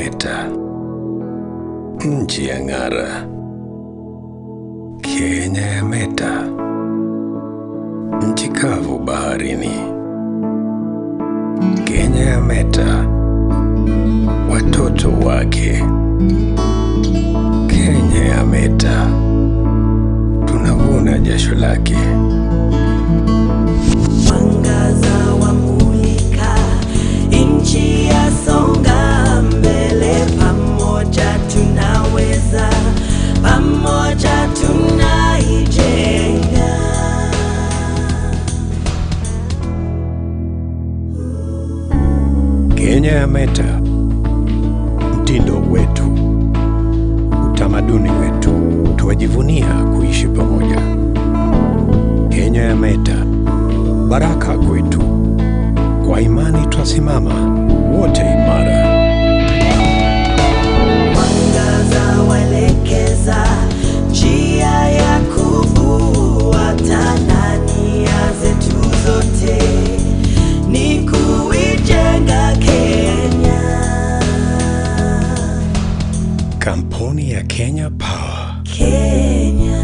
meta, nchi ya ng'ara. Kenya ya meta, nchi kavu baharini. Kenya ya meta, watoto wake. Kenya ya meta, tunavuna jasho lake. Mwangaza wa mulika, nchi ya songa mbele, pamoja tunaweza, pamoja tunaijenga. Kenya ya meta, mtindo wetu, utamaduni wetu, tuwajivunia kuishi pamoja. Kenya ya meta, baraka kwetu, kwa imani twasimama wote imara. Mwangaza waelekeza njia ya kufuata, na nia zetu zote ni kuijenga Kenya. Kampuni ya Kenya Power. Kenya.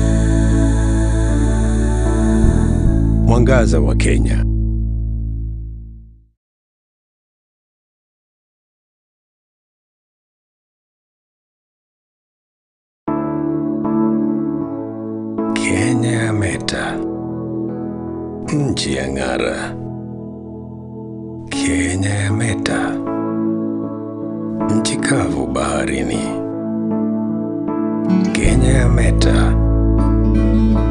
Mwangaza wa Kenya. Kenya ya meta, nchi ya ng'ara. Kenya ya meta, nchi kavu baharini. Kenya ya meta,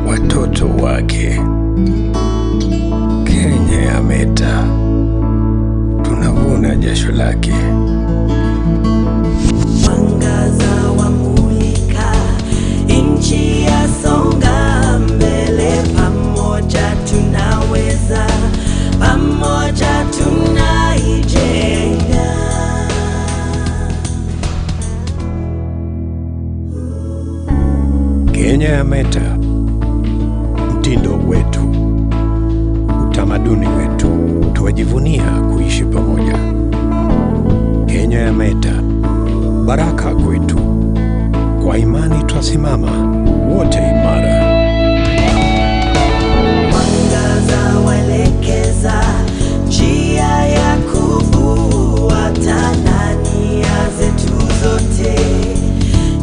watoto wake. Kenya ya meta, tunavuna jasho lake. Mwangaza wa mulika, nchi ya songa mbele, pamoja tunaweza, pamoja tunaijenga. Kenya ya meta, mtindo wetu, utamaduni wetu, tuwajivunia kuishi pamoja. Kenya ya meta, baraka kwetu, kwa imani twasimama wote imara. Mwangaza waelekeza njia ya kufuata, na nia zetu zote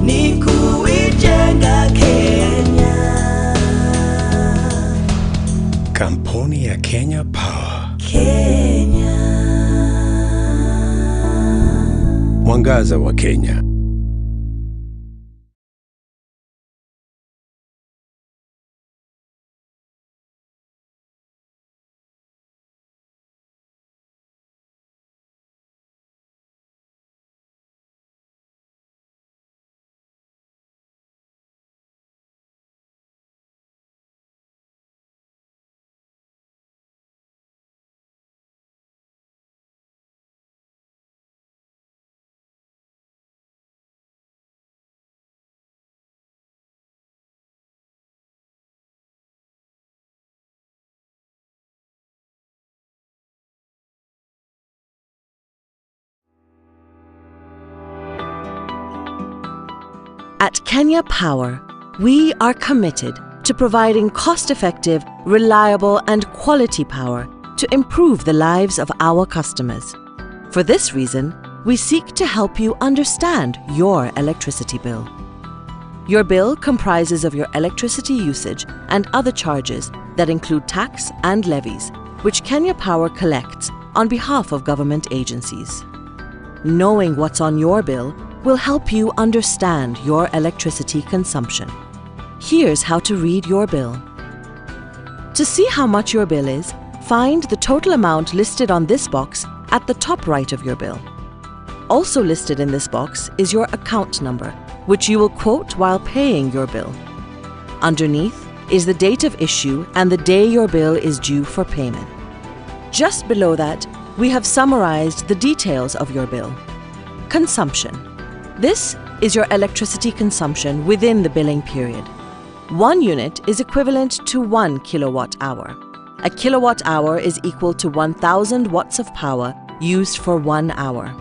ni kuijenga Kenya. Kampuni ya Kenya Power. Kenya. Mwangaza wa Kenya. At Kenya Power, we are committed to providing cost-effective, reliable and quality power to improve the lives of our customers. For this reason, we seek to help you understand your electricity bill. Your bill comprises of your electricity usage and other charges that include tax and levies, which Kenya Power collects on behalf of government agencies. Knowing what's on your bill will help you understand your electricity consumption. Here's how to read your bill. To see how much your bill is, find the total amount listed on this box at the top right of your bill. Also listed in this box is your account number, which you will quote while paying your bill. Underneath is the date of issue and the day your bill is due for payment. Just below that, we have summarized the details of your bill. Consumption. This is your electricity consumption within the billing period. 1 unit is equivalent to 1 kilowatt hour. A kilowatt hour is equal to 1000 watts of power used for 1 hour.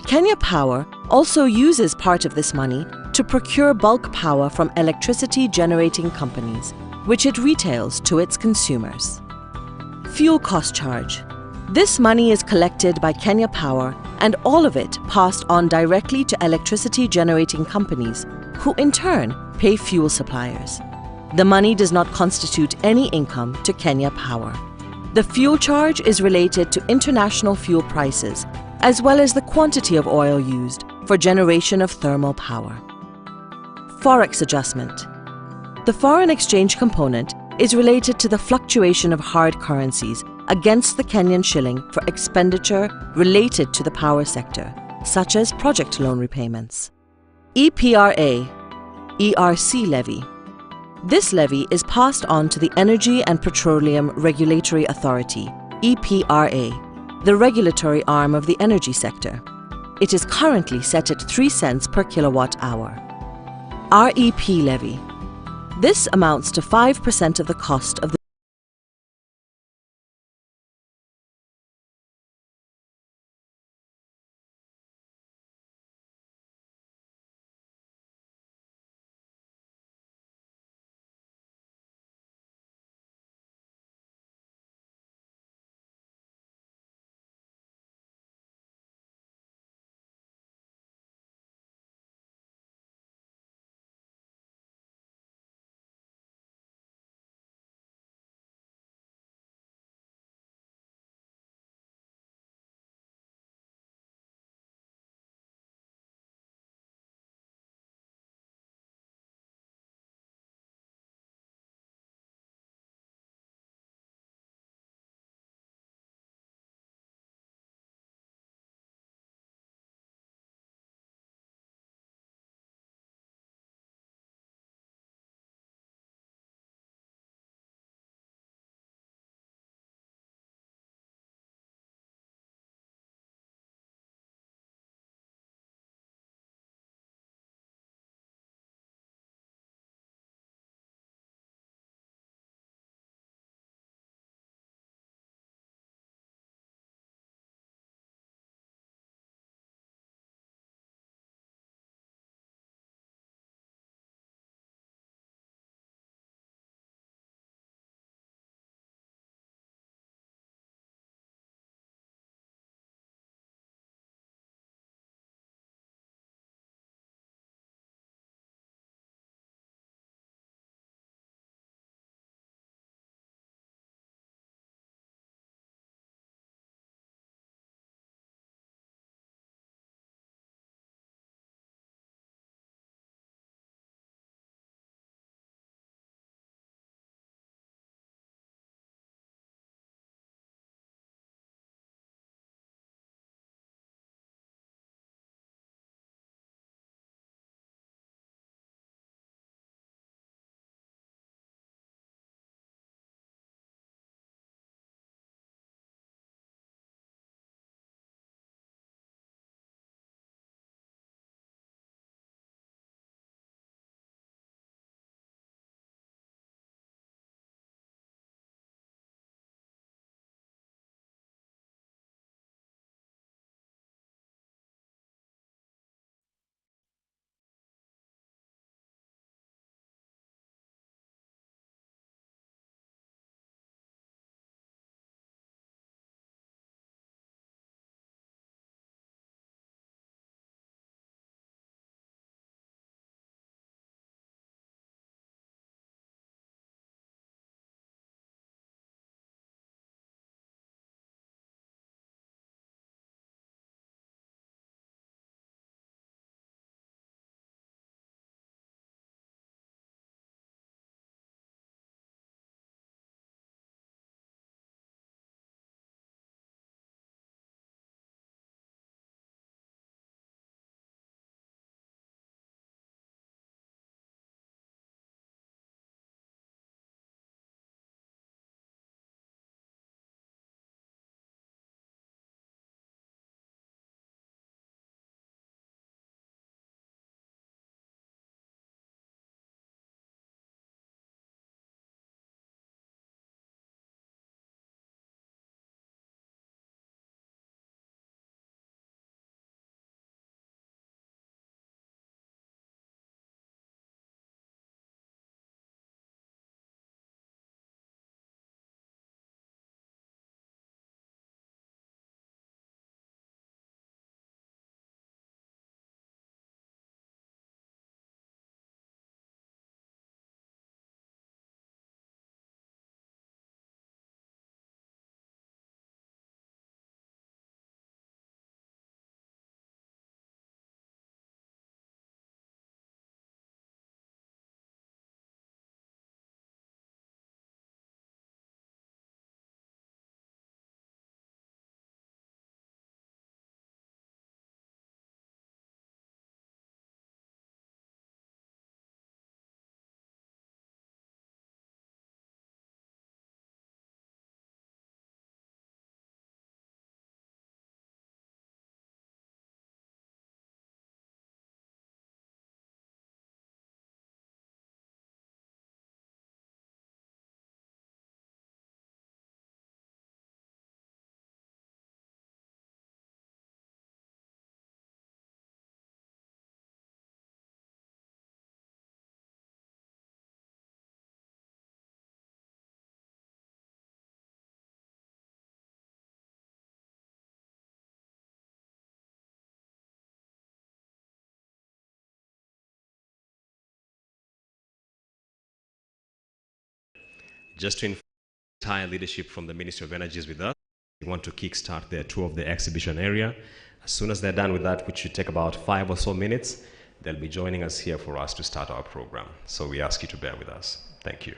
Kenya Power also uses part of this money to procure bulk power from electricity generating companies, which it retails to its consumers. Fuel cost charge. This money is collected by Kenya Power and all of it passed on directly to electricity generating companies, who in turn pay fuel suppliers. The money does not constitute any income to Kenya Power. The fuel charge is related to international fuel prices, as well as the quantity of oil used for generation of thermal power. Forex adjustment. The foreign exchange component is related to the fluctuation of hard currencies against the Kenyan shilling for expenditure related to the power sector, such as project loan repayments. EPRA, ERC levy. This levy is passed on to the Energy and Petroleum Regulatory Authority, EPRA, the regulatory arm of the energy sector. It is currently set at 3 cents per kilowatt hour. REP levy. This amounts to 5% of the cost of the Just to inform the entire leadership from the Ministry of Energy is with us. We want to kickstart their tour of the exhibition area. As soon as they're done with that, which should take about 5 or so minutes, they'll be joining us here for us to start our program. So we ask you to bear with us. Thank you.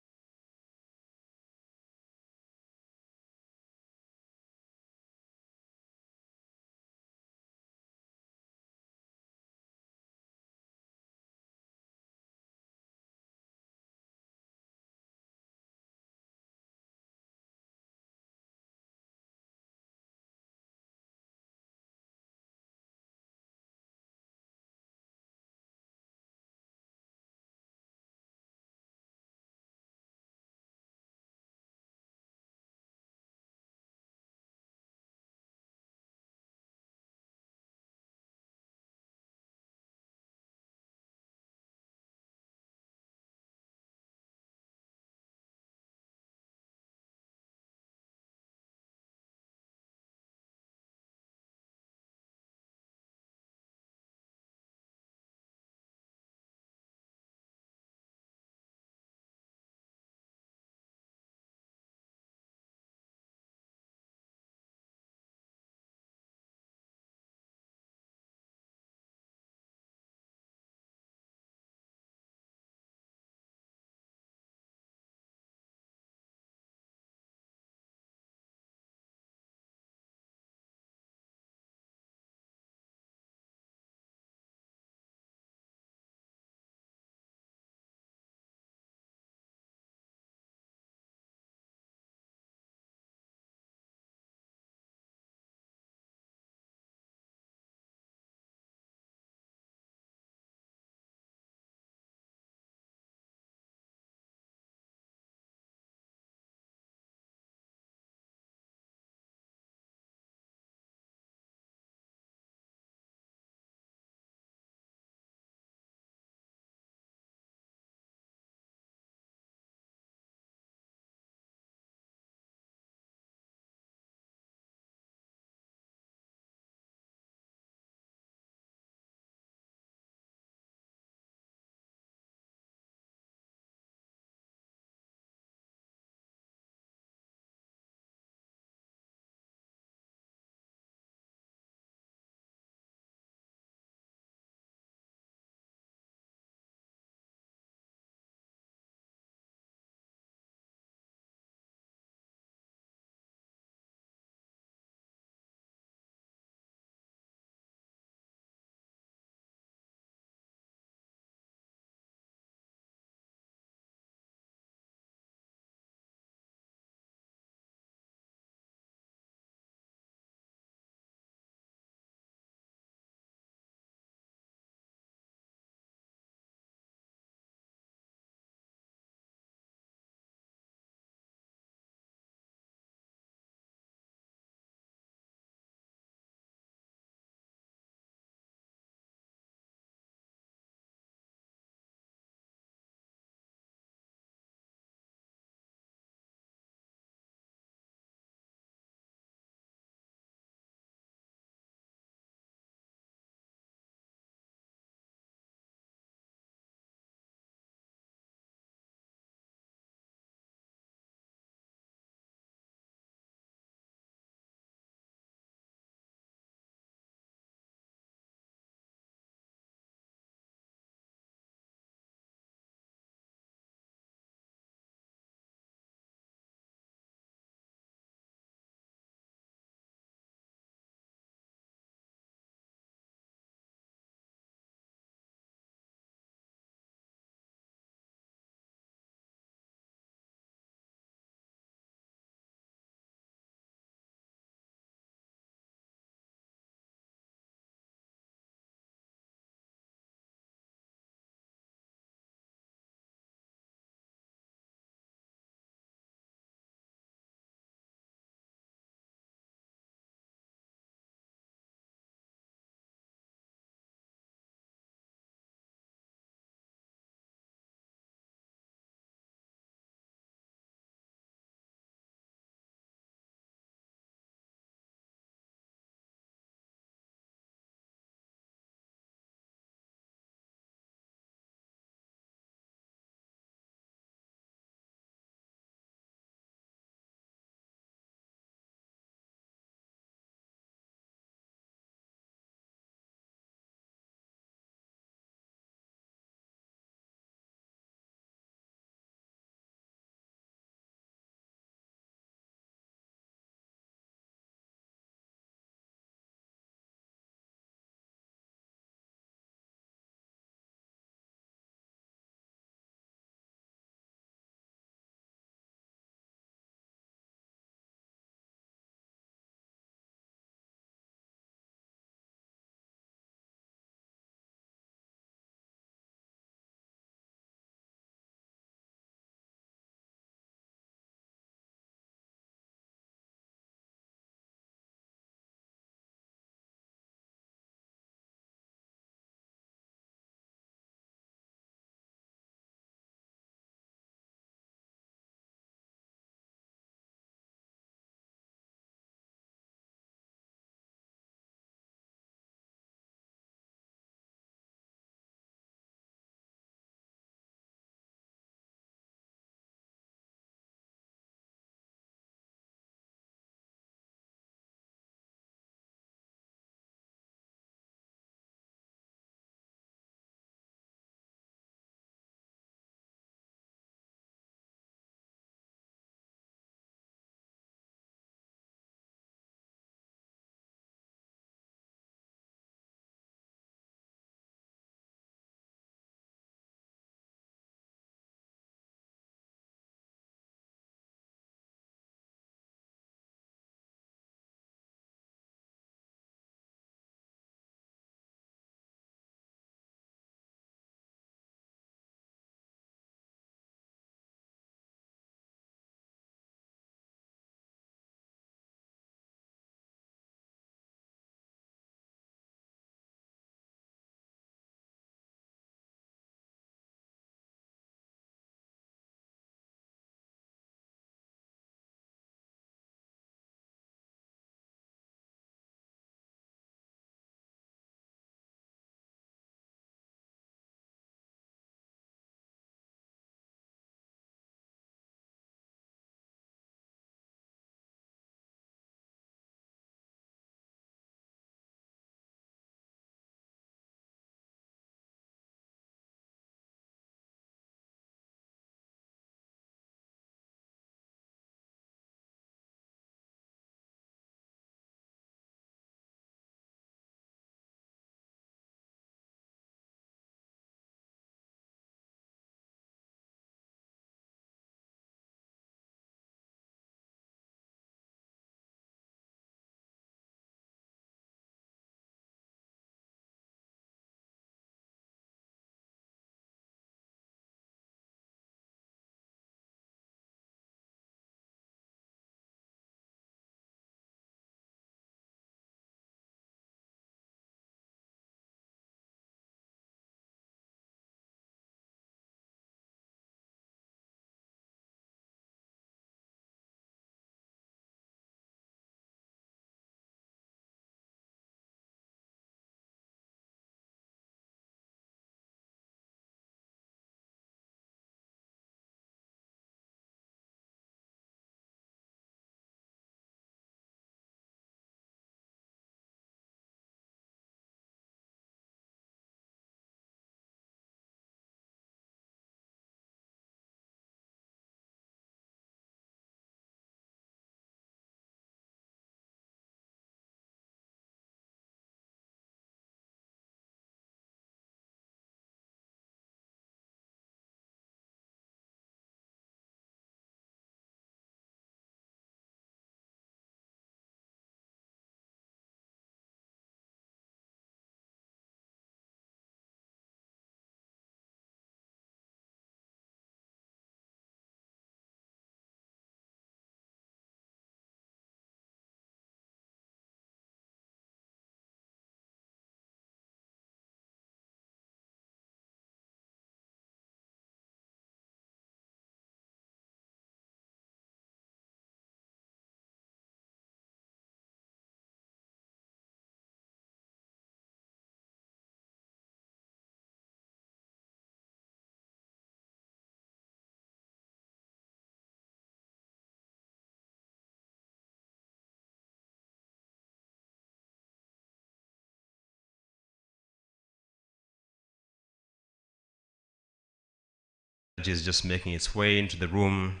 Energy is just making its way into the room,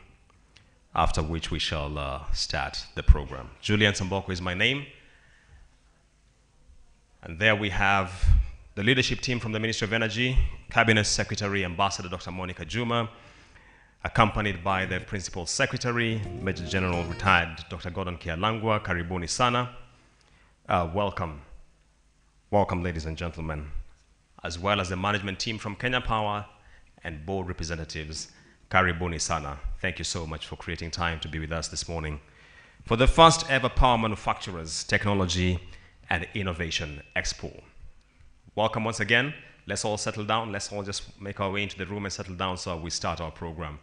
after which we shall start the program. Julian Samboko is my name. And there we have the leadership team from the Ministry of Energy, Cabinet Secretary, Ambassador Dr. Monica Juma, accompanied by the Principal Secretary, Major General Retired Dr. Gordon Kialangwa. Karibuni sana. Welcome. Welcome, ladies and gentlemen, as well as the management team from Kenya Power and board representatives. Karibuni sana. Thank you so much for creating time to be with us this morning for the first ever Power Manufacturers, Technology and Innovation Expo. Welcome once again. Let's all settle down. Let's all just make our way into the room and settle down so we start our program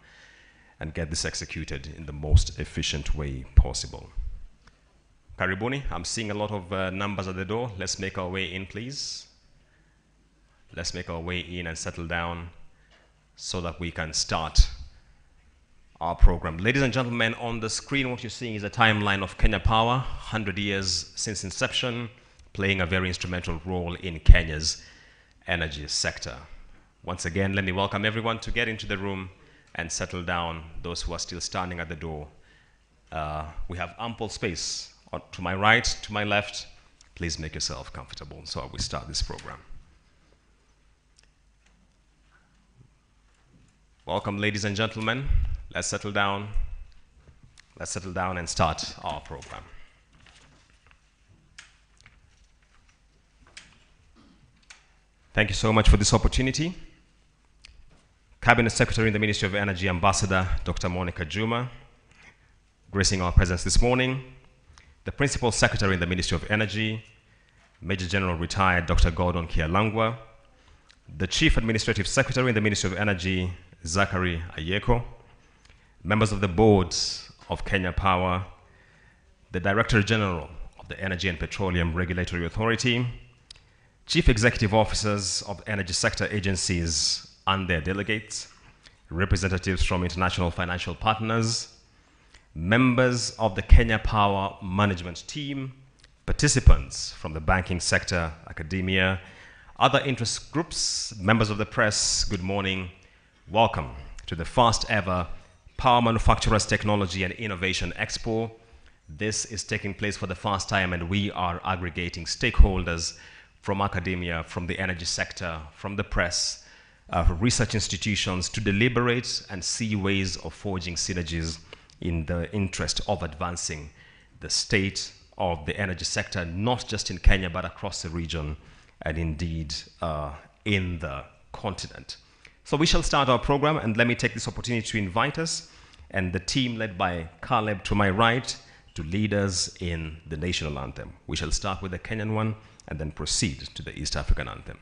and get this executed in the most efficient way possible. Karibuni, I'm seeing a lot of numbers at the door. Let's make our way in, please. Let's make our way in and settle down so that we can start our program. Ladies and gentlemen, on the screen, what you're seeing is a timeline of Kenya Power, 100 years since inception, playing a very instrumental role in Kenya's energy sector. Once again, let me welcome everyone to get into the room and settle down. Those who are still standing at the door, we have ample space to my right, to my left. Please make yourself comfortable so we start this program. Welcome, ladies and gentlemen. Let's settle down. Let's settle down and start our program. Thank you so much for this opportunity. Cabinet Secretary in the Ministry of Energy, Ambassador Dr. Monica Juma, gracing our presence this morning. The Principal Secretary in the Ministry of Energy, Major General Retired Dr. Gordon Kialangwa, the Chief Administrative Secretary in the Ministry of Energy, Zachary Ayeko, members of the boards of Kenya Power, the Director General of the Energy and Petroleum Regulatory Authority, Chief Executive Officers of energy sector agencies and their delegates, representatives from international financial partners, members of the Kenya Power management team, participants from the banking sector, academia, other interest groups, members of the press, good morning. Welcome to the first ever Power Manufacturers, Technology and Innovation Expo. This is taking place for the first time, and we are aggregating stakeholders from academia, from the energy sector, from the press, research institutions to deliberate and see ways of forging synergies in the interest of advancing the state of the energy sector, not just in Kenya, but across the region and indeed in the continent. So we shall start our program, and let me take this opportunity to invite us and the team led by Caleb to my right to lead us in the national anthem. We shall start with the Kenyan one and then proceed to the East African anthem.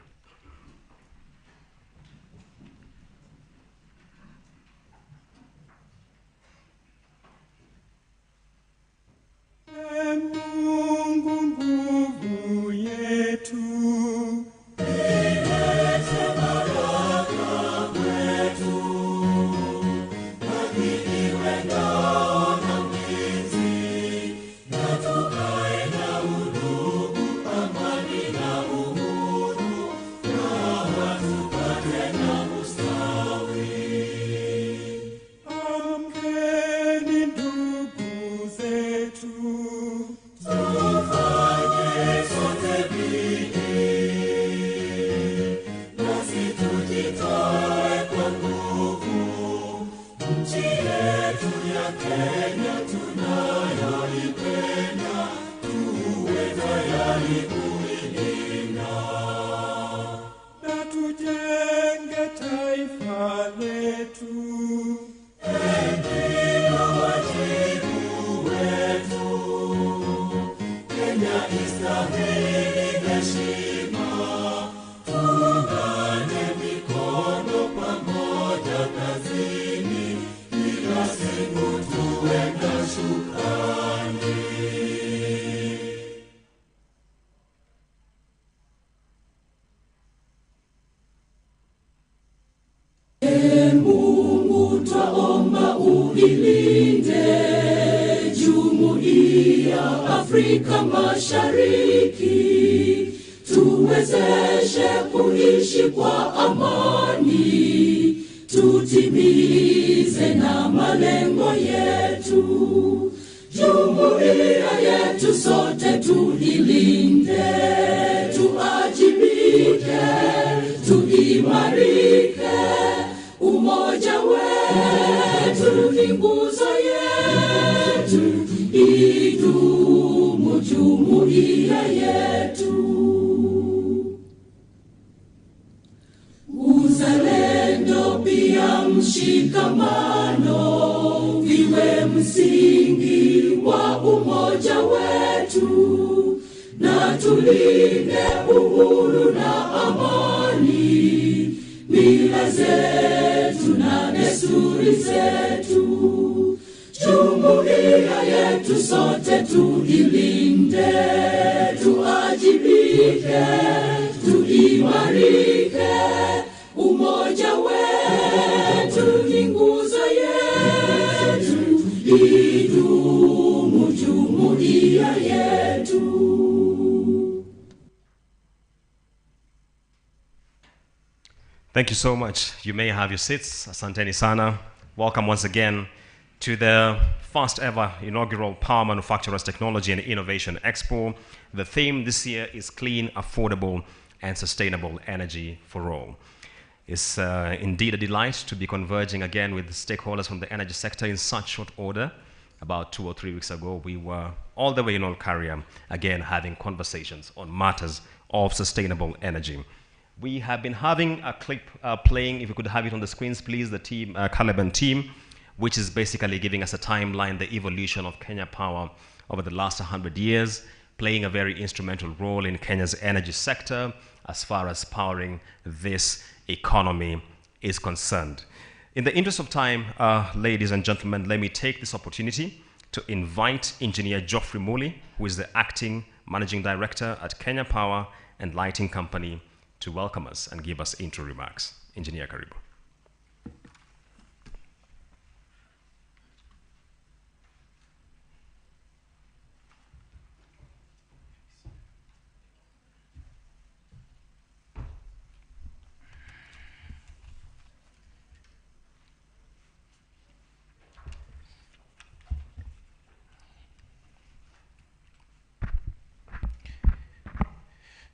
Afrika Mashariki, tuwezeshe kuishi kwa amani, tutimize na malengo yetu. Jumuiya yetu sote tuilinde, tuajibike, tuimarike. Umoja wetu ni nguzo yetu, idumu jumuiya yetu. Uzalendo pia mshikamano viwe msingi wa umoja wetu, na tulinde uhuru na amani, mila zetu na desturi zetu. Jumuiya yetu sote tuilinde, tuajibike, tuimarike. Umoja wetu ni nguzo yetu, idumu jumuiya yetu. Thank you so much. You may have your seats. Asanteni sana. Welcome once again to the first ever inaugural Power Manufacturers Technology and Innovation Expo. The theme this year is Clean, Affordable, and Sustainable Energy for All. It's indeed a delight to be converging again with stakeholders from the energy sector in such short order. About 2 or 3 weeks ago, we were all the way in Olkaria, again having conversations on matters of sustainable energy. We have been having a clip playing, if you could have it on the screens, please, the team, Caliban team, which is basically giving us a timeline, the evolution of Kenya Power over the last 100 years, playing a very instrumental role in Kenya's energy sector as far as powering this economy is concerned. In the interest of time, ladies and gentlemen, let me take this opportunity to invite Engineer Geoffrey Muli, who is the Acting Managing Director at Kenya Power and Lighting Company, to welcome us and give us intro remarks. Engineer, karibu.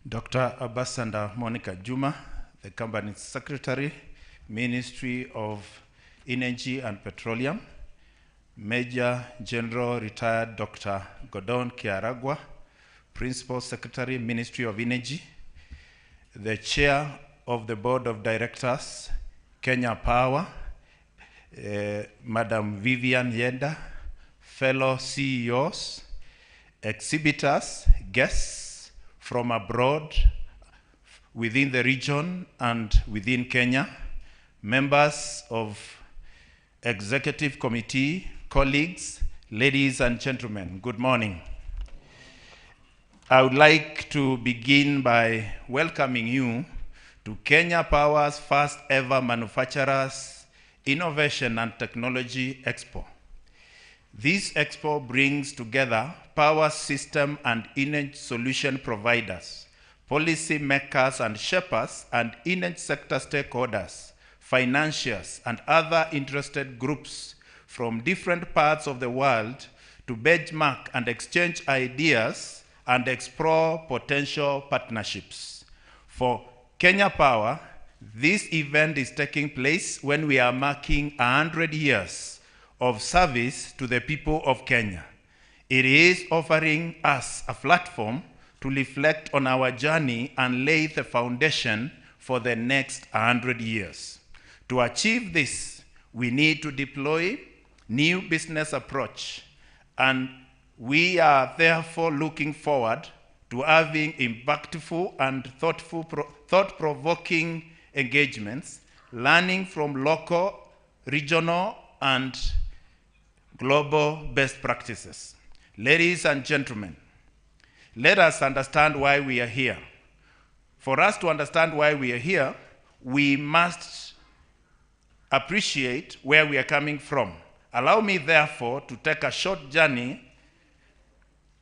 Dr. Abasanda Monica Juma, the company's secretary, Ministry of Energy and Petroleum, Major General Retired Dr. Godon Kiaragwa, Principal Secretary, Ministry of Energy, the Chair of the Board of Directors, Kenya Power, Madam Vivian Yenda, fellow CEOs, exhibitors, guests from abroad, within the region and within Kenya, members of Executive Committee, colleagues, ladies and gentlemen, good morning. I would like to begin by welcoming you to Kenya Power's first ever Manufacturers Innovation and Technology Expo. This expo brings together power system and energy solution providers, policy makers and shapers, and energy sector stakeholders, financiers, and other interested groups from different parts of the world to benchmark and exchange ideas and explore potential partnerships. For Kenya Power, this event is taking place when we are marking 100 years of service to the people of Kenya. It is offering us a platform to reflect on our journey and lay the foundation for the next 100 years. To achieve this, we need to deploy new business approach, and we are therefore looking forward to having impactful and thought-provoking engagements, learning from local, regional, and global best practices. Ladies and gentlemen, let us understand why we are here. For us to understand why we are here, we must appreciate where we are coming from. Allow me, therefore, to take a short journey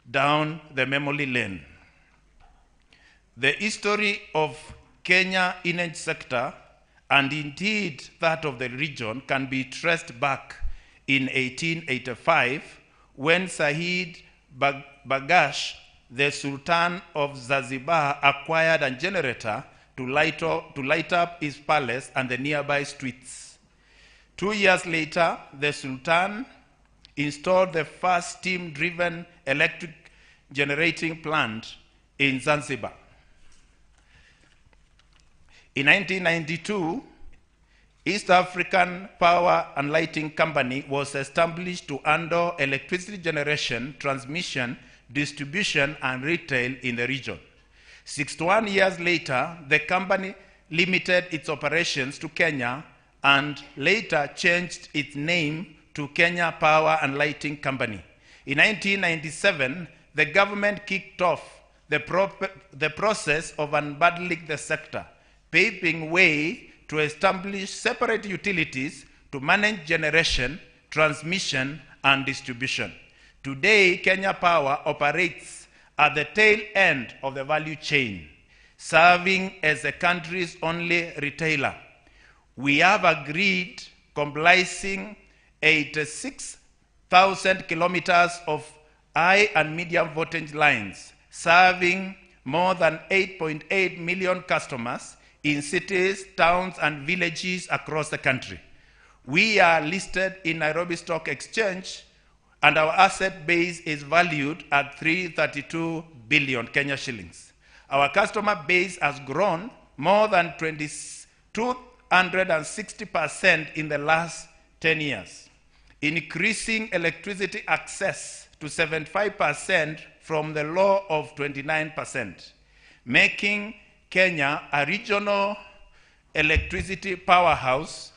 down the memory lane. The history of Kenya energy sector and indeed that of the region can be traced back in 1885 when Said Bagash, the Sultan of Zanzibar, acquired a generator to light up his palace and the nearby streets. 2 years later, the Sultan installed the first steam-driven electric generating plant in Zanzibar. In 1992, East African Power and Lighting Company was established to handle electricity generation, transmission, distribution, and retail in the region. 61 years later, the company limited its operations to Kenya and later changed its name to Kenya Power and Lighting Company. In 1997, the government kicked off the process of unbundling the sector, paving way to establish separate utilities to manage generation, transmission, and distribution. Today, Kenya Power operates at the tail end of the value chain, serving as the country's only retailer. We have agreed comprising 86,000 kilometers of high and medium voltage lines, serving more than 8.8 million customers in cities, towns, and villages across the country. We are listed in Nairobi Stock Exchange, and our asset base is valued at 332 billion Kenya shillings. Our customer base has grown more than 260% in the last 10 years, increasing electricity access to 75% from the low of 29%, making Kenya a regional electricity powerhouse.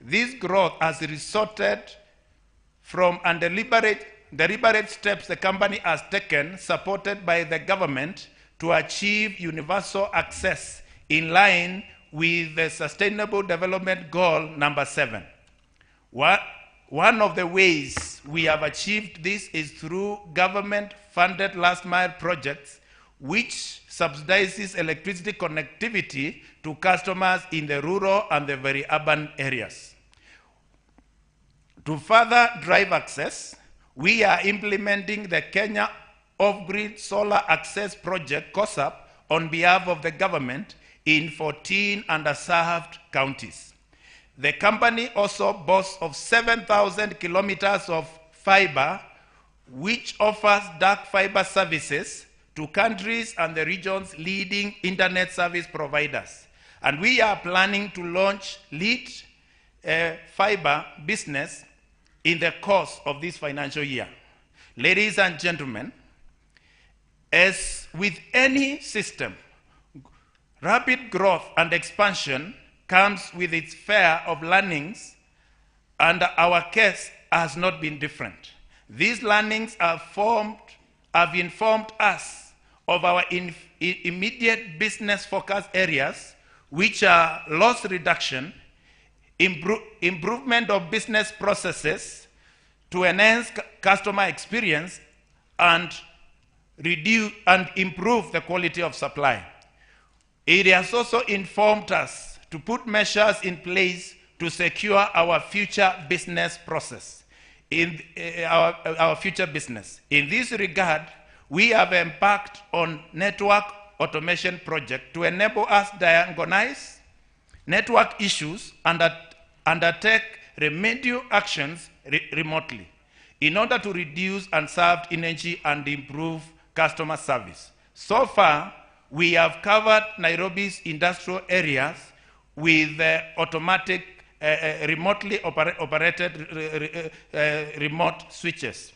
This growth has resulted from deliberate steps the company has taken, supported by the government, to achieve universal access in line with the Sustainable Development Goal number 7. One of the ways we have achieved this is through government-funded last-mile projects, which subsidizes electricity connectivity to customers in the rural and the very urban areas. To further drive access, we are implementing the Kenya Off-Grid Solar Access Project, KOSAP, on behalf of the government in 14 underserved counties. The company also boasts of 7,000 kilometers of fiber, which offers dark fiber services to countries and the region's leading internet service providers. And we are planning to launch lead fiber business in the course of this financial year. Ladies and gentlemen, as with any system, rapid growth and expansion comes with its share of learnings, and our case has not been different. These learnings have informed us of our immediate business focus areas, which are loss reduction, improvement of business processes to enhance customer experience, and reduce and improve the quality of supply. It has also informed us to put measures in place to secure our future business process. In our future business. In this regard, we have embarked on network automation project to enable us to diagnose network issues and undertake remedial actions remotely in order to reduce unserved energy and improve customer service. So far, we have covered Nairobi's industrial areas with automatic remotely operated remote switches.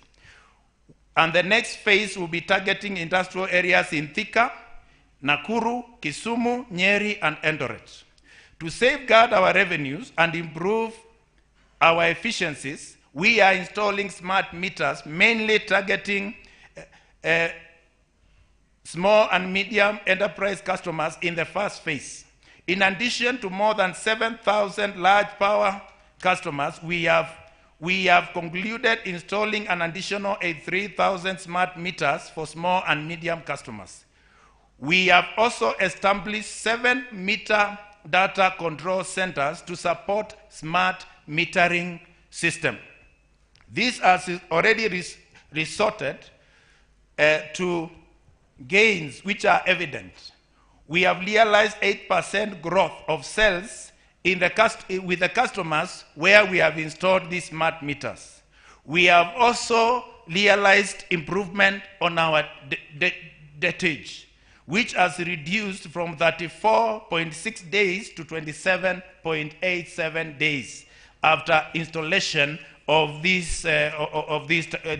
And the next phase will be targeting industrial areas in Thika, Nakuru, Kisumu, Nyeri, and Eldoret. To safeguard our revenues and improve our efficiencies, we are installing smart meters, mainly targeting small and medium enterprise customers in the first phase. In addition to more than 7,000 large power customers, we have concluded installing an additional 3,000 smart meters for small and medium customers. We have also established 7 meter data control centers to support smart metering system. This has already resorted to gains which are evident. We have realized 8% growth of sales in with the customers where we have installed these smart meters. We have also realized improvement on our detage, which has reduced from 34.6 days to 27.87 days after installation of this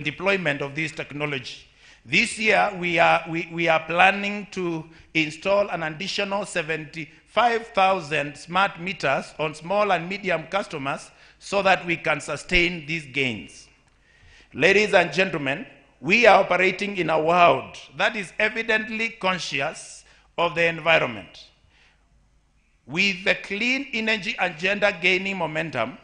deployment of this technology. This year, we are planning to install an additional 75,000 smart meters on small and medium customers so that we can sustain these gains. Ladies and gentlemen, we are operating in a world that is evidently conscious of the environment. With the clean energy agenda gaining momentum,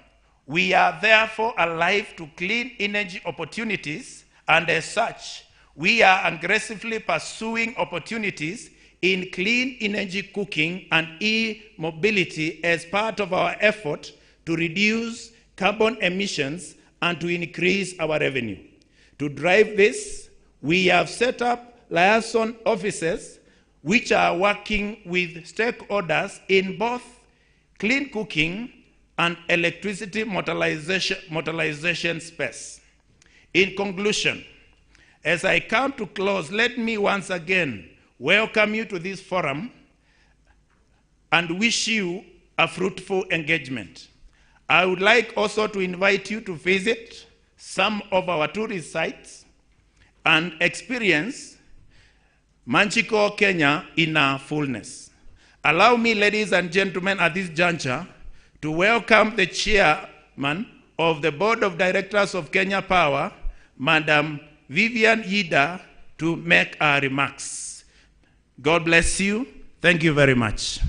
we are therefore alive to clean energy opportunities, and as such, we are aggressively pursuing opportunities in clean energy cooking and e-mobility as part of our effort to reduce carbon emissions and to increase our revenue. To drive this, we have set up liaison offices which are working with stakeholders in both clean cooking and electricity motorization space. In conclusion, as I come to close, let me once again welcome you to this forum and wish you a fruitful engagement. I would like also to invite you to visit some of our tourist sites and experience magical Kenya in our fullness. Allow me, ladies and gentlemen, at this juncture, to welcome the chairman of the Board of Directors of Kenya Power, Madam Vivian Yida, to make our remarks. God bless you. Thank you very much.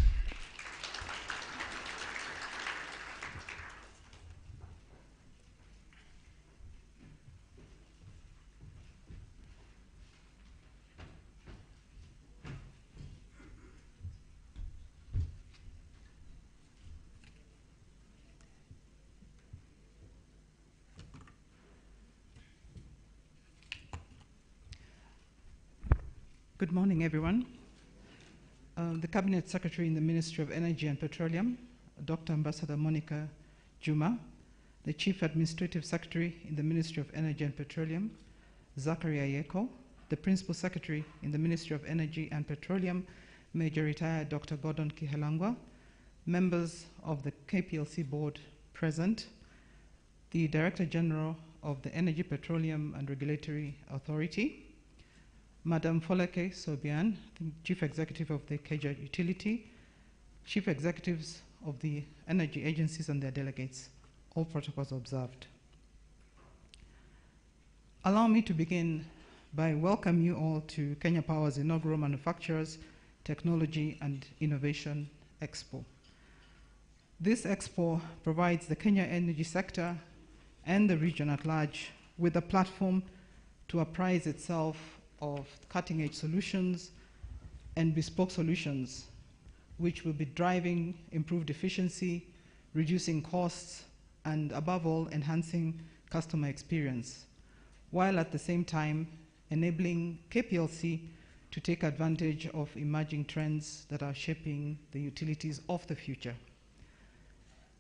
Good morning, everyone. The Cabinet Secretary in the Ministry of Energy and Petroleum, Dr. Ambassador Monica Juma, the Chief Administrative Secretary in the Ministry of Energy and Petroleum, Zachary Ayeko, the Principal Secretary in the Ministry of Energy and Petroleum, Major Retired Dr. Gordon Kihalangwa, members of the KPLC Board present, the Director General of the Energy, Petroleum and Regulatory Authority, Madam Folake Sobian, Chief Executive of the Ikeja Utility, Chief Executives of the energy agencies and their delegates, all protocols observed. Allow me to begin by welcoming you all to Kenya Power's inaugural Manufacturers, Technology and Innovation Expo. This Expo provides the Kenya energy sector and the region at large with a platform to apprise itself of cutting-edge solutions and bespoke solutions which will be driving improved efficiency, reducing costs, and above all, enhancing customer experience, while at the same time enabling KPLC to take advantage of emerging trends that are shaping the utilities of the future.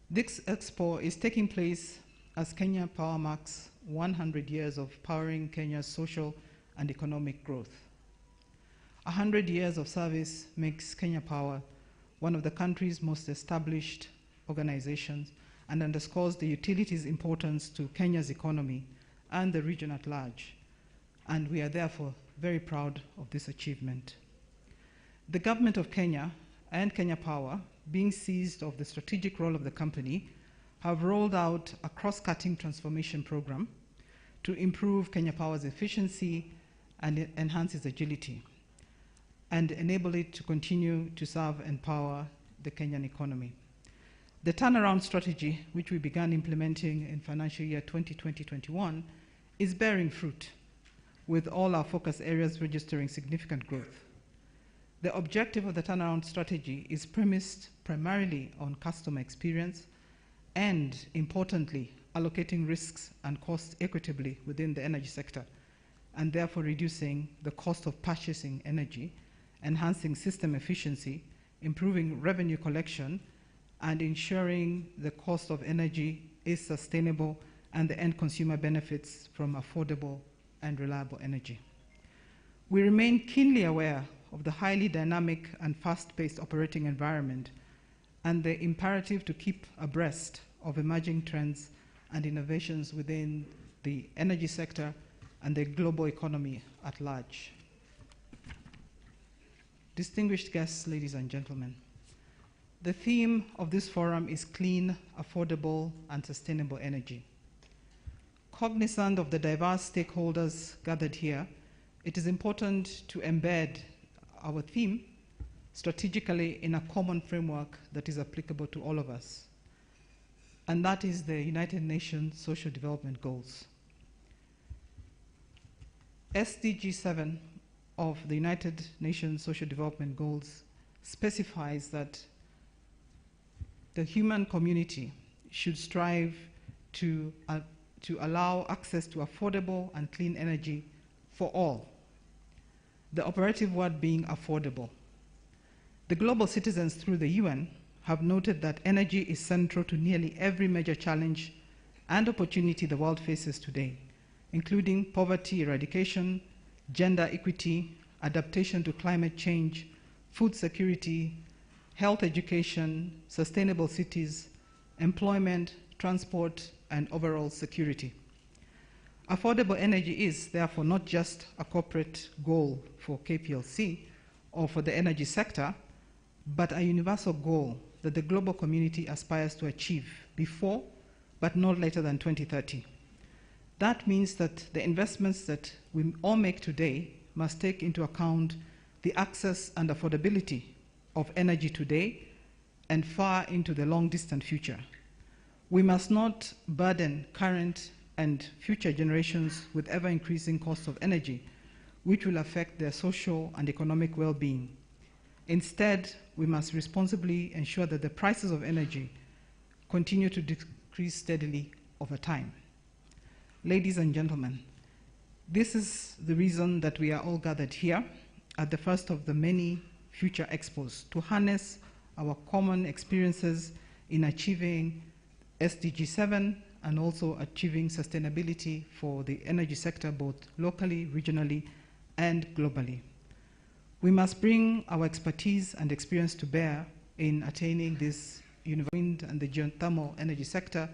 This Expo is taking place as Kenya Power marks 100 years of powering Kenya's social and economic growth. 100 years of service makes Kenya Power one of the country's most established organizations and underscores the utility's importance to Kenya's economy and the region at large. And we are therefore very proud of this achievement. The government of Kenya and Kenya Power, being seized of the strategic role of the company, have rolled out a cross-cutting transformation program to improve Kenya Power's efficiency and enhance its agility, and enable it to continue to serve and power the Kenyan economy. The turnaround strategy, which we began implementing in financial year 2020-21, is bearing fruit, with all our focus areas registering significant growth. The objective of the turnaround strategy is premised primarily on customer experience and, importantly, allocating risks and costs equitably within the energy sector, and therefore reducing the cost of purchasing energy, enhancing system efficiency, improving revenue collection, and ensuring the cost of energy is sustainable and the end consumer benefits from affordable and reliable energy. We remain keenly aware of the highly dynamic and fast-paced operating environment and the imperative to keep abreast of emerging trends and innovations within the energy sector and the global economy at large. Distinguished guests, ladies and gentlemen, the theme of this forum is clean, affordable, and sustainable energy. Cognizant of the diverse stakeholders gathered here, it is important to embed our theme strategically in a common framework that is applicable to all of us, and that is the United Nations Social Development Goals. SDG 7 of the United Nations Social Development Goals specifies that the human community should strive to allow access to affordable and clean energy for all, the operative word being affordable. The global citizens through the UN have noted that energy is central to nearly every major challenge and opportunity the world faces today, including poverty eradication, gender equity, adaptation to climate change, food security, health education, sustainable cities, employment, transport, and overall security. Affordable energy is, therefore, not just a corporate goal for KPLC or for the energy sector, but a universal goal that the global community aspires to achieve before, but not later than 2030. That means that the investments that we all make today must take into account the access and affordability of energy today and far into the long-distant future. We must not burden current and future generations with ever-increasing costs of energy, which will affect their social and economic well-being. Instead, we must responsibly ensure that the prices of energy continue to decrease steadily over time. Ladies and gentlemen, this is the reason that we are all gathered here at the first of the many future expos, to harness our common experiences in achieving SDG 7 and also achieving sustainability for the energy sector both locally, regionally, and globally. We must bring our expertise and experience to bear in attaining this wind and the geothermal energy sector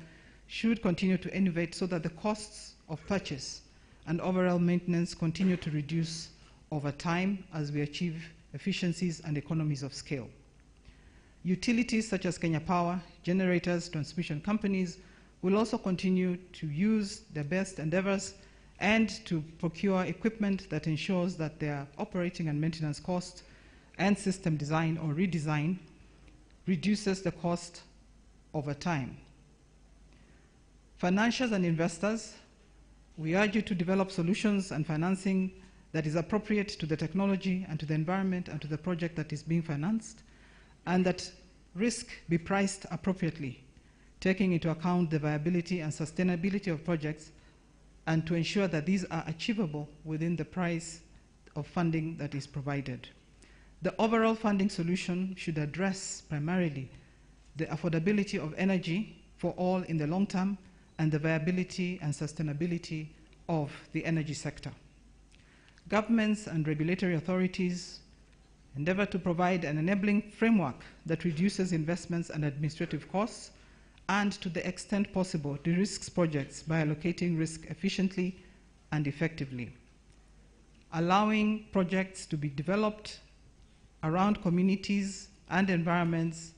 should continue to innovate so that the costs of purchase and overall maintenance continue to reduce over time as we achieve efficiencies and economies of scale. Utilities such as Kenya Power, generators, transmission companies will also continue to use their best endeavors and to procure equipment that ensures that their operating and maintenance costs and system design or redesign reduces the cost over time. Financiers and investors, we urge you to develop solutions and financing that is appropriate to the technology and to the environment and to the project that is being financed, and that risk be priced appropriately, taking into account the viability and sustainability of projects, and to ensure that these are achievable within the price of funding that is provided. The overall funding solution should address primarily the affordability of energy for all in the long term and the viability and sustainability of the energy sector. Governments and regulatory authorities endeavor to provide an enabling framework that reduces investments and administrative costs, and to the extent possible, de-risks projects by allocating risk efficiently and effectively, allowing projects to be developed around communities and environments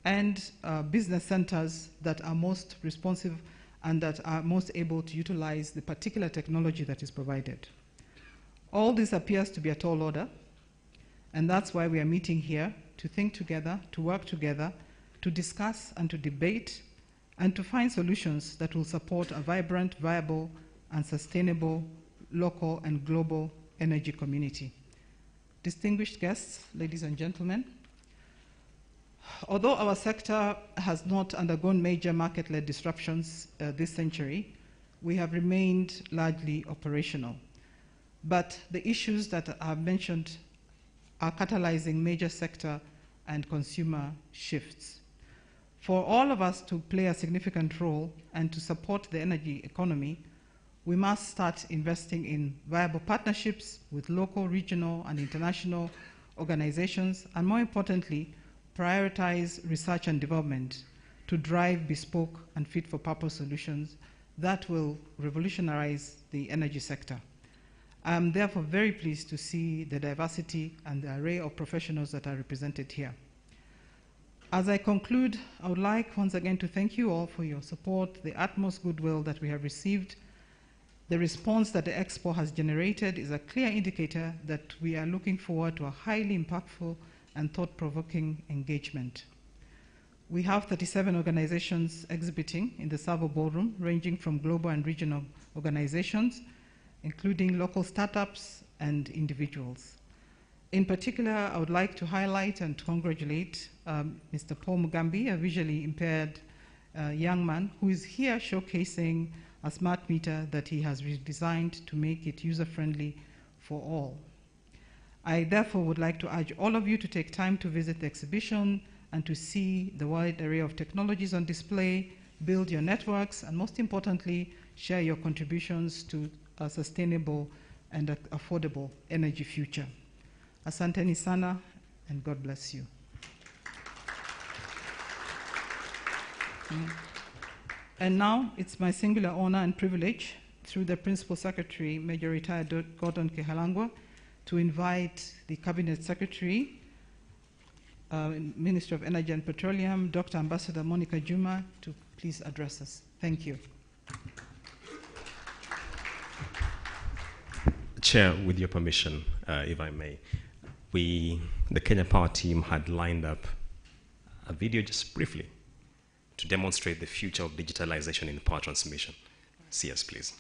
and business centers that are most responsive and that are most able to utilize the particular technology that is provided. All this appears to be a tall order, and that's why we are meeting here to think together, to work together, to discuss and to debate, and to find solutions that will support a vibrant, viable, and sustainable local and global energy community. distinguished guests, ladies and gentlemen. Although our sector has not undergone major market-led disruptions this century, we have remained largely operational. But the issues that I have mentioned are catalyzing major sector and consumer shifts. For all of us to play a significant role and to support the energy economy, we must start investing in viable partnerships with local, regional, and international organizations, and more importantly, prioritize research and development to drive bespoke and fit-for-purpose solutions that will revolutionize the energy sector. I am therefore very pleased to see the diversity and the array of professionals that are represented here. As I conclude, I would like once again to thank you all for your support, the utmost goodwill that we have received. The response that the Expo has generated is a clear indicator that we are looking forward to a highly impactful and thought-provoking engagement. We have 37 organizations exhibiting in the Savo Ballroom, ranging from global and regional organizations, including local startups and individuals. In particular, I would like to highlight and congratulate Mr. Paul Mugambi, a visually impaired young man who is here showcasing a smart meter that he has redesigned to make it user-friendly for all. I therefore would like to urge all of you to take time to visit the exhibition and to see the wide array of technologies on display, build your networks, and most importantly, share your contributions to a sustainable and affordable energy future. Asanteni sana, and God bless you. And now, it's my singular honor and privilege, through the Principal Secretary, Major Retired Gordon Kehalangwa, to invite the Cabinet Secretary, Minister of Energy and Petroleum, Dr. Ambassador Monica Juma, to please address us. Thank you. Chair, with your permission, if I may, the Kenya Power team had lined up a video just briefly to demonstrate the future of digitalization in power transmission. CS, please.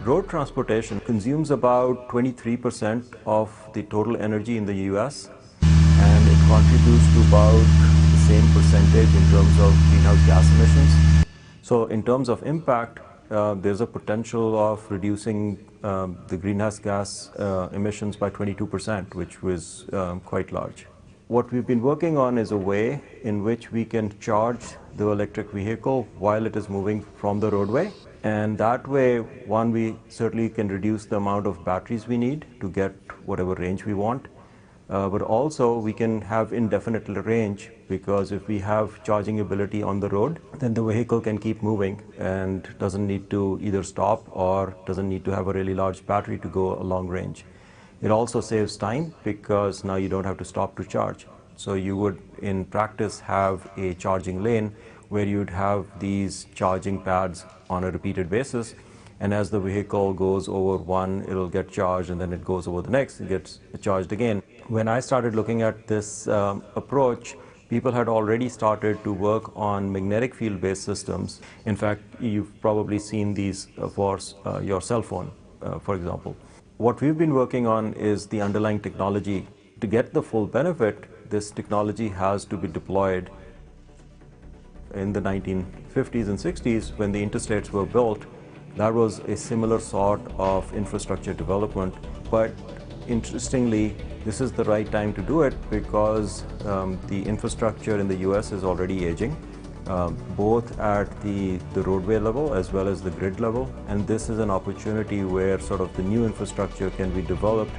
Road transportation consumes about 23% of the total energy in the US, and it contributes to about the same percentage in terms of greenhouse gas emissions. So in terms of impact, there's a potential of reducing the greenhouse gas emissions by 22%, which was quite large. What we've been working on is a way in which we can charge the electric vehicle while it is moving from the roadway. And that way, one, we certainly can reduce the amount of batteries we need to get whatever range we want. But also, we can have indefinite range, because if we have charging ability on the road, then the vehicle can keep moving and doesn't need to either stop or doesn't need to have a really large battery to go a long range. It also saves time, because now you don't have to stop to charge. So you would, in practice, have a charging lane where you'd have these charging pads on a repeated basis, and as the vehicle goes over one, it'll get charged, and then it goes over the next, it gets charged again. When I started looking at this approach, people had already started to work on magnetic field-based systems. In fact, you've probably seen these for your cell phone, for example. What we've been working on is the underlying technology. To get the full benefit, this technology has to be deployed. In the 1950s and 60s, when the interstates were built, that was a similar sort of infrastructure development. But interestingly, this is the right time to do it, because the infrastructure in the US is already aging, both at the roadway level as well as the grid level. And this is an opportunity where sort of the new infrastructure can be developed,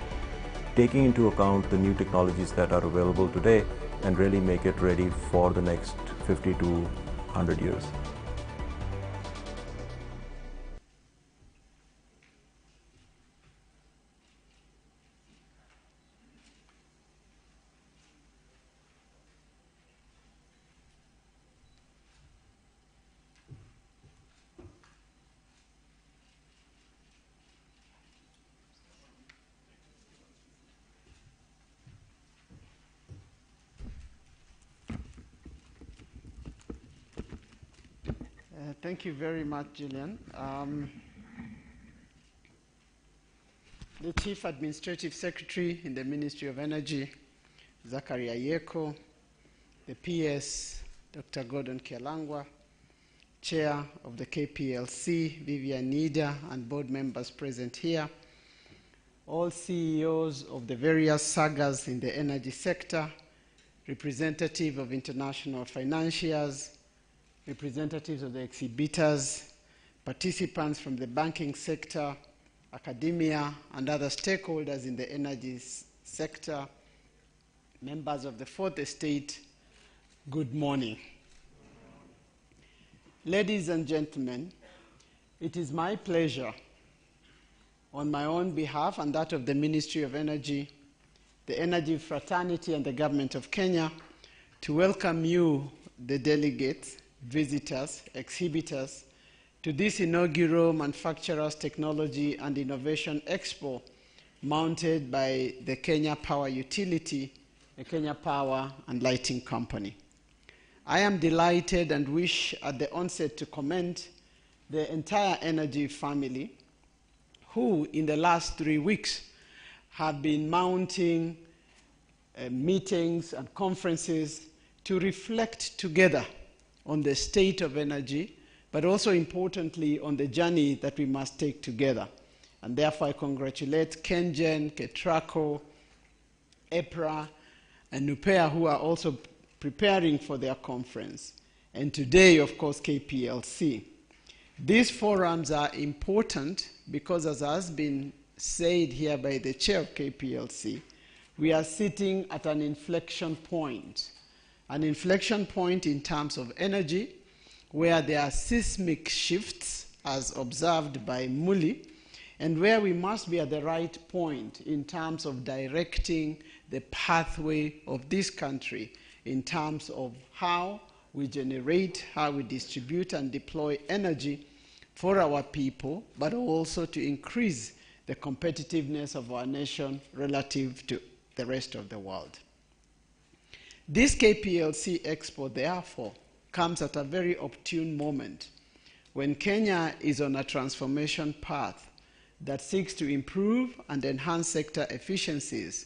taking into account the new technologies that are available today, and really make it ready for the next 50 to 100 years. Thank you very much, Gillian. The Chief Administrative Secretary in the Ministry of Energy, Zachary Ayeko, the PS, Dr. Gordon Kialangwa, Chair of the KPLC, Vivian Nida, and board members present here, all CEOs of the various sagas in the energy sector, representative of international financiers, representatives of the exhibitors, participants from the banking sector, academia, and other stakeholders in the energy sector, members of the Fourth Estate, good morning. Ladies and gentlemen, it is my pleasure on my own behalf and that of the Ministry of Energy, the Energy Fraternity, and the Government of Kenya to welcome you, the delegates, visitors, exhibitors, to this inaugural Manufacturers, Technology and Innovation Expo mounted by the Kenya Power Utility, the Kenya Power and Lighting Company. I am delighted and wish at the onset to commend the entire energy family who in the last 3 weeks have been mounting meetings and conferences to reflect together on the state of energy, but also importantly on the journey that we must take together. And therefore I congratulate KenGen, Ketraco, EPRA, and NUPEA who are also preparing for their conference. And today, of course, KPLC. These forums are important because, as has been said here by the chair of KPLC, we are sitting at an inflection point in terms of energy, where there are seismic shifts as observed by Muli, and where we must be at the right point in terms of directing the pathway of this country in terms of how we generate, how we distribute and deploy energy for our people, but also to increase the competitiveness of our nation relative to the rest of the world. This KPLC Expo, therefore, comes at a very opportune moment when Kenya is on a transformation path that seeks to improve and enhance sector efficiencies,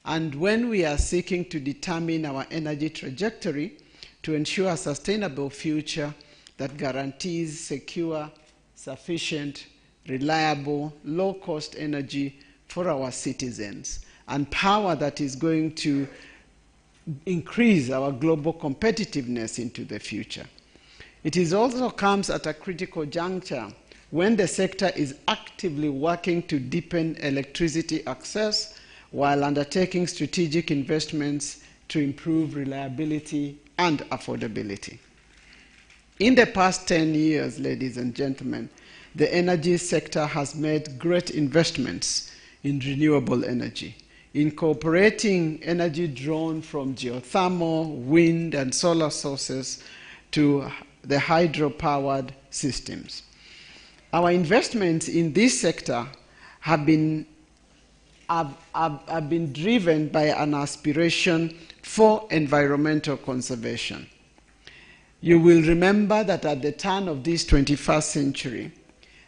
and when we are seeking to determine our energy trajectory to ensure a sustainable future that guarantees secure, sufficient, reliable, low-cost energy for our citizens, and power that is going to increase our global competitiveness into the future. It also comes at a critical juncture when the sector is actively working to deepen electricity access while undertaking strategic investments to improve reliability and affordability. In the past 10 years, ladies and gentlemen, the energy sector has made great investments in renewable energy, incorporating energy drawn from geothermal, wind, and solar sources to the hydro-powered systems. Our investments in this sector have been driven by an aspiration for environmental conservation. You will remember that at the turn of this 21st century,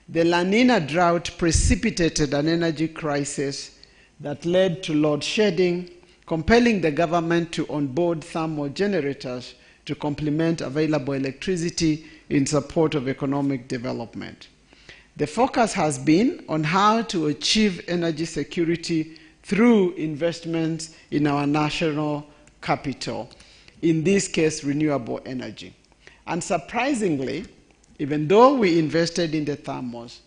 the La Nina drought precipitated an energy crisis that led to load shedding, compelling the government to onboard thermal generators to complement available electricity in support of economic development. The focus has been on how to achieve energy security through investments in our national capital, in this case, renewable energy. And surprisingly, even though we invested in the thermals,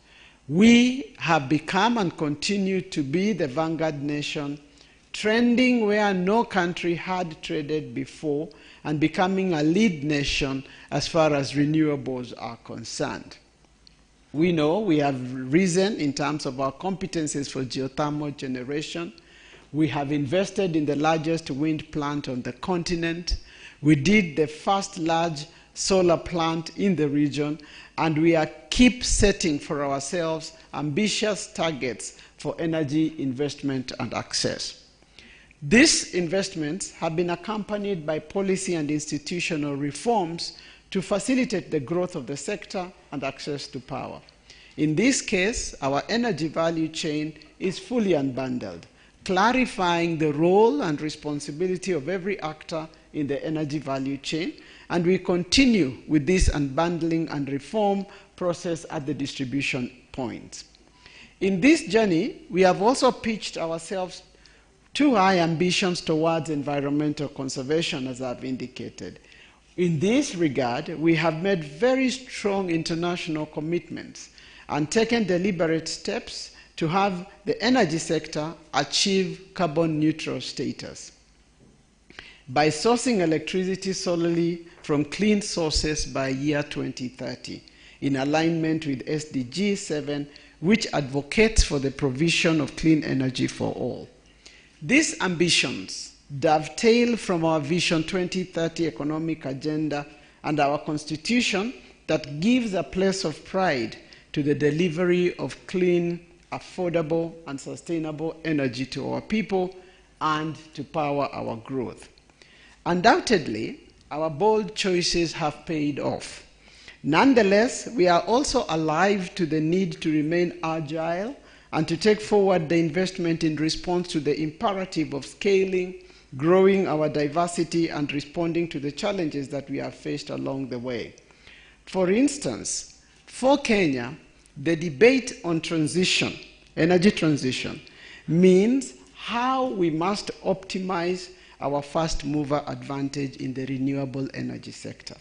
we have become and continue to be the vanguard nation, trending where no country had traded before and becoming a lead nation as far as renewables are concerned. We know we have risen in terms of our competencies for geothermal generation. We have invested in the largest wind plant on the continent. We did the first large solar plant in the region, and we keep setting for ourselves ambitious targets for energy investment and access. These investments have been accompanied by policy and institutional reforms to facilitate the growth of the sector and access to power. In this case, our energy value chain is fully unbundled, clarifying the role and responsibility of every actor in the energy value chain, and we continue with this unbundling and reform process at the distribution points. In this journey, we have also pitched ourselves too high ambitions towards environmental conservation, as I've indicated. In this regard, we have made very strong international commitments and taken deliberate steps to have the energy sector achieve carbon neutral status. By sourcing electricity solely from clean sources by year 2030, in alignment with SDG 7, which advocates for the provision of clean energy for all. These ambitions dovetail from our Vision 2030 economic agenda and our constitution that gives a place of pride to the delivery of clean, affordable, and sustainable energy to our people and to power our growth. Undoubtedly, our bold choices have paid off. Nonetheless, we are also alive to the need to remain agile and to take forward the investment in response to the imperative of scaling, growing our diversity, and responding to the challenges that we have faced along the way. For instance, for Kenya, the debate on transition, energy transition, means how we must optimize our first mover advantage in the renewable energy sector.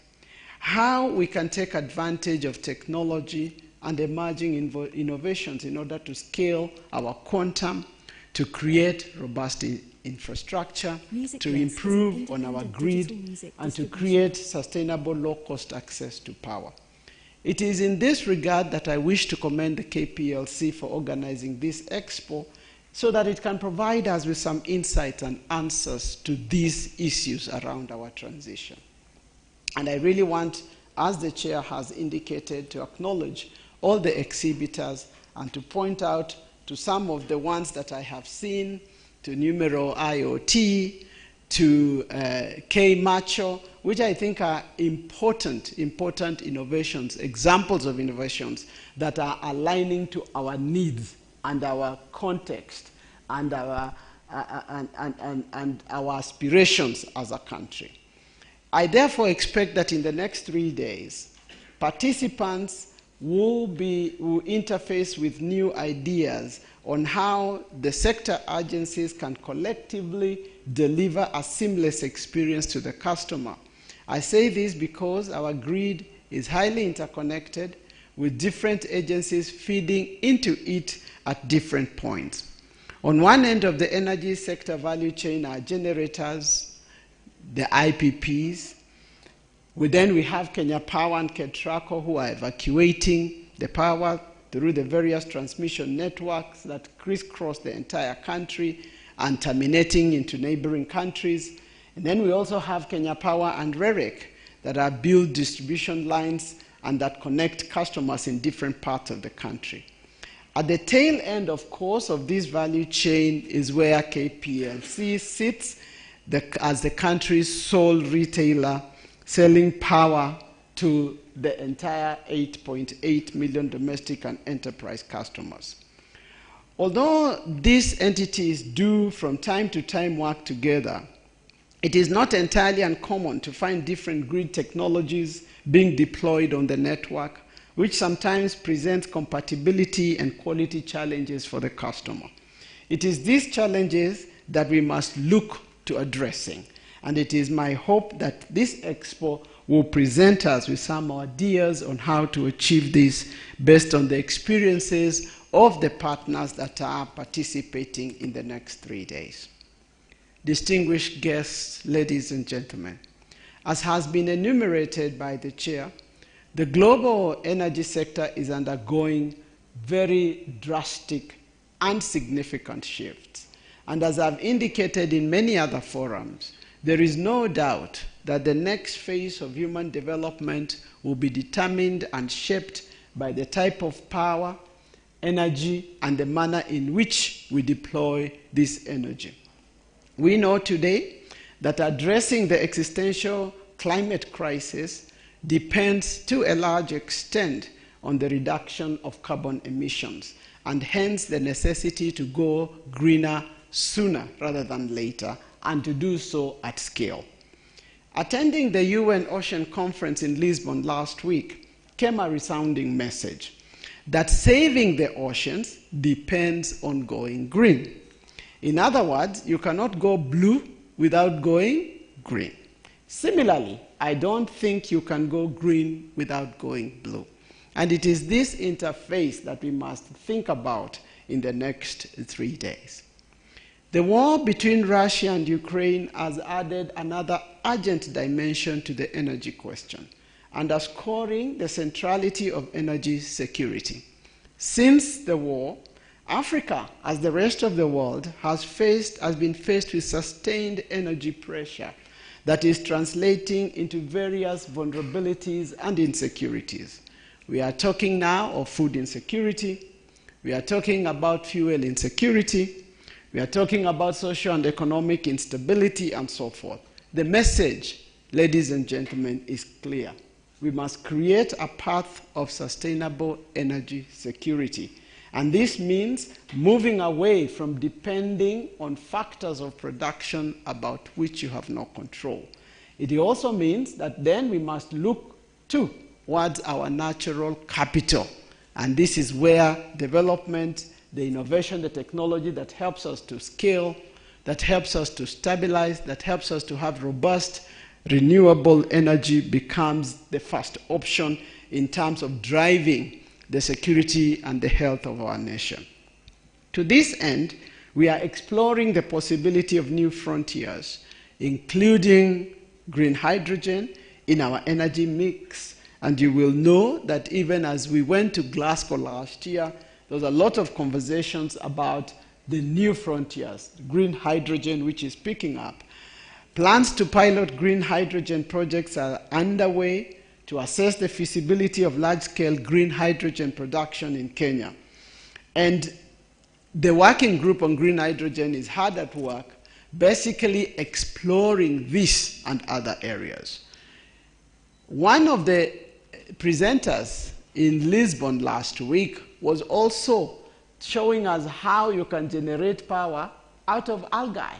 How we can take advantage of technology and emerging innovations in order to scale our quantum, to create robust infrastructure, to improve on our grid, and to create sustainable low-cost access to power. It is in this regard that I wish to commend the KPLC for organizing this expo so that it can provide us with some insights and answers to these issues around our transition. And I really want, as the chair has indicated, to acknowledge all the exhibitors and to point out to some of the ones that I have seen, to Numero IoT, to K-Macho, which I think are important innovations, examples of innovations that are aligning to our needs and our context and our aspirations as a country. I therefore expect that in the next 3 days, participants will interface with new ideas on how the sector agencies can collectively deliver a seamless experience to the customer. I say this because our grid is highly interconnected with different agencies feeding into it at different points. On one end of the energy sector value chain are generators, the IPPs. Then we have Kenya Power and KETRACO who are evacuating the power through the various transmission networks that crisscross the entire country and terminating into neighboring countries. And then we also have Kenya Power and REREC that are built distribution lines and that connect customers in different parts of the country. At the tail end, of course, of this value chain is where KPLC sits as the country's sole retailer selling power to the entire 8.8 million domestic and enterprise customers. Although these entities do from time to time work together, it is not entirely uncommon to find different grid technologies being deployed on the network, which sometimes presents compatibility and quality challenges for the customer. It is these challenges that we must look to addressing, and it is my hope that this expo will present us with some ideas on how to achieve this based on the experiences of the partners that are participating in the next 3 days. Distinguished guests, ladies and gentlemen, as has been enumerated by the chair, the global energy sector is undergoing very drastic and significant shifts. And as I've indicated in many other forums, there is no doubt that the next phase of human development will be determined and shaped by the type of power, energy, and the manner in which we deploy this energy. We know today that addressing the existential climate crisis depends to a large extent on the reduction of carbon emissions, and hence the necessity to go greener sooner rather than later, and to do so at scale. Attending the UN Ocean Conference in Lisbon last week came a resounding message that saving the oceans depends on going green. In other words, you cannot go blue without going green. Similarly, I don't think you can go green without going blue. And it is this interface that we must think about in the next 3 days. The war between Russia and Ukraine has added another urgent dimension to the energy question, underscoring the centrality of energy security. Since the war, Africa, as the rest of the world, has been faced with sustained energy pressure that is translating into various vulnerabilities and insecurities. We are talking now of food insecurity. We are talking about fuel insecurity. We are talking about social and economic instability and so forth. The message, ladies and gentlemen, is clear. We must create a path of sustainable energy security. And this means moving away from depending on factors of production about which you have no control. It also means that then we must look towards our natural capital. And this is where development, the innovation, the technology that helps us to scale, that helps us to stabilize, that helps us to have robust, renewable energy becomes the first option in terms of driving the security and the health of our nation. To this end, we are exploring the possibility of new frontiers, including green hydrogen in our energy mix. And you will know that even as we went to Glasgow last year, there was a lot of conversations about the new frontiers, green hydrogen, which is picking up. Plans to pilot green hydrogen projects are underway to assess the feasibility of large-scale green hydrogen production in Kenya. And the working group on green hydrogen is hard at work, basically exploring this and other areas. One of the presenters in Lisbon last week was also showing us how you can generate power out of algae.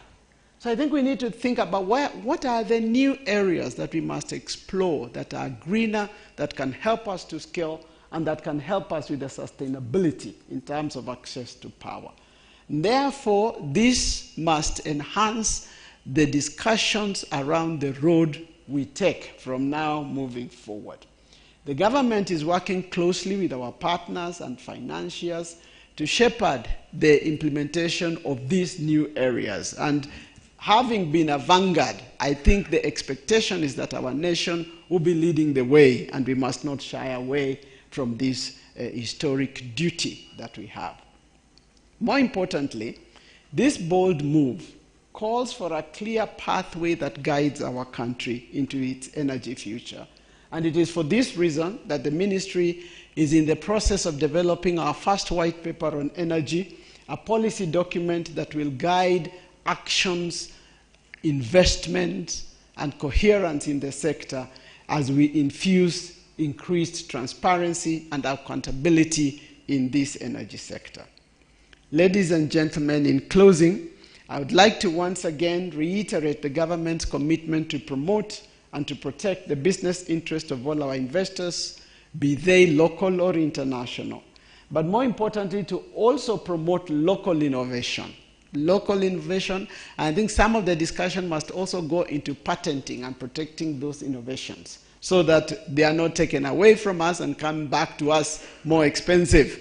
So I think we need to think about what are the new areas that we must explore that are greener, that can help us to scale, and that can help us with the sustainability in terms of access to power. Therefore, this must enhance the discussions around the road we take from now moving forward. The government is working closely with our partners and financiers to shepherd the implementation of these new areas. And having been a vanguard, I think the expectation is that our nation will be leading the way, and we must not shy away from this historic duty that we have. More importantly, this bold move calls for a clear pathway that guides our country into its energy future. And it is for this reason that the ministry is in the process of developing our first white paper on energy, a policy document that will guide actions, investment, and coherence in the sector as we infuse increased transparency and accountability in this energy sector. Ladies and gentlemen, in closing, I would like to once again reiterate the government's commitment to promote and to protect the business interests of all our investors, be they local or international. But more importantly, to also promote local innovation. Local innovation, I think some of the discussion must also go into patenting and protecting those innovations so that they are not taken away from us and come back to us more expensive.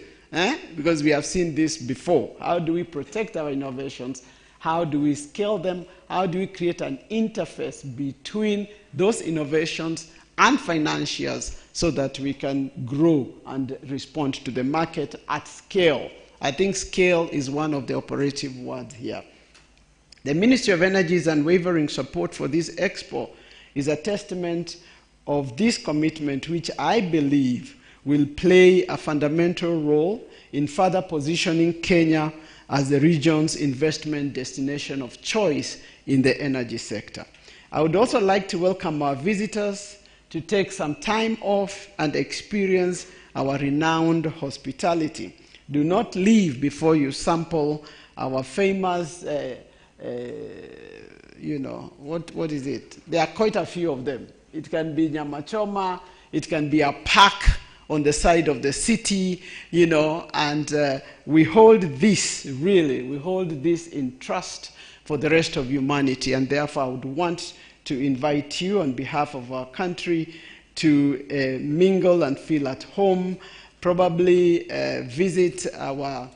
Because we have seen this before. How do we protect our innovations? How do we scale them? How do we create an interface between those innovations and financiers so that we can grow and respond to the market at scale? I think scale is one of the operative words here. The Ministry of Energy's unwavering support for this Expo is a testament of this commitment, which I believe will play a fundamental role in further positioning Kenya as the region's investment destination of choice in the energy sector. I would also like to welcome our visitors to take some time off and experience our renowned hospitality. Do not leave before you sample our famous, what is it? There are quite a few of them. It can be nyama choma, it can be a park on the side of the city, and we hold this in trust for the rest of humanity, and therefore I would want to invite you on behalf of our country to mingle and feel at home, probably visit our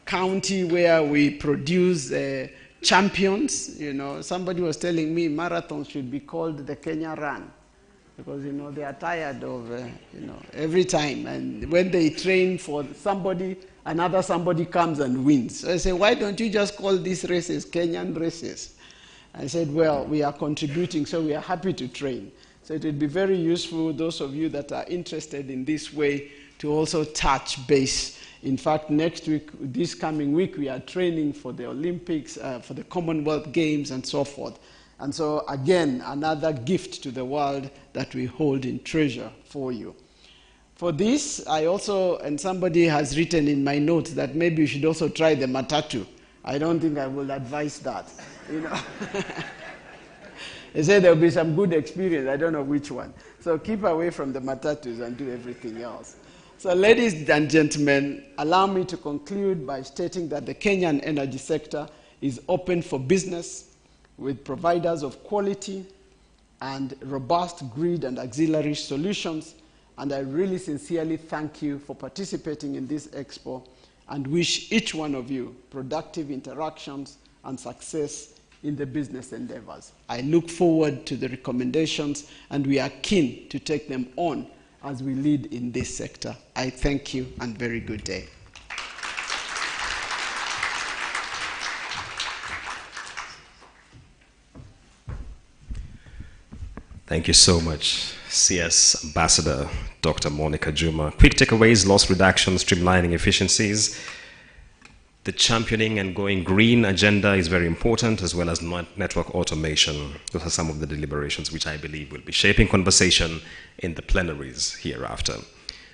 county where we produce champions. Somebody was telling me marathons should be called the Kenya Run, because they are tired of every time, and when they train for somebody, another somebody comes and wins. So I say, why don't you just call these races Kenyan races? I said, well, we are contributing, so we are happy to train. So it would be very useful, those of you that are interested in this way, to also touch base. In fact, next week, this coming week, we are training for the Olympics, for the Commonwealth Games, and so forth. And so, again, another gift to the world that we hold in treasure for you. For this, I also, and somebody has written in my notes that maybe you should also try the matatu. I don't think I will advise that. They say there will be some good experience. I don't know which one. So keep away from the matatus and do everything else. So ladies and gentlemen, allow me to conclude by stating that the Kenyan energy sector is open for business with providers of quality and robust grid and auxiliary solutions. And I really sincerely thank you for participating in this expo and wish each one of you productive interactions and success in the business endeavors. I look forward to the recommendations, and we are keen to take them on as we lead in this sector. I thank you, and very good day. Thank you so much, CS Ambassador Dr. Monica Juma. Quick takeaways: loss reduction, streamlining efficiencies. The championing and going green agenda is very important, as well as network automation. Those are some of the deliberations which I believe will be shaping conversation in the plenaries hereafter.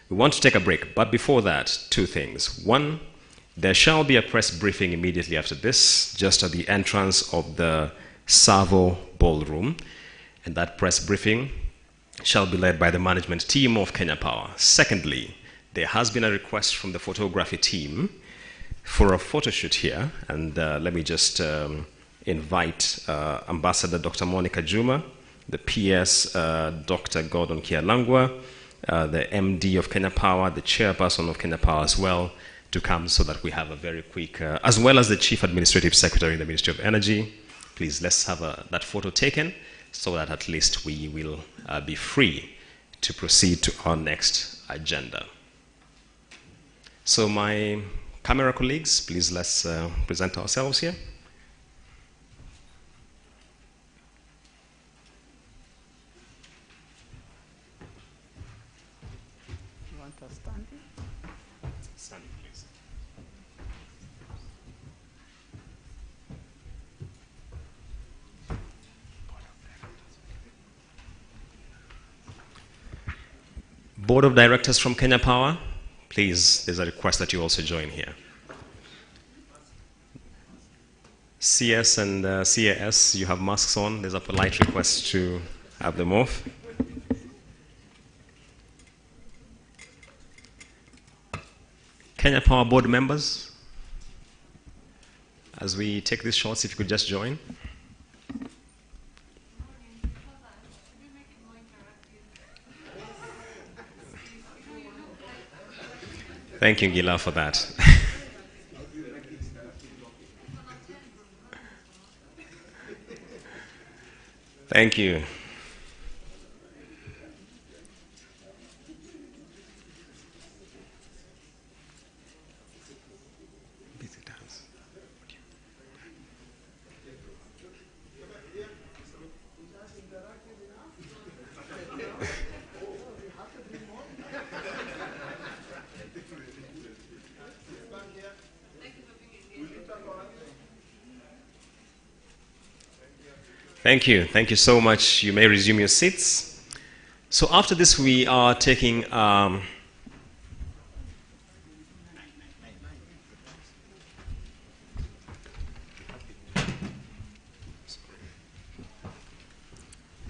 We want to take a break, but before that, two things. One, there shall be a press briefing immediately after this, just at the entrance of the Savo Ballroom. And that press briefing shall be led by the management team of Kenya Power. Secondly, there has been a request from the photography team for a photo shoot here, and let me just invite Ambassador Dr. Monica Juma, the PS Dr. Gordon Kialangwa, the MD of Kenya Power, the chairperson of Kenya Power as well, to come so that we have a very quick, as well as the Chief Administrative Secretary in the Ministry of Energy. Please, let's have that photo taken so that at least we will be free to proceed to our next agenda. So my camera colleagues, please let's present ourselves here. You want us standing? Standing, please. Board of Directors from Kenya Power. Please, there's a request that you also join here. CS and CAS, you have masks on. There's a polite request to have them off. Kenya Power board members, as we take these shots, if you could just join. Thank you, Gila, for that. Thank you. Thank you. Thank you so much. You may resume your seats. So after this, we are taking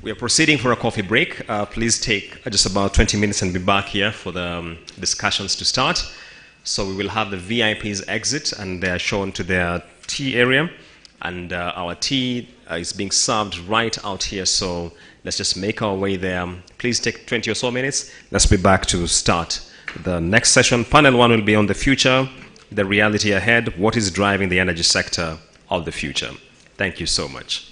we are proceeding for a coffee break. Please take just about 20 minutes and be back here for the discussions to start. So we will have the VIPs exit, and they are shown to their tea area. And our tea is being served right out here. So let's just make our way there. Please take 20 or so minutes. Let's be back to start the next session. Panel 1 will be on the future, the reality ahead, what is driving the energy sector of the future. Thank you so much.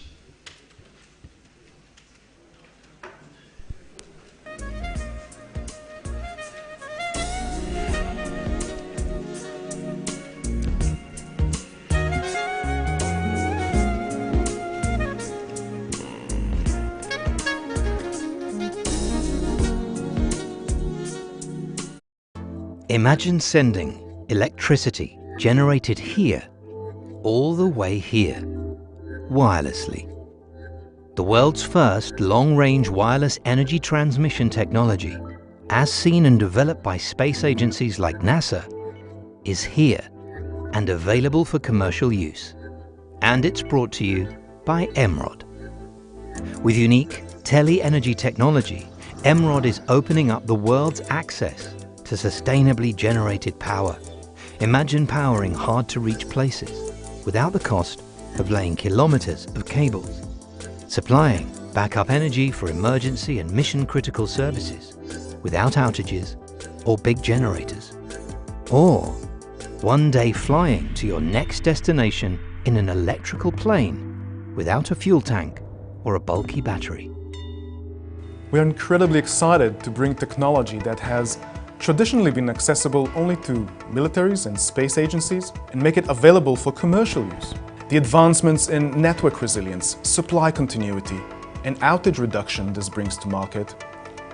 Imagine sending electricity generated here, all the way here, wirelessly. The world's first long-range wireless energy transmission technology, as seen and developed by space agencies like NASA, is here and available for commercial use. And it's brought to you by Emrod. With unique tele-energy technology, Emrod is opening up the world's access to sustainably generated power. Imagine powering hard-to-reach places without the cost of laying kilometers of cables, supplying backup energy for emergency and mission-critical services without outages or big generators, or one day flying to your next destination in an electrical plane without a fuel tank or a bulky battery. We are incredibly excited to bring technology that has traditionally been accessible only to militaries and space agencies and make it available for commercial use. The advancements in network resilience, supply continuity, and outage reduction this brings to market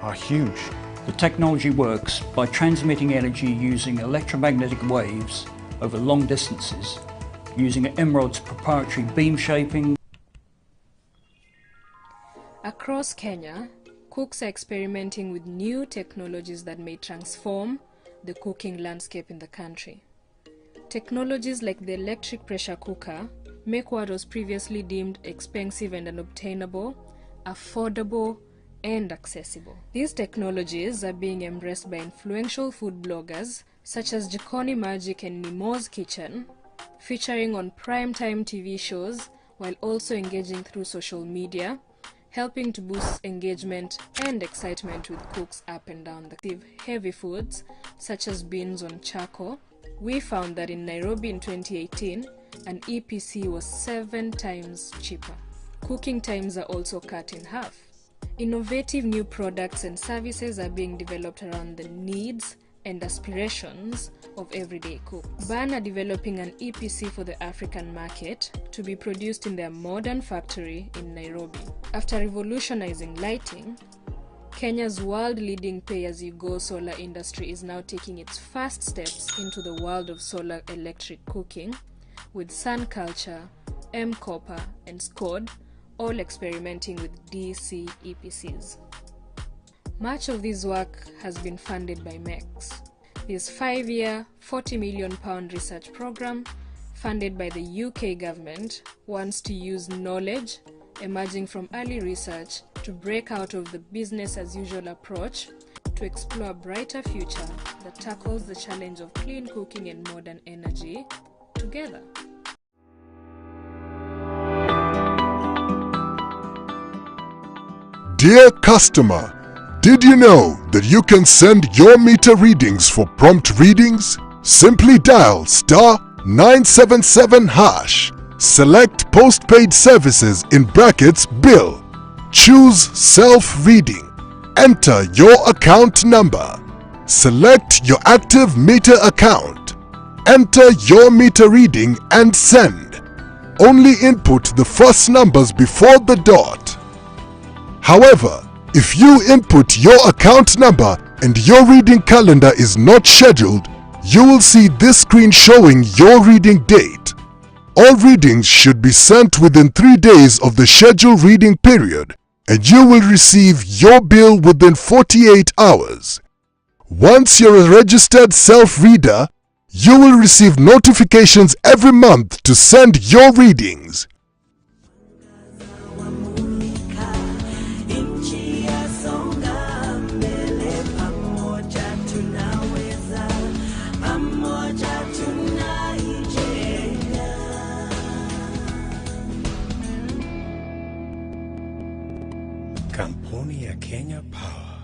are huge. The technology works by transmitting energy using electromagnetic waves over long distances, using Emrod's proprietary beam shaping. Across Kenya, cooks are experimenting with new technologies that may transform the cooking landscape in the country. Technologies like the electric pressure cooker make what was previously deemed expensive and unobtainable, affordable, and accessible. These technologies are being embraced by influential food bloggers such as Jikoni Magic and Nimo's Kitchen, featuring on primetime TV shows while also engaging through social media, helping to boost engagement and excitement with cooks up and down the heavy foods such as beans on charcoal. We found that in Nairobi in 2018, an EPC was 7 times cheaper. Cooking times are also cut in half. Innovative new products and services are being developed around the needs and aspirations of everyday cooks. BAN are developing an EPC for the African market to be produced in their modern factory in Nairobi. After revolutionizing lighting, Kenya's world-leading pay-as-you-go solar industry is now taking its first steps into the world of solar electric cooking, with Sun Culture, M-Copper, and SCOD all experimenting with DC EPCs. Much of this work has been funded by MEX. This 5-year, £40 million research program, funded by the UK government, wants to use knowledge emerging from early research to break out of the business-as-usual approach to explore a brighter future that tackles the challenge of clean cooking and modern energy together. Dear customer, did you know that you can send your meter readings for prompt readings? Simply dial *977#. Select postpaid services in brackets bill. Choose self-reading. Enter your account number. Select your active meter account. Enter your meter reading and send. Only input the first numbers before the dot. However, if you input your account number and your reading calendar is not scheduled, you will see this screen showing your reading date. All readings should be sent within 3 days of the scheduled reading period, and you will receive your bill within 48 hours. Once you're a registered self-reader, you will receive notifications every month to send your readings. Kampuni ya Kenya Power.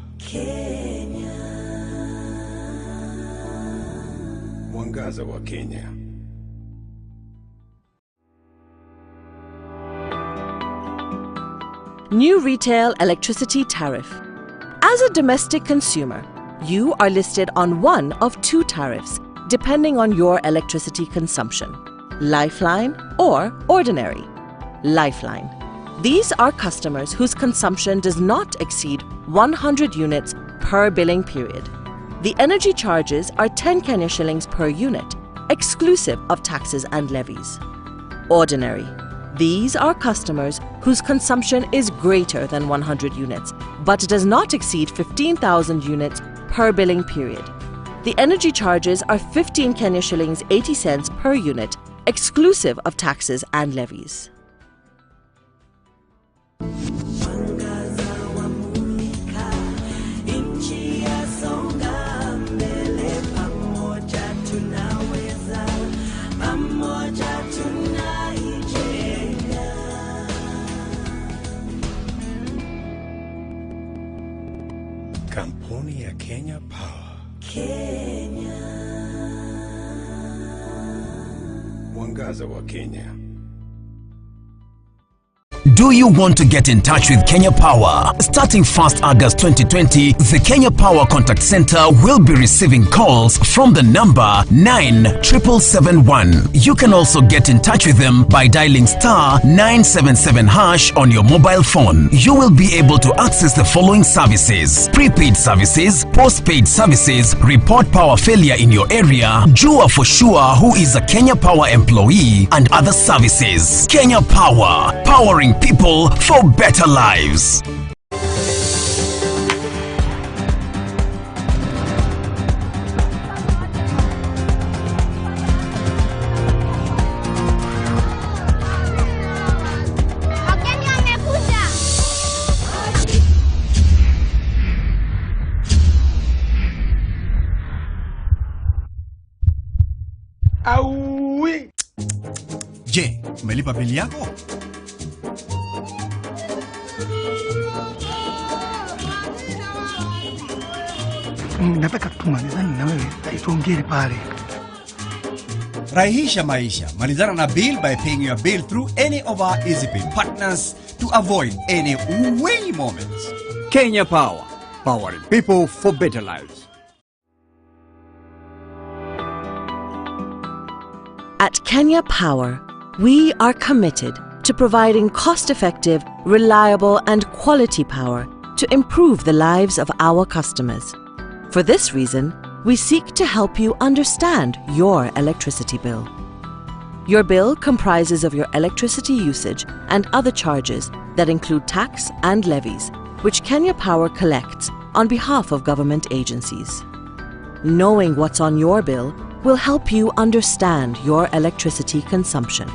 Mwangaza wa Kenya. New retail electricity tariff. As a domestic consumer, you are listed on one of two tariffs, depending on your electricity consumption: Lifeline or Ordinary. Lifeline. These are customers whose consumption does not exceed 100 units per billing period. The energy charges are 10 Kenya shillings per unit, exclusive of taxes and levies. Ordinary. These are customers whose consumption is greater than 100 units, but does not exceed 15,000 units per billing period. The energy charges are 15 Kenya shillings 80 cents per unit, exclusive of taxes and levies. Kampuni ya Kenya Power. Mwangaza wa Kenya. Do you want to get in touch with Kenya Power? Starting 1st August 2020, the Kenya Power Contact Center will be receiving calls from the number 97771. You can also get in touch with them by dialing *977# on your mobile phone. You will be able to access the following services: prepaid services, postpaid services, report power failure in your area, jua for sure who is a Kenya Power employee, and other services. Kenya Power, powering people for better lives. Je, umelipa bili yako? Nataka tumalizane na wewe, tuongee pale. Rahisha maisha. Malizana na bill by paying your bill through any of our EasyPay partners to avoid any way moments. Kenya Power, powering people for better lives. At Kenya Power, we are committed to providing cost-effective, reliable and quality power to improve the lives of our customers. For this reason, we seek to help you understand your electricity bill. Your bill comprises of your electricity usage and other charges that include tax and levies, which Kenya Power collects on behalf of government agencies. Knowing what's on your bill will help you understand your electricity consumption.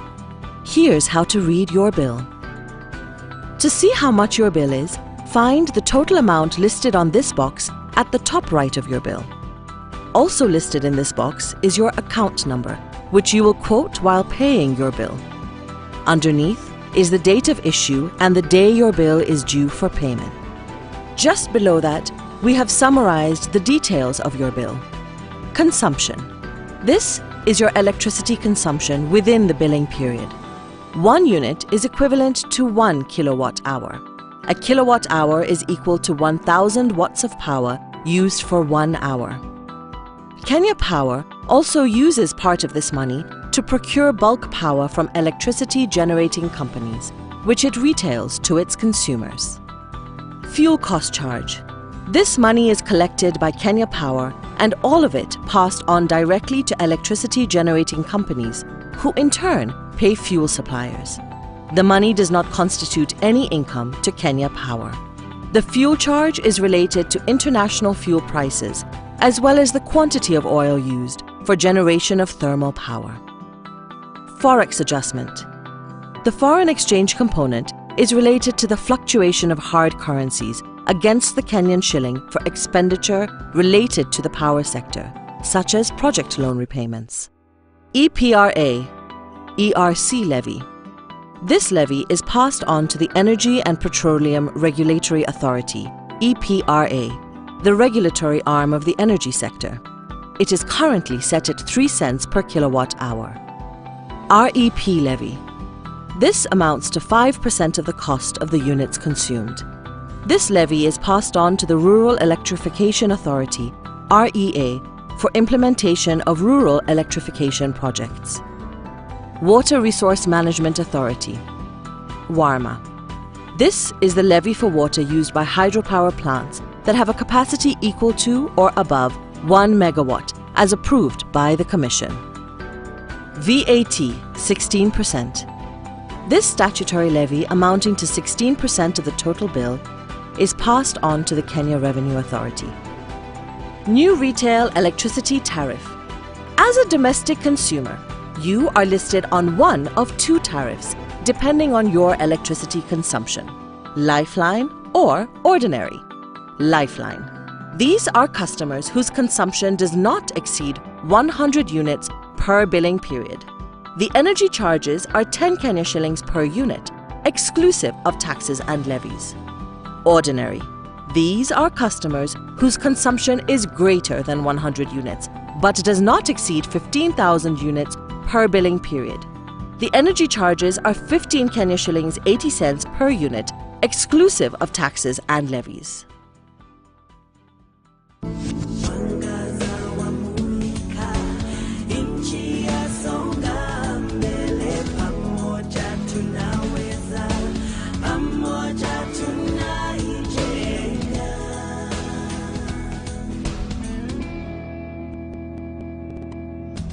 Here's how to read your bill. To see how much your bill is, find the total amount listed on this box at the top right of your bill. Also listed in this box is your account number, which you will quote while paying your bill. Underneath is the date of issue and the day your bill is due for payment. Just below that, we have summarized the details of your bill. Consumption. This is your electricity consumption within the billing period. 1 unit is equivalent to 1 kilowatt hour. A kilowatt hour is equal to 1,000 watts of power used for 1 hour. Kenya Power also uses part of this money to procure bulk power from electricity generating companies, which it retails to its consumers. Fuel cost charge. This money is collected by Kenya Power and all of it passed on directly to electricity generating companies, who in turn pay fuel suppliers. The money does not constitute any income to Kenya Power. The fuel charge is related to international fuel prices, as well as the quantity of oil used for generation of thermal power. Forex adjustment. The foreign exchange component is related to the fluctuation of hard currencies against the Kenyan shilling for expenditure related to the power sector, such as project loan repayments. EPRA, ERC levy. This levy is passed on to the Energy and Petroleum Regulatory Authority, EPRA, the regulatory arm of the energy sector. It is currently set at 3 cents per kilowatt hour. REP levy. This amounts to 5% of the cost of the units consumed. This levy is passed on to the Rural Electrification Authority, REA, for implementation of rural electrification projects. Water Resource Management Authority, WARMA. This is the levy for water used by hydropower plants that have a capacity equal to or above 1 megawatt as approved by the Commission. VAT, 16%. This statutory levy, amounting to 16% of the total bill, is passed on to the Kenya Revenue Authority. New Retail Electricity Tariff. As a domestic consumer, you are listed on one of 2 tariffs, depending on your electricity consumption: Lifeline or Ordinary. Lifeline. These are customers whose consumption does not exceed 100 units per billing period. The energy charges are 10 Kenya shillings per unit, exclusive of taxes and levies. Ordinary. These are customers whose consumption is greater than 100 units, but does not exceed 15,000 units per billing period. The energy charges are 15 Kenya shillings 80 cents per unit, exclusive of taxes and levies.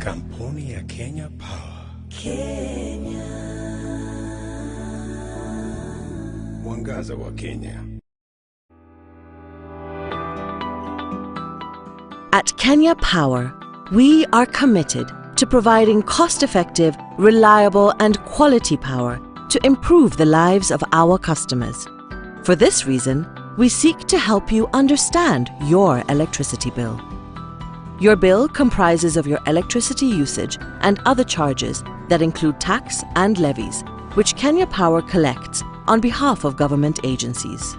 Kampuni ya Kenya Power. Kenya. Mwangaza wa Kenya. At Kenya Power, we are committed to providing cost-effective, reliable and quality power to improve the lives of our customers. For this reason, we seek to help you understand your electricity bill. Your bill comprises of your electricity usage and other charges that include tax and levies, which Kenya Power collects on behalf of government agencies.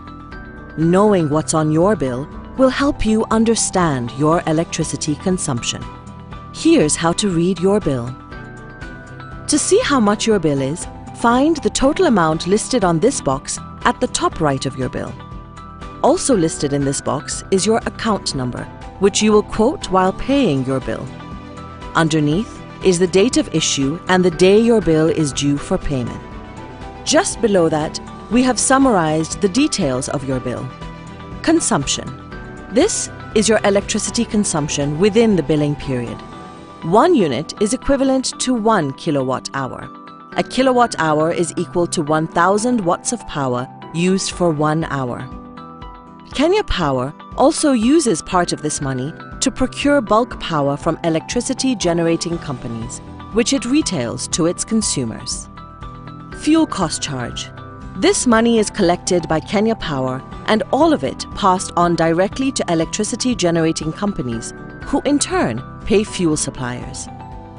Knowing what's on your bill will help you understand your electricity consumption. Here's how to read your bill. To see how much your bill is, find the total amount listed on this box at the top right of your bill. Also listed in this box is your account number, which you will quote while paying your bill. Underneath is the date of issue and the day your bill is due for payment. Just below that, we have summarized the details of your bill. Consumption. This is your electricity consumption within the billing period. 1 unit is equivalent to 1 kilowatt hour. A kilowatt hour is equal to 1,000 watts of power used for 1 hour. Kenya Power also uses part of this money to procure bulk power from electricity generating companies, which it retails to its consumers. Fuel cost charge. This money is collected by Kenya Power and all of it passed on directly to electricity generating companies, who in turn pay fuel suppliers.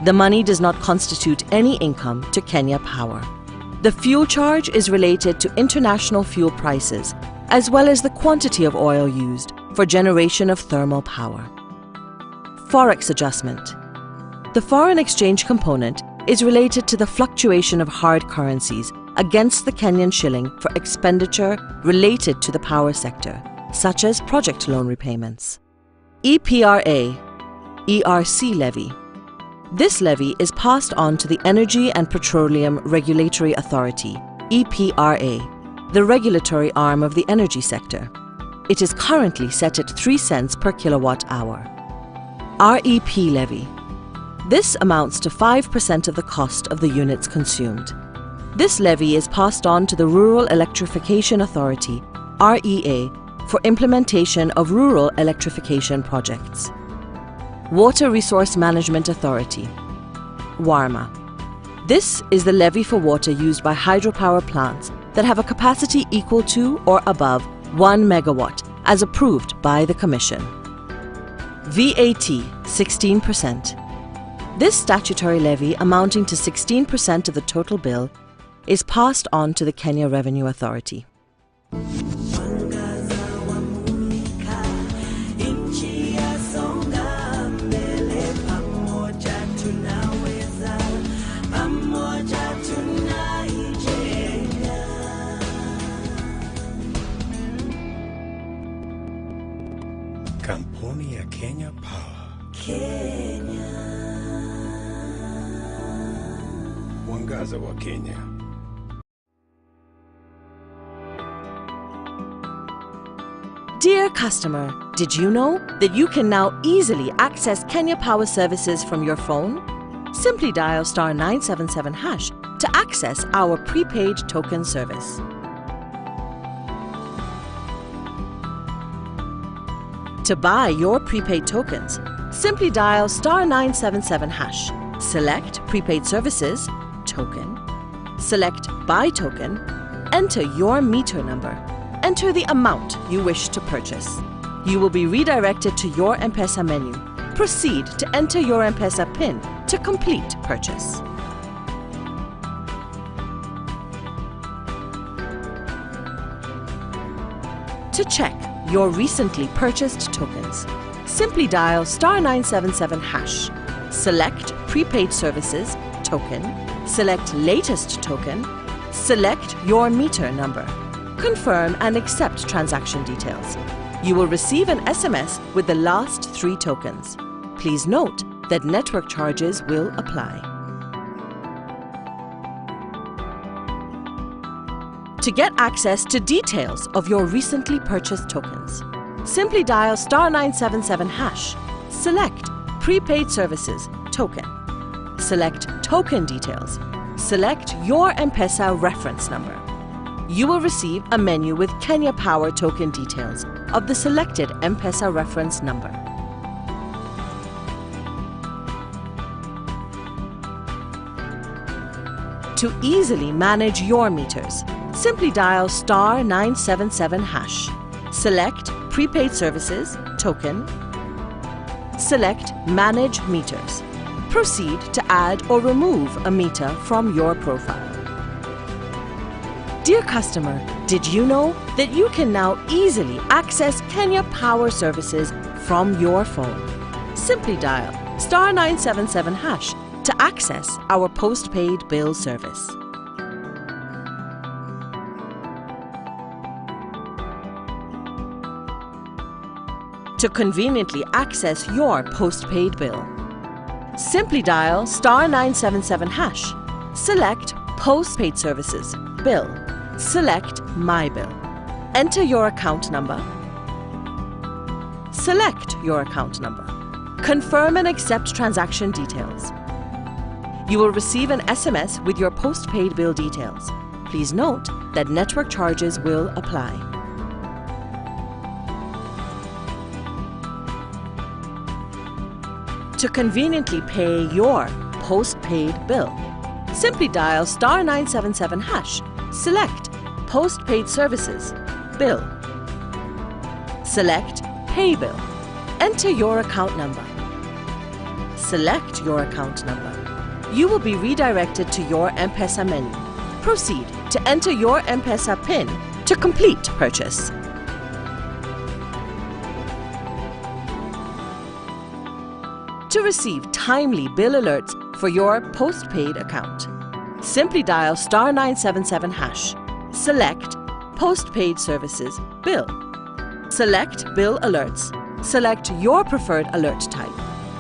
The money does not constitute any income to Kenya Power. The fuel charge is related to international fuel prices, as well as the quantity of oil used for generation of thermal power. Forex adjustment. The foreign exchange component is related to the fluctuation of hard currencies against the Kenyan shilling for expenditure related to the power sector, such as project loan repayments. EPRA, ERC levy. This levy is passed on to the Energy and Petroleum Regulatory Authority, EPRA, the regulatory arm of the energy sector. It is currently set at 3 cents per kilowatt hour. REP levy. This amounts to 5% of the cost of the units consumed. This levy is passed on to the Rural Electrification Authority, REA, for implementation of rural electrification projects. Water Resource Management Authority, WARMA. This is the levy for water used by hydropower plants that have a capacity equal to or above 1 megawatt, as approved by the Commission. VAT, 16%. This statutory levy, amounting to 16% of the total bill, is passed on to the Kenya Revenue Authority. Kampuni ya Kenya Power. Mwangaza wa Kenya. Dear customer, did you know that you can now easily access Kenya Power services from your phone? Simply dial *977# to access our prepaid token service. To buy your prepaid tokens, simply dial *977#, select Prepaid Services, Token, select Buy Token, enter your meter number, enter the amount you wish to purchase. You will be redirected to your M-Pesa menu. Proceed to enter your M-Pesa PIN to complete purchase. To check your recently purchased tokens, simply dial *977#, select Prepaid Services, Token, select Latest Token, select your meter number, confirm and accept transaction details. You will receive an SMS with the last 3 tokens. Please note that network charges will apply. To get access to details of your recently purchased tokens, simply dial *977#, select Prepaid Services, Token, select Token Details, select your M-Pesa reference number. You will receive a menu with Kenya Power token details of the selected M-Pesa reference number. To easily manage your meters, simply dial *977#, select Prepaid Services, Token, select Manage Meters. Proceed to add or remove a meter from your profile. Dear customer, did you know that you can now easily access Kenya Power services from your phone? Simply dial *977# to access our postpaid bill service. To conveniently access your postpaid bill, simply dial *977#, select Postpaid Services, Bill, select My Bill, enter your account number, select your account number, confirm and accept transaction details. You will receive an SMS with your postpaid bill details. Please note that network charges will apply. To conveniently pay your postpaid bill, simply dial *977#, select Postpaid Services, Bill, select Pay Bill, enter your account number, select your account number. You will be redirected to your M-Pesa menu. Proceed to enter your M-Pesa PIN to complete purchase. To receive timely bill alerts for your postpaid account, simply dial *977#, select Postpaid Services, Bill, select Bill Alerts, select your preferred alert type.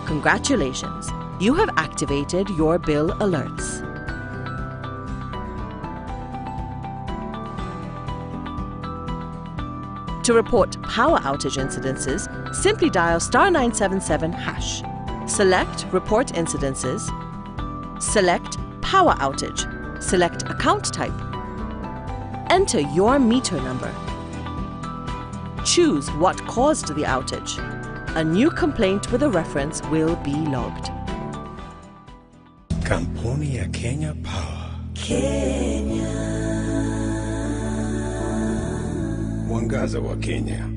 Congratulations, you have activated your bill alerts. To report power outage incidences, simply dial *977#, Select Report Incidences. Select Power Outage. Select Account Type. Enter your meter number. Choose what caused the outage. A new complaint with a reference will be logged. Kampuni ya Kenya Power. Kenya. Mwangaza wa Kenya.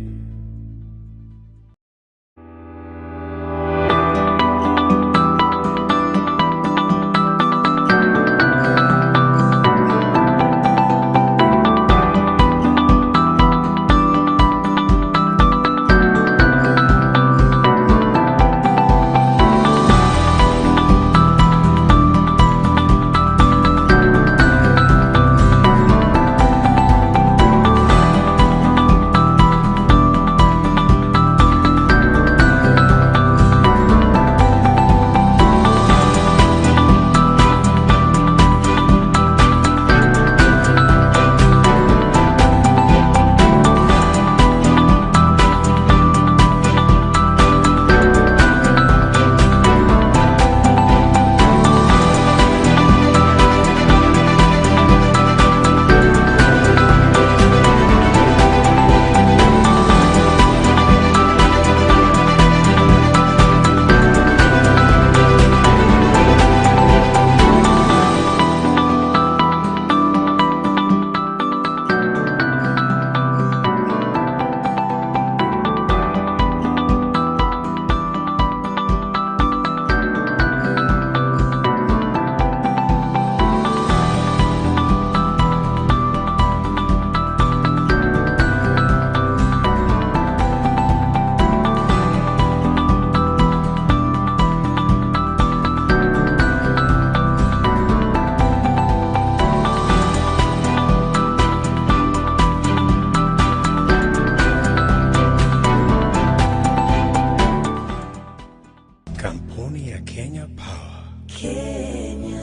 Kampuni ya Kenya Power. Kenya.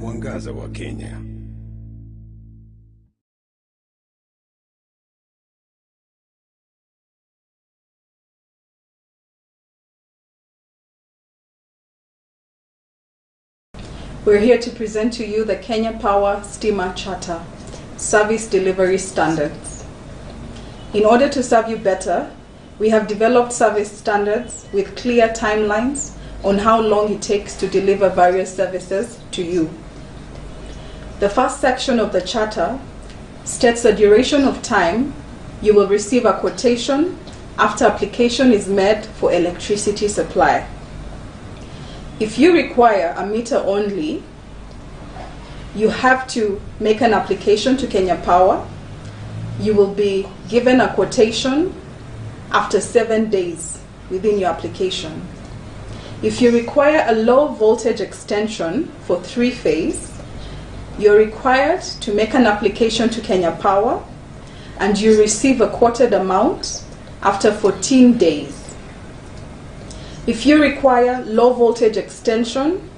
Mwangaza wa Kenya. We're here to present to you the Kenya Power Steamer Charter, Service Delivery Standards. In order to serve you better, we have developed service standards with clear timelines on how long it takes to deliver various services to you. The first section of the Charter states the duration of time you will receive a quotation after application is made for electricity supply. If you require a meter only, you have to make an application to Kenya Power. You will be given a quotation after 7 days within your application. If you require a low voltage extension for 3-phase, you're required to make an application to Kenya Power and you receive a quoted amount after 14 days. If you require low voltage extension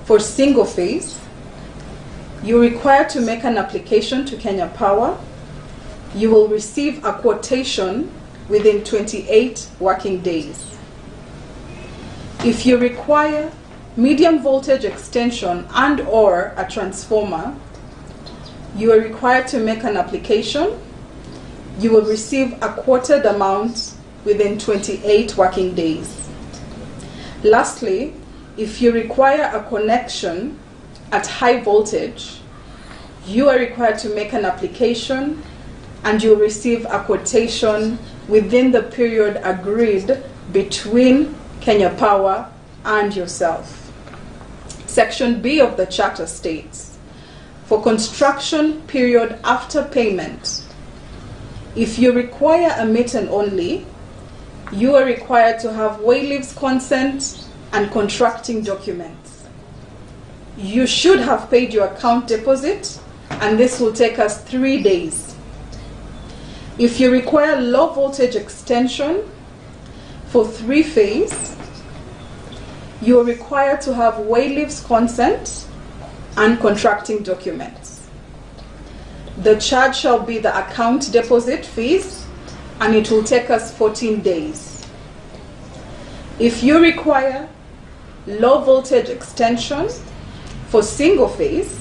for single phase, you're required to make an application to Kenya Power. You will receive a quotation within 28 working days. If you require medium voltage extension and or a transformer, you are required to make an application. You will receive a quoted amount within 28 working days. Lastly, if you require a connection at high voltage, you are required to make an application and you'll receive a quotation within the period agreed between Kenya Power and yourself. Section B of the Charter states, for construction period after payment, if you require a meter only, you are required to have wayleaves consent and contracting documents. You should have paid your account deposit, and this will take us 3 days. If you require low voltage extension for 3-phase, you are required to have wayleaves consent and contracting documents. The charge shall be the account deposit fees, and it will take us 14 days. If you require low voltage extension for single phase,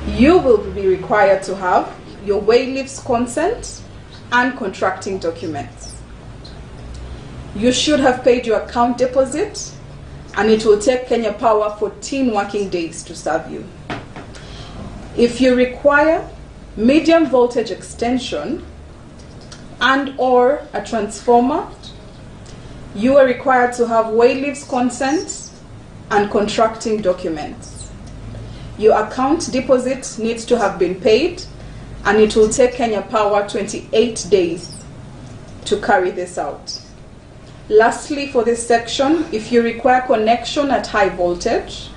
you will be required to have your way-leaves consent and contracting documents. You should have paid your account deposit, and it will take Kenya Power 14 working days to serve you. If you require medium voltage extension and/or a transformer, you are required to have way-leaves consent and contracting documents. Your account deposit needs to have been paid, and it will take Kenya Power 28 days to carry this out. Lastly, for this section, if you require connection at high voltage,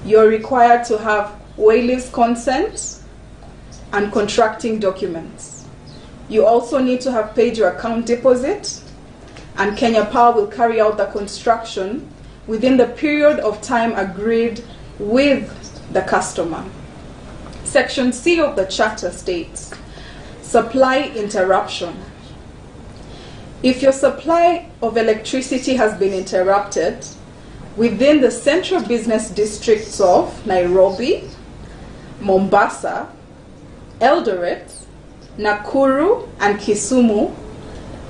you're required to have way-leaves consent and contracting documents. You also need to have paid your account deposit, and Kenya Power will carry out the construction within the period of time agreed with the customer. Section C of the Charter states, supply interruption. If your supply of electricity has been interrupted within the central business districts of Nairobi, Mombasa, Eldoret, Nakuru, and Kisumu,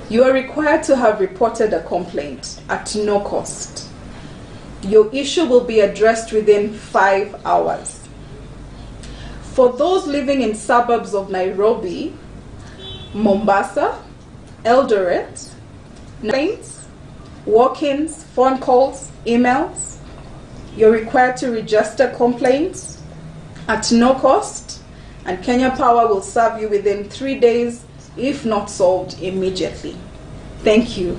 you are required to have reported a complaint at no cost. Your issue will be addressed within 5 hours. For those living in suburbs of Nairobi, Mombasa, Eldoret, complaints, walk-ins, phone calls, emails, you're required to register complaints at no cost, and Kenya Power will serve you within 3 days if not solved immediately. Thank you.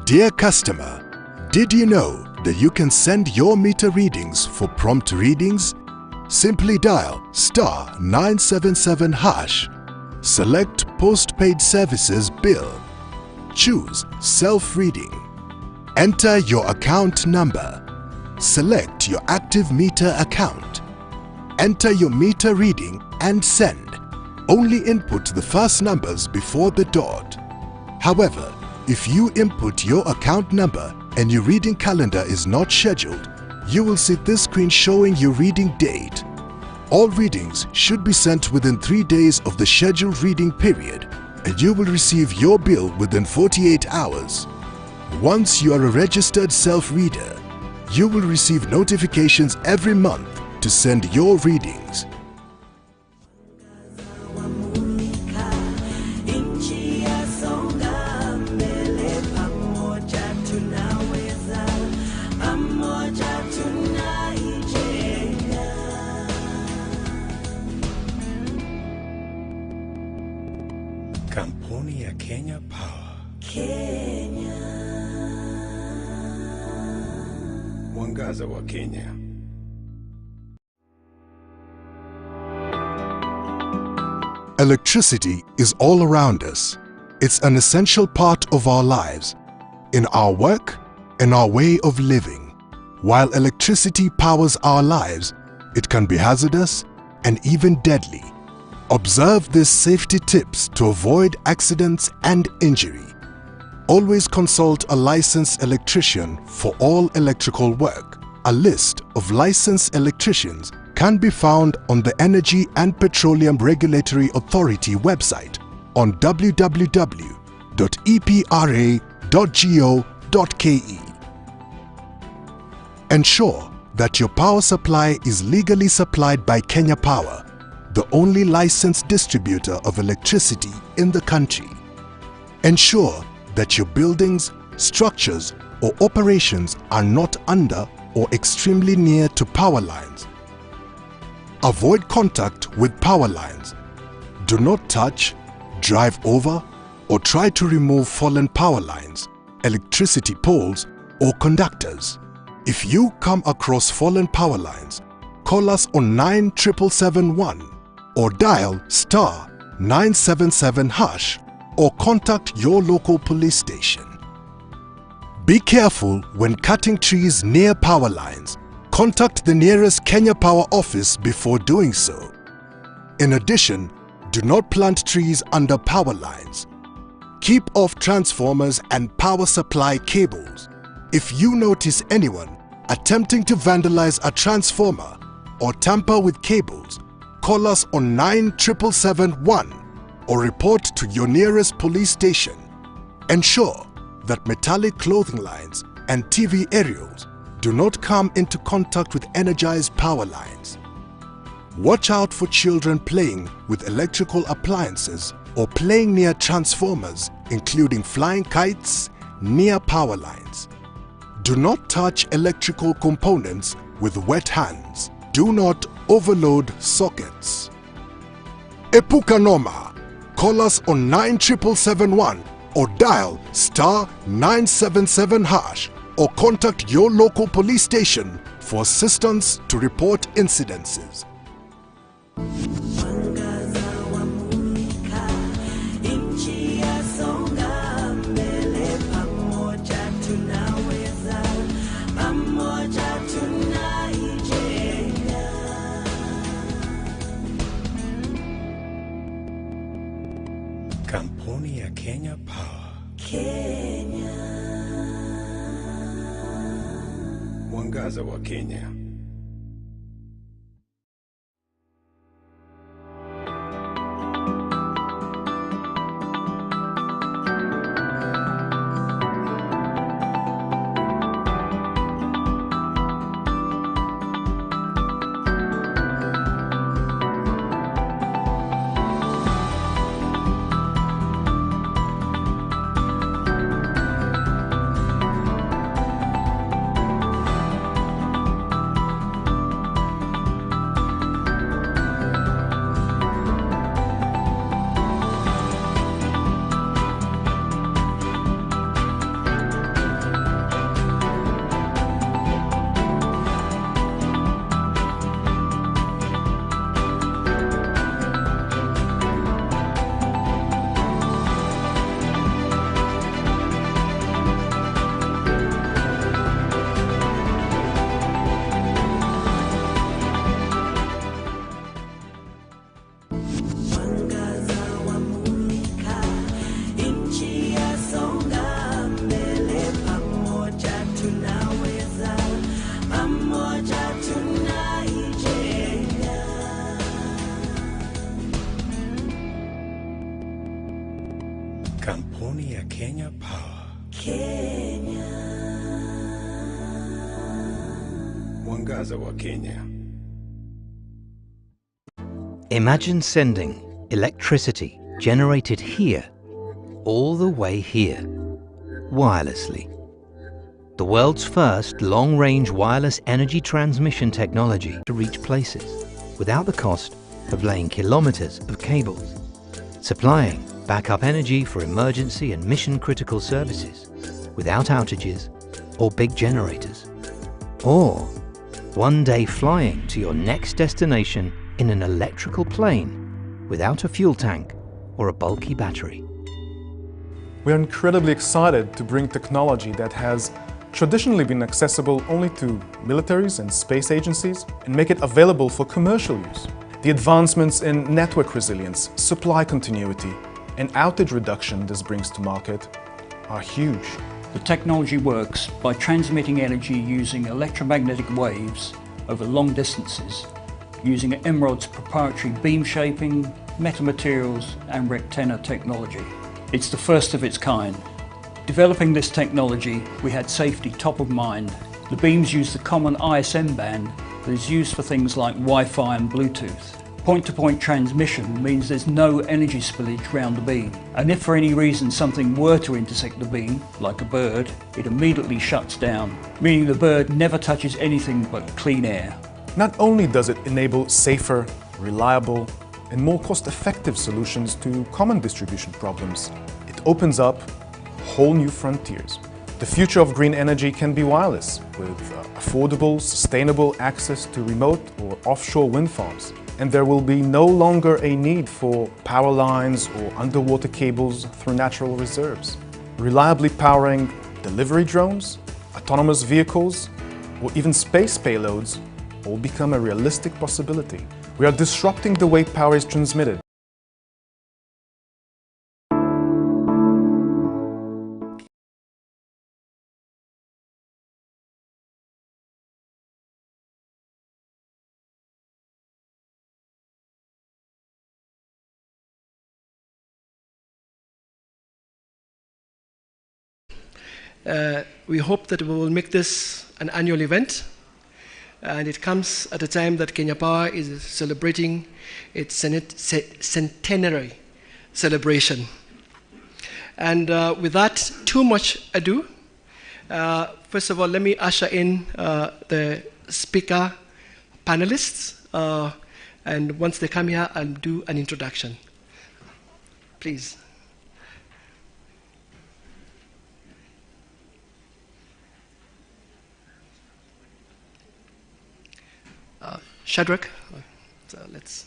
Dear customer, did you know that you can send your meter readings for prompt readings? Simply dial *977#, select Postpaid Services Bill, choose Self-Reading, enter your account number, select your active meter account, enter your meter reading and send. Only input the first numbers before the dot. However, if you input your account number and your reading calendar is not scheduled, you will see this screen showing your reading date. All readings should be sent within 3 days of the scheduled reading period, and you will receive your bill within 48 hours. Once you are a registered self-reader, you will receive notifications every month to send your readings. Kampuni ya Kenya Power. Mwangaza wa Kenya. Electricity is all around us. It's an essential part of our lives, in our work, in our way of living. While electricity powers our lives, it can be hazardous and even deadly. Observe these safety tips to avoid accidents and injury. Always consult a licensed electrician for all electrical work. A list of licensed electricians can be found on the Energy and Petroleum Regulatory Authority website on www.epra.go.ke. Ensure that your power supply is legally supplied by Kenya Power, the only licensed distributor of electricity in the country. Ensure that your buildings, structures, or operations are not under or extremely near to power lines. Avoid contact with power lines. Do not touch, drive over, or try to remove fallen power lines, electricity poles, or conductors. If you come across fallen power lines, call us on 97771 or dial *977# or contact your local police station. Be careful when cutting trees near power lines. Contact the nearest Kenya Power office before doing so. In addition, do not plant trees under power lines. Keep off transformers and power supply cables. If you notice anyone attempting to vandalize a transformer or tamper with cables, call us on 97771 or report to your nearest police station. Ensure that metallic clothing lines and TV aerials do not come into contact with energized power lines. Watch out for children playing with electrical appliances or playing near transformers, including flying kites, near power lines. Do not touch electrical components with wet hands. Do not overload sockets. Epuka noma. Call us on 97771 or dial *977# or contact your local police station for assistance to report incidences. Kampuni ya Kenya Power. Kenya. Mwangaza wa Kenya. Kampuni ya Kenya Power. Kenya. Mwangaza wa Kenya. Imagine sending electricity generated here, all the way here, wirelessly. The world's first long-range wireless energy transmission technology to reach places without the cost of laying kilometers of cables, supplying backup energy for emergency and mission-critical services without outages or big generators. Or one day flying to your next destination in an electrical plane without a fuel tank or a bulky battery. We are incredibly excited to bring technology that has traditionally been accessible only to militaries and space agencies and make it available for commercial use. The advancements in network resilience, supply continuity, and outage reduction this brings to market are huge. The technology works by transmitting energy using electromagnetic waves over long distances, using Emerald's proprietary beam shaping, metamaterials and rectenna technology. It's the first of its kind. Developing this technology, we had safety top of mind. The beams use the common ISM band that is used for things like Wi-Fi and Bluetooth. Point-to-point transmission means there's no energy spillage around the beam. And if for any reason something were to intersect the beam, like a bird, it immediately shuts down, meaning the bird never touches anything but clean air. Not only does it enable safer, reliable, and more cost-effective solutions to common distribution problems, it opens up whole new frontiers. The future of green energy can be wireless, with affordable, sustainable access to remote or offshore wind farms, and there will be no longer a need for power lines or underwater cables through natural reserves. Reliably powering delivery drones, autonomous vehicles, or even space payloads all become a realistic possibility. We are disrupting the way power is transmitted. We hope that we will make this an annual event, and it comes at a time that Kenya Power is celebrating its centenary celebration. And without too much ado, first of all, let me usher in the speaker panelists, and once they come here, I'll do an introduction. Please. Shadrach, so let's.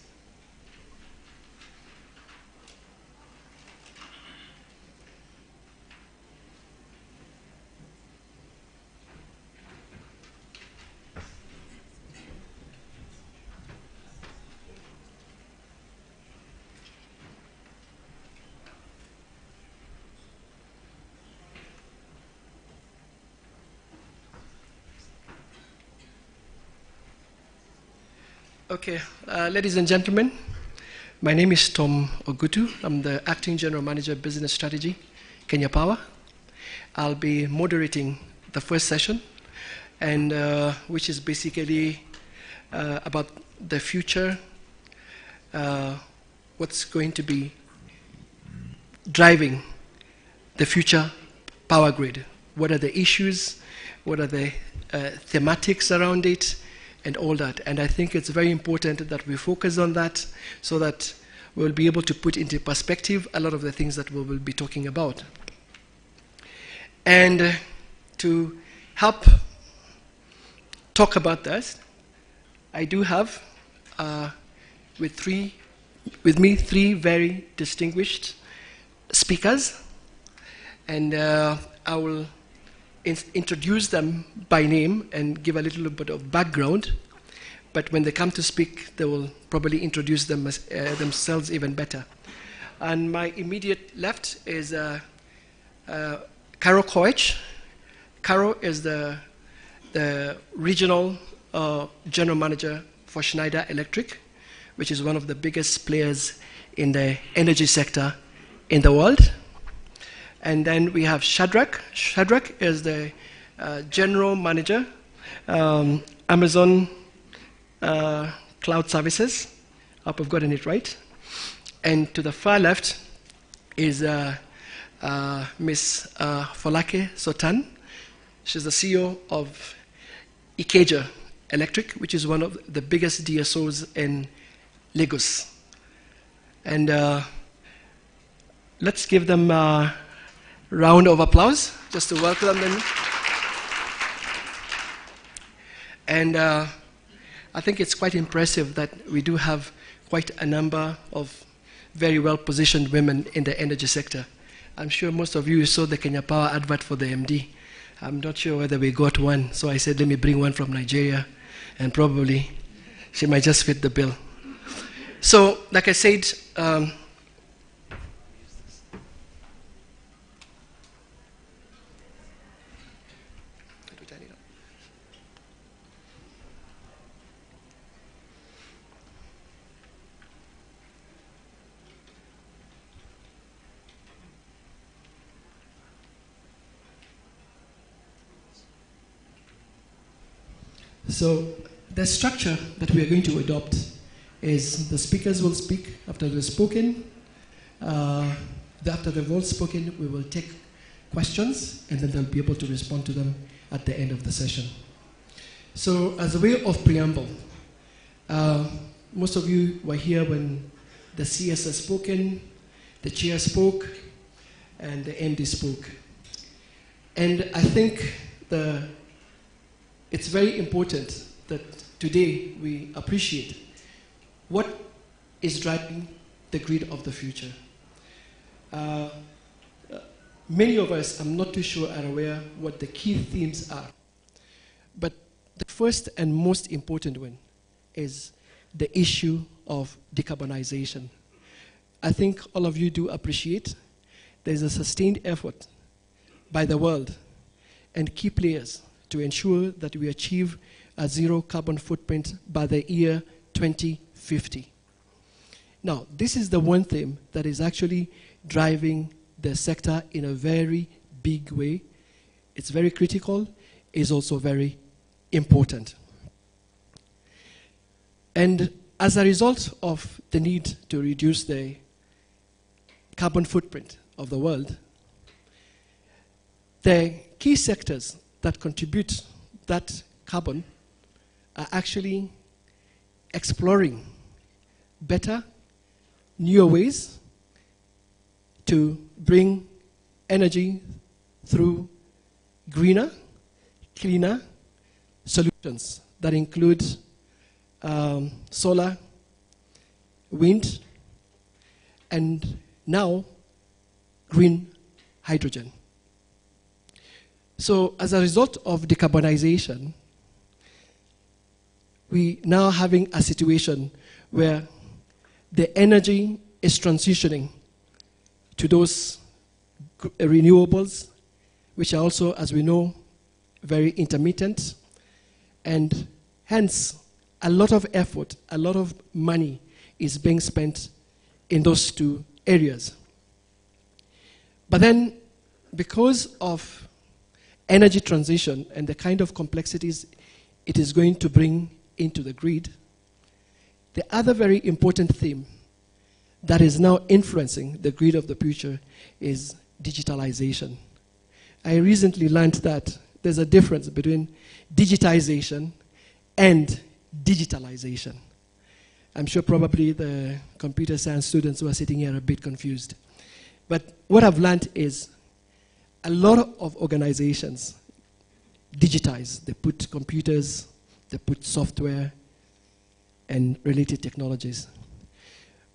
Okay, ladies and gentlemen, my name is Tom Ogutu. I'm the Acting General Manager of Business Strategy, Kenya Power. I'll be moderating the first session, and which is basically about the future, what's going to be driving the future power grid. What are the issues? What are the thematics around it? And all that. And I think it's very important that we focus on that so that we'll be able to put into perspective a lot of the things that we will be talking about. And to help talk about this, I do have with me three very distinguished speakers, and I will introduce them by name and give a little bit of background, but when they come to speak, they will probably introduce themselves even better. And my immediate left is Caro Koech. Caro is the regional general manager for Schneider Electric, which is one of the biggest players in the energy sector in the world. And then we have Shadrach. Shadrach is the general manager, Amazon Cloud Services. I hope I've gotten it right. And to the far left is Miss Folake Sotan. She's the CEO of Ikeja Electric, which is one of the biggest DSOs in Lagos. And let's give them round of applause just to welcome them. And I think it's quite impressive that we do have quite a number of very well-positioned women in the energy sector. I'm sure most of you saw the Kenya Power advert for the MD. I'm not sure whether we got one, so I said let me bring one from Nigeria, and probably she might just fit the bill. So, like I said, so the structure that we are going to adopt is the speakers will speak after they've spoken. After they've all spoken, we will take questions, and then they'll be able to respond to them at the end of the session. So as a way of preamble, most of you were here when the CS has spoken, the chair spoke, and the MD spoke. And I think it's very important that today we appreciate what is driving the grid of the future? Many of us, I'm not too sure, are aware what the key themes are. But the first and most important one is the issue of decarbonization. I think all of you do appreciate there's a sustained effort by the world and key players to ensure that we achieve a zero carbon footprint by the year 2050. Now, this is the one theme that is actually driving the sector in a very big way. It's very critical, it's also very important. And as a result of the need to reduce the carbon footprint of the world, the key sectors that contribute that carbon are actually exploring better, newer ways to bring energy through greener, cleaner solutions that include solar, wind, and now green hydrogen. So as a result of decarbonization, we now having a situation where the energy is transitioning to those renewables, which are also, as we know, very intermittent, and hence a lot of effort, a lot of money is being spent in those two areas. But then, because of energy transition and the kind of complexities it is going to bring into the grid, the other very important theme that is now influencing the grid of the future is digitalization. I recently learned that there's a difference between digitization and digitalization. I'm sure probably the computer science students who are sitting here are a bit confused. But what I've learned is a lot of organizations digitize. They put computers, they put software and related technologies.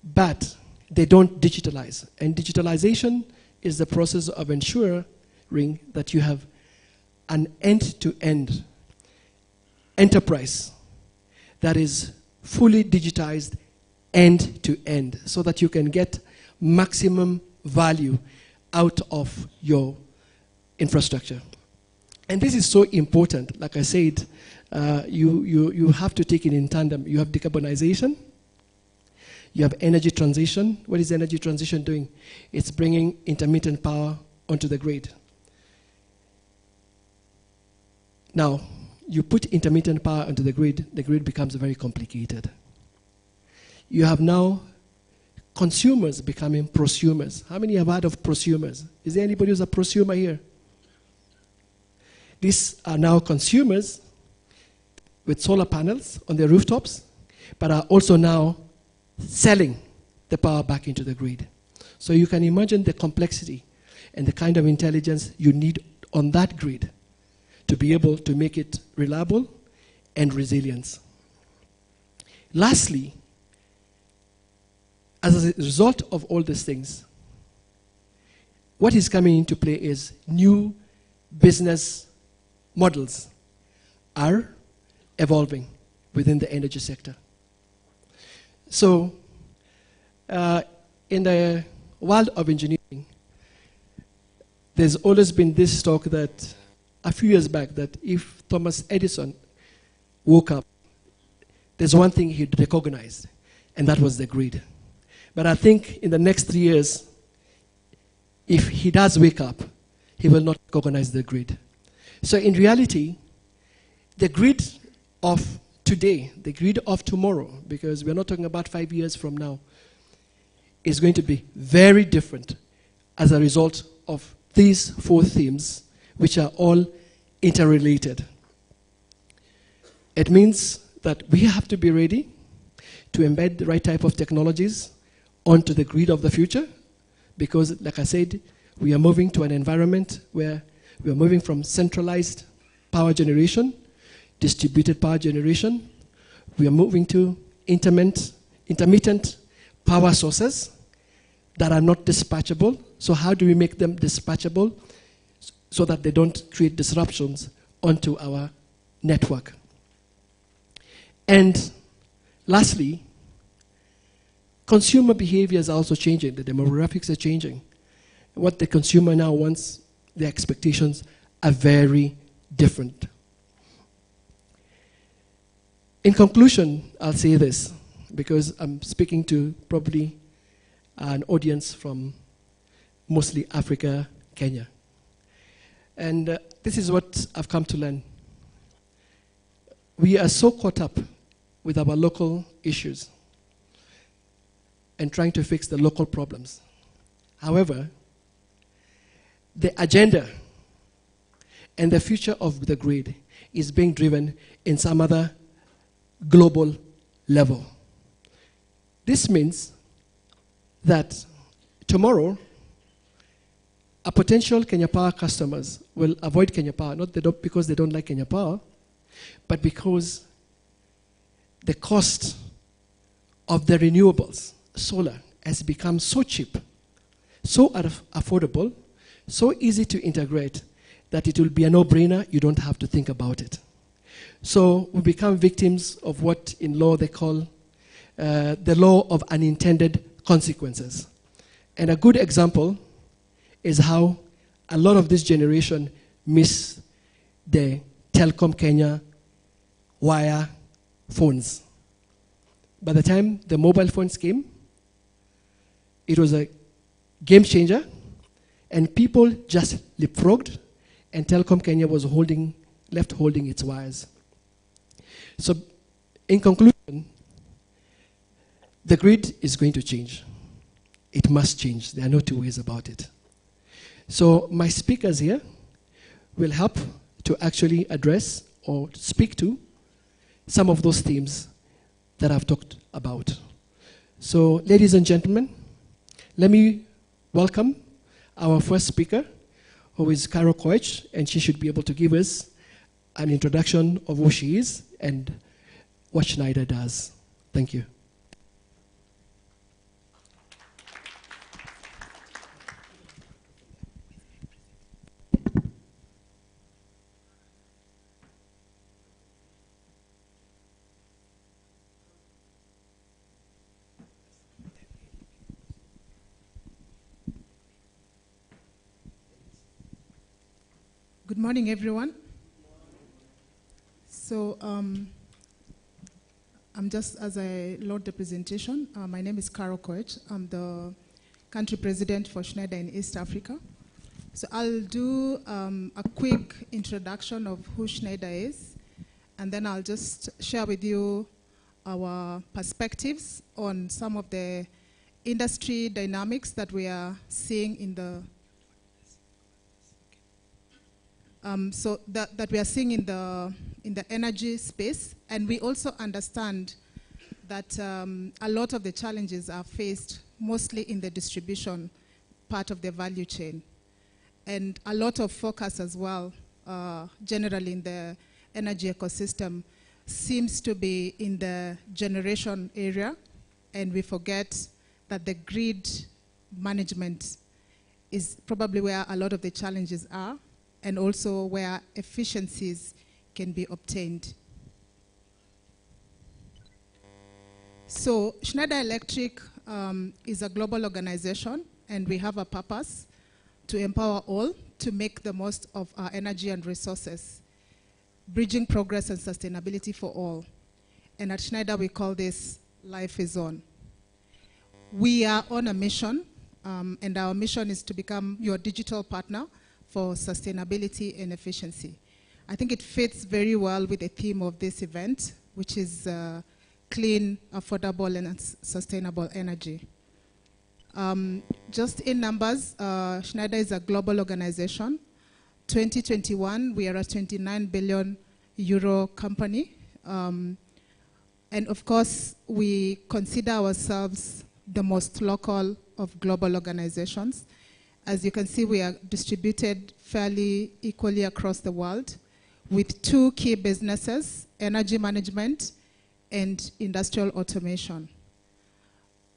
But they don't digitalize. And digitalization is the process of ensuring that you have an end-to-end enterprise that is fully digitized end-to-end so that you can get maximum value out of your infrastructure. And this is so important. Like I said, you have to take it in tandem. You have decarbonization, you have energy transition. What is energy transition doing? It's bringing intermittent power onto the grid. Now, you put intermittent power onto the grid becomes very complicated. You have now consumers becoming prosumers. How many have heard of prosumers? Is there anybody who's a prosumer here? These are now consumers with solar panels on their rooftops, but are also now selling the power back into the grid. So you can imagine the complexity and the kind of intelligence you need on that grid to be able to make it reliable and resilient. Lastly, as a result of all these things, what is coming into play is new business models are evolving within the energy sector. So, in the world of engineering, there's always been this talk that a few years back that if Thomas Edison woke up, there's one thing he'd recognize, and that was the grid. But I think in the next 3 years, if he does wake up, he will not recognize the grid. So in reality, the grid of today, the grid of tomorrow, because we're not talking about 5 years from now, is going to be very different as a result of these 4 themes, which are all interrelated. It means that we have to be ready to embed the right type of technologies onto the grid of the future, because, like I said, we are moving to an environment where we are moving from centralized power generation, distributed power generation. We are moving to intermittent power sources that are not dispatchable. So how do we make them dispatchable so that they don't create disruptions onto our network? And lastly, consumer behavior is also changing. The demographics are changing. What the consumer now wants, the expectations are very different. In conclusion, I'll say this, because I'm speaking to probably an audience from mostly Africa, Kenya. And this is what I've come to learn. We are so caught up with our local issues and trying to fix the local problems. However, the agenda and the future of the grid is being driven in some other global level. This means that tomorrow, a potential Kenya Power customers will avoid Kenya Power, not because they don't like Kenya Power, but because the cost of the renewables, solar, has become so cheap, so affordable, so easy to integrate, that it will be a no-brainer. You don't have to think about it. So we become victims of what in law they call the law of unintended consequences. And a good example is how a lot of this generation miss the Telecom Kenya wire phones. By the time the mobile phones came, it was a game changer, and people just leapfrogged, and Telecom Kenya was left holding its wires. So, in conclusion, the grid is going to change. It must change. There are no two ways about it. So, my speakers here will help to actually address or speak to some of those themes that I've talked about. So, ladies and gentlemen, let me welcome our first speaker, who is Carol Koech, and she should be able to give us an introduction of who she is and what Schneider does. Thank you. Good morning, everyone. So I'm just, as I load the presentation, my name is Carol Koech. I'm the country president for Schneider in East Africa. So I'll do a quick introduction of who Schneider is, and then I'll just share with you our perspectives on some of the industry dynamics that we are seeing in the that we are seeing in the energy space, and we also understand that a lot of the challenges are faced mostly in the distribution part of the value chain, and a lot of focus as well, generally in the energy ecosystem, seems to be in the generation area, and we forget that the grid management is probably where a lot of the challenges are, and also where efficiencies can be obtained. So Schneider Electric is a global organization, and we have a purpose to empower all to make the most of our energy and resources, bridging progress and sustainability for all. And at Schneider, we call this Life is On. We are on a mission, and our mission is to become your digital partner for sustainability and efficiency. I think it fits very well with the theme of this event, which is clean, affordable, and sustainable energy. Just in numbers, Schneider is a global organization. 2021, we are a 29 billion euro company. And of course, we consider ourselves the most local of global organizations. As you can see, we are distributed fairly equally across the world with two key businesses, energy management and industrial automation.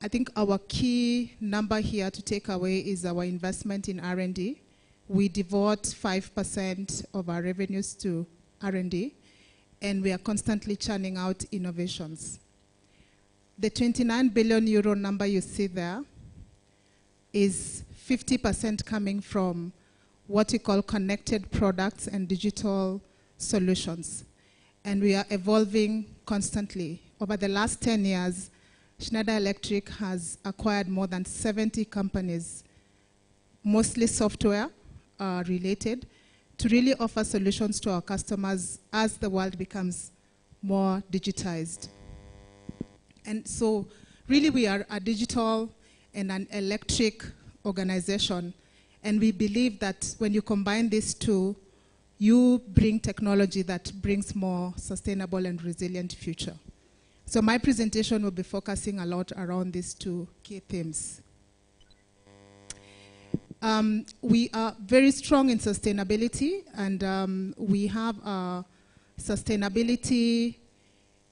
I think our key number here to take away is our investment in R&D. We devote 5% of our revenues to R&D, and we are constantly churning out innovations. The 29 billion euro number you see there is 50% coming from what we call connected products and digital solutions. And we are evolving constantly. Over the last 10 years, Schneider Electric has acquired more than 70 companies, mostly software related, to really offer solutions to our customers as the world becomes more digitized. And so really we are a digital and an electric organization, and we believe that when you combine these two, you bring technology that brings more sustainable and resilient future. So my presentation will be focusing a lot around these two key themes. We are very strong in sustainability, and we have a sustainability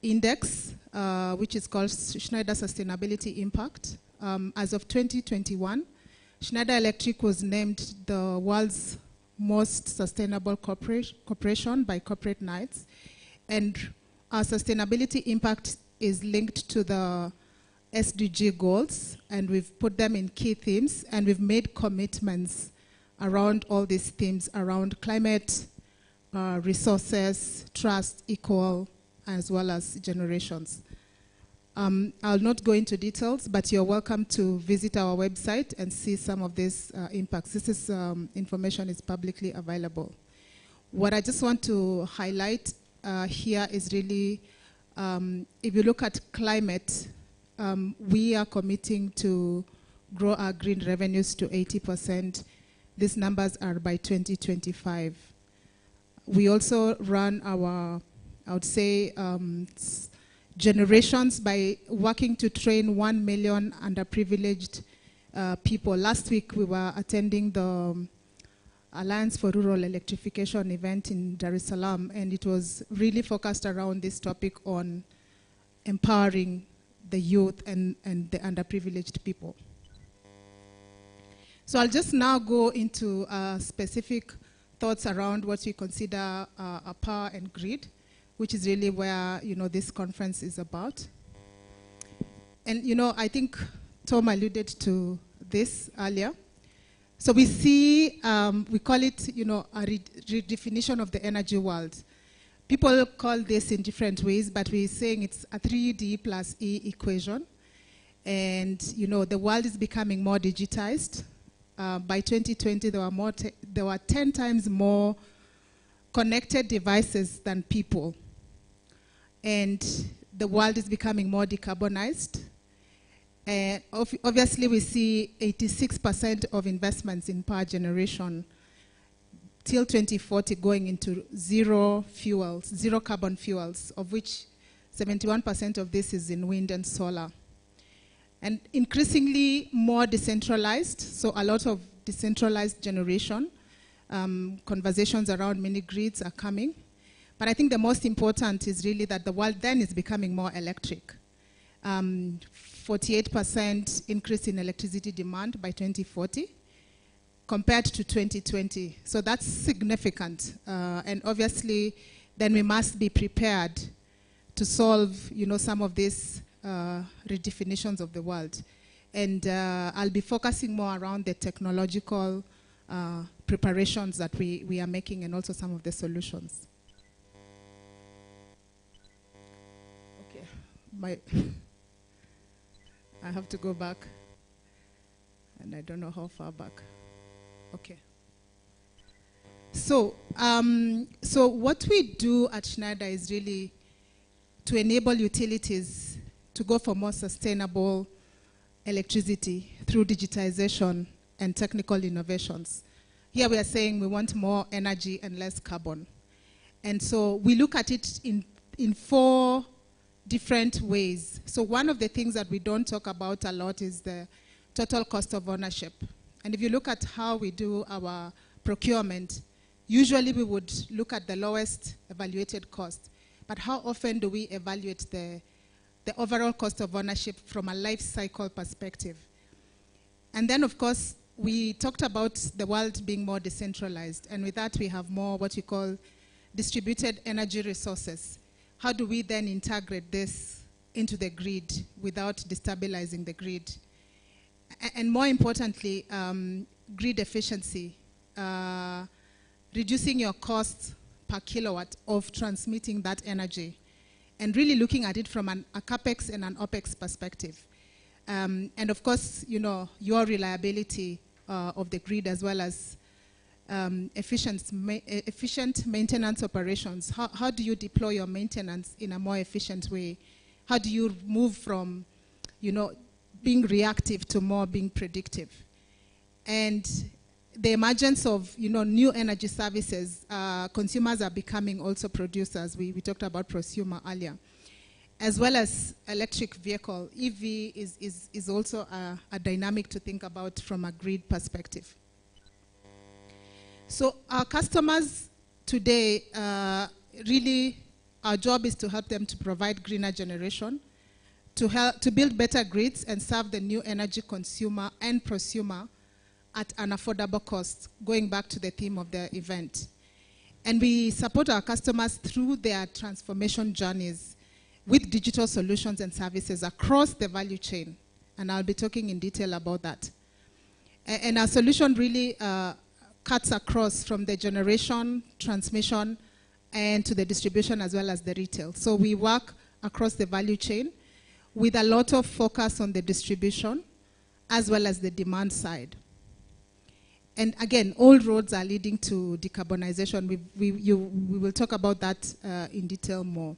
index, which is called Schneider Sustainability Impact. As of 2021, Schneider Electric was named the world's most sustainable corporation by Corporate Knights, and our sustainability impact is linked to the SDG goals, and we've put them in key themes, and we've made commitments around all these themes, around climate, resources, trust, equal, as well as generations. I'll not go into details, but you're welcome to visit our website and see some of these impacts. This is information is publicly available. What I just want to highlight here is really, if you look at climate, we are committing to grow our green revenues to 80%. These numbers are by 2025. We also run our, I would say, generations by working to train 1 million underprivileged people. Last week we were attending the Alliance for Rural Electrification event in Dar es Salaam, and it was really focused around this topic on empowering the youth and the underprivileged people. So I'll just now go into specific thoughts around what we consider power and grid, which is really where this conference is about. And I think Tom alluded to this earlier. So we see, we call it a redefinition of the energy world. People call this in different ways, but we're saying it's a 3D plus E equation. And the world is becoming more digitized. By 2020, there were 10 times more connected devices than people. And the world is becoming more decarbonized. And obviously, we see 86% of investments in power generation till 2040 going into zero carbon fuels, of which 71% of this is in wind and solar. And increasingly more decentralized, so a lot of decentralized generation. Conversations around mini grids are coming. But I think the most important is really that the world then is becoming more electric. 48% increase in electricity demand by 2040 compared to 2020. So that's significant. And obviously, then we must be prepared to solve some of these redefinitions of the world. And I'll be focusing more around the technological preparations that we are making, and also some of the solutions. Okay, I have to go back, and I don't know how far back. Okay. So, so what we do at Schneider is really to enable utilities to go for more sustainable electricity through digitization and technical innovations. Here we are saying we want more energy and less carbon. And so we look at it in 4 different ways. So one of the things that we don't talk about a lot is the total cost of ownership. And if you look at how we do our procurement, usually we would look at the lowest evaluated cost. But how often do we evaluate the the overall cost of ownership from a life cycle perspective. And then, of course, we talked about the world being more decentralized, and with that we have more what we call distributed energy resources. How do we then integrate this into the grid without destabilizing the grid? And more importantly, grid efficiency, reducing your costs per kilowatt of transmitting that energy, and really looking at it from a CAPEX and an OPEX perspective. And of course, you know, your reliability of the grid, as well as efficient maintenance operations. How do you deploy your maintenance in a more efficient way? How do you move from, you know, being reactive to more being predictive? And the emergence of, you know, new energy services, consumers are becoming also producers. We talked about prosumer earlier. As well as electric vehicle, EV is also a dynamic to think about from a grid perspective. So our customers today, really our job is to help them to provide greener generation, to build better grids and serve the new energy consumer and prosumer at an affordable cost, going back to the theme of the event. And we support our customers through their transformation journeys with digital solutions and services across the value chain. And I'll be talking in detail about that. And our solution really cuts across from the generation, transmission, and to the distribution as well as the retail. So we work across the value chain with a lot of focus on the distribution as well as the demand side. And again, all roads are leading to decarbonization. We will talk about that in detail more.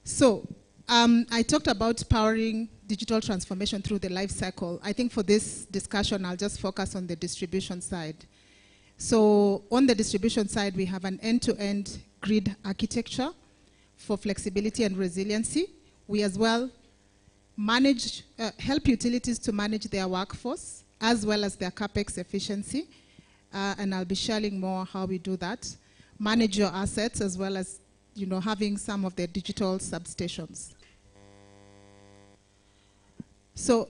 So I talked about powering digital transformation through the life cycle. I think for this discussion, I'll just focus on the distribution side. So on the distribution side, we have an end-to-end grid architecture for flexibility and resiliency. We as well manage, help utilities to manage their workforce as well as their CAPEX efficiency. And I'll be sharing more how we do that. Manage your assets as well as, you know, having some of the digital substations. So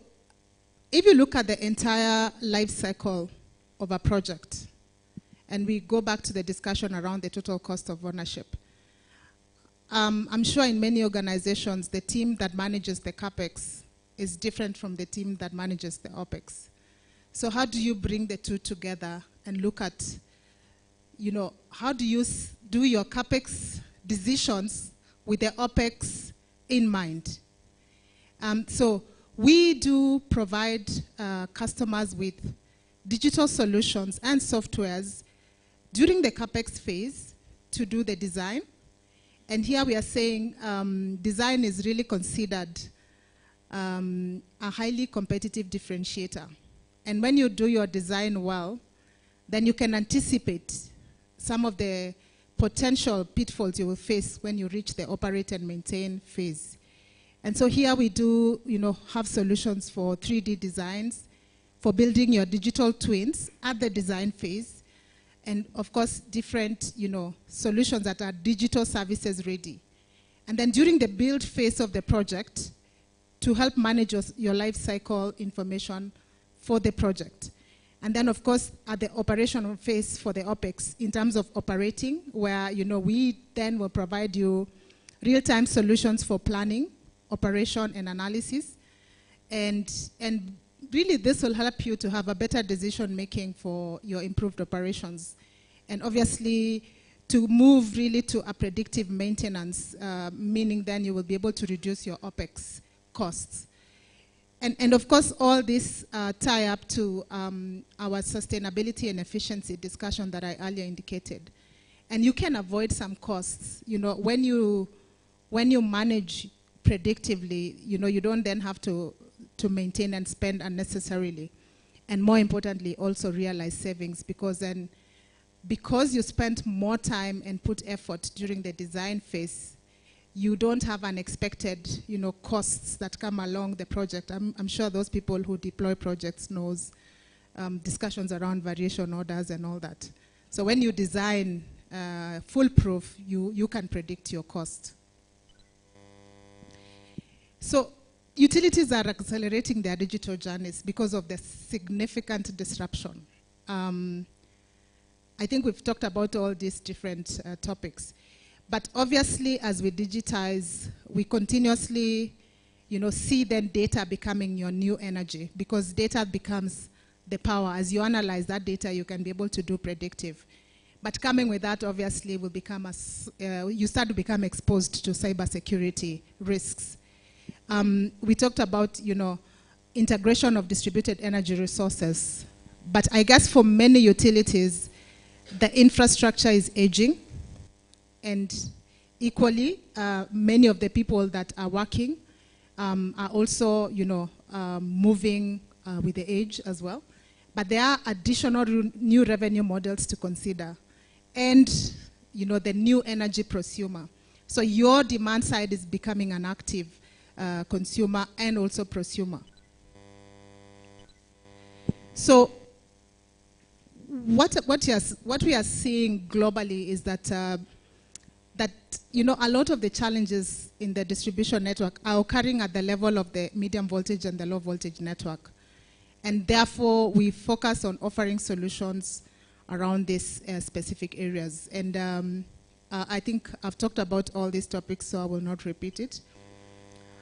if you look at the entire life cycle of a project, and we go back to the discussion around the total cost of ownership, I'm sure in many organizations, the team that manages the CAPEX is different from the team that manages the OPEX. So how do you bring the two together and look at, you know, how do you do your CAPEX decisions with the OPEX in mind? So we do provide customers with digital solutions and softwares during the CAPEX phase to do the design. And here we are saying design is really considered a highly competitive differentiator. And when you do your design well, then you can anticipate some of the potential pitfalls you will face when you reach the operate and maintain phase. And so here we do, you know, have solutions for 3D designs, for building your digital twins at the design phase, and of course, different, you know, solutions that are digital services ready. And then during the build phase of the project, to help manage your life cycle information for the project. And then, of course, at the operational phase for the OPEX, in terms of operating, where, you know, we then will provide you real-time solutions for planning, operation, and analysis. And really, this will help you to have a better decision-making for your improved operations. And obviously, to move really to a predictive maintenance, meaning then you will be able to reduce your OPEX costs. And of course, all this tie up to our sustainability and efficiency discussion that I earlier indicated. And you can avoid some costs. You know, when you manage predictively, you know, you don't then have to maintain and spend unnecessarily. And more importantly, also realize savings, because then, because you spent more time and put effort during the design phase, you don't have unexpected, you know, costs that come along the project. I'm sure those people who deploy projects knows discussions around variation orders and all that. So when you design foolproof, you can predict your cost. So utilities are accelerating their digital journeys because of the significant disruption. I think we've talked about all these different topics. But obviously, as we digitize, we continuously see then data becoming your new energy, because data becomes the power. As you analyze that data, you can be able to do predictive. But coming with that, obviously, will become you start to become exposed to cybersecurity risks. We talked about, integration of distributed energy resources. But I guess for many utilities, the infrastructure is aging. And equally, many of the people that are working are also, moving with the age as well. But there are additional new revenue models to consider. And, the new energy prosumer. So your demand side is becoming an active consumer and also prosumer. So what we are seeing globally is that a lot of the challenges in the distribution network are occurring at the level of the medium voltage and the low voltage network. And therefore, we focus on offering solutions around these specific areas. And I think I've talked about all these topics, so I will not repeat it.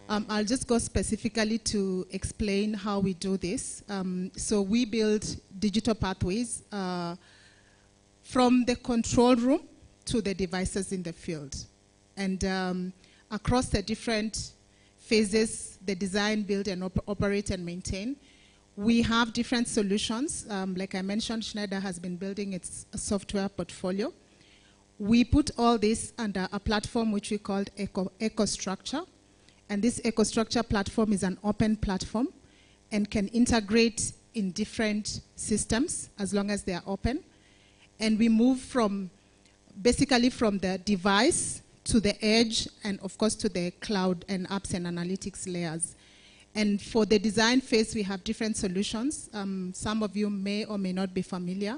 I'll just go specifically to explain how we do this. So we build digital pathways from the control room to the devices in the field. And across the different phases, the design, build, and operate and maintain, we have different solutions. Like I mentioned, Schneider has been building its software portfolio. We put all this under a platform which we called EcoStructure. And this EcoStructure platform is an open platform and can integrate in different systems as long as they are open. And we move basically from the device to the edge and, of course, to the cloud and apps and analytics layers. And for the design phase, we have different solutions. Some of you may or may not be familiar.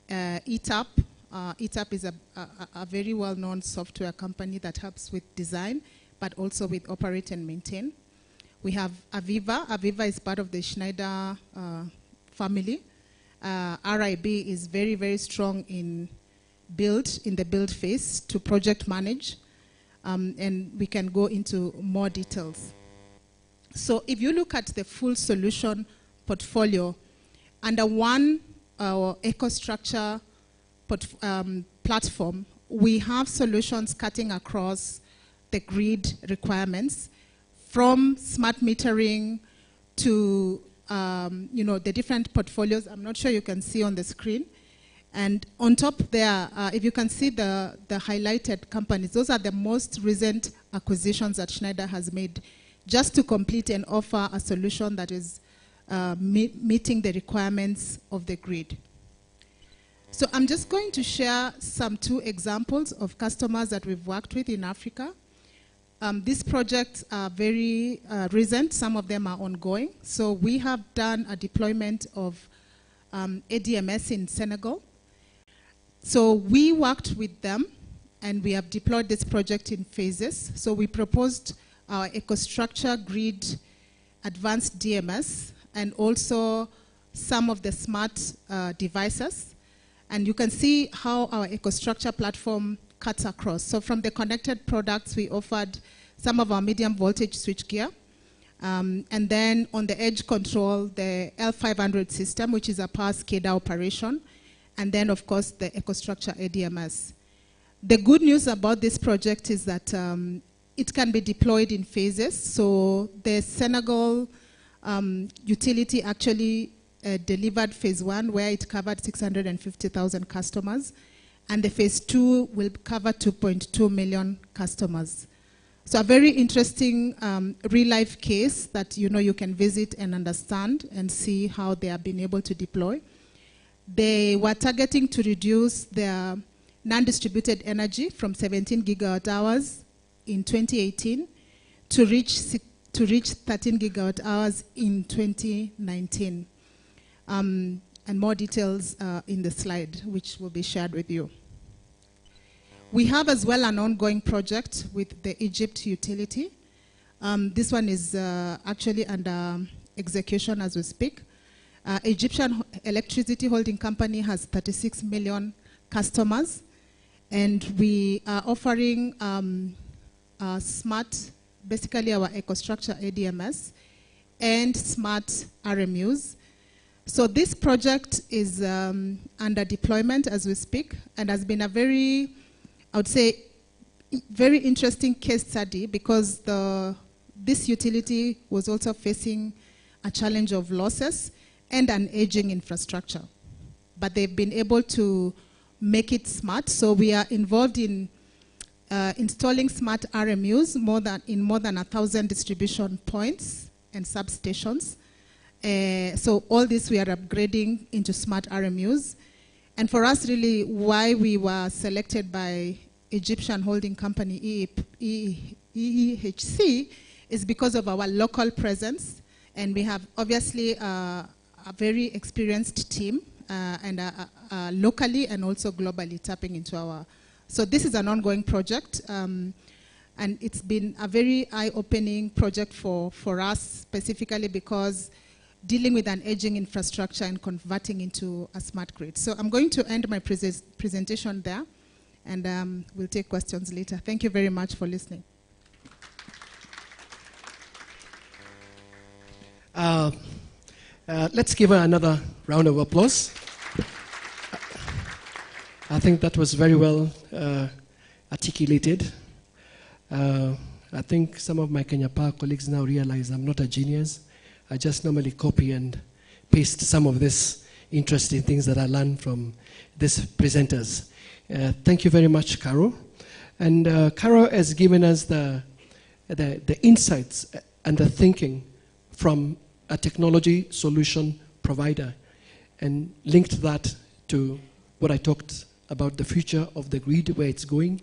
ETAP. ETAP is a very well-known software company that helps with design, but also with operate and maintain. We have Aviva. Aviva is part of the Schneider family. RIB is very, very strong in the build phase to project manage. And we can go into more details. So if you look at the full solution portfolio, under one EcoStructure platform, we have solutions cutting across the grid requirements, from smart metering to the different portfolios. I'm not sure you can see on the screen. And on top there, if you can see the highlighted companies, those are the most recent acquisitions that Schneider has made just to complete and offer a solution that is meeting the requirements of the grid. So I'm just going to share two examples of customers that we've worked with in Africa. These projects are very recent. Some of them are ongoing. So we have done a deployment of ADMS in Senegal. So we worked with them, and we have deployed this project in phases. So we proposed our EcoStructure Grid Advanced DMS, and also some of the smart devices. And you can see how our EcoStructure platform cuts across. So from the connected products, we offered some of our medium voltage switchgear. And then on the edge control, the L500 system, which is a power SCADA operation. And then, of course, the EcoStructure ADMS. The good news about this project is that it can be deployed in phases. So the Senegal utility actually delivered phase 1, where it covered 650,000 customers. And the phase 2 will cover 2.2 million customers. So a very interesting real-life case that you can visit and understand and see how they have been able to deploy. They were targeting to reduce their non-distributed energy from 17 gigawatt hours in 2018 to reach 13 gigawatt hours in 2019. And more details in the slide, which will be shared with you. We have as well an ongoing project with the Egypt utility. This one is actually under execution as we speak. Egyptian Electricity Holding Company has 36 million customers, and we are offering smart, basically our EcoStruxure ADMS, and smart RMUs. So this project is under deployment as we speak, and has been a very, I would say, very interesting case study, because this utility was also facing a challenge of losses and an aging infrastructure. But they've been able to make it smart. So we are involved in installing smart RMUs in more than 1,000 distribution points and substations. So all this we are upgrading into smart RMUs. And for us, really, why we were selected by Egyptian holding company EEHC is because of our local presence. And we have obviously a very experienced team, and locally and also globally tapping into our. So this is an ongoing project, and it's been a very eye-opening project for us specifically, because dealing with an aging infrastructure and converting into a smart grid. So I'm going to end my presentation there, and we'll take questions later. Thank you very much for listening. Let's give her another round of applause. I think that was very well articulated. I think some of my Kenya Power colleagues now realize I'm not a genius. I just normally copy and paste some of these interesting things that I learned from these presenters. Thank you very much, Caro. And Caro has given us the insights and the thinking from a technology solution provider, and linked that to what I talked about, the future of the grid, where it's going,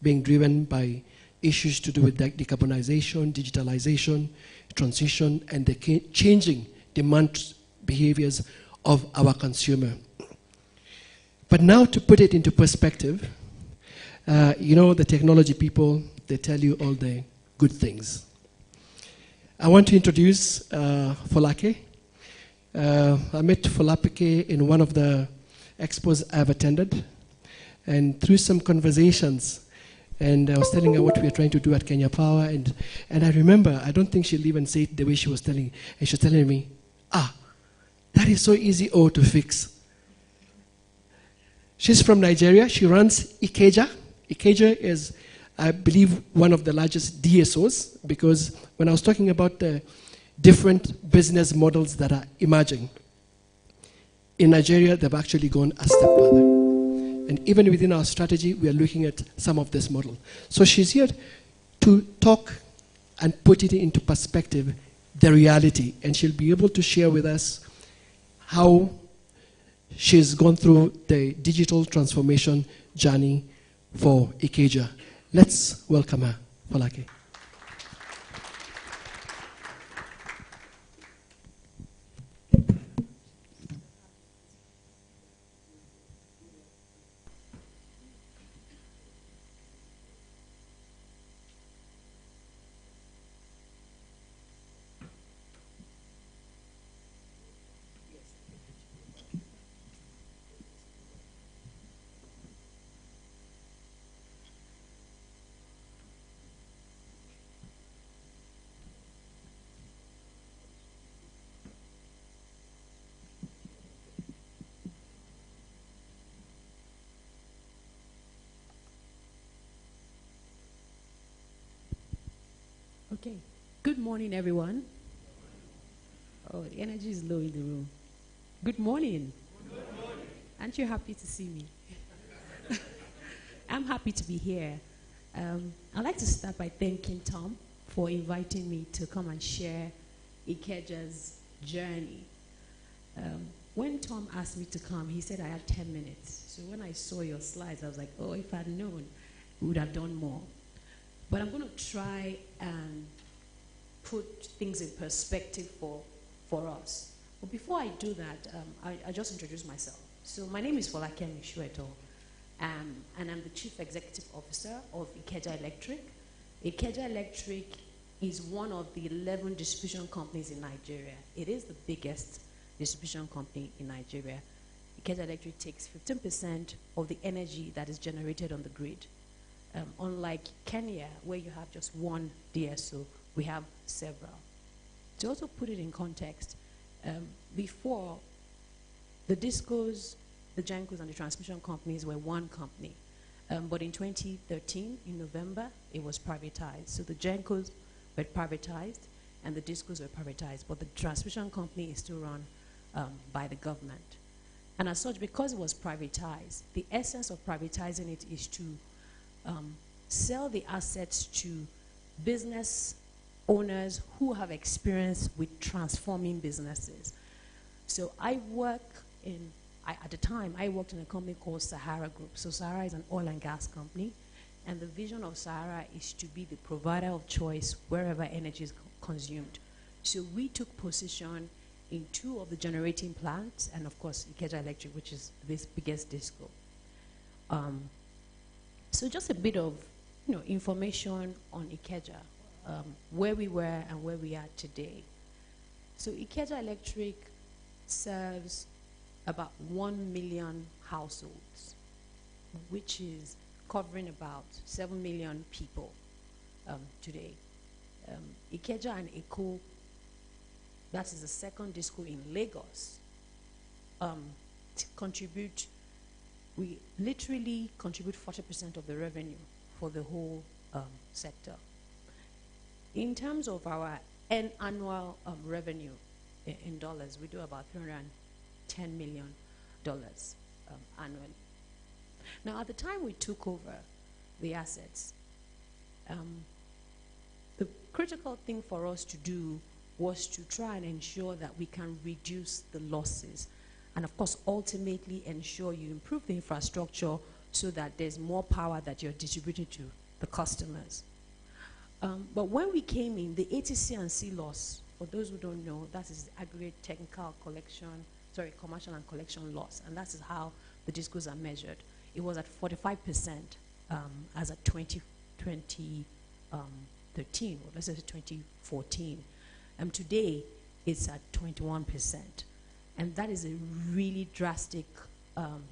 being driven by issues to do with decarbonization, digitalization, transition, and the changing demand behaviors of our consumer. But now, to put it into perspective, you know, the technology people, they tell you all the good things. I want to introduce Folake. I met Folake in one of the expos I've attended, and through some conversations, and I was telling her what we are trying to do at Kenya Power, and I remember, I don't think she'll even say it the way she was telling, and she was telling me, that is so easy to fix. She's from Nigeria. She runs Ikeja. Ikeja is, I believe, one of the largest DSOs, because when I was talking about the different business models that are emerging, in Nigeria, they've actually gone a step further. And even within our strategy, we are looking at some of this model. So she's here to talk and put it into perspective, the reality, and she'll be able to share with us how she's gone through the digital transformation journey for Ikeja. Let's welcome her, Folake. Okay. Good morning, everyone. Oh, the energy is low in the room. Good morning. Good morning. Aren't you happy to see me? I'm happy to be here. I'd like to start by thanking Tom for inviting me to come and share Ikeja's journey. When Tom asked me to come, he said I had 10 minutes. So when I saw your slides, I was like, oh, if I'd known, we would have done more. But I'm going to try and put things in perspective for us. But before I do that, I just introduce myself. So my name is Folake Mishueto, and I'm the Chief Executive Officer of Ikeja Electric. Ikeja Electric is one of the 11 distribution companies in Nigeria. It is the biggest distribution company in Nigeria. Ikeja Electric takes 15% of the energy that is generated on the grid. Unlike Kenya, where you have just one DSO, we have several. To also put it in context, before, the DISCOs, the GENCOs, and the transmission companies were one company. But in 2013, in November, it was privatized. So the GENCOs were privatized, and the DISCOs were privatized. But the transmission company is still run by the government. And as such, because it was privatized, the essence of privatizing it is to sell the assets to business owners who have experience with transforming businesses. So I work in, at the time, I worked in a company called Sahara Group. So Sahara is an oil and gas company, and the vision of Sahara is to be the provider of choice wherever energy is consumed. So we took position in 2 of the generating plants, and of course, Ikeja Electric, which is this biggest DISCO. So just a bit of information on Ikeja, where we were and where we are today. So Ikeja Electric serves about 1 million households, which is covering about 7 million people today. Ikeja and Eko, that is the second DISCO in Lagos, we literally contribute 40% of the revenue for the whole sector. In terms of our annual revenue in dollars, we do about $310 million annually. Now, at the time we took over the assets, the critical thing for us to do was to try and ensure that we can reduce the losses, and of course ultimately ensure you improve the infrastructure so that there's more power that you're distributing to the customers. But when we came in, the ATC and C loss, for those who don't know, that is aggregate technical collection, commercial and collection loss, and that is how the DISCOs are measured. It was at 45% as at 2013, or let's say 2014. Today, it's at 21%. And that is a really drastic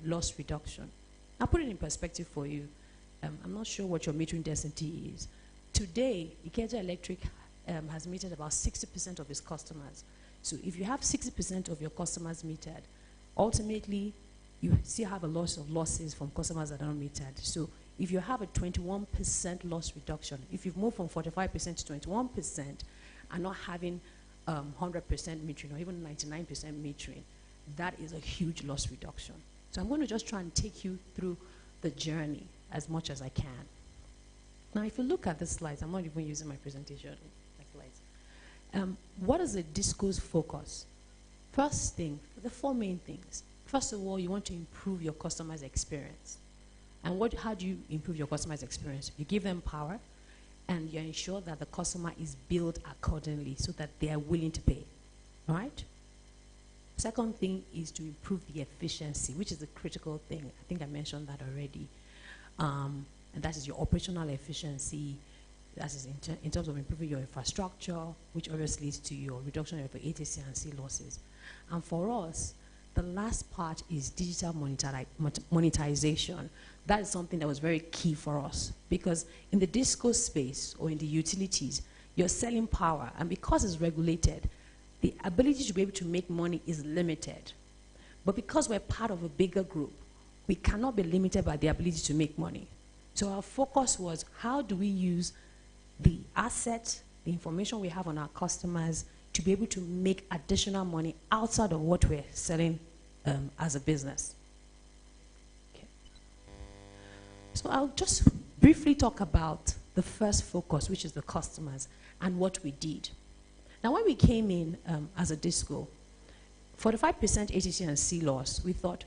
loss reduction. I'll put it in perspective for you. I'm not sure what your metering density is. Today, Ikeja Electric has metered about 60% of its customers. So if you have 60% of your customers metered, ultimately, you still have a loss of losses from customers that are not metered. So if you have a 21% loss reduction, if you've moved from 45% to 21% and not having 100% metering or even 99% metering, that is a huge loss reduction. So I'm going to just try and take you through the journey as much as I can. Now, if you look at the slides, I'm not even using my presentation slides. What is the DISCO's focus? First thing, the 4 main things. First of all, you want to improve your customer's experience. And how do you improve your customer's experience? You give them power, and you ensure that the customer is billed accordingly so that they are willing to pay, all right? Second thing is to improve the efficiency, which is a critical thing. I think I mentioned that already. And that is your operational efficiency. That is in terms of improving your infrastructure, which obviously leads to your reduction of your ATC and C losses. And for us, the last part is digital monetization. That is something that was very key for us, because in the DISCO space or in the utilities, you're selling power, and because it's regulated, the ability to be able to make money is limited. But because we're part of a bigger group, we cannot be limited by the ability to make money. So our focus was, how do we use the assets, the information we have on our customers, to be able to make additional money outside of what we're selling as a business. Okay. So I'll just briefly talk about the first focus, which is the customers, and what we did. Now, when we came in as a DISCO, 45% ATC and C loss, we thought,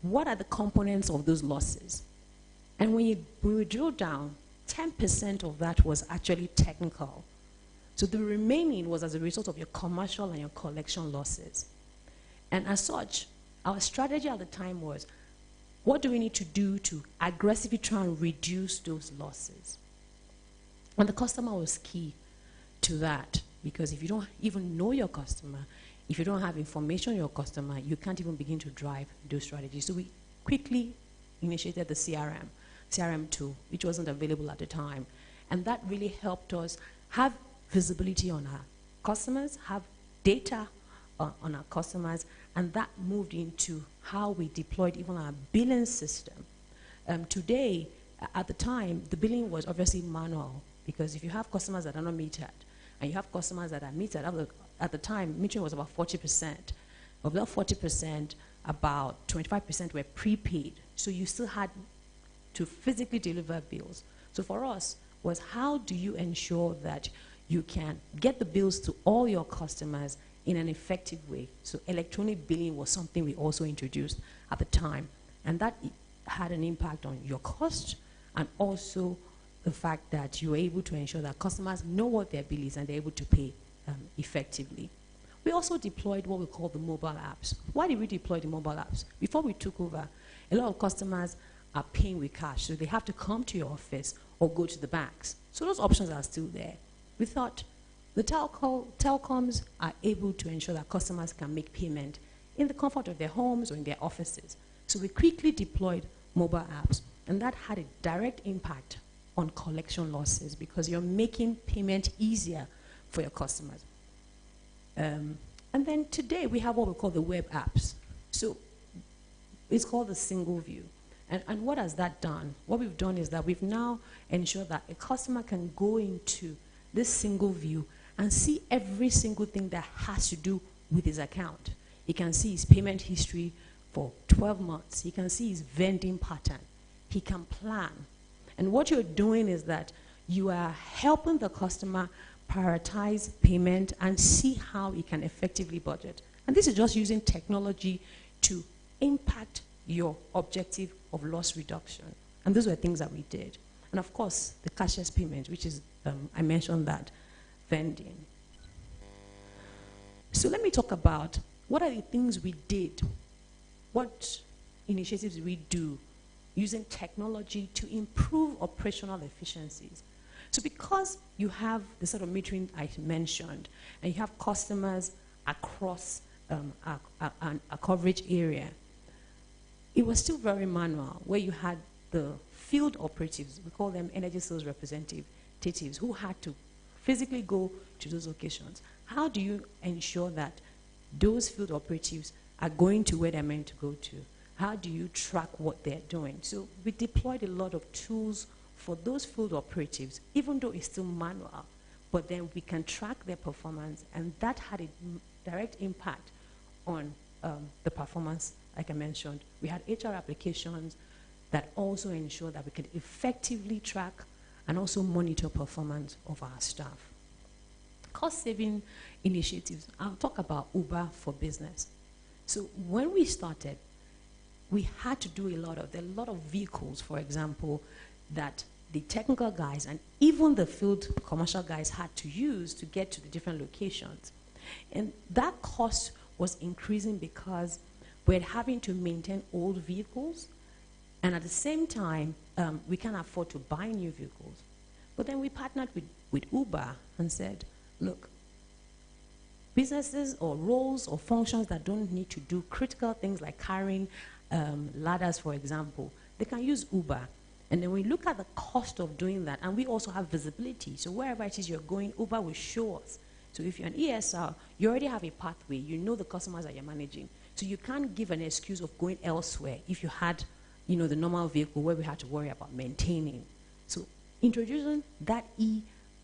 what are the components of those losses? And when we drill down, 10% of that was actually technical. So the remaining was as a result of your commercial and your collection losses. And as such, our strategy at the time was, what do we need to do to aggressively try and reduce those losses? And the customer was key to that, because if you don't even know your customer, if you don't have information on your customer, you can't even begin to drive those strategies. So we quickly initiated the CRM tool, which wasn't available at the time. And that really helped us have visibility on our customers, have data on our customers, and that moved into how we deployed even our billing system. Today, at the time, the billing was obviously manual, because if you have customers that are not metered, and you have customers that are metered, at the time, metering was about 40%. Of that 40%, about 25% were prepaid. So you still had to physically deliver bills. So for us, was how do you ensure that you can get the bills to all your customers in an effective way? So electronic billing was something we also introduced at the time. And that had an impact on your cost, and also the fact that you were able to ensure that customers know what their bill is and they're able to pay effectively. We also deployed what we call the mobile apps. Why did we deploy the mobile apps? Before we took over, a lot of customers are paying with cash, so they have to come to your office or go to the banks. So those options are still there. We thought the telecoms are able to ensure that customers can make payment in the comfort of their homes or in their offices. So we quickly deployed mobile apps, and that had a direct impact on collection losses, because you're making payment easier for your customers. And then today we have what we call the web apps. So it's called the single view. And what has that done? What we've done is that we've now ensured that a customer can go into this single view and see every single thing that has to do with his account. He can see his payment history for 12 months. He can see his vending pattern. He can plan. And what you're doing is that you are helping the customer prioritize payment and see how he can effectively budget. And this is just using technology to impact your objective of loss reduction. And those were things that we did. And of course, the cashless payment, which is, I mentioned that, vending. So let me talk about what are the things we did, what initiatives we do using technology to improve operational efficiencies. So because you have the sort of metering I mentioned, and you have customers across a coverage area, it was still very manual, where you had the field operatives, we call them energy sales representatives, who had to physically go to those locations. How do you ensure that those field operatives are going to where they're meant to go to? How do you track what they're doing? So we deployed a lot of tools for those field operatives, even though it's still manual, but then we can track their performance, and that had a direct impact on the performance, like I mentioned. We had HR applications that also ensure that we could effectively track and also monitor performance of our staff. Cost-saving initiatives, I'll talk about Uber for Business. So when we started, we had to do there are a lot of vehicles, for example, that the technical guys and even the field commercial guys had to use to get to the different locations. And that cost was increasing because we're having to maintain old vehicles, and at the same time, we can't afford to buy new vehicles. But then we partnered with Uber and said, look, businesses or roles or functions that don't need to do critical things like carrying ladders, for example, they can use Uber. And then we look at the cost of doing that, and we also have visibility. So wherever it is you're going, Uber will show us. So if you're an ESR, you already have a pathway. You know the customers that you're managing. So you can't give an excuse of going elsewhere if you had, the normal vehicle where we had to worry about maintaining. So introducing that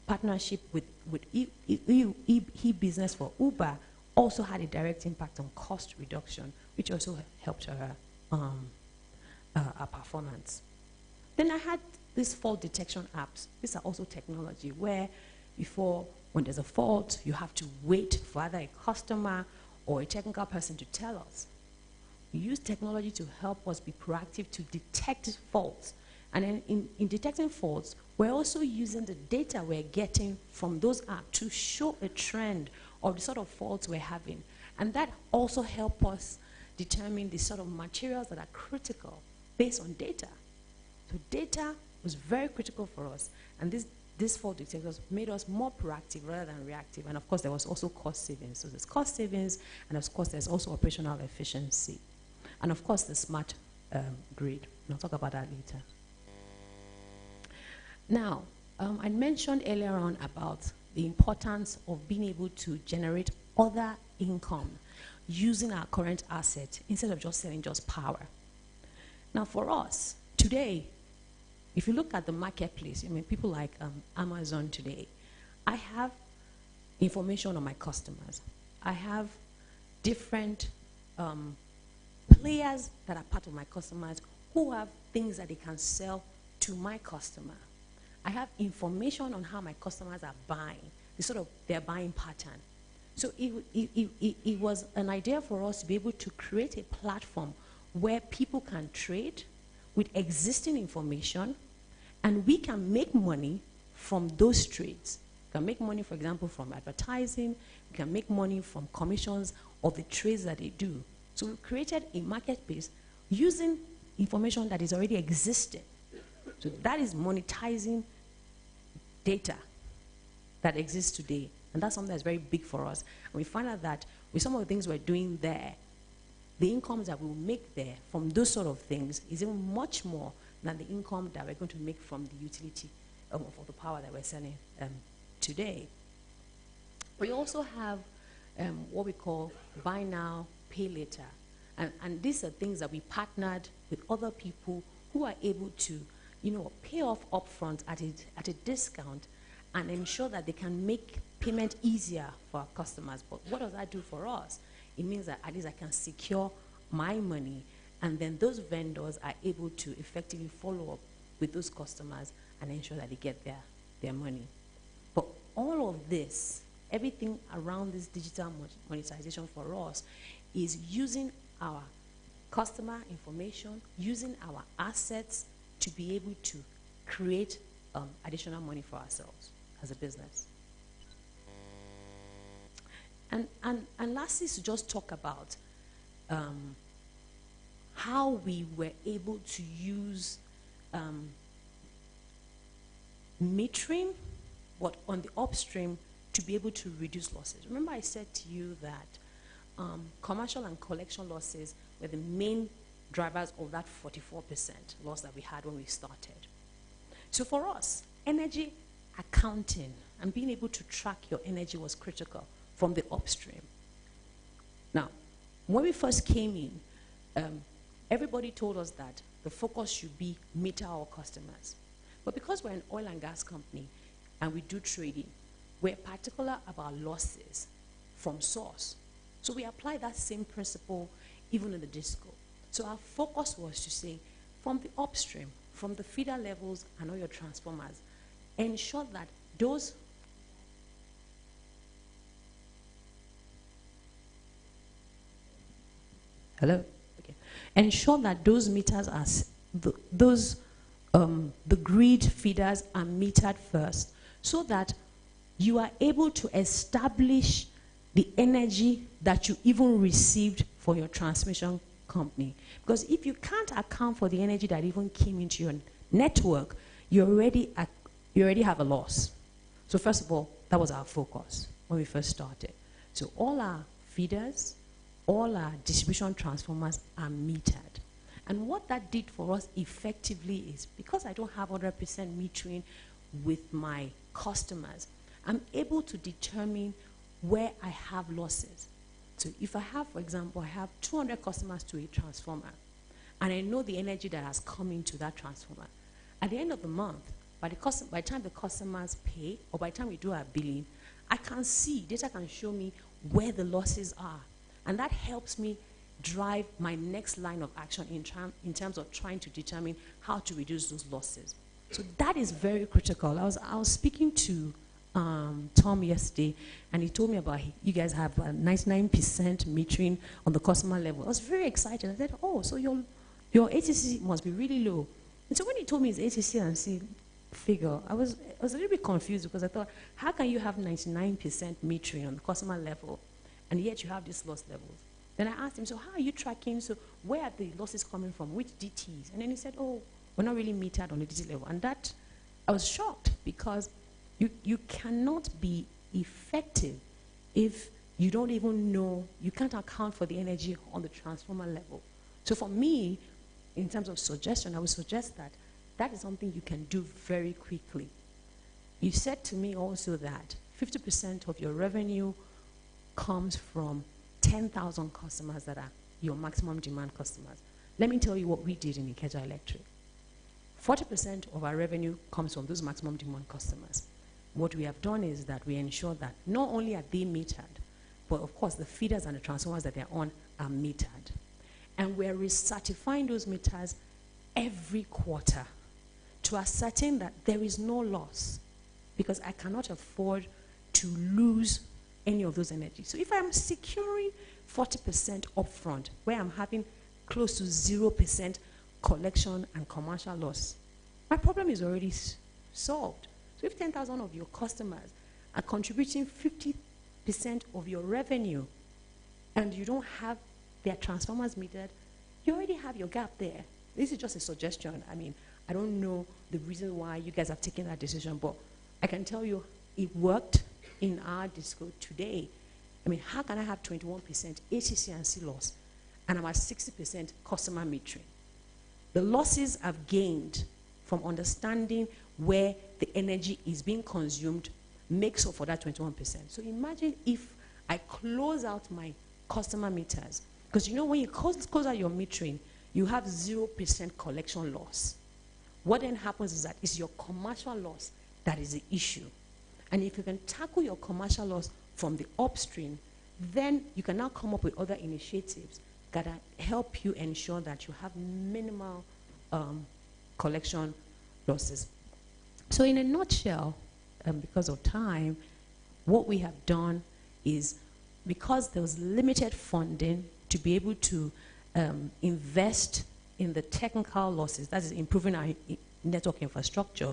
partnership with e-business for Uber also had a direct impact on cost reduction, which also helped our performance. Then I had these fault detection apps. These are also technology where before, when there's a fault, you have to wait for either a customer or a technical person to tell us. We use technology to help us be proactive to detect faults. And then in detecting faults, we're also using the data we're getting from those apps to show a trend of the sort of faults we're having. And that also helps us determine the sort of materials that are critical based on data. So data was very critical for us. And these fault detectors made us more proactive rather than reactive. And of course, there was also cost savings. So there's cost savings, and of course, there's also operational efficiency. And of course, the smart grid. And I'll talk about that later. Now, I mentioned earlier on about the importance of being able to generate other income using our current asset instead of just selling just power. Now, for us, today, if you look at the marketplace, I mean, people like Amazon today, I have information on my customers. I have different players that are part of my customers who have things that they can sell to my customer. I have information on how my customers are buying, their buying pattern. So it was an idea for us to be able to create a platform where people can trade with existing information, and we can make money from those trades. We can make money, for example, from advertising. We can make money from commissions of the trades that they do. So we created a marketplace using information that is already existing. So that is monetizing data that exists today. And that's something that's very big for us. And we find out that with some of the things we're doing there, the incomes that we'll make there from those sort of things is even much more than the income that we're going to make from the utility of the power that we're selling today. We also have what we call buy now, pay later. And these are things that we partnered with other people who are able to, pay off upfront at a discount and ensure that they can make payment easier for our customers. But what does that do for us? It means that at least I can secure my money, and then those vendors are able to effectively follow up with those customers and ensure that they get their money. But all of this, everything around this digital monetization for us is using our customer information, using our assets to be able to create additional money for ourselves as a business. And lastly, to just talk about how we were able to use metering, but on the upstream, to be able to reduce losses. Remember I said to you that commercial and collection losses were the main drivers of that 44% loss that we had when we started. So for us, energy accounting and being able to track your energy was critical from the upstream. Now, when we first came in, everybody told us that the focus should be meter our customers. But because we're an oil and gas company and we do trading, we're particular about losses from source. So we apply that same principle even in the disco. So our focus was to say, from the upstream, from the feeder levels and all your transformers, ensure that those ensure that those meters are the grid feeders are metered first, so that you are able to establish the energy that you even received for your transmission company. Because if you can't account for the energy that even came into your network, you already have a loss. So first of all, that was our focus when we first started. So all our feeders, all our distribution transformers are metered. And what that did for us effectively is, because I don't have 100% metering with my customers, I'm able to determine where I have losses. So if I have, for example, I have 200 customers to a transformer, and I know the energy that has come into that transformer, at the end of the month, by the time the customers pay, or by the time we do our billing, I can see, data can show me where the losses are. And that helps me drive my next line of action in terms of trying to determine how to reduce those losses. So that is very critical. I was speaking to Tom yesterday, and he told me about you guys have 99% metering on the customer level. I was very excited. I said, oh, so your ATC must be really low. And so when he told me his ATC and C figure, I was a little bit confused, because I thought, how can you have 99% metering on the customer level, and yet you have these loss levels? Then I asked him, so how are you tracking? So where are the losses coming from? Which DTs? And then he said, oh, we're not really metered on the DT level. And that, I was shocked because you cannot be effective if you don't even know, you can't account for the energy on the transformer level. So for me, in terms of suggestion, I would suggest that that is something you can do very quickly. You said to me also that 50% of your revenue comes from 10,000 customers that are your maximum demand customers. Let me tell you what we did in Ikeja Electric. 40% of our revenue comes from those maximum demand customers. What we have done is that we ensure that not only are they metered, but of course the feeders and the transformers that they're on are metered. And we're recertifying those meters every quarter to ascertain that there is no loss, because I cannot afford to lose any of those energies. So if I'm securing 40% upfront, where I'm having close to 0% collection and commercial loss, my problem is already solved. So if 10,000 of your customers are contributing 50% of your revenue and you don't have their transformers metered, you already have your gap there. This is just a suggestion. I mean, I don't know the reason why you guys have taken that decision, but I can tell you it worked in our disco today. I mean, how can I have 21% ACC and C loss and I'm at 60% customer metering? The losses I've gained from understanding where the energy is being consumed makes up for that 21%. So imagine if I close out my customer meters, because you know when you close out your metering, you have 0% collection loss. What then happens is that it's your commercial loss that is the issue. And if you can tackle your commercial loss from the upstream, then you can now come up with other initiatives that help you ensure that you have minimal collection losses. So in a nutshell, because of time, what we have done is, because there was limited funding to be able to invest in the technical losses, that is improving our network infrastructure,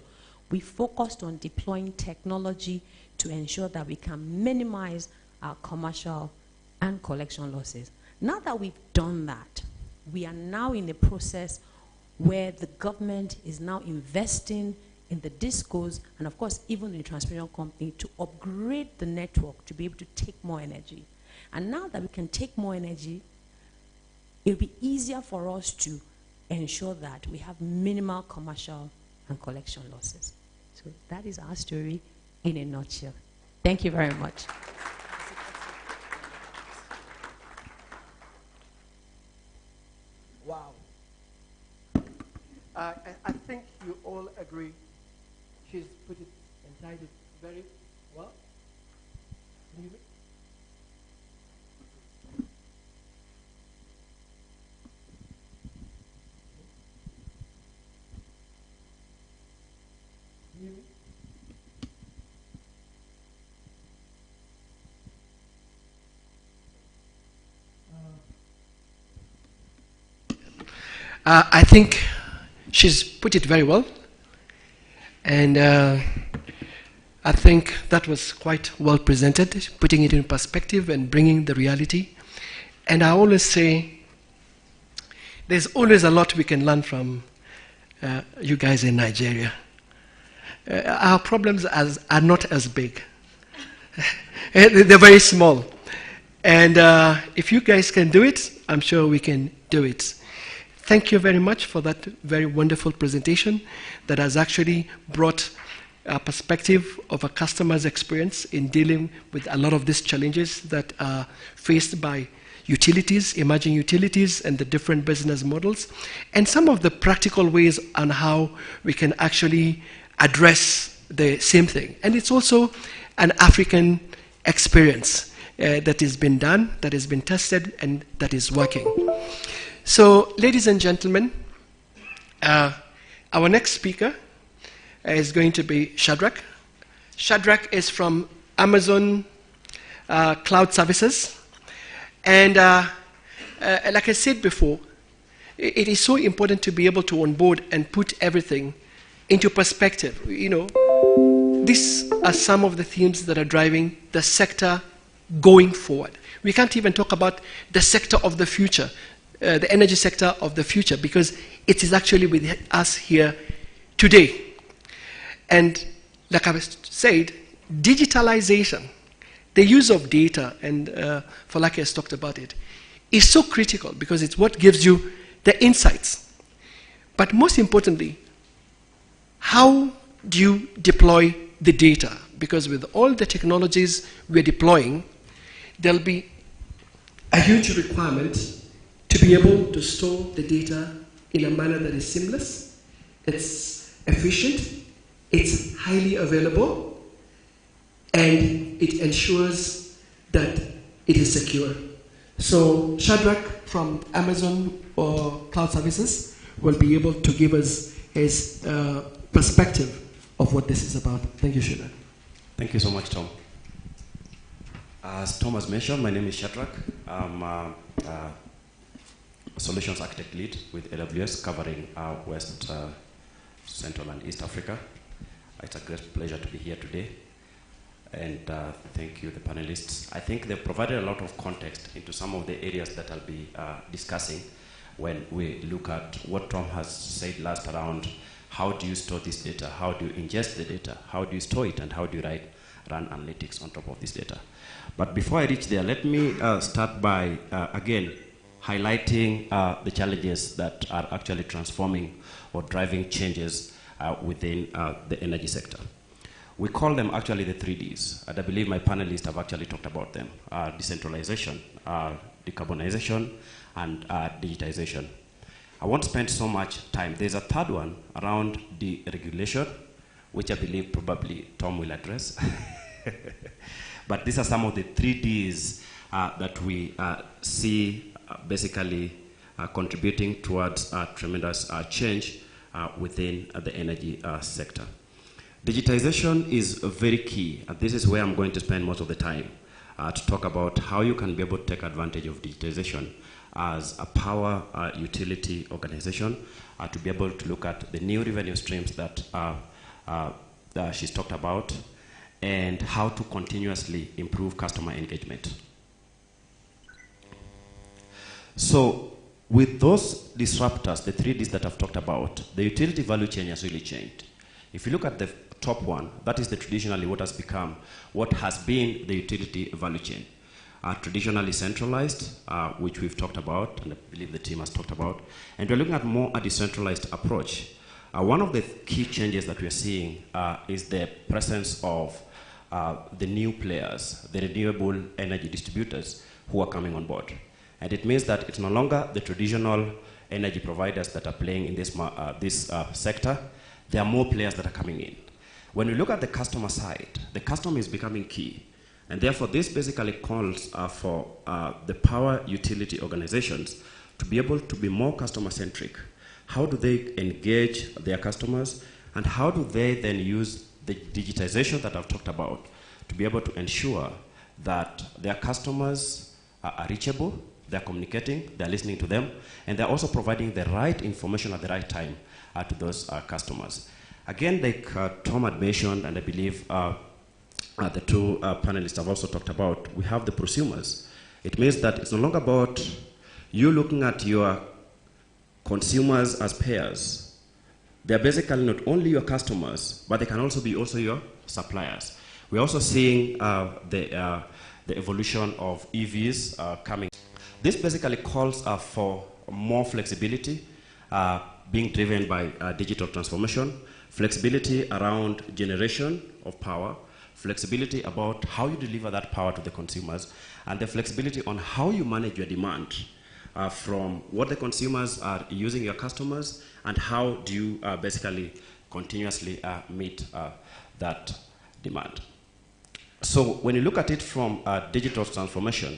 we focused on deploying technology to ensure that we can minimize our commercial and collection losses. Now that we've done that, we are now in a process where the government is now investing in the discos and of course even in the transmission company to upgrade the network to be able to take more energy. And now that we can take more energy, it'll be easier for us to ensure that we have minimal commercial and collection losses. So that is our story in a nutshell. Thank you very much. Wow. I think you all agree she's put it and tied it very well. Can you I think she's put it very well, and I think that was quite well presented, putting it in perspective and bringing the reality. And I always say there's always a lot we can learn from you guys in Nigeria. Our problems are not as big. They're very small. And if you guys can do it, I'm sure we can do it. Thank you very much for that very wonderful presentation that has actually brought a perspective of a customer's experience in dealing with a lot of these challenges that are faced by utilities, emerging utilities, and the different business models, and some of the practical ways on how we can actually address the same thing. And it's also an African experience that has been done, that has been tested, and that is working. So, ladies and gentlemen, our next speaker is going to be Shadrach. Shadrach is from Amazon Cloud Services. And like I said before, it is so important to be able to onboard and put everything into perspective. You know, these are some of the themes that are driving the sector going forward. We can't even talk about the sector of the future, the energy sector of the future, because it is actually with us here today. And like I said, digitalization, the use of data, and Falake has talked about it, is so critical because it's what gives you the insights. But most importantly, how do you deploy the data? Because with all the technologies we're deploying, there'll be a huge requirement to be able to store the data in a manner that is seamless, it's efficient, it's highly available, and it ensures that it is secure. So Shadrach from Amazon or Cloud Services will be able to give us his perspective of what this is about. Thank you, Shadrach. Thank you so much, Tom. As Tom has mentioned, my name is Shadrach. I'm a Solutions Architect Lead with AWS, covering West, Central, and East Africa. It's a great pleasure to be here today. And thank you, the panelists. I think they've provided a lot of context into some of the areas that I'll be discussing when we look at what Tom has said last around how do you store this data, how do you ingest the data, how do you store it, and how do you run analytics on top of this data. But before I reach there, let me start by, again, highlighting the challenges that are actually transforming or driving changes within the energy sector. We call them actually the 3Ds, and I believe my panelists have actually talked about them: decentralization, decarbonization, and digitization. I won't spend so much time. There's a third one around deregulation, which I believe probably Tom will address. But these are some of the 3Ds that we see basically contributing towards tremendous change within the energy sector. Digitization is very key, and this is where I'm going to spend most of the time to talk about how you can be able to take advantage of digitization as a power utility organization to be able to look at the new revenue streams that she's talked about and how to continuously improve customer engagement. So with those disruptors, the 3Ds that I've talked about, the utility value chain has really changed. If you look at the top one, that is traditionally what has become, what has been the utility value chain. Traditionally centralized, which we've talked about, and I believe the team has talked about, and we're looking at more a decentralized approach. One of the key changes that we're seeing is the presence of the new players, the renewable energy distributors who are coming on board. And it means that it's no longer the traditional energy providers that are playing in this sector. There are more players that are coming in. When we look at the customer side, the customer is becoming key. And therefore, this basically calls for the power utility organizations to be able to be more customer-centric. How do they engage their customers? And how do they then use the digitization that I've talked about to be able to ensure that their customers are reachable, they're communicating, they're listening to them, and they're also providing the right information at the right time to those customers. Again, like Tom had mentioned, and I believe the two panelists have also talked about, we have the prosumers. It means that it's no longer about you looking at your consumers as payers. They're basically not only your customers, but they can also be your suppliers. We're also seeing the evolution of EVs coming. This basically calls for more flexibility being driven by digital transformation, flexibility around generation of power, flexibility about how you deliver that power to the consumers, and the flexibility on how you manage your demand from what the consumers are using your customers, and how do you basically continuously meet that demand. So when you look at it from digital transformation,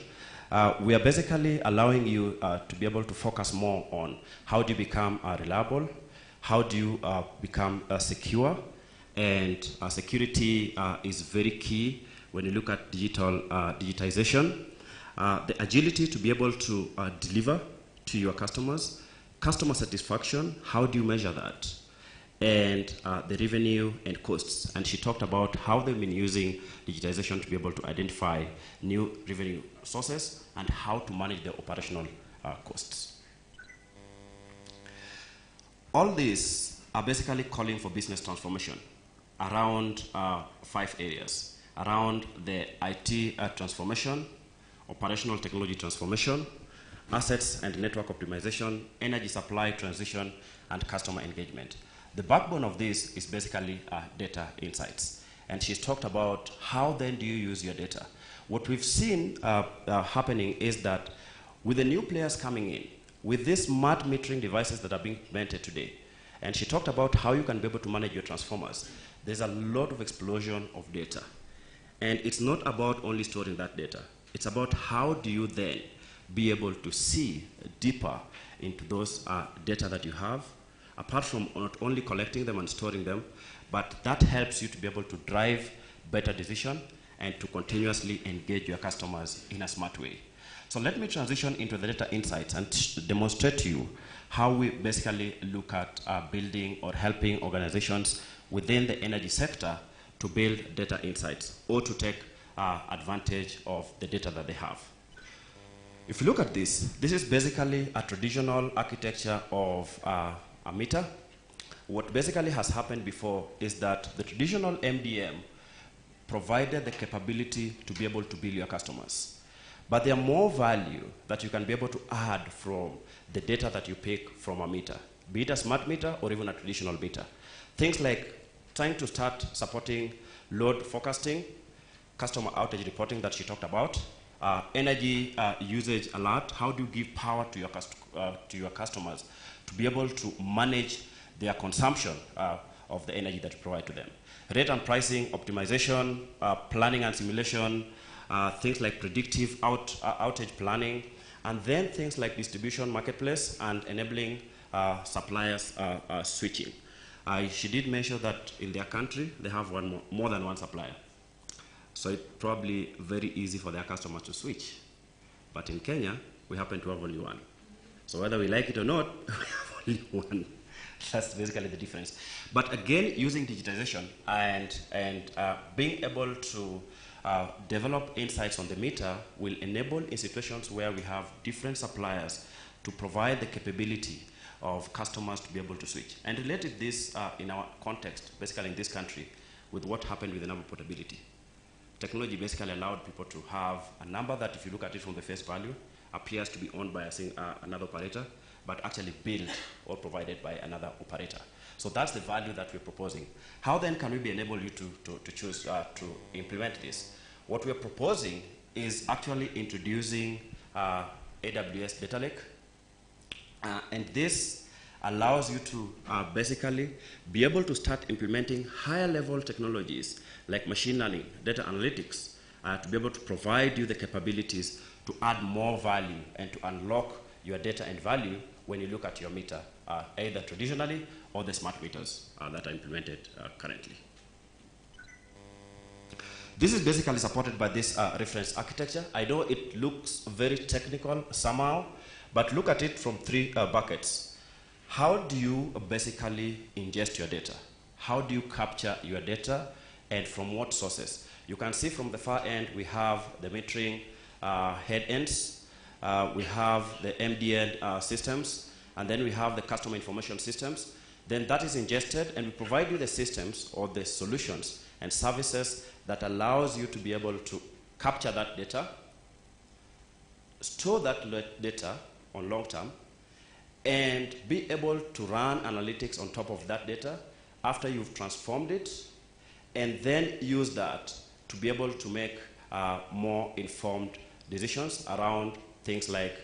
we are basically allowing you to be able to focus more on how do you become reliable, how do you become secure, and security is very key when you look at digitization. The agility to be able to deliver to your customers, customer satisfaction, how do you measure that? and the revenue and costs. And she talked about how they've been using digitization to be able to identify new revenue sources and how to manage their operational costs. All these are basically calling for business transformation around 5 areas. Around the IT transformation, operational technology transformation, assets and network optimization, energy supply transition, and customer engagement. The backbone of this is basically data insights. And she's talked about how then do you use your data. What we've seen happening is that with the new players coming in, with these smart metering devices that are being implemented today, and she talked about how you can be able to manage your transformers, there's a lot of explosion of data. And it's not about only storing that data. It's about how do you then be able to see deeper into those data that you have, apart from not only collecting them and storing them, but that helps you to be able to drive better decision and to continuously engage your customers in a smart way. So let me transition into the data insights and demonstrate to you how we basically look at building or helping organizations within the energy sector to build data insights or to take advantage of the data that they have. If you look at this, this is basically a traditional architecture of a meter. What basically has happened before is that the traditional MDM provided the capability to be able to bill your customers. But there are more value that you can be able to add from the data that you pick from a meter, be it a smart meter or even a traditional meter. Things like trying to start supporting load forecasting, customer outage reporting that she talked about, energy usage alert. How do you give power to your customers to be able to manage their consumption of the energy that you provide to them? Rate and pricing optimization, planning and simulation, things like predictive outage planning, and then things like distribution marketplace and enabling suppliers switching. She did mention that in their country they have more than one supplier. So it's probably very easy for their customers to switch. But in Kenya, we happen to have only one. So whether we like it or not, we have only one. That's basically the difference. But again, using digitization and being able to develop insights on the meter will enable in situations where we have different suppliers to provide the capability of customers to be able to switch. And related this in our context, basically in this country, with what happened with the number portability. Technology basically allowed people to have a number that, if you look at it from the face value, appears to be owned by another operator, but actually built or provided by another operator. So that's the value that we're proposing. How then can we enable you to choose to implement this? What we're proposing is actually introducing AWS Data Lake. And this allows you to basically be able to start implementing higher level technologies like machine learning, data analytics, to be able to provide you the capabilities to add more value and to unlock your data and value when you look at your meter, either traditionally or the smart meters that are implemented currently. This is basically supported by this reference architecture. I know it looks very technical somehow, but look at it from 3 buckets. How do you basically ingest your data? How do you capture your data, and from what sources? You can see from the far end we have the metering head ends, we have the MDN systems, and then we have the customer information systems. Then that is ingested, and we provide you the systems or the solutions and services that allows you to be able to capture that data, store that data on long term, and be able to run analytics on top of that data after you've transformed it, and then use that to be able to make more informed decisions around things like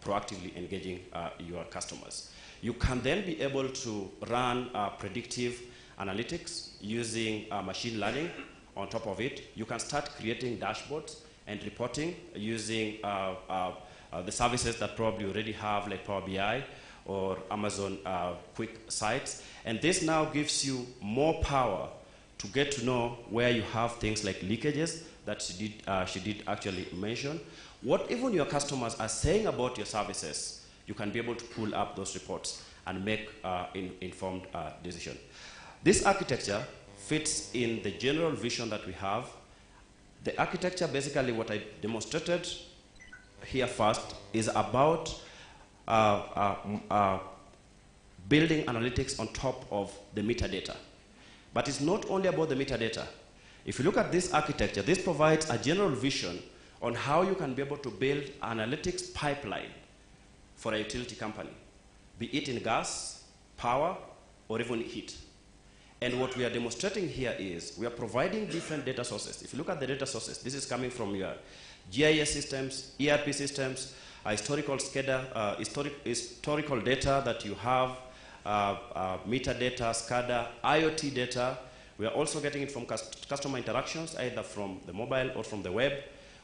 proactively engaging your customers. You can then be able to run predictive analytics using machine learning on top of it. You can start creating dashboards and reporting using the services that probably already have, like Power BI or Amazon Quick Sites. And this now gives you more power to get to know where you have things like leakages that she did actually mention. What even your customers are saying about your services, you can be able to pull up those reports. and make informed decision. This architecture fits in the general vision that we have. The architecture, basically what I demonstrated here first, is about building analytics on top of the metadata. But it's not only about the metadata. If you look at this architecture, this provides a general vision on how you can be able to build analytics pipeline for a utility company, be it in gas, power, or even heat. And what we are demonstrating here is we are providing different data sources. If you look at the data sources, this is coming from your GIS systems, ERP systems, historical SCADA, historical data that you have, metadata, SCADA, IoT data. We are also getting it from customer interactions, either from the mobile or from the web.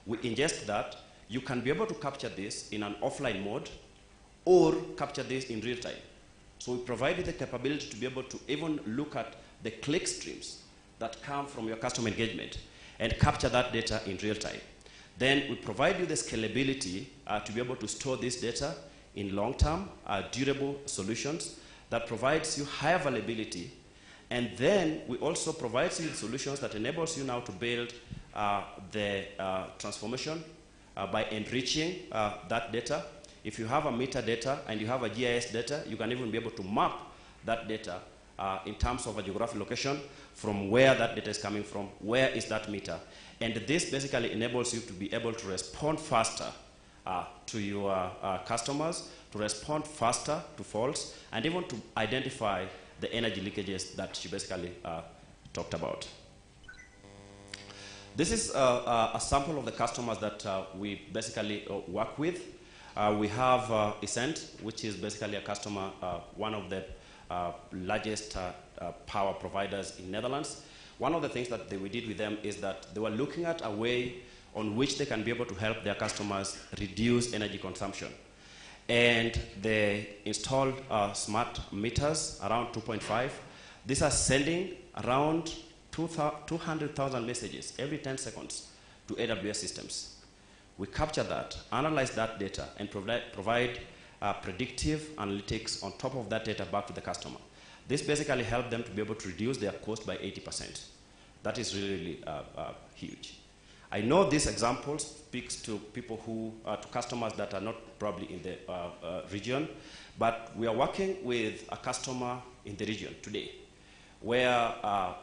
We ingest that. You can be able to capture this in an offline mode or capture this in real time. So we provide you the capability to be able to even look at the click streams that come from your customer engagement and capture that data in real time. Then we provide you the scalability to be able to store this data in long-term, durable solutions that provides you high availability. And then we also provide you solutions that enables you now to build the transformation by enriching that data. If you have a metadata and you have a GIS data, you can even be able to map that data in terms of a geographic location from where that data is coming from, where is that meter. And this basically enables you to be able to respond faster to your customers, to respond faster to faults, and even to identify the energy leakages that she basically talked about. This is a sample of the customers that we basically work with. We have Essent, which is basically a customer, one of the largest power providers in Netherlands. One of the things that we did with them is that they were looking at a way on which they can be able to help their customers reduce energy consumption. And they installed smart meters, around 2.5. These are sending around 200,000 messages every 10 seconds to AWS systems. We capture that, analyze that data, and provide predictive analytics on top of that data back to the customer. This basically helped them to be able to reduce their cost by 80%. That is really huge. I know this example speaks to people who, to customers that are not probably in the region, but we are working with a customer in the region today, where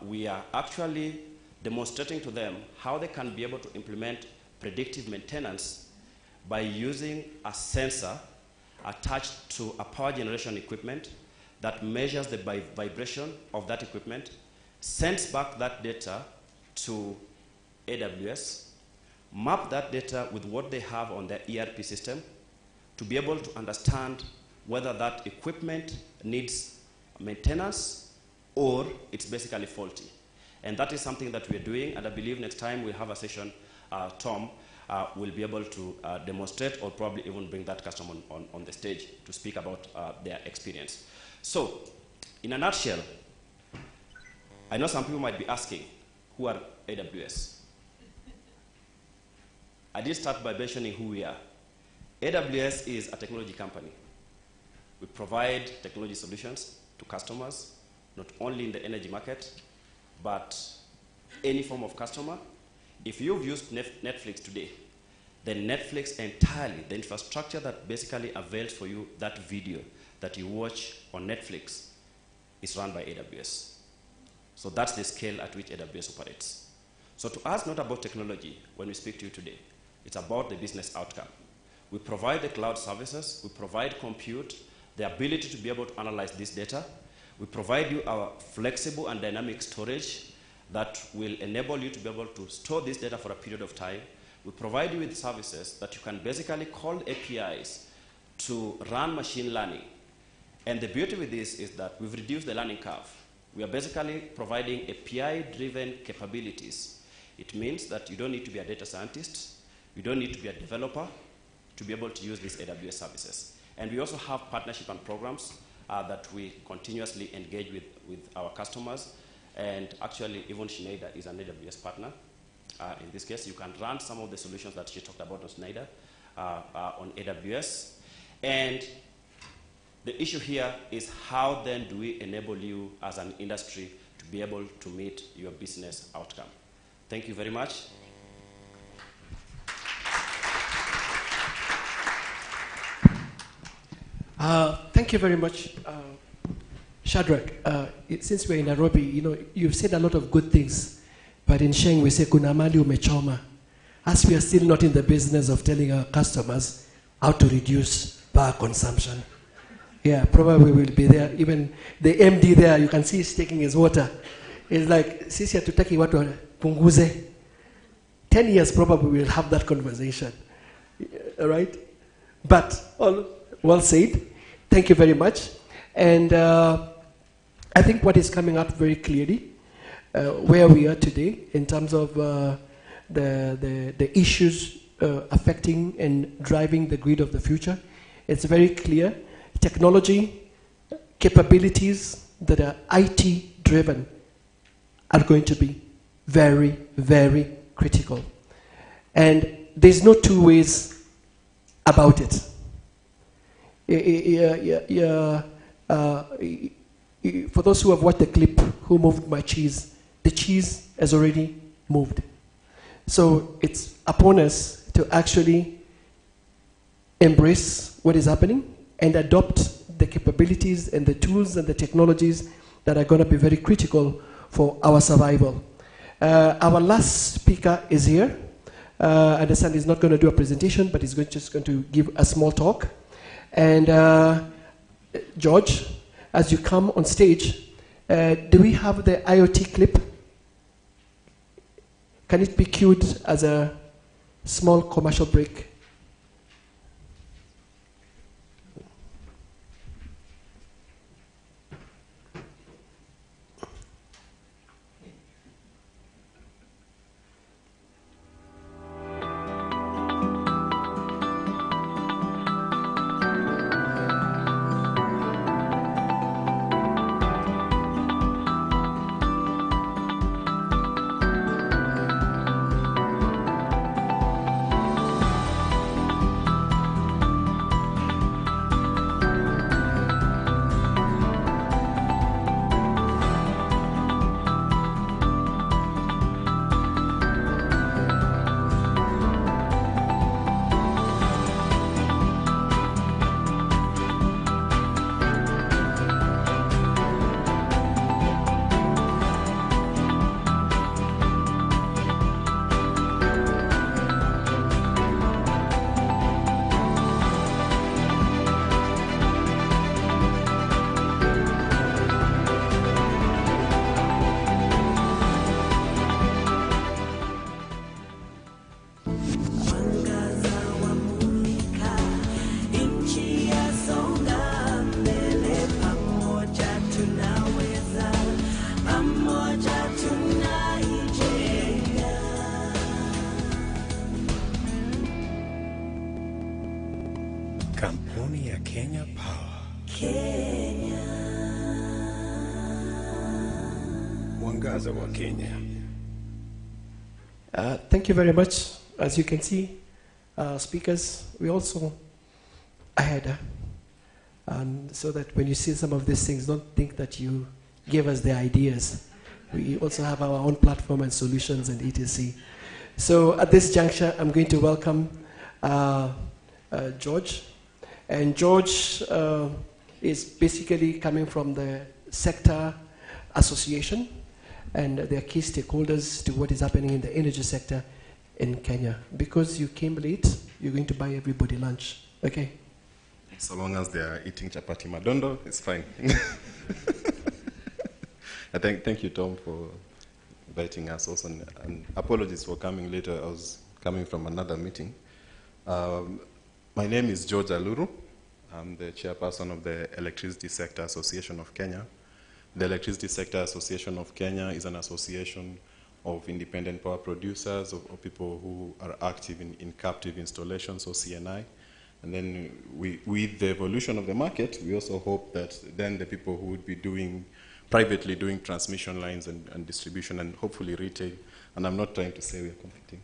we are actually demonstrating to them how they can be able to implement predictive maintenance by using a sensor attached to a power generation equipment that measures the vibration of that equipment, sends back that data to AWS, map that data with what they have on their ERP system to be able to understand whether that equipment needs maintenance or it's basically faulty. And that is something that we're doing, and I believe next time we'll have a session, Tom will be able to demonstrate or probably even bring that customer on the stage to speak about their experience. So, in a nutshell, I know some people might be asking, who are AWS? I did start by mentioning who we are. AWS is a technology company. We provide technology solutions to customers, not only in the energy market, but any form of customer. If you've used Netflix today, then Netflix entirely, the infrastructure that basically avails for you that video that you watch on Netflix is run by AWS. So that's the scale at which AWS operates. So to us, not about technology when we speak to you today. It's about the business outcome. We provide the cloud services, we provide compute, the ability to be able to analyze this data. We provide you our flexible and dynamic storage that will enable you to be able to store this data for a period of time. We provide you with services that you can basically call APIs to run machine learning. And the beauty with this is that we've reduced the learning curve. We are basically providing API-driven capabilities. It means that you don't need to be a data scientist, you don't need to be a developer to be able to use these AWS services. And we also have partnership and programs that we continuously engage with our customers. And actually, even Schneider is an AWS partner. In this case, you can run some of the solutions that she talked about on Schneider on AWS. And The issue here is how then do we enable you as an industry to be able to meet your business outcome. Thank you very much. Thank you very much, Shadrach. Since we're in Nairobi, you've said a lot of good things, but in Sheng we say kuna mali umechoma. As we are still not in the business of telling our customers how to reduce power consumption. Yeah, probably we'll be there. Even the MD there, you can see he's taking his water. It's like, sisi hatutaki watu punguze. 10 years probably we'll have that conversation. All right? But, all well said. Thank you very much. And I think what is coming out very clearly, where we are today in terms of the issues affecting and driving the grid of the future, it's very clear. Technology, capabilities that are IT driven are going to be very, very critical. And there's no two ways about it. For those who have watched the clip, Who Moved My Cheese? The cheese has already moved. So it's upon us to actually embrace what is happening and adopt the capabilities and the tools and the technologies that are going to be very critical for our survival. Our last speaker is here. I understand he's not going to do a presentation, but he's just going to give a small talk. And George, as you come on stage, do we have the IoT clip? Can it be cued as a small commercial break? Kampuni ya Kenya Power. Mwangaza wa Kenya. Thank you very much. As you can see, speakers, we also ahead. So that when you see some of these things, don't think that you gave us the ideas. We also have our own platform and solutions and etc. So at this juncture, I'm going to welcome George. And George is basically coming from the sector association, and they're key stakeholders to what is happening in the energy sector in Kenya. Because you came late, you're going to buy everybody lunch, okay? So long as they are eating chapati madondo, it's fine. Thank you, Tom, for inviting us also, and apologies for coming later. I was coming from another meeting. My name is George Aluru. I'm the chairperson of the Electricity Sector Association of Kenya. The Electricity Sector Association of Kenya is an association of independent power producers, of people who are active in captive installations, or CNI. And then with the evolution of the market, we also hope that then the people who would be privately doing transmission lines and distribution and hopefully retail, and I'm not trying to say we're competing,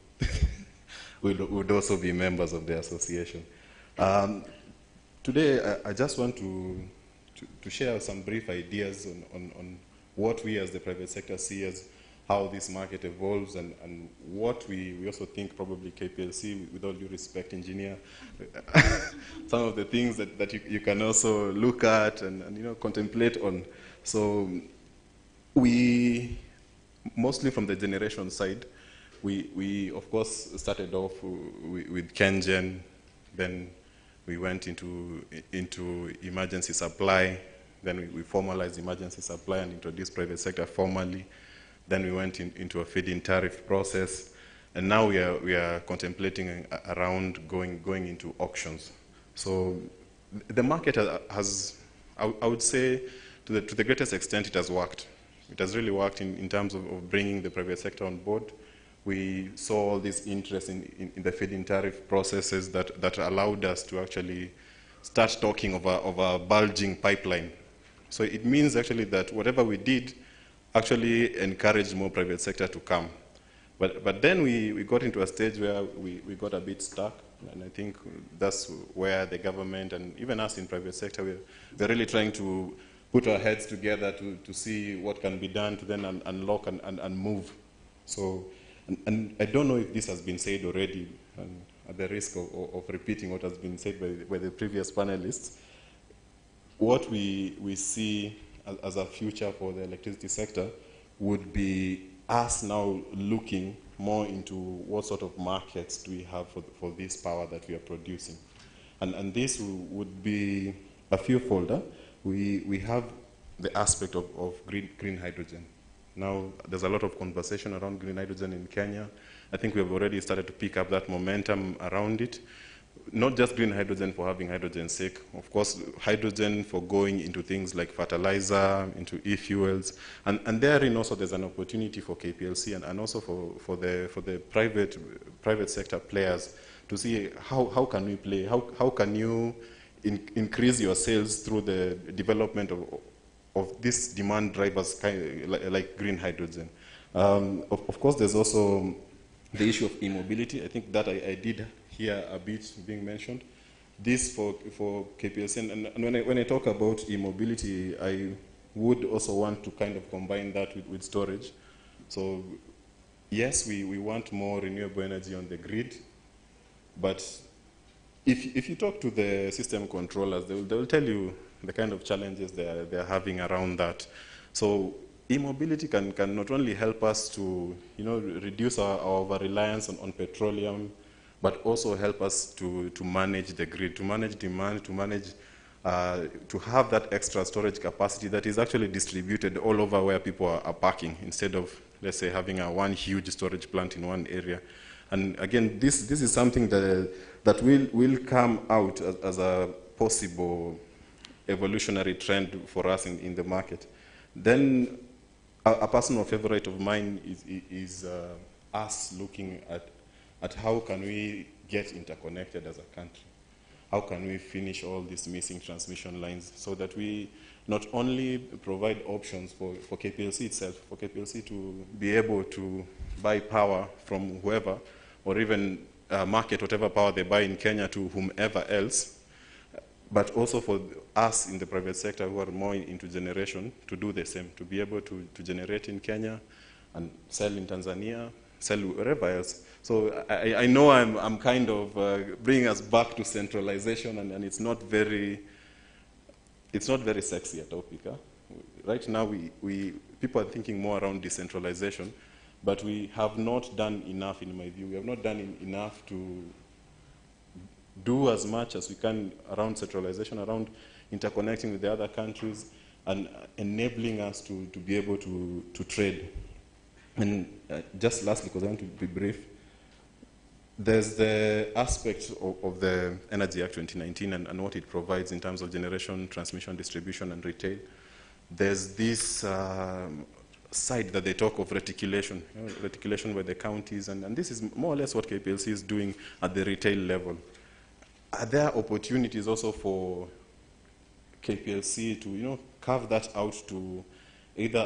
would also be members of the association. today I just want to share some brief ideas on what we as the private sector see as how this market evolves, and what we also think probably KPLC, with all due respect, engineer, some of the things that you can also look at and contemplate on. So we, mostly from the generation side, we of course started off with KenGen, then we went into emergency supply, then we formalized emergency supply and introduced private sector formally. Then we went into a feed-in tariff process, and now we are contemplating around going into auctions. So the market has I would say, to the greatest extent, it has worked. It has really worked in terms of bringing the private sector on board. We saw all this interest in the feed-in tariff processes that allowed us to actually start talking of a bulging pipeline. So it means actually that whatever we did actually encouraged more private sector to come. But then we got into a stage where we got a bit stuck, and I think that's where the government and even us in private sector, we're really trying to put our heads together to see what can be done to then unlock and move. So, and I don't know if this has been said already, and at the risk of repeating what has been said by the previous panelists, what we see as a future for the electricity sector would be us now looking more into what sort of markets do we have for this power that we are producing. And this would be a few-folder. We have the aspect of green hydrogen. Now, there's a lot of conversation around green hydrogen in Kenya. I think we have already started to pick up that momentum around it. Not just green hydrogen for having hydrogen's sake. Of course, hydrogen for going into things like fertilizer, into e-fuels. And therein also there's an opportunity for KPLC and also for the private sector players to see how can we play, how can you increase your sales through the development of these demand drivers like green hydrogen. Of course, there's also the issue of e-mobility. I think that I did hear a bit being mentioned. This for KPLC, and when I talk about e-mobility, I would also want to kind of combine that with storage. So yes, we want more renewable energy on the grid, but if you talk to the system controllers, they will tell you the kind of challenges they're having around that. So e-mobility can not only help us to reduce our over-reliance on petroleum, but also help us to manage the grid, to manage demand, to manage, to have that extra storage capacity that is actually distributed all over where people are parking, instead of, let's say, having one huge storage plant in one area. And again, this is something that will come out as a possible evolutionary trend for us in the market. Then a personal favorite of mine is us looking at how can we get interconnected as a country. How can we finish all these missing transmission lines so that we not only provide options for KPLC itself, for KPLC to be able to buy power from whoever, or even market whatever power they buy in Kenya to whomever else, but also for us in the private sector who are more into generation to do the same, to be able to generate in Kenya and sell in Tanzania, sell wherever else. So I know I'm kind of bringing us back to centralization, and it's not very sexy a topic. Huh? Right now, people are thinking more around decentralization, but we have not done enough, in my view. We have not done enough to do as much as we can around centralization, around interconnecting with the other countries, and enabling us to be able to trade. And just lastly, because I want to be brief, there's the aspect of the Energy Act 2019 and what it provides in terms of generation, transmission, distribution, and retail. There's this side that they talk of reticulation, reticulation by the counties, and this is more or less what KPLC is doing at the retail level. Are there opportunities also for KPLC to carve that out to either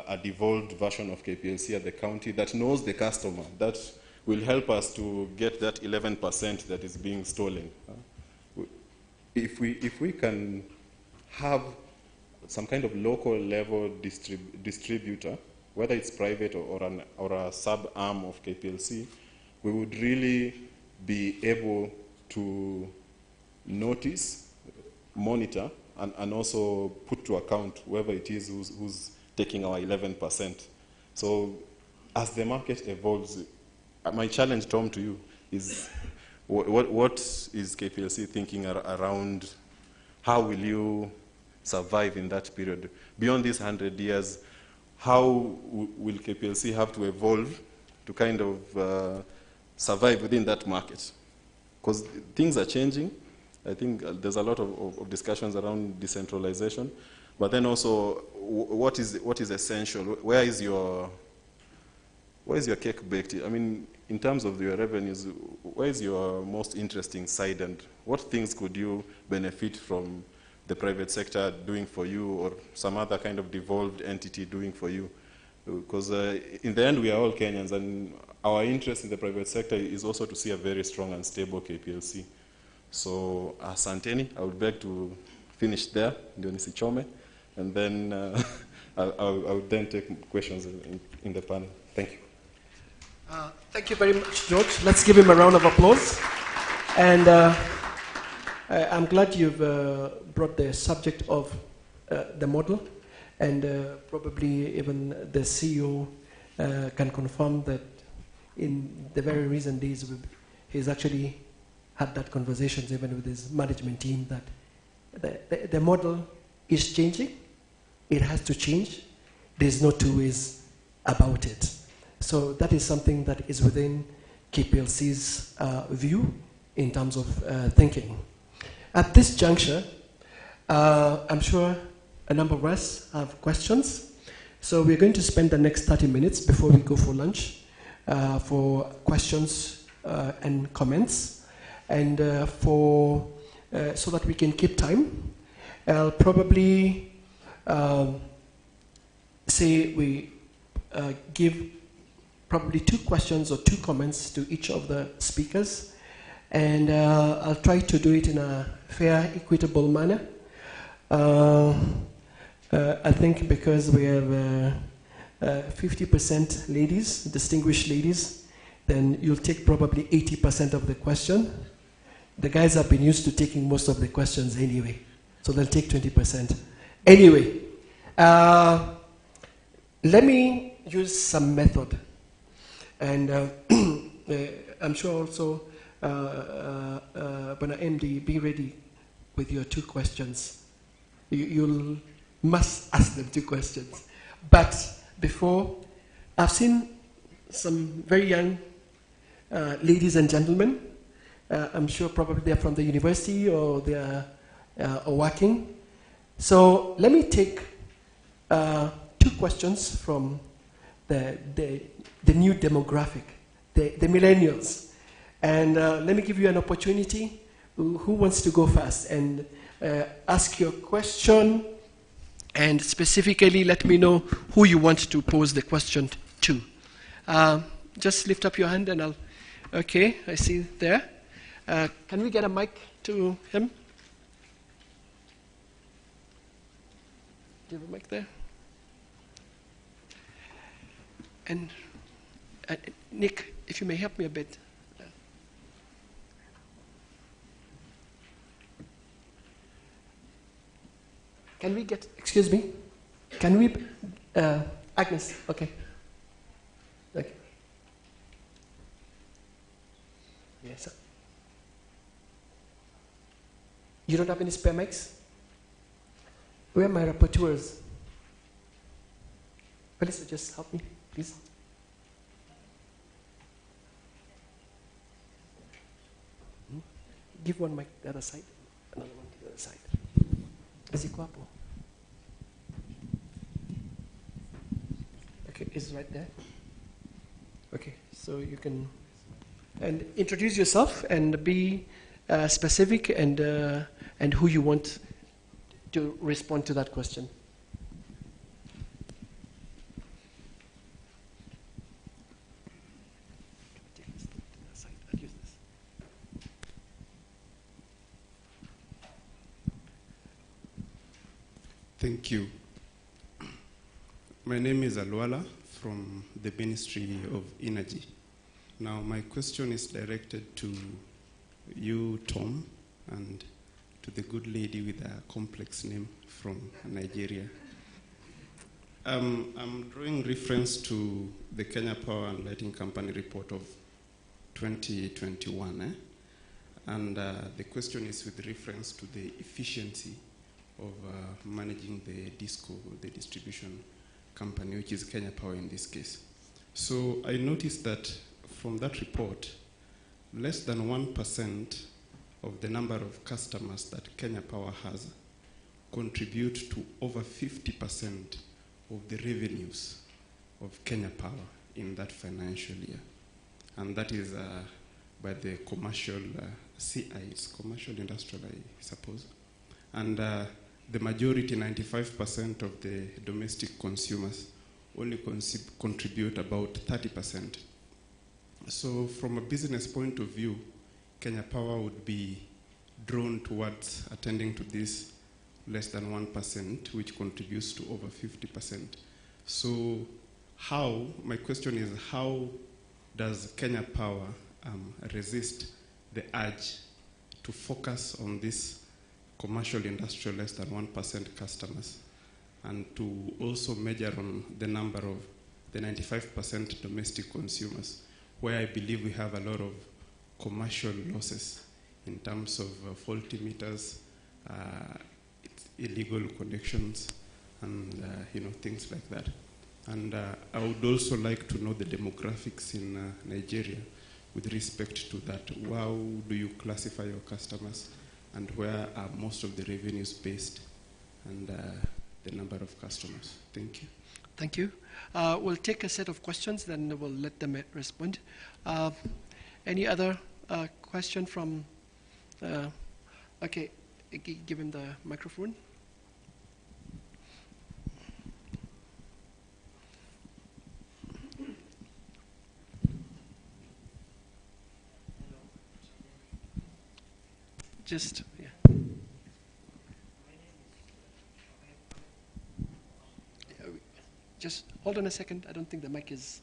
a devolved version of KPLC at the county that knows the customer, that will help us to get that 11% that is being stolen? if we can have some kind of local level distributor, whether it's private or a sub-arm of KPLC, we would really be able to notice, monitor, and also put to account whoever it is who's taking our 11%. So as the market evolves, my challenge, Tom, to you is what is KPLC thinking around how will you survive in that period? Beyond these 100 years, how will KPLC have to evolve to kind of survive within that market? Because things are changing. I think there's a lot of discussions around decentralization, but then also what is essential? Where is your cake baked? I mean, in terms of your revenues, where is your most interesting side, and what things could you benefit from the private sector doing for you, or some other kind of devolved entity doing for you? Because in the end, we are all Kenyans, and our interest in the private sector is also to see a very strong and stable KPLC. So, asanteni, I would beg to finish there, ndio nisichome, and then I would then take questions in the panel. Thank you. Thank you very much, George. Let's give him a round of applause. And I'm glad you've brought the subject of the model, and probably even the CEO can confirm that in the very recent days he's actually had that conversation even with his management team, that the model is changing. It has to change. There's no two ways about it. So that is something that is within KPLC's view in terms of thinking. At this juncture, I'm sure a number of us have questions. So we're going to spend the next 30 minutes before we go for lunch for questions and comments. And so that we can keep time, I'll probably say we give probably 2 questions or 2 comments to each of the speakers. And I'll try to do it in a fair, equitable manner. I think because we have 50% ladies, distinguished ladies, then you'll take probably 80% of the question. The guys have been used to taking most of the questions anyway, so they'll take 20%. Anyway, let me use some method. And I'm sure also, when I MD, be ready with your 2 questions. You'll must ask them 2 questions. But before, I've seen some very young ladies and gentlemen. I'm sure probably they're from the university or they're working. So let me take 2 questions from the new demographic, the millennials. And let me give you an opportunity. Who wants to go first and ask your question, and specifically let me know who you want to pose the question to. Just lift up your hand and I'll, okay, I see there. Can we get a mic to him? Do you have a mic there? And Nick, if you may help me a bit. Can we get, excuse me, can we, Agnes, okay. Okay. Yes, sir. You don't have any spare mics? Where are my rapporteurs? Melissa, just help me, please. Give one mic to the other side, another one to the other side. Ziko hapo. Okay, it's right there. Okay, so you can and introduce yourself and be specific and who you want to respond to that question. Thank you. My name is Alwala from the Ministry of Energy. Now, my question is directed to you, Tom, and to the good lady with a complex name from Nigeria. I'm drawing reference to the Kenya Power and Lighting Company report of 2021. And the question is with reference to the efficiency of managing the DISCO, the distribution company, which is Kenya Power in this case. So I noticed that from that report, less than 1% of the number of customers that Kenya Power has contribute to over 50% of the revenues of Kenya Power in that financial year. And that is by the commercial CIs, commercial industrial, I suppose. And the majority, 95% of the domestic consumers only contribute about 30%. So from a business point of view, Kenya Power would be drawn towards attending to this less than 1%, which contributes to over 50%. So how, my question is, how does Kenya Power resist the urge to focus on this commercial industrial less than 1% customers, and to also measure on the number of the 95% domestic consumers, where I believe we have a lot of commercial losses in terms of faulty meters, illegal connections, and things like that. And I would also like to know the demographics in Nigeria with respect to that. How do you classify your customers, and where are most of the revenues based, and the number of customers? Thank you. Thank you. We'll take a set of questions, then we'll let them respond. Any other question from, okay, give him the microphone. Just, yeah. Just hold on a second. I don't think the mic is.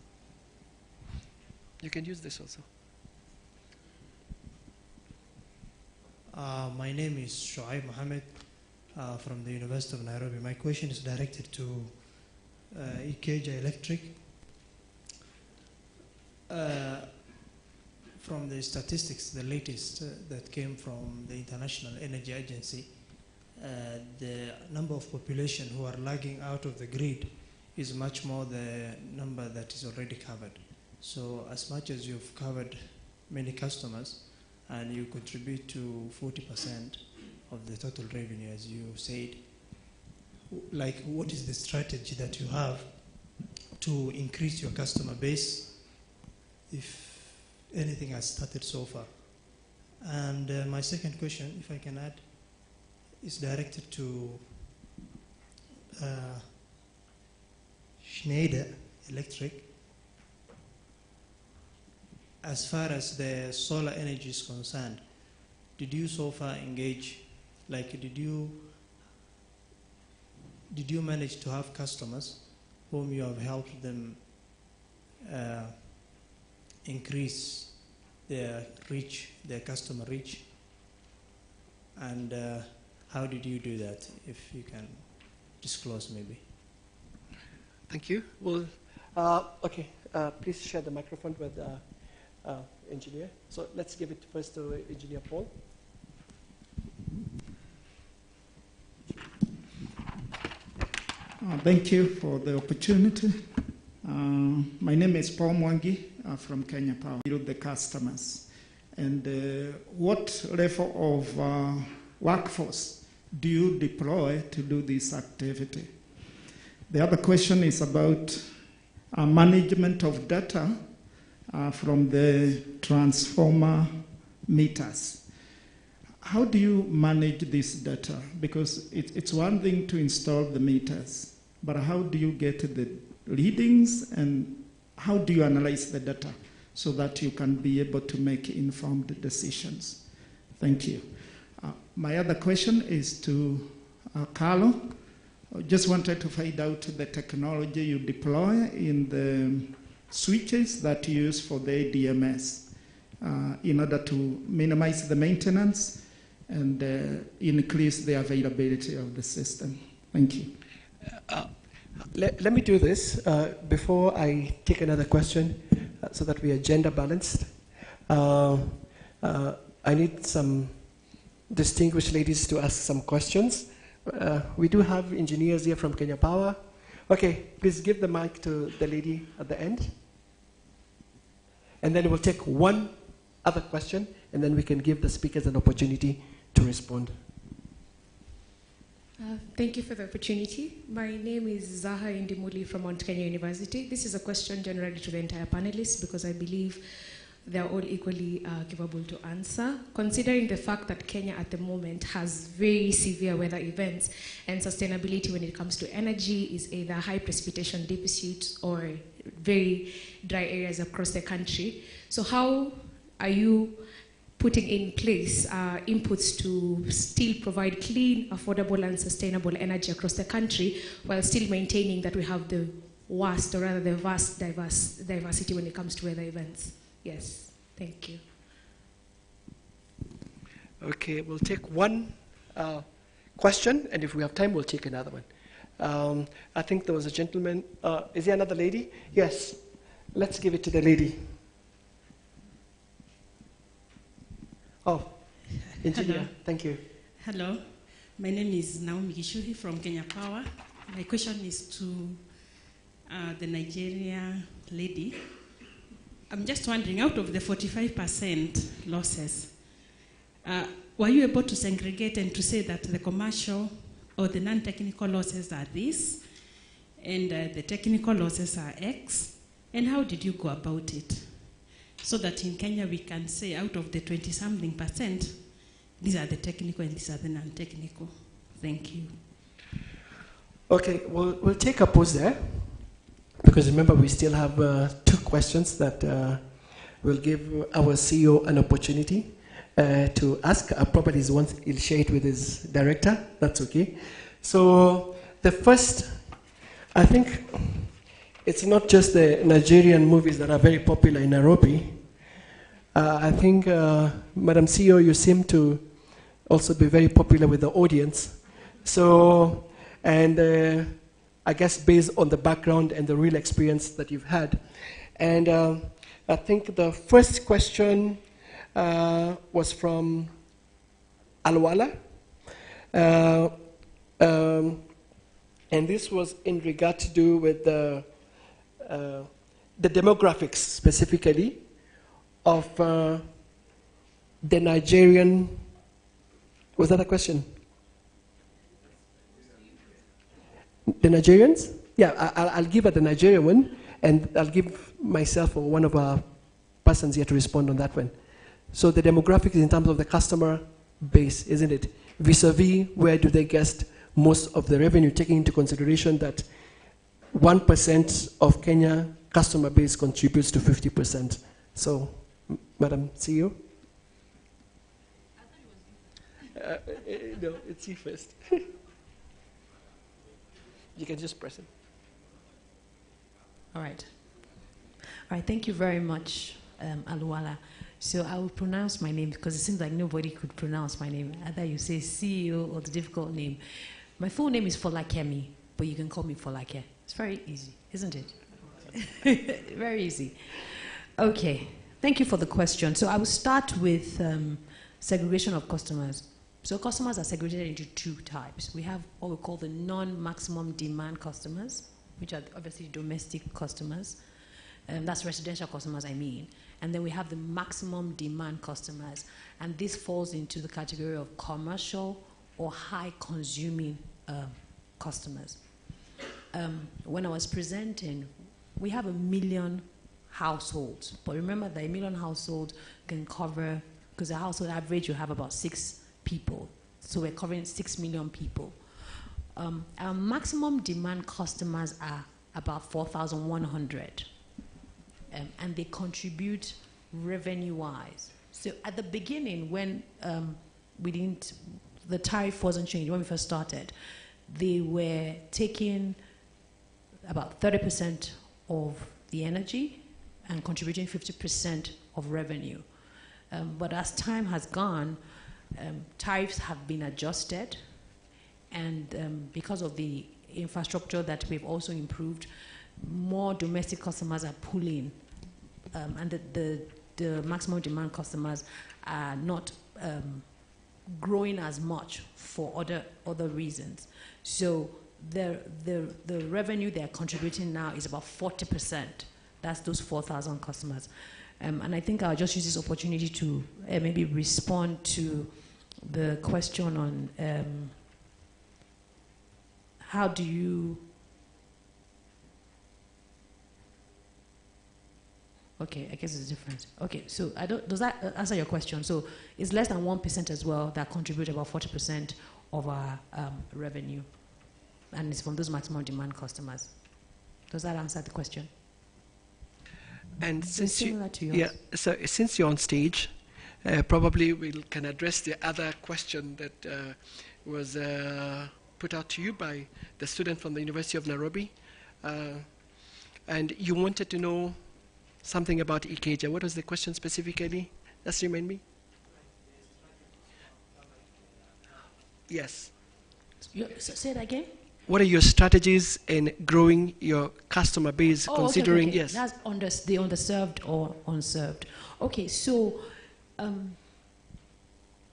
You can use this also. My name is Shoaib Mohammed from the University of Nairobi. My question is directed to Ikeja Electric. From the statistics, the latest that came from the International Energy Agency, the number of population who are lagging out of the grid is much more the number that is already covered. So as much as you've covered many customers and you contribute to 40% of the total revenue, as you said, like what is the strategy that you have to increase your customer base, if anything has started so far? And my second question, if I can add, is directed to Schneider Electric. As far as the solar energy is concerned, did you so far engage, like did you manage to have customers whom you have helped them increase their reach, their customer reach? And how did you do that, if you can disclose maybe? Thank you. Well, okay, please share the microphone with engineer. So let's give it first to Engineer Paul. Thank you for the opportunity. My name is Paul Mwangi from Kenya Power. The customers, and what level of workforce do you deploy to do this activity? The other question is about management of data from the transformer meters. How do you manage this data? Because it's one thing to install the meters, but how do you get the readings, and how do you analyze the data so that you can be able to make informed decisions? Thank you. My other question is to Carlo. I just wanted to find out the technology you deploy in the switches that you use for the DMS in order to minimize the maintenance and increase the availability of the system. Thank you. Let me do this before I take another question so that we are gender balanced. I need some distinguished ladies to ask some questions. We do have engineers here from Kenya Power. Okay, please give the mic to the lady at the end. And then we'll take one other question, and then we can give the speakers an opportunity to respond. Thank you for the opportunity. My name is Zaha Indimuli from Mount Kenya University. This is a question generally to the entire panelists because I believe they're all equally capable to answer. Considering the fact that Kenya at the moment has very severe weather events and sustainability when it comes to energy is either high precipitation deficits or very dry areas across the country. So how are you putting in place inputs to still provide clean, affordable, and sustainable energy across the country while still maintaining that we have the worst, or rather the vast diversity when it comes to weather events? Yes, thank you. Okay, we'll take one question, and if we have time, we'll take another one. I think there was a gentleman. Is there another lady? Yes, let's give it to the lady. Oh, engineer, hello. Thank you. Hello, my name is Naomi Gishuhi from Kenya Power. My question is to the Nigeria lady. I'm just wondering, out of the 45% losses, were you able to segregate and to say that the commercial or the non-technical losses are this, and the technical losses are X, and how did you go about it? So that in Kenya we can say out of the 20-something%, these are the technical and these are the non-technical. Thank you. Okay, we'll take a pause there, because remember we still have 2 questions that will give our CEO an opportunity to ask. Probably he'll share it with his director. That's okay. So the first, I think it's not just the Nigerian movies that are very popular in Nairobi. I think, Madam CEO, you seem to also be very popular with the audience. So, and I guess based on the background and the real experience that you've had. And I think the first question was from Alwala. And this was in regard to do with the demographics specifically of the Nigerian. Was that a question? The Nigerians? Yeah, I'll give her the Nigerian one, and I'll give myself or one of our persons here to respond on that one. So the demographics in terms of the customer base, isn't it? Vis-a-vis, where do they get most of the revenue, taking into consideration that 1% of Kenya customer base contributes to 50%. So, Madam CEO? No, it's you first. You can just press it. All right. All right, thank you very much, Aluwala. So I will pronounce my name because it seems like nobody could pronounce my name. Either you say CEO or the difficult name. My full name is Folakemi, but you can call me Folake. It's very easy, isn't it? Very easy. Okay, thank you for the question. So I will start with segregation of customers. So customers are segregated into 2 types. We have what we call the non-maximum demand customers, which are obviously domestic customers. That's residential customers, I mean. And then we have the maximum demand customers. And this falls into the category of commercial or high consuming customers. When I was presenting, we have 1 million households. But remember that 1 million households can cover, because a household average you have about 6 people. So we're covering 6 million people. Our maximum demand customers are about 4,100. And they contribute revenue-wise. So at the beginning, when the tariff wasn't changed, when we first started, they were taking about 30% of the energy and contributing 50% of revenue. But as time has gone, tariffs have been adjusted, and because of the infrastructure that we've also improved, more domestic customers are pulling, and the maximum demand customers are not growing as much for other reasons. So the revenue they're contributing now is about 40%. That's those 4,000 customers. And I think I'll just use this opportunity to maybe respond to the question on how do you... Okay, I guess it's a difference. Okay, so does that answer your question? So it's less than 1% as well that contribute about 40% of our revenue. And it's from those maximum demand customers. Does that answer the question? And since so since you're on stage, probably we can address the other question that was put out to you by the student from the University of Nairobi. And you wanted to know something about Ikeja. What was the question specifically? Just remind me. Yes. Say it again. What are your strategies in growing your customer base, considering, okay. yes? That's the underserved or unserved. Okay, so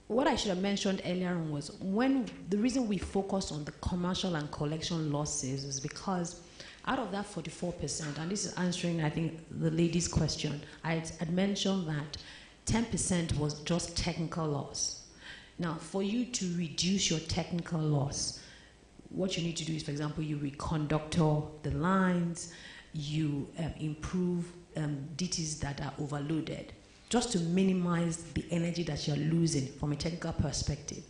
what I should have mentioned earlier on was the reason we focus on the commercial and collection losses is because out of that 44%, and this is answering, I think, the lady's question, I had mentioned that 10% was just technical loss. Now, for you to reduce your technical loss, what you need to do is, for example, you reconductor the lines, you improve DTs that are overloaded, just to minimize the energy that you're losing from a technical perspective.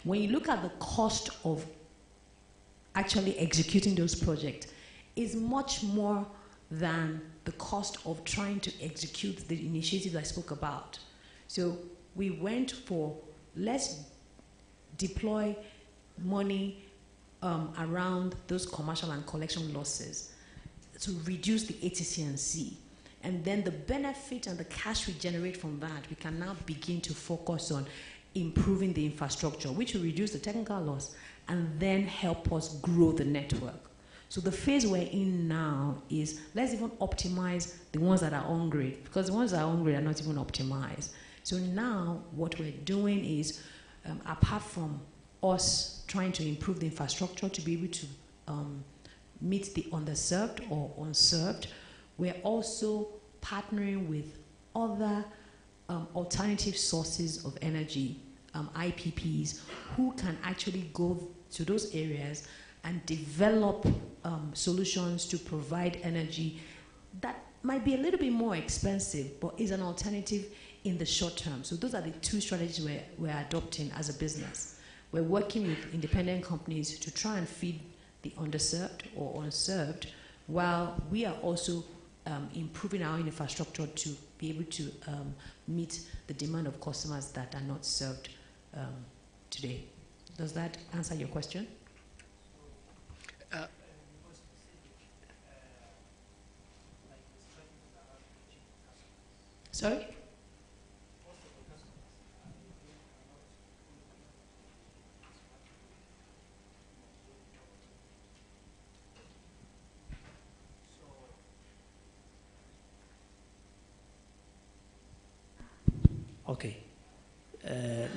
When you look at the cost of actually executing those projects, is much more than the cost of trying to execute the initiatives I spoke about. So we went for, let's deploy money around those commercial and collection losses to reduce the ATC&C. And then the benefit and the cash we generate from that, we can now begin to focus on improving the infrastructure, which will reduce the technical loss and then help us grow the network. So the phase we're in now is, let's even optimize the ones that are on grid, because the ones that are on grid are not even optimized. So now what we're doing is, apart from us trying to improve the infrastructure to be able to meet the underserved or unserved, we're also partnering with other alternative sources of energy, IPPs, who can actually go to those areas and develop solutions to provide energy that might be a little bit more expensive, but is an alternative in the short term. So those are the two strategies we're adopting as a business. We're working with independent companies to try and feed the underserved or unserved, while we are also improving our infrastructure to be able to meet the demand of customers that are not served today. Does that answer your question? Sorry? Okay.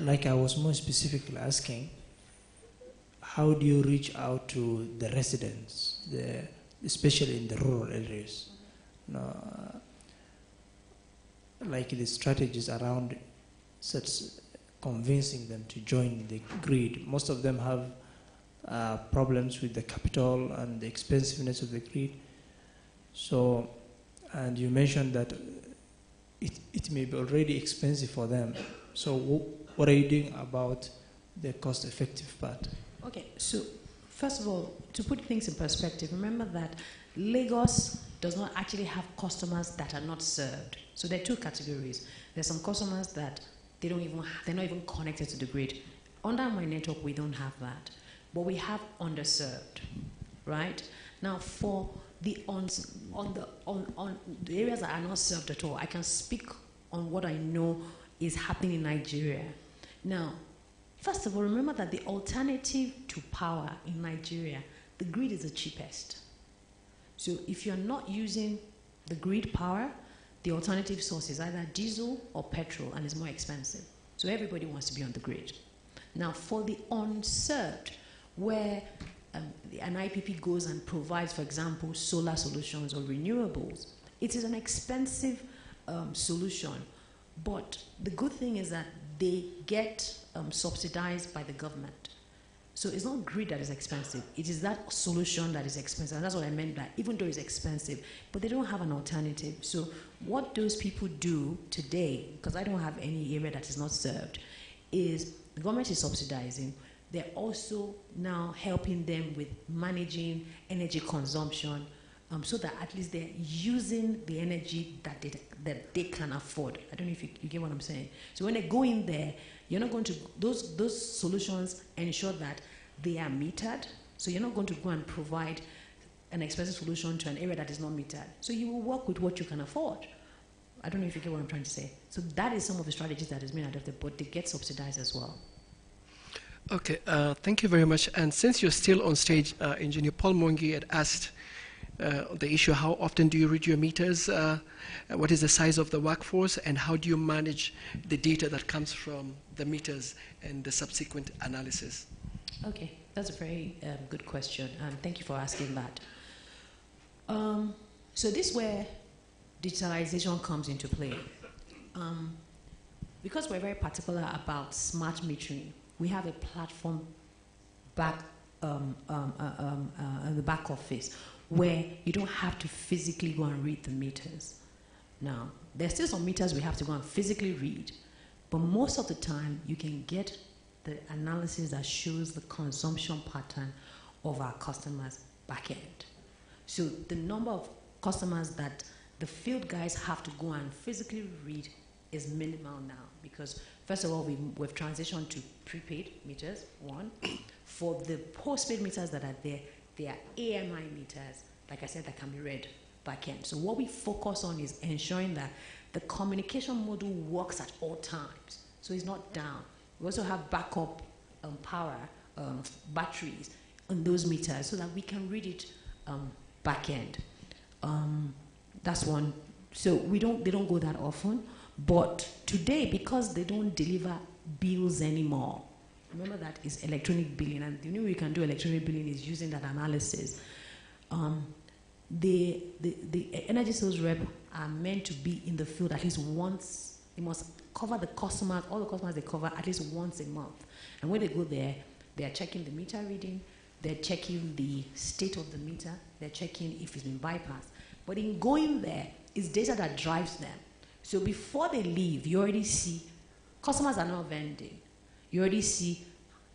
Like I was more specifically asking, how do you reach out to the residents, especially in the rural areas? Like the strategies around such convincing them to join the grid. Most of them have problems with the capital and the expensiveness of the grid. So, and you mentioned that it may be already expensive for them. So what are you doing about the cost-effective part? Okay, so first of all, to put things in perspective, remember that Lagos does not actually have customers that are not served. So there are two categories. There's some customers that they're not even connected to the grid. Under my network, we don't have that. but we have underserved, right? Now, for the the areas that are not served at all, I can speak on what I know is happening in Nigeria. Now, first of all, remember that the alternative to power in Nigeria, the grid is the cheapest. So if you're not using the grid power, the alternative source is either diesel or petrol, and it's more expensive. So everybody wants to be on the grid. Now, for the unserved, where an IPP goes and provides, for example, solar solutions or renewables, it is an expensive solution. But the good thing is that they get subsidized by the government. So it's not grid that is expensive. It is that solution that is expensive. And that's what I meant by, even though it's expensive, but they don't have an alternative. So what those people do today, because I don't have any area that is not served, is the government is subsidizing. They're also now helping them with managing energy consumption, so that at least they're using the energy that they can afford. I don't know if you get what I'm saying. So when they go in there, you're not going to, those solutions ensure that they are metered. So you're not going to go and provide an expensive solution to an area that is not metered. So you will work with what you can afford. I don't know if you get what I'm trying to say. So that is some of the strategies that is being adopted, but they get subsidized as well. Okay, thank you very much. And since you're still on stage, Engineer Paul Mwangi had asked the issue, how often do you read your meters? What is the size of the workforce? And how do you manage the data that comes from the meters and the subsequent analysis? Okay, that's a very good question, and thank you for asking that. So this is where digitalization comes into play. Because we're very particular about smart metering, we have a platform back in the back office where you don't have to physically go and read the meters. Now, there's still some meters we have to go and physically read, but most of the time you can get the analysis that shows the consumption pattern of our customers back end. So the number of customers that the field guys have to go and physically read is minimal now, because first of all, we've transitioned to prepaid meters, one. For the postpaid meters that are there, they are AMI meters, like I said, that can be read back end. So what we focus on is ensuring that the communication module works at all times, so it's not down. We also have backup power, batteries on those meters so that we can read it back end. That's one. So they don't go that often, but today, because they don't deliver bills anymore, remember that is electronic billing, and the only way you can do electronic billing is using that analysis. The energy sales rep are meant to be in the field at least once. They must cover the customers, all the customers they cover at least once a month. And when they go there, they are checking the meter reading, they're checking the state of the meter, they're checking if it's been bypassed. But in going there, it's data that drives them. So before they leave, you already see customers are not vending. You already see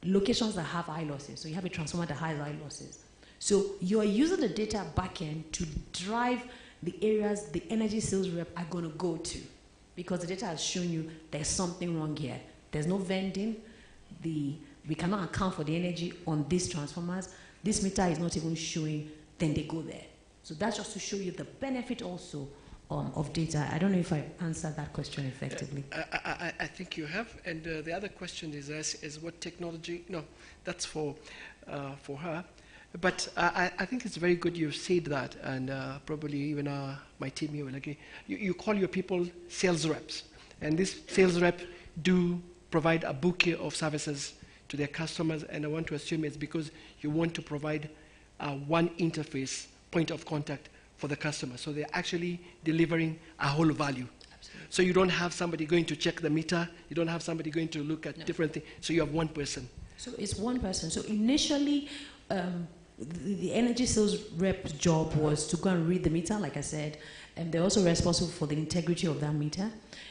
locations that have high losses. So you have a transformer that has high losses. So you're using the data backend to drive the areas the energy sales rep are going to go to, because the data has shown you there's something wrong here. There's no vending. We cannot account for the energy on these transformers. This meter is not even showing. Then they go there. So that's just to show you the benefit also of data. I don't know if I answered that question effectively. I think you have. And the other question is what technology? No, that's for her. But I think it's very good you've said that, and probably even my team here will agree. You call your people sales reps, and this sales rep do provide a bouquet of services to their customers, and I want to assume it's because you want to provide one interface, point of contact for the customer. So they're actually delivering a whole value. Absolutely. So you don't have somebody going to check the meter, you don't have somebody going to look at different things, so you have one person. So it's one person. So initially, the energy sales rep's job was to go and read the meter, like I said, and they're also responsible for the integrity of that meter.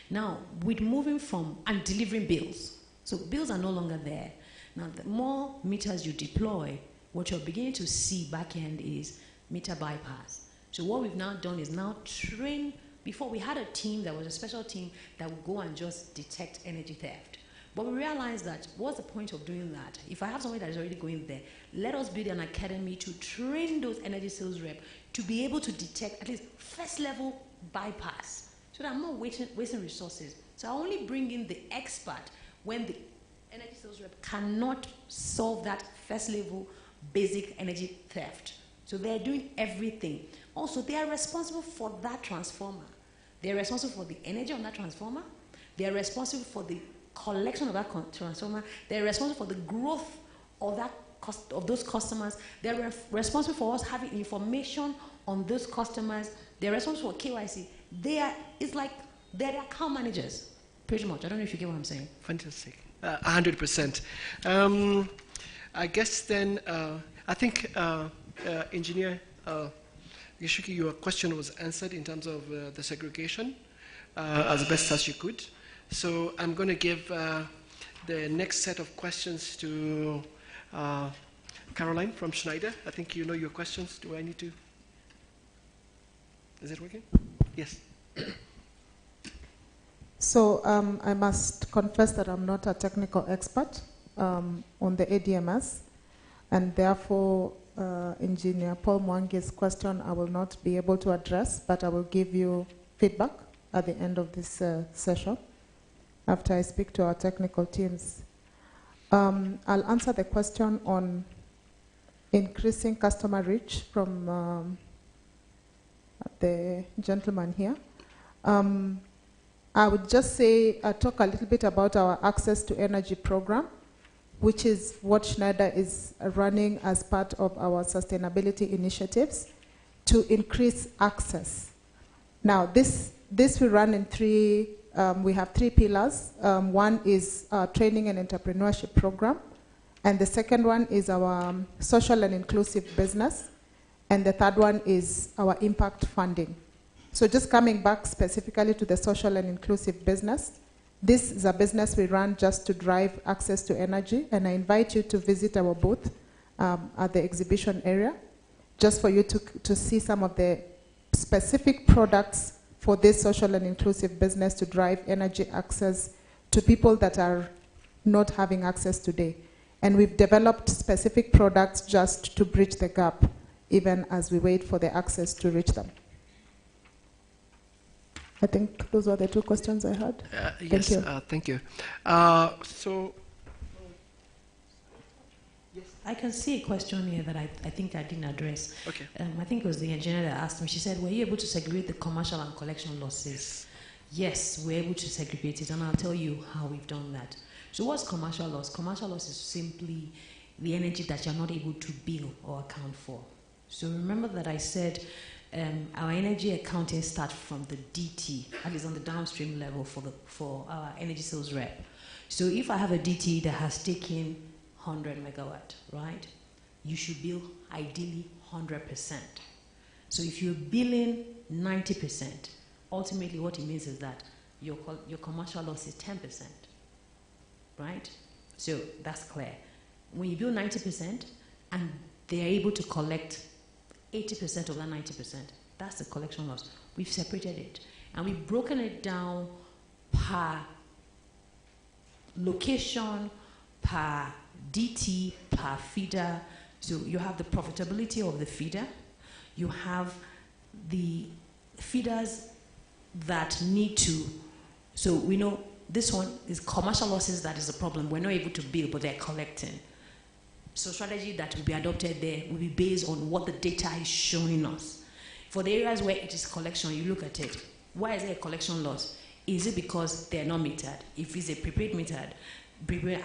Now, with moving from and delivering bills, so bills are no longer there. Now, the more meters you deploy, what you're beginning to see back end is meter bypass. So what we've now done is now train. Before we had a team that was a special team that would go and just detect energy theft. But we realized that what's the point of doing that? If I have somebody that is already going there, let us build an academy to train those energy sales reps to be able to detect at least first level bypass so that I'm not wasting resources. So I only bring in the expert when the energy sales rep cannot solve that first level basic energy theft. So they're doing everything. Also, they are responsible for that transformer. They're responsible for the energy on that transformer. They're responsible for the collection of that transformer. They're responsible for the growth of those customers. They're responsible for us having information on those customers. They're responsible for KYC. It's like they're the account managers, pretty much. I don't know if you get what I'm saying. Fantastic. 100%. I guess then, I think, Engineer Gishuki, your question was answered in terms of the segregation as best as you could. So I'm going to give the next set of questions to Caroline from Schneider. I think you know your questions. Do I need to? Is it working? Yes. So I must confess that I'm not a technical expert on the ADMS, and therefore Engineer Paul Mwangi's question I will not be able to address, but I will give you feedback at the end of this session after I speak to our technical teams. I'll answer the question on increasing customer reach from the gentleman here. I would just say, talk a little bit about our Access to Energy program, which is what Schneider is running as part of our sustainability initiatives to increase access. Now, this we run in we have three pillars. One is our training and entrepreneurship program, and the second one is our social and inclusive business, and the third one is our impact funding. So just coming back specifically to the social and inclusive business, this is a business we run just to drive access to energy, and I invite you to visit our booth at the exhibition area, just for you to see some of the specific products for this social and inclusive business to drive energy access to people that are not having access today. And we've developed specific products just to bridge the gap, even as we wait for the access to reach them. I think those were the two questions I had. Yes, thank you. Thank you. So, yes, I can see a question here that I think I didn't address. Okay. I think it was the engineer that asked me. She said, were you able to segregate the commercial and collection losses? Yes, we're able to segregate it, and I'll tell you how we've done that. So what's commercial loss? Commercial loss is simply the energy that you're not able to bill or account for. So remember that I said our energy accounting starts from the DT, that is on the downstream level for our energy sales rep. So if I have a DT that has taken 100 megawatt, right, you should bill ideally 100%. So if you're billing 90%, ultimately what it means is that your commercial loss is 10%, right? So that's clear. When you bill 90% and they're able to collect 80% of that 90%, that's the collection loss. We've separated it. And we've broken it down per location, per DT, per feeder. So you have the profitability of the feeder. You have the feeders that need to, so we know this one is commercial losses that is a problem. We're not able to bill, but they're collecting. So strategy that will be adopted there will be based on what the data is showing us. For the areas where it is collection, you look at it. Why is there a collection loss? Is it because they're not metered? If it's a prepaid metered,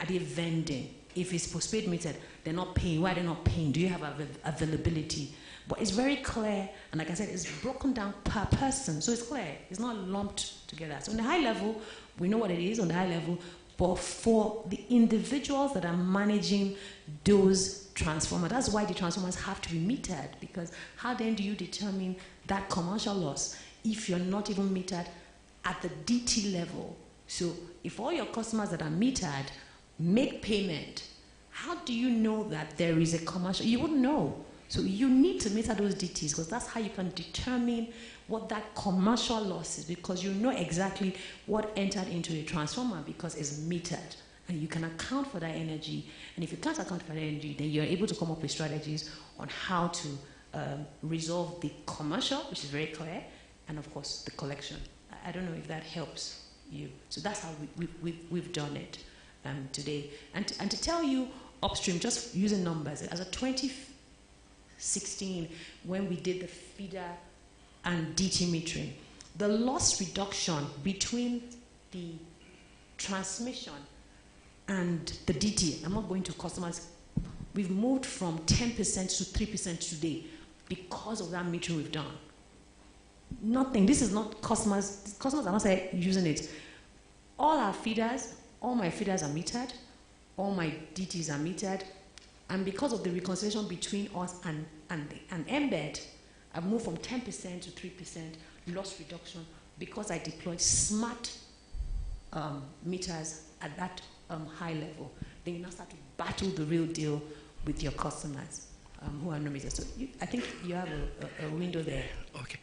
are they vending? If it's postpaid metered, they're not paying. Why are they not paying? Do you have availability? But it's very clear, and like I said, it's broken down per person. So it's clear. It's not lumped together. So on the high level, we know what it is on the high level. But for the individuals that are managing those transformers, that's why the transformers have to be metered, because how then do you determine that commercial loss if you're not even metered at the DT level? So if all your customers that are metered make payment, how do you know that there is a commercial? You wouldn't know. So you need to meter those DTs, because that's how you can determine what that commercial loss is, because you know exactly what entered into the transformer because it's metered. and you can account for that energy. And if you can't account for that energy, then you're able to come up with strategies on how to resolve the commercial, which is very clear, and of course the collection. I don't know if that helps you. So that's how we've done it today. And to tell you upstream, just using numbers, as of 2016, when we did the feeder and DT metering, the loss reduction between the transmission and the DT, I'm not going to customers, we've moved from 10% to 3% today because of that metering we've done. Nothing, this is not customers are not using it. All our feeders, all my feeders are metered, all my DTs are metered, and because of the reconciliation between us and embed, I've moved from 10% to 3% loss reduction because I deployed smart meters at that high level. Then you now start to battle the real deal with your customers who are no meters. So I think you have a window there. Okay.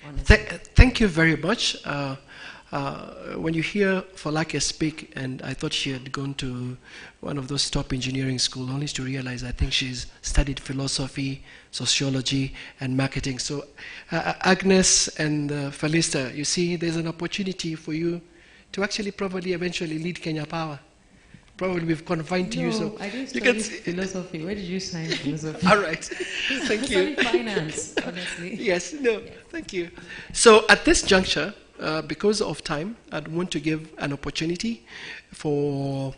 Thank you very much. When you hear Folake speak, and I thought she had gone to one of those top engineering schools, only to realize I think she's studied philosophy, sociology, and marketing. So Agnes and Felista, you see there's an opportunity for you to actually probably eventually lead Kenya Power. Probably we've confined to you. So I didn't you study philosophy. Where did you sign philosophy? All right. Thank you. I studied finance, honestly. Yes, no, thank you. So at this juncture, because of time, I'd want to give an opportunity for,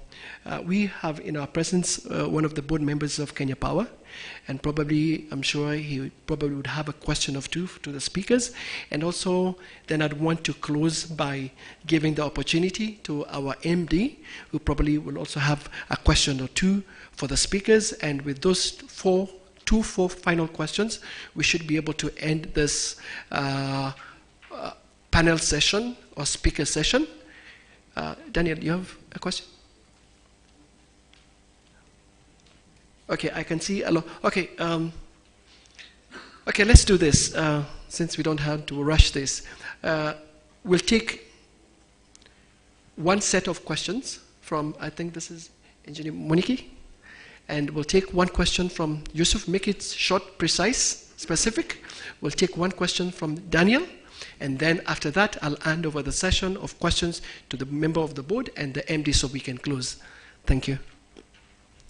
we have in our presence one of the board members of Kenya Power, and probably, I'm sure he probably would have a question or two to the speakers. And also, then I'd want to close by giving the opportunity to our MD, who probably will also have a question or two for the speakers. And with those four final questions, we should be able to end this panel session or speaker session. Daniel, you have a question? Okay, I can see a lot. Okay, okay, let's do this. Since we don't have to rush this, we'll take one set of questions from, I think this is Engineer Moniki, and we'll take one question from Yusuf. Make it short, precise, specific. We'll take one question from Daniel, and then after that, I'll hand over the session of questions to the member of the board and the MD so we can close. Thank you.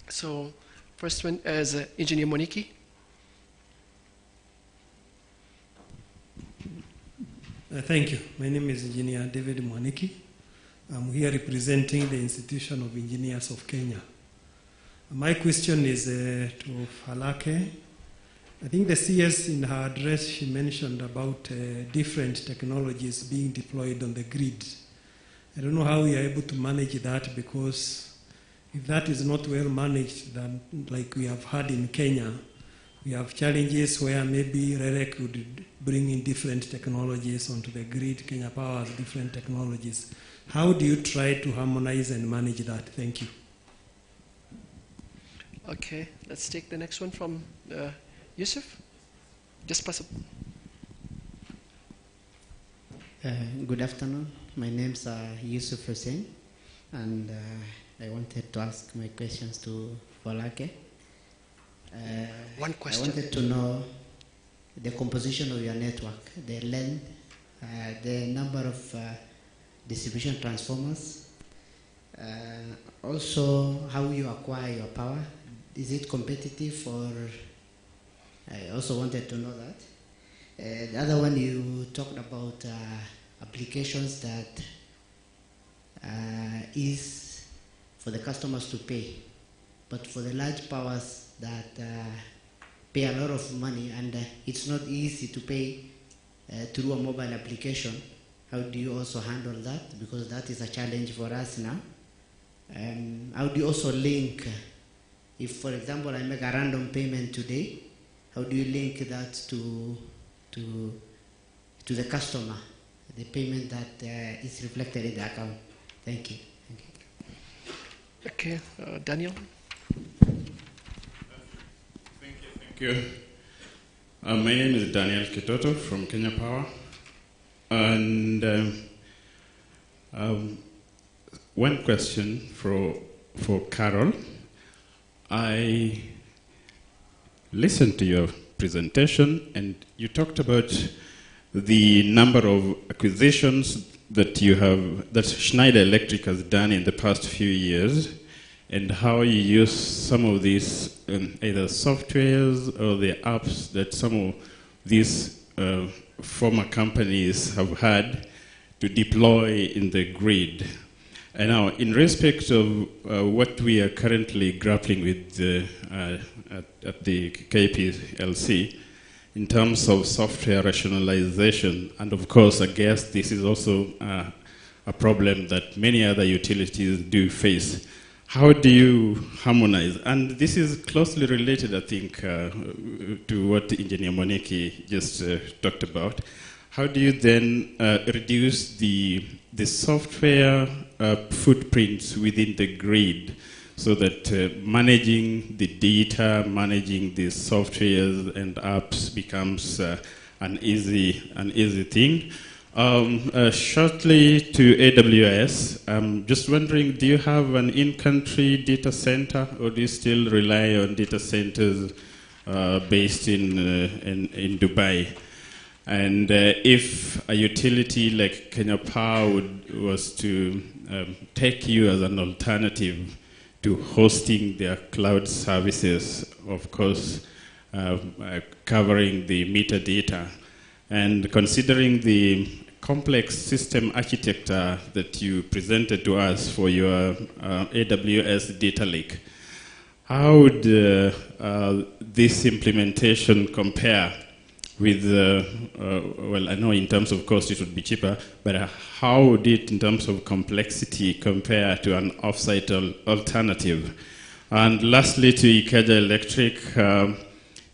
So, first one is Engineer Moniki. Thank you. My name is Engineer David Moniki. I'm here representing the Institution of Engineers of Kenya. My question is to Falake. I think the CS in her address, she mentioned about different technologies being deployed on the grid. I don't know how we are able to manage that, because if that is not well managed, then like we have had in Kenya, we have challenges where maybe REREC would bring in different technologies onto the grid. Kenya Power has different technologies. How do you try to harmonize and manage that? Thank you. Okay, let's take the next one from Yusuf. Just pass it. Good afternoon. My name is Yusuf Hussein, and I wanted to ask my questions to Folake. One question. I wanted to know the composition of your network, the length, the number of distribution transformers, also how you acquire your power. Is it competitive, or I also wanted to know that. The other one, you talked about applications that is for the customers to pay, but for the large powers that pay a lot of money, and it's not easy to pay through a mobile application. How do you also handle that? Because that is a challenge for us now. How do you also link, if for example I make a random payment today, how do you link that to the customer, the payment that is reflected in the account? Thank you. Okay, Daniel. Thank you. My name is Daniel Kitoto from Kenya Power, and one question for for Carol. I listened to your presentation, and you talked about the number of acquisitions that that Schneider Electric has done in the past few years, and how you use some of these either softwares or the apps that some of these former companies have had to deploy in the grid. And now, in respect of what we are currently grappling with at the KPLC, in terms of software rationalization, and of course, I guess this is also a problem that many other utilities do face. How do you harmonize? And this is closely related, I think, to what Engineer Moniki just talked about. How do you then reduce the software footprints within the grid, so that managing the data, managing the softwares and apps becomes an easy thing? Shortly to AWS, I'm just wondering, do you have an in-country data center, or do you still rely on data centers based in Dubai? And if a utility like Kenya Power was to take you as an alternative to hosting their cloud services, of course, covering the meter data, and considering the complex system architecture that you presented to us for your AWS data lake, how would this implementation compare with, well, I know in terms of cost it would be cheaper, but how would it, in terms of complexity, compare to an off-site alternative? And lastly, to Ikeja Electric,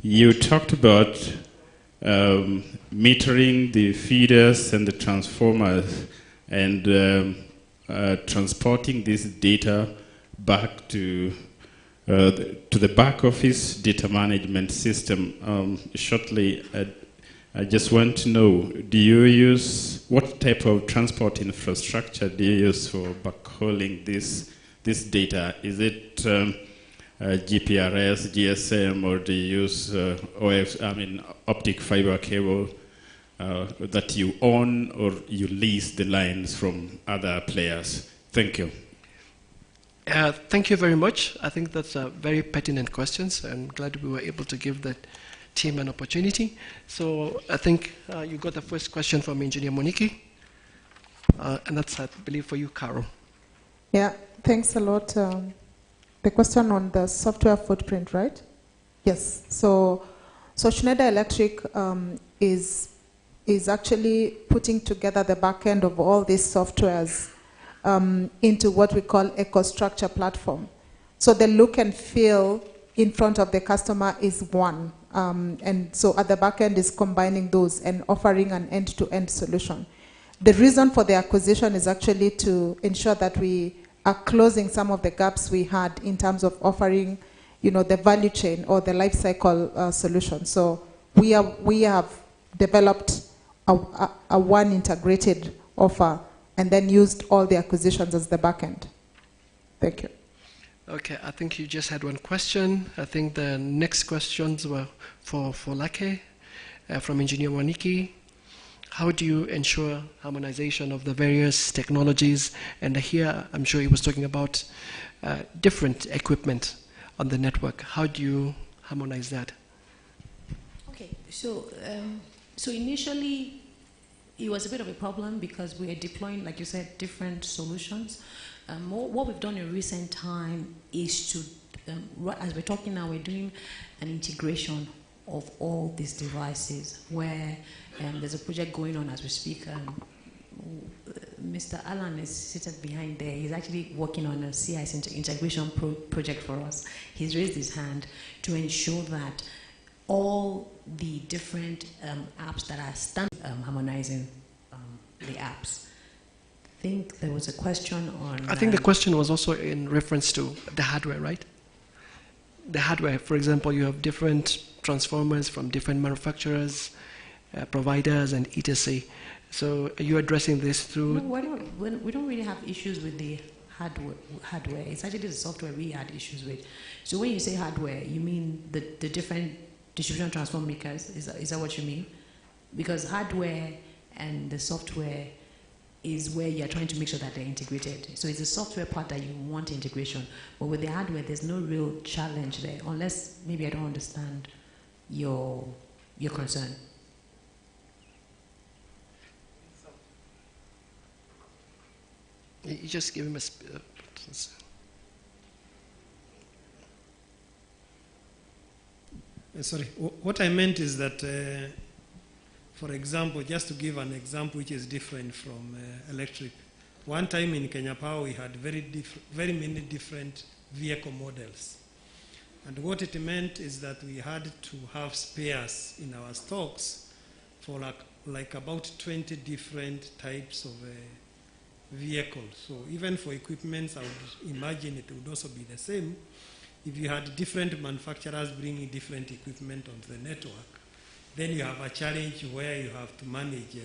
you talked about metering the feeders and the transformers and transporting this data back to the back office data management system. Shortly, I just want to know, do you use, what type of transport infrastructure do you use for backhauling this data? Is it GPRS, GSM, or do you use optic fiber cable that you own, or you lease the lines from other players? Thank you. Thank you very much. I think that's a very pertinent questions. I'm glad we were able to give the team an opportunity. So I think you got the first question from Engineer Moniki, and that's, I believe, for you, Carol. Yeah, thanks a lot. The question on the software footprint, right? Yes. So Schneider Electric is actually putting together the back end of all these softwares into what we call EcoStruxure platform. So the look and feel in front of the customer is one. And so at the back end is combining those and offering an end-to-end solution. The reason for the acquisition is actually to ensure that we are closing some of the gaps we had in terms of offering, the value chain or the life cycle solution. So we have developed a one integrated offer and then used all the acquisitions as the back end. Thank you. Okay, I think you just had one question. I think the next questions were for Lake from Engineer Waniki. How do you ensure harmonization of the various technologies? And here, I'm sure he was talking about different equipment on the network. How do you harmonize that? Okay, so initially, it was a bit of a problem because we are deploying, like you said, different solutions. What we've done in recent time is to, as we're talking now, we're doing an integration of all these devices where there's a project going on as we speak. Mr. Alan is seated behind there. He's actually working on a CIS integration project for us. He's raised his hand to ensure that all the different apps that are harmonizing the apps. I think there was a question on... I think the question was also in reference to the hardware, right? The hardware, for example, you have different transformers from different manufacturers, providers, and etc. So are you addressing this through... No, we don't really have issues with the hardware. It's actually the software we had issues with. So when you say hardware, you mean the different distribution transform makers? Is that what you mean? Because hardware and the software is where you're trying to make sure that they're integrated. So it's the software part that you want integration. But with the hardware, there's no real challenge there, unless maybe I don't understand your concern. You just give him a... Sorry, what I meant is that, for example, just to give an example which is different from electric, one time in Kenya Power we had very many different vehicle models. And what it meant is that we had to have spares in our stocks for like about 20 different types of vehicles. So even for equipment, I would imagine it would also be the same. If you had different manufacturers bringing different equipment onto the network, then you have a challenge where you have to manage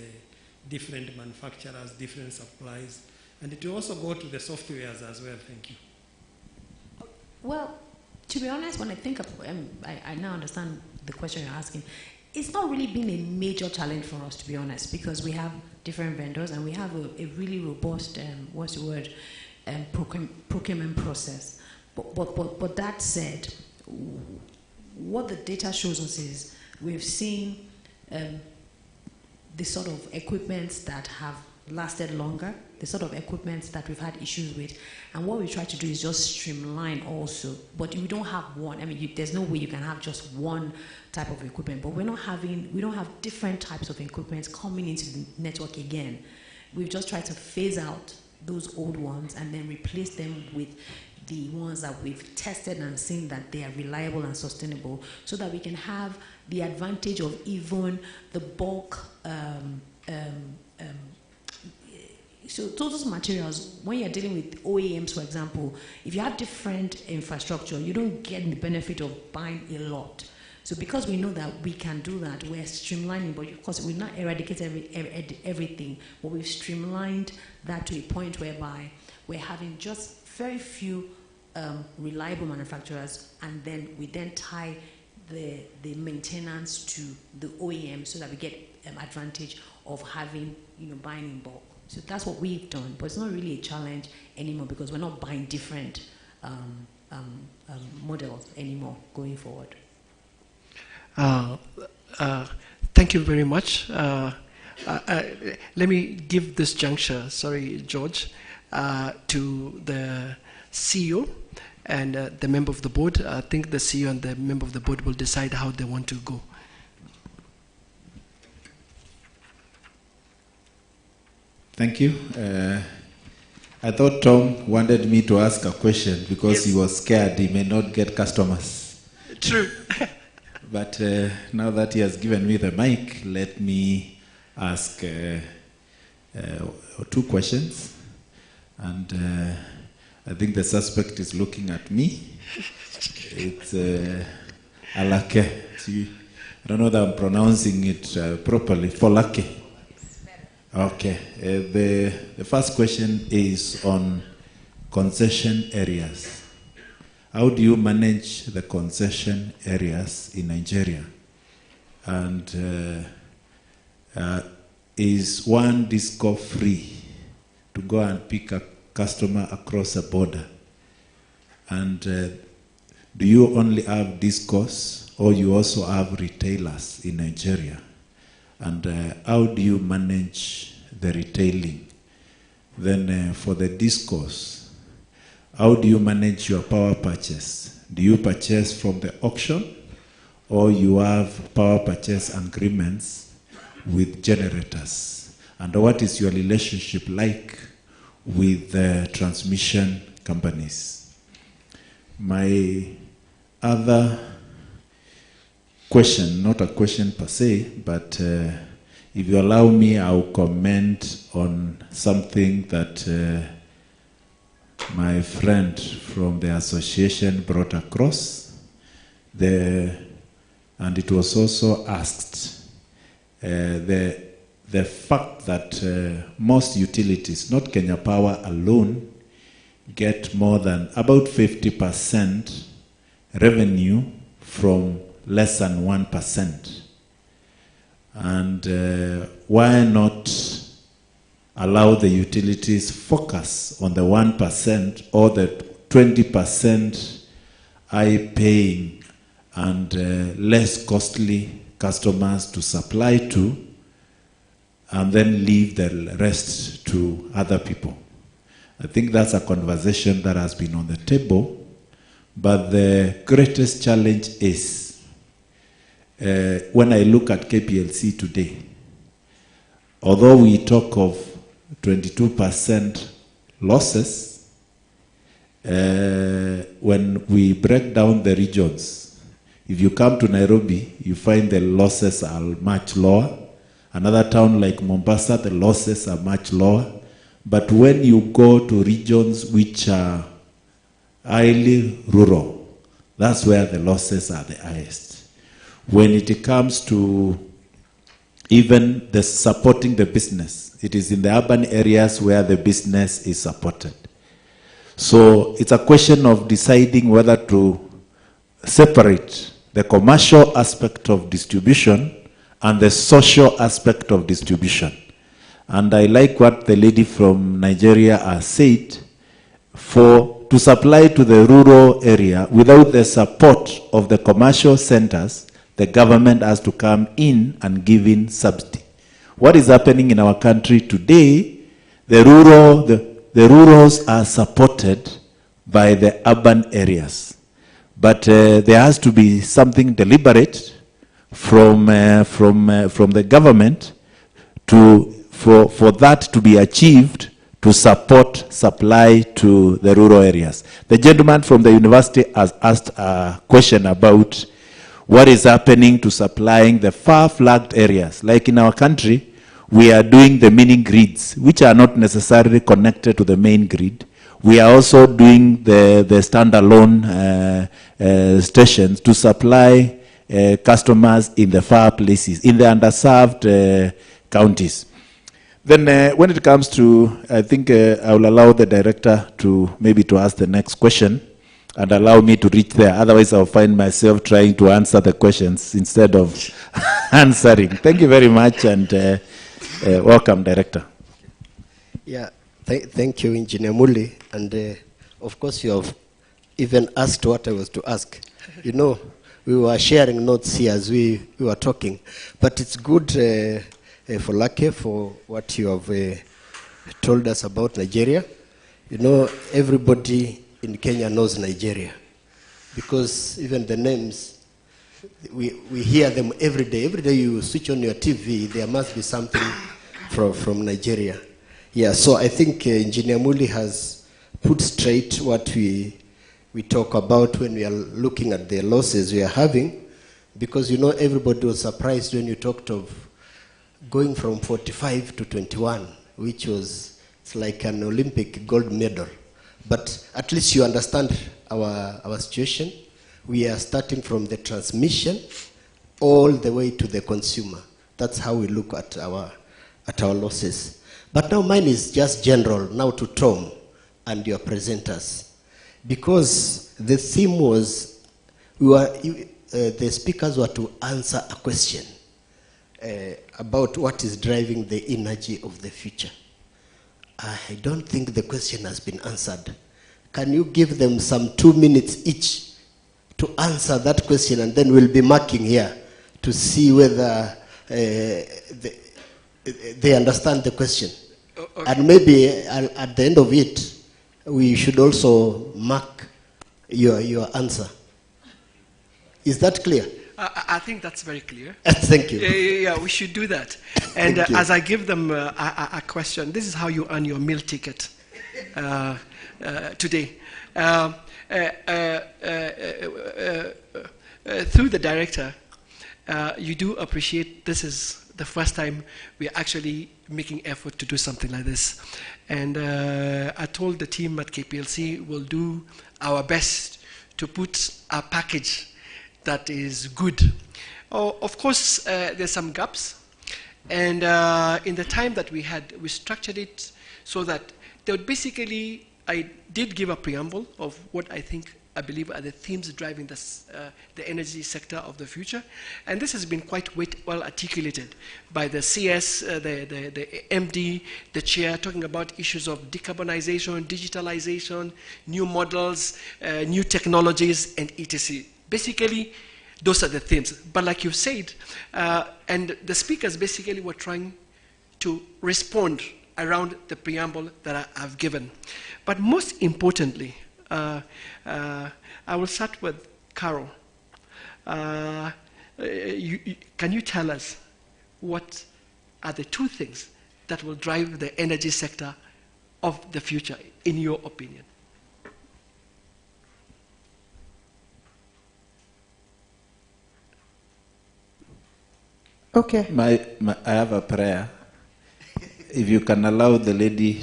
different manufacturers, different supplies, and it will also go to the softwares as well. Thank you. Well, to be honest, when I think of, I now understand the question you're asking. It's not really been a major challenge for us, to be honest, because we have different vendors and we have a really robust, procurement process. But that said, what the data shows us is we've seen the sort of equipment that have lasted longer, the sort of equipment that we've had issues with, and what we try to do is just streamline also. But we don't have one. I mean, there's no way you can have just one type of equipment. But we don't have different types of equipment coming into the network again. We've just tried to phase out those old ones and then replace them with the ones that we've tested and seen that they are reliable and sustainable, so that we can have the advantage of even the bulk. So those materials, when you're dealing with OEMs, for example, if you have different infrastructure, you don't get the benefit of buying a lot. So because we know that we can do that, we're streamlining, but of course we've not eradicated everything, but we've streamlined that to a point whereby we're having just very few reliable manufacturers, and then we then tie the maintenance to the OEM so that we get advantage of having, buying in bulk. So that's what we've done, but it's not really a challenge anymore because we're not buying different models anymore going forward. Thank you very much. Let me give this juncture, sorry, George, to the CEO and the member of the board. I think the CEO and the member of the board will decide how they want to go. Thank you. I thought Tom wanted me to ask a question because he was scared he may not get customers. True. But now that he has given me the mic, let me ask 2 questions. And I think the suspect is looking at me. It's Alake. I don't know that I'm pronouncing it properly. Folake. Okay. The first question is on concession areas. How do you manage the concession areas in Nigeria? And is one disco free to go and pick a customer across a border? And do you only have discos, or you also have retailers in Nigeria? And how do you manage the retailing? Then for the discos, how do you manage your power purchase? Do you purchase from the auction, or you have power purchase agreements with generators? And what is your relationship like with the transmission companies? My other question, not a question per se, but if you allow me, I'll comment on something that my friend from the association brought across. And it was also asked, the fact that most utilities, not Kenya Power alone, get more than about 50% revenue from less than 1%. And why not allow the utilities focus on the 1% or the 20% high-paying and less costly customers to supply to, and then leave the rest to other people? I think that's a conversation that has been on the table, but the greatest challenge is when I look at KPLC today, although we talk of 22% losses, when we break down the regions, if you come to Nairobi, you find the losses are much lower. Another town like Mombasa, the losses are much lower. But when you go to regions which are highly rural, that's where the losses are the highest. When it comes to even the supporting the business, it is in the urban areas where the business is supported. So it's a question of deciding whether to separate the commercial aspect of distribution and the social aspect of distribution. And I like what the lady from Nigeria has said. To supply to the rural area without the support of the commercial centers, the government has to come in and give in subsidy. What is happening in our country today, the rurals are supported by the urban areas. But there has to be something deliberate from the government for that to be achieved, to support supply to the rural areas. The gentleman from the university has asked a question about what is happening to supplying the far-flagged areas. Like in our country, we are doing the mini grids, which are not necessarily connected to the main grid. We are also doing the standalone stations to supply customers in the far places, in the underserved counties. Then when it comes to, I think I will allow the director to maybe to ask the next question and allow me to reach there. Otherwise, I'll find myself trying to answer the questions instead of answering. Thank you very much, and welcome, Director. Yeah, thank you, Engineer Muli. And of course, you have even asked what I was to ask. You know, we were sharing notes here as we were talking. But it's good, for Lucky, for what you have told us about Nigeria. You know, everybody in Kenya knows Nigeria, because even the names, we hear them every day. Every day you switch on your TV, there must be something from Nigeria. Yeah, so I think Engineer Muli has put straight what we talk about when we are looking at the losses we are having, because you know everybody was surprised when you talked of going from 45 to 21, which was, it's like an Olympic gold medal. But at least you understand our situation. We are starting from the transmission all the way to the consumer. That's how we look at our losses. But now mine is just general, now to Tom and your presenters. Because the theme was, the speakers were to answer a question about what is driving the energy of the future. I don't think the question has been answered. Can you give them some 2 minutes each to answer that question, and then we'll be marking here to see whether they understand the question. Okay. And maybe at the end of it, we should also mark your answer. Is that clear? I think that's very clear. Thank you. Yeah, we should do that. And as I give them a question, this is how you earn your meal ticket today. Through the director, you do appreciate this is the first time we're actually making effort to do something like this. And I told the team at KPLC we'll do our best to put a package that is good. Oh, of course, there's some gaps. And in the time that we had, we structured it so that there would basically I did give a preamble of what I believe are the themes driving this, the energy sector of the future. And this has been quite well articulated by the CS, the MD, the chair, talking about issues of decarbonization, digitalization, new models, new technologies, and etc. Basically, those are the themes. But like you said, and the speakers basically were trying to respond around the preamble that I've given. But most importantly, I will start with Carol. Can you tell us what are the two things that will drive the energy sector of the future, in your opinion? Okay. I have a prayer. If you can allow the lady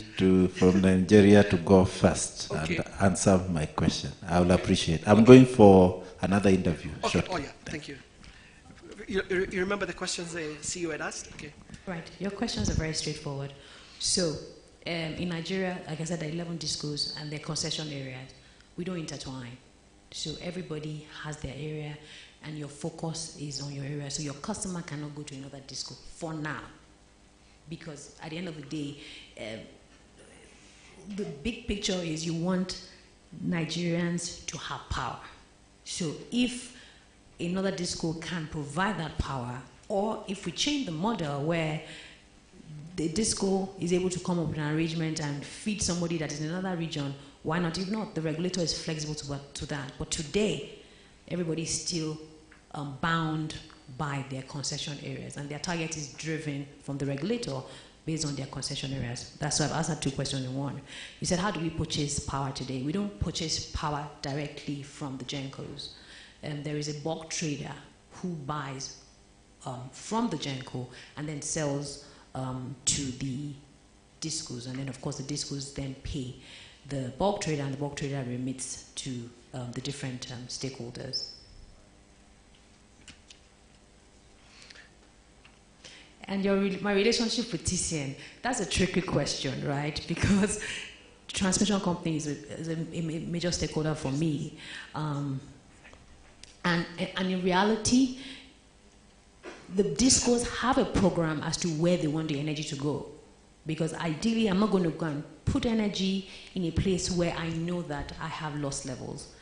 from Nigeria to go first and answer my question, I will appreciate. I'm going for another interview. Okay. Oh, yeah. Thank you. You remember the questions the CEO had asked? Okay. Right. Your questions are very straightforward. So, in Nigeria, like I said, there are 11 discos and their concession areas. We don't intertwine. So everybody has their area, and your focus is on your area. So your customer cannot go to another disco for now. Because at the end of the day, the big picture is you want Nigerians to have power. So if another disco can provide that power, or if we change the model where the disco is able to come up with an arrangement and feed somebody that is in another region, why not? If not, the regulator is flexible to that. But today, everybody is still bound by their concession areas, and their target is driven from the regulator based on their concession areas. That's why I've answered two questions in one. You said, how do we purchase power today? We don't purchase power directly from the GenCos. There is a bulk trader who buys from the GenCo and then sells to the discos, and then of course the discos then pay the bulk trader, and the bulk trader remits to the different stakeholders. And my relationship with TCN, that's a tricky question, right? Because the transmission company is a major stakeholder for me. And in reality, the discos have a program as to where they want the energy to go. Because ideally, I'm not going to go and put energy in a place where I know that I have loss levels.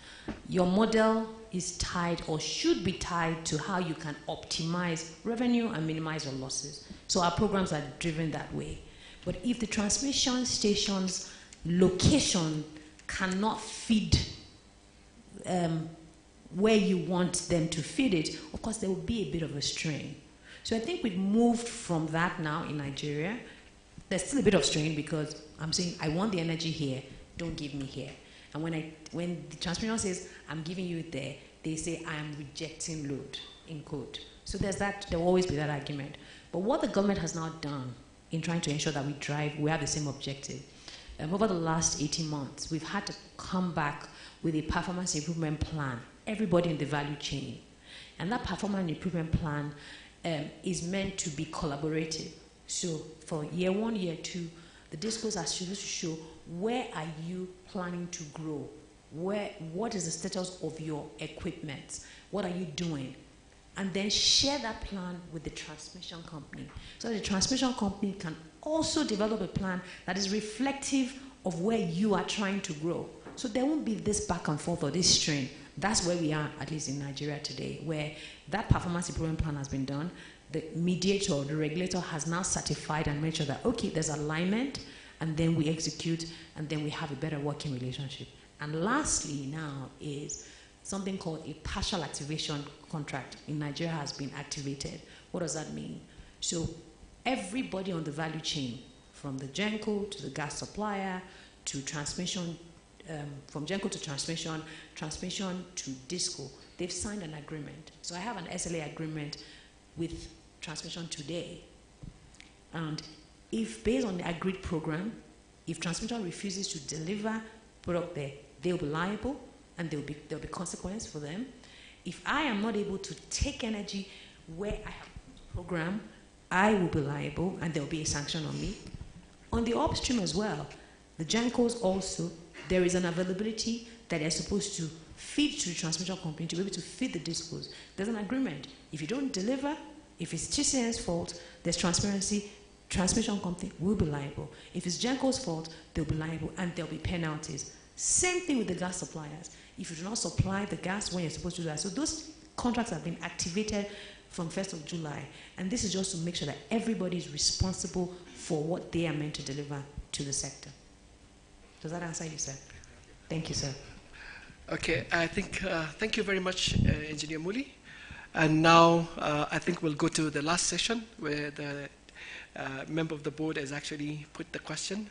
Your model is tied, or should be tied, to how you can optimize revenue and minimize your losses. So our programs are driven that way. But if the transmission station's location cannot feed where you want them to feed it, of course there will be a bit of a strain. So I think we've moved from that now in Nigeria. There's still a bit of strain because I'm saying I want the energy here, don't give me here. And when the transmission says, I'm giving you it there, they say, I am rejecting load, in quote. So there's that, there will always be that argument. But what the government has now done in trying to ensure that we have the same objective, over the last 18 months, we've had to come back with a performance improvement plan, everybody in the value chain. And that performance improvement plan is meant to be collaborative. So for year 1, year 2, the discos are supposed to show where are you planning to grow? What is the status of your equipment? What are you doing? And then share that plan with the transmission company. So the transmission company can also develop a plan that is reflective of where you are trying to grow. So there won't be this back and forth or this strain. That's where we are, at least in Nigeria today, where that performance improvement plan has been done. The mediator, the regulator, has now certified and made sure that, okay, there's alignment, and then we execute, and then we have a better working relationship. And lastly now is something called a partial activation contract in Nigeria has been activated. What does that mean? So everybody on the value chain, from the GenCo to the gas supplier to transmission, from GenCo to transmission, transmission to disco, they've signed an agreement. So I have an SLA agreement with transmission today. And if based on the agreed program, if transmission refuses to deliver product there, they'll be liable and there'll be consequence for them. If I am not able to take energy where I have a program, I will be liable and there'll be a sanction on me. On the upstream as well, The GenCos also, there is an availability that they're supposed to feed to the transmission company to be able to feed the discos. There's an agreement. If you don't deliver, if it's TCN's fault, there's transparency, transmission company will be liable. If it's GenCo's fault, they'll be liable and there'll be penalties. Same thing with the gas suppliers. If you do not supply the gas when you're supposed to do that. So those contracts have been activated from 1st of July. And this is just to make sure that everybody is responsible for what they are meant to deliver to the sector. Does that answer you, sir? Thank you, sir. Okay, I think, thank you very much, Engineer Muli. And now I think we'll go to the last session where the member of the board has actually put the question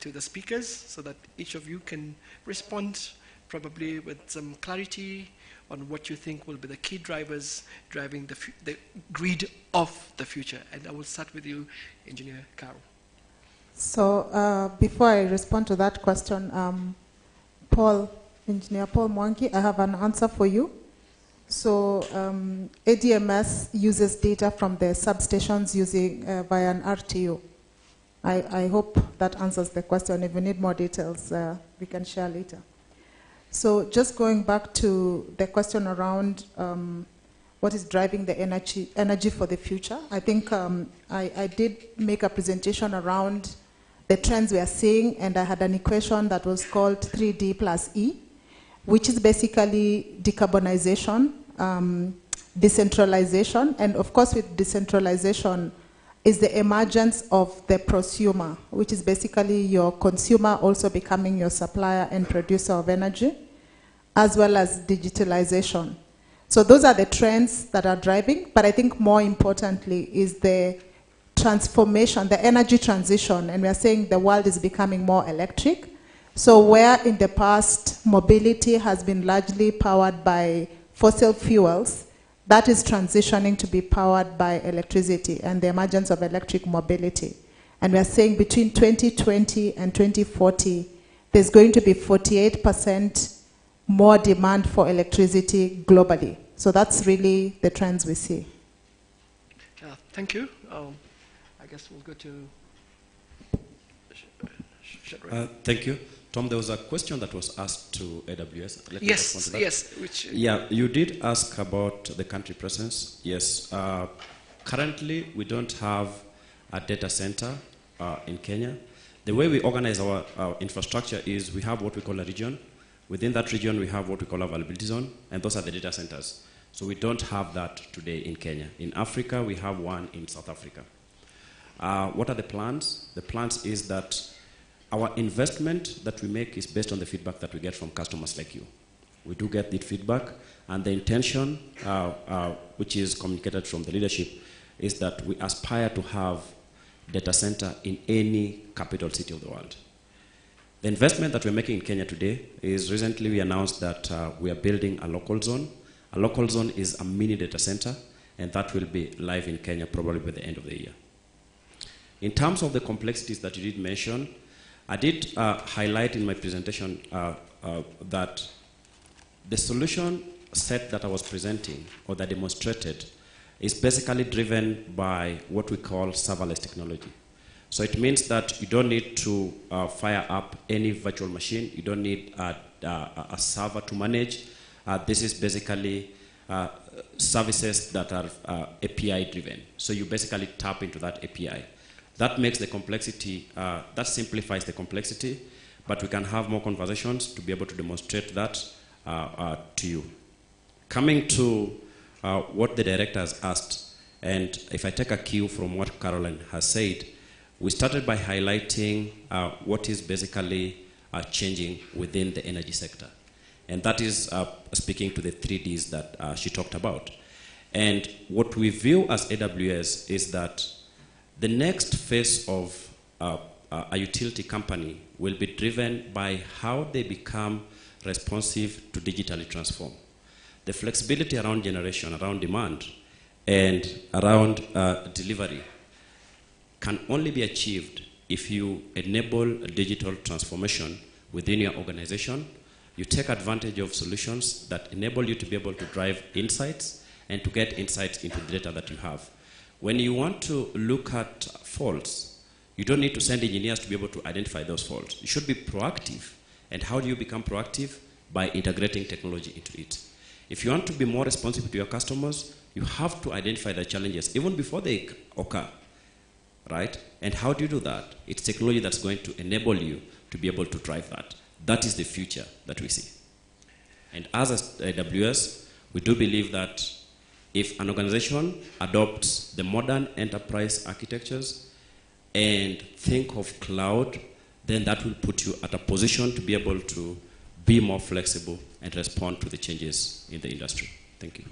to the speakers so that each of you can respond probably with some clarity on what you think will be the key drivers driving the grid of the future. And I will start with you, Engineer Caro. So before I respond to that question, Engineer Paul Mwangi, I have an answer for you. So ADMS uses data from the substations using via an RTO. I hope that answers the question. If you need more details, we can share later. So just going back to the question around what is driving the energy for the future, I think I did make a presentation around the trends we are seeing, and I had an equation that was called 3D plus E, which is basically decarbonization, decentralization, and of course with decentralization is the emergence of the prosumer, which is basically your consumer also becoming your supplier and producer of energy, as well as digitalization. So those are the trends that are driving, but I think more importantly is the transformation, the energy transition, and we are saying the world is becoming more electric. So where in the past mobility has been largely powered by fossil fuels, that is transitioning to be powered by electricity and the emergence of electric mobility. And we are saying between 2020 and 2040, there's going to be 48% more demand for electricity globally. So that's really the trends we see. Thank you. I guess we'll go to... Thank you. Tom, there was a question that was asked to AWS. Let me respond to that. Yes. Which, yeah, you did ask about the country presence. Yes. Currently, we don't have a data center in Kenya. The way we organize our infrastructure is we have what we call a region. Within that region, we have what we call availability zone, and those are the data centers. So we don't have that today in Kenya. In Africa, we have one in South Africa. What are the plans? The plans is that our investment that we make is based on the feedback that we get from customers like you. We do get the feedback, and the intention, which is communicated from the leadership, is that we aspire to have data center in any capital city of the world. The investment that we're making in Kenya today is recently we announced that we are building a local zone. A local zone is a mini data center, and that will be live in Kenya probably by the end of the year. In terms of the complexities that you did mention, I did highlight in my presentation that the solution set that I was presenting or that demonstrated is basically driven by what we call serverless technology. So it means that you don't need to fire up any virtual machine. You don't need a server to manage. This is basically services that are API driven. So you basically tap into that API. That makes the complexity, that simplifies the complexity, but we can have more conversations to be able to demonstrate that to you. Coming to what the director has asked, and if I take a cue from what Caroline has said, we started by highlighting what is basically changing within the energy sector. And that is speaking to the 3Ds that she talked about. And what we view as AWS is that the next phase of a utility company will be driven by how they become responsive to digitally transform. The flexibility around generation, around demand, and around delivery can only be achieved if you enable a digital transformation within your organization. You take advantage of solutions that enable you to be able to drive insights and to get insights into the data that you have. When you want to look at faults, You don't need to send engineers to be able to identify those faults. You should be proactive. And how do you become proactive? By integrating technology into it. If you want to be more responsive to your customers, you have to identify the challenges even before they occur, right? And how do you do that? It's technology that's going to enable you to be able to drive that. That is the future that we see. And as AWS, we do believe that if an organization adopts the modern enterprise architectures and think of cloud, then that will put you at a position to be able to be more flexible and respond to the changes in the industry. Thank you.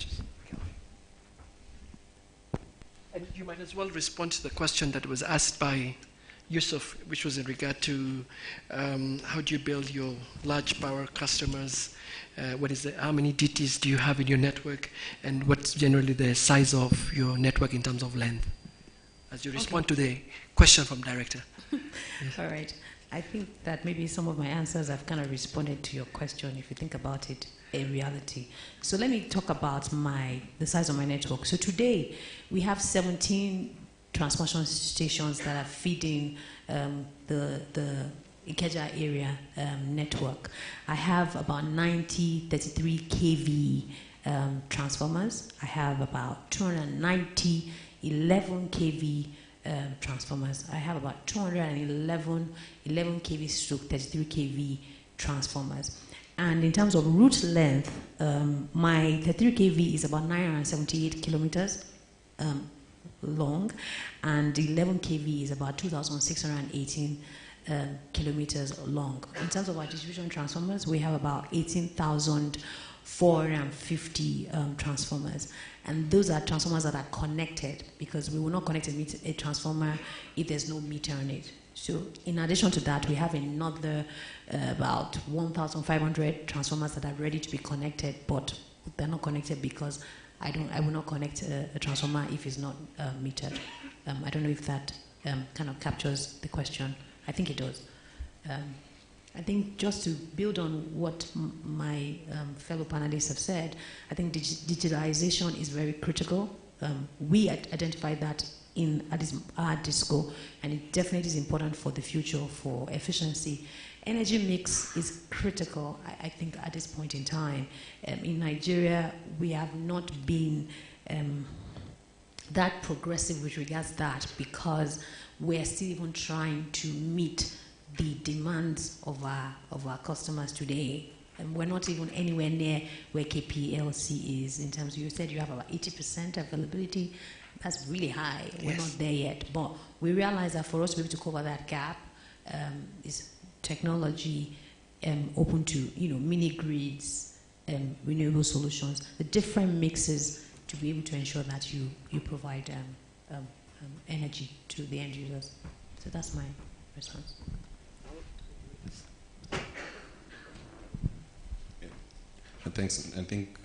And you might as well respond to the question that was asked by Yusuf, which was in regard to how do you build your large power customers? How many DTs do you have in your network? And what's generally the size of your network in terms of length? As you respond to the question from Director. Yes. All right. I think that maybe some of my answers have kind of responded to your question, if you think about it in reality. So let me talk about the size of my network. So today, we have 17 transmission stations that are feeding the Ikeja area network. I have about 90 33 kV transformers. I have about 290 11 kV transformers. I have about 211 11 kV stroke 33 kV transformers. And in terms of route length, my 33 kV is about 978 kilometers long, and 11 kV is about 2,618 kilometers long. In terms of our distribution transformers, we have about 18,450 transformers. And those are transformers that are connected, because we will not connect a transformer if there's no meter on it. So in addition to that, we have another about 1,500 transformers that are ready to be connected, but they're not connected because I will not connect a transformer if it's not metered. I don't know if that kind of captures the question. I think it does. I think just to build on what my fellow panelists have said, I think digitalization is very critical. We identified that at our disco, and it definitely is important for the future, for efficiency. Energy mix is critical, I think, at this point in time. In Nigeria, we have not been that progressive with regards to that, because we're still even trying to meet the demands of our customers today. And we're not even anywhere near where KPLC is in terms of, you said you have about 80% availability. That's really high. Yes. We're not there yet. But we realize that for us to be able to cover that gap is technology open to mini grids, renewable solutions, the different mixes to be able to ensure that you provide energy to the end users. So that's my response. Thanks. I think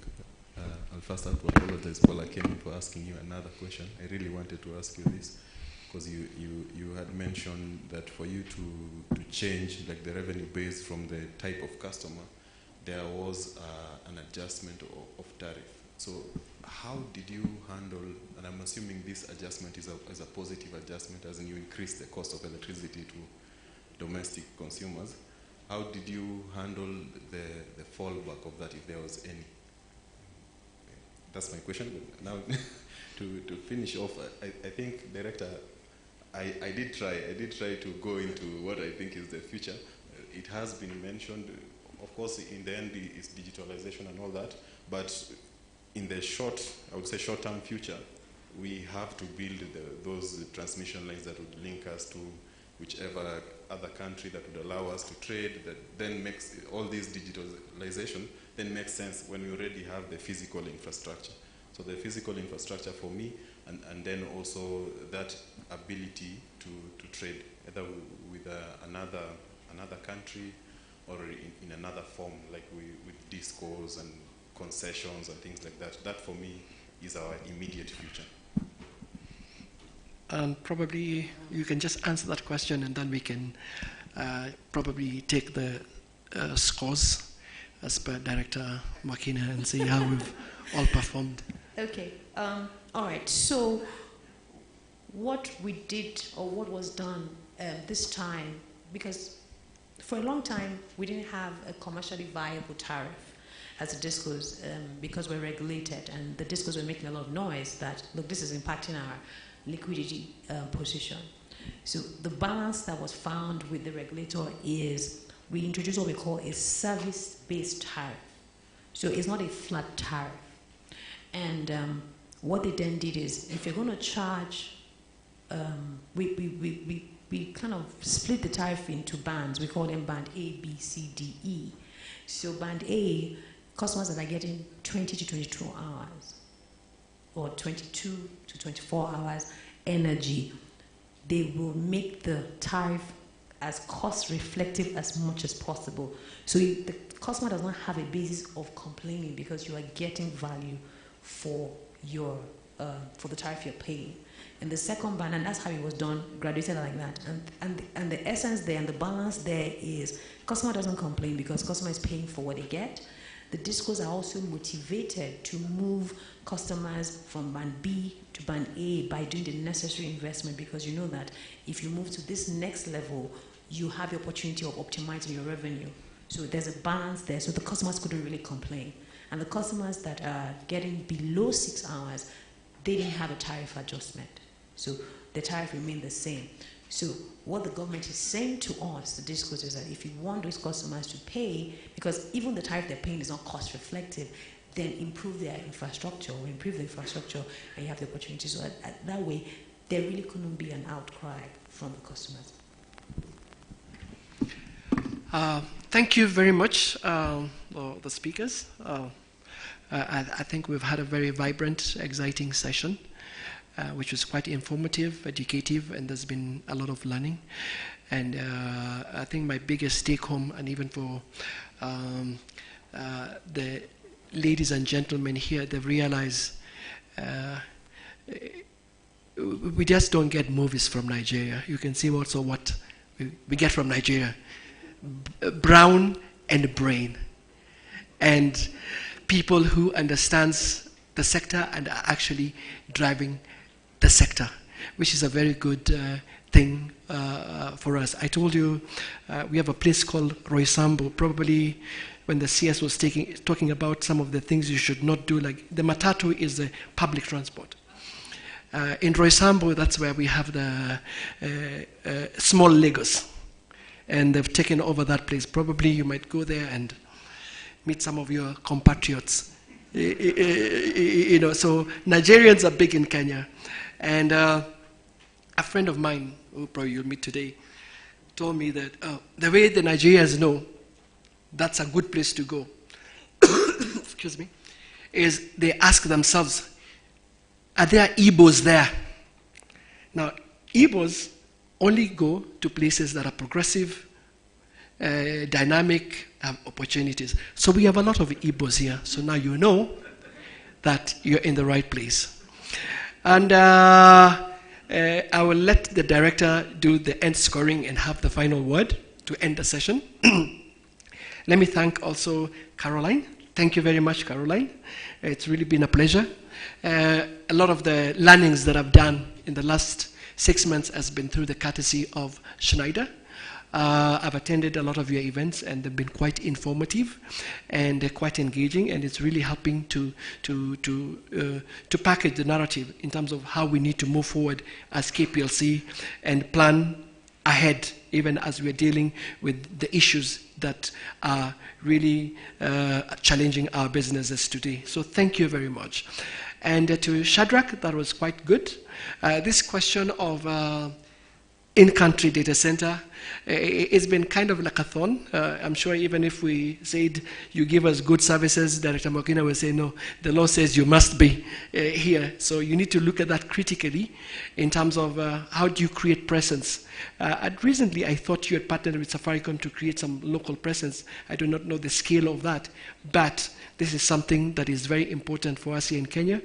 I'll first have to apologize, Paul. I came into asking you another question. I really wanted to ask you this, because you had mentioned that for you to change like the revenue base from the type of customer, there was an adjustment of tariff. So how did you handle, and I'm assuming this adjustment is a positive adjustment, as in you increase the cost of electricity to domestic consumers. How did you handle the fallback of that, if there was any? That's my question. But now, to finish off, I think, Director, I did try to go into what I think is the future. It has been mentioned, of course, in the end, it's digitalization and all that. But in the short-term future, we have to build those transmission lines that would link us to whichever other country that would allow us to trade, that then makes all this digitalization then makes sense when we already have the physical infrastructure. So the physical infrastructure for me, and then also that ability to trade either with another country or in another form, like with discos and concessions and things like that. That for me is our immediate future. Probably you can just answer that question, and then we can probably take the scores as per Director Makina and see how we've all performed. Okay. All right. So what we did, or what was done this time, because for a long time we didn't have a commercially viable tariff as the discos, because we're regulated, and the discos were making a lot of noise that, look, this is impacting our liquidity position. So the balance that was found with the regulator is we introduced what we call a service-based tariff. So it's not a flat tariff. And what they then did is, if you're going to charge, we kind of split the tariff into bands. We call them band A, B, C, D, E. So band A, customers that are getting 20 to 22 hours or 22 to 24 hours energy, they will make the tariff as cost reflective as much as possible. So the customer does not have a basis of complaining because you are getting value for your for the tariff you're paying. And the second band, and that's how it was done, graduated like that. And the essence there and the balance there is customer doesn't complain because customer is paying for what they get. The discos are also motivated to move customers from band B to band A by doing the necessary investment, because you know that if you move to this next level, you have the opportunity of optimizing your revenue. So there's a balance there, so the customers couldn't really complain. And the customers that are getting below 6 hours, they didn't have a tariff adjustment. So the tariff remained the same. So what the government is saying to us, the discos, is that if you want those customers to pay, because even the tariff they're paying is not cost reflective, then improve their infrastructure, or improve the infrastructure, and you have the opportunity. So that way, there really couldn't be an outcry from the customers. Thank you very much, the speakers. I think we've had a very vibrant, exciting session, which was quite informative, educative, and there's been a lot of learning. And I think my biggest take home, and even for the ladies and gentlemen here, they've realized we just don't get movies from Nigeria. You can see also what we get from Nigeria. Brown and brain. And people who understands the sector and are actually driving the sector, which is a very good thing for us. I told you we have a place called Roysambu. Probably when the CS was talking about some of the things you should not do, like the matatu is the public transport. In Roysambu, that's where we have the small Lagos, and they've taken over that place. Probably you might go there and meet some of your compatriots. You know, so Nigerians are big in Kenya. And a friend of mine, who probably you'll meet today, told me that the way the Nigerians know that's a good place to go, excuse me, is they ask themselves, are there Igbos there? Now, Igbos only go to places that are progressive, dynamic, have opportunities. So we have a lot of Igbos here. So now you know that you're in the right place. And I will let the director do the end scoring and have the final word to end the session. Let me thank also Caroline. Thank you very much, Caroline. It's really been a pleasure. A lot of the learnings that I've done in the last 6 months has been through the courtesy of Schneider. I've attended a lot of your events, and they've been quite informative and quite engaging, and it's really helping to package the narrative in terms of how we need to move forward as KPLC and plan ahead, even as we're dealing with the issues that are really challenging our businesses today. So thank you very much. And to Shadrach, that was quite good. This question of in-country data center, it's been kind of like a thorn. I'm sure even if we said you give us good services, Director Mokina will say, no, the law says you must be here. So you need to look at that critically in terms of how do you create presence. Recently, I thought you had partnered with Safaricom to create some local presence. I do not know the scale of that, but this is something that is very important for us here in Kenya.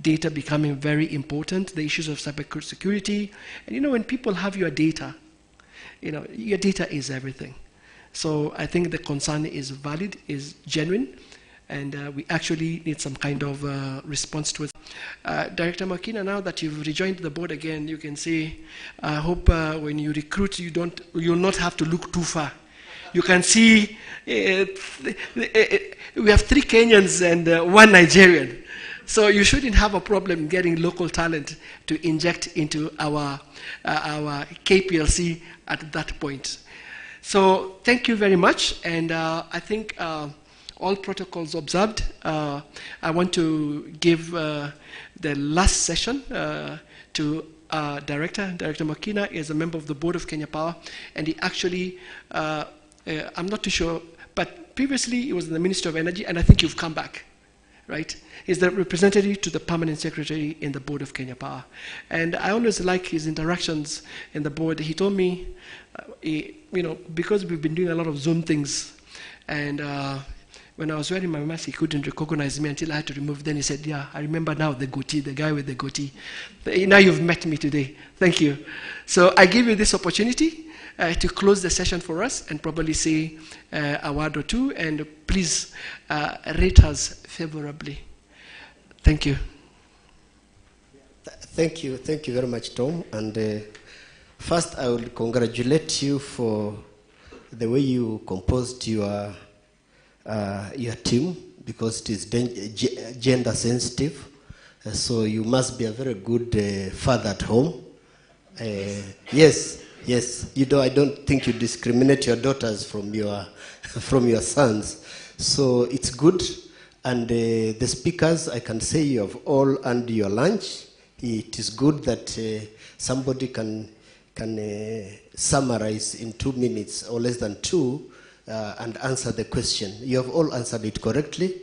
Data becoming very important, the issues of cybersecurity. And you know, when people have your data, you know, your data is everything. So I think the concern is valid, is genuine. and we actually need some kind of response to it. Director Makina, now that you've rejoined the board again, you can say, I hope when you recruit, you'll not have to look too far. You can see we have 3 Kenyans and 1 Nigerian. So you shouldn't have a problem getting local talent to inject into our KPLC at that point. So thank you very much, and I think all protocols observed. I want to give the last session to Director Makina is a member of the board of Kenya Power, and he actually, I'm not too sure, but previously he was the Minister of Energy, and I think you've come back, right? He's the representative to the permanent secretary in the board of Kenya Power. And I always like his interactions in the board. He told me, because we've been doing a lot of Zoom things, and when I was wearing my mask, he couldn't recognize me until I had to remove. Then he said, yeah, I remember now the goatee, the guy with the goatee. Now you've met me today. Thank you. So I give you this opportunity to close the session for us and probably say a word or two, and please rate us favorably. Thank you. Thank you very much, Tom. And first, I will congratulate you for the way you composed your team, because it is gender sensitive. So you must be a very good father at home. Yes. I don't think you discriminate your daughters from your sons. So it's good. And the speakers, I can say you have all earned your lunch. It is good that somebody can summarize in 2 minutes or less than 2 and answer the question. You have all answered it correctly,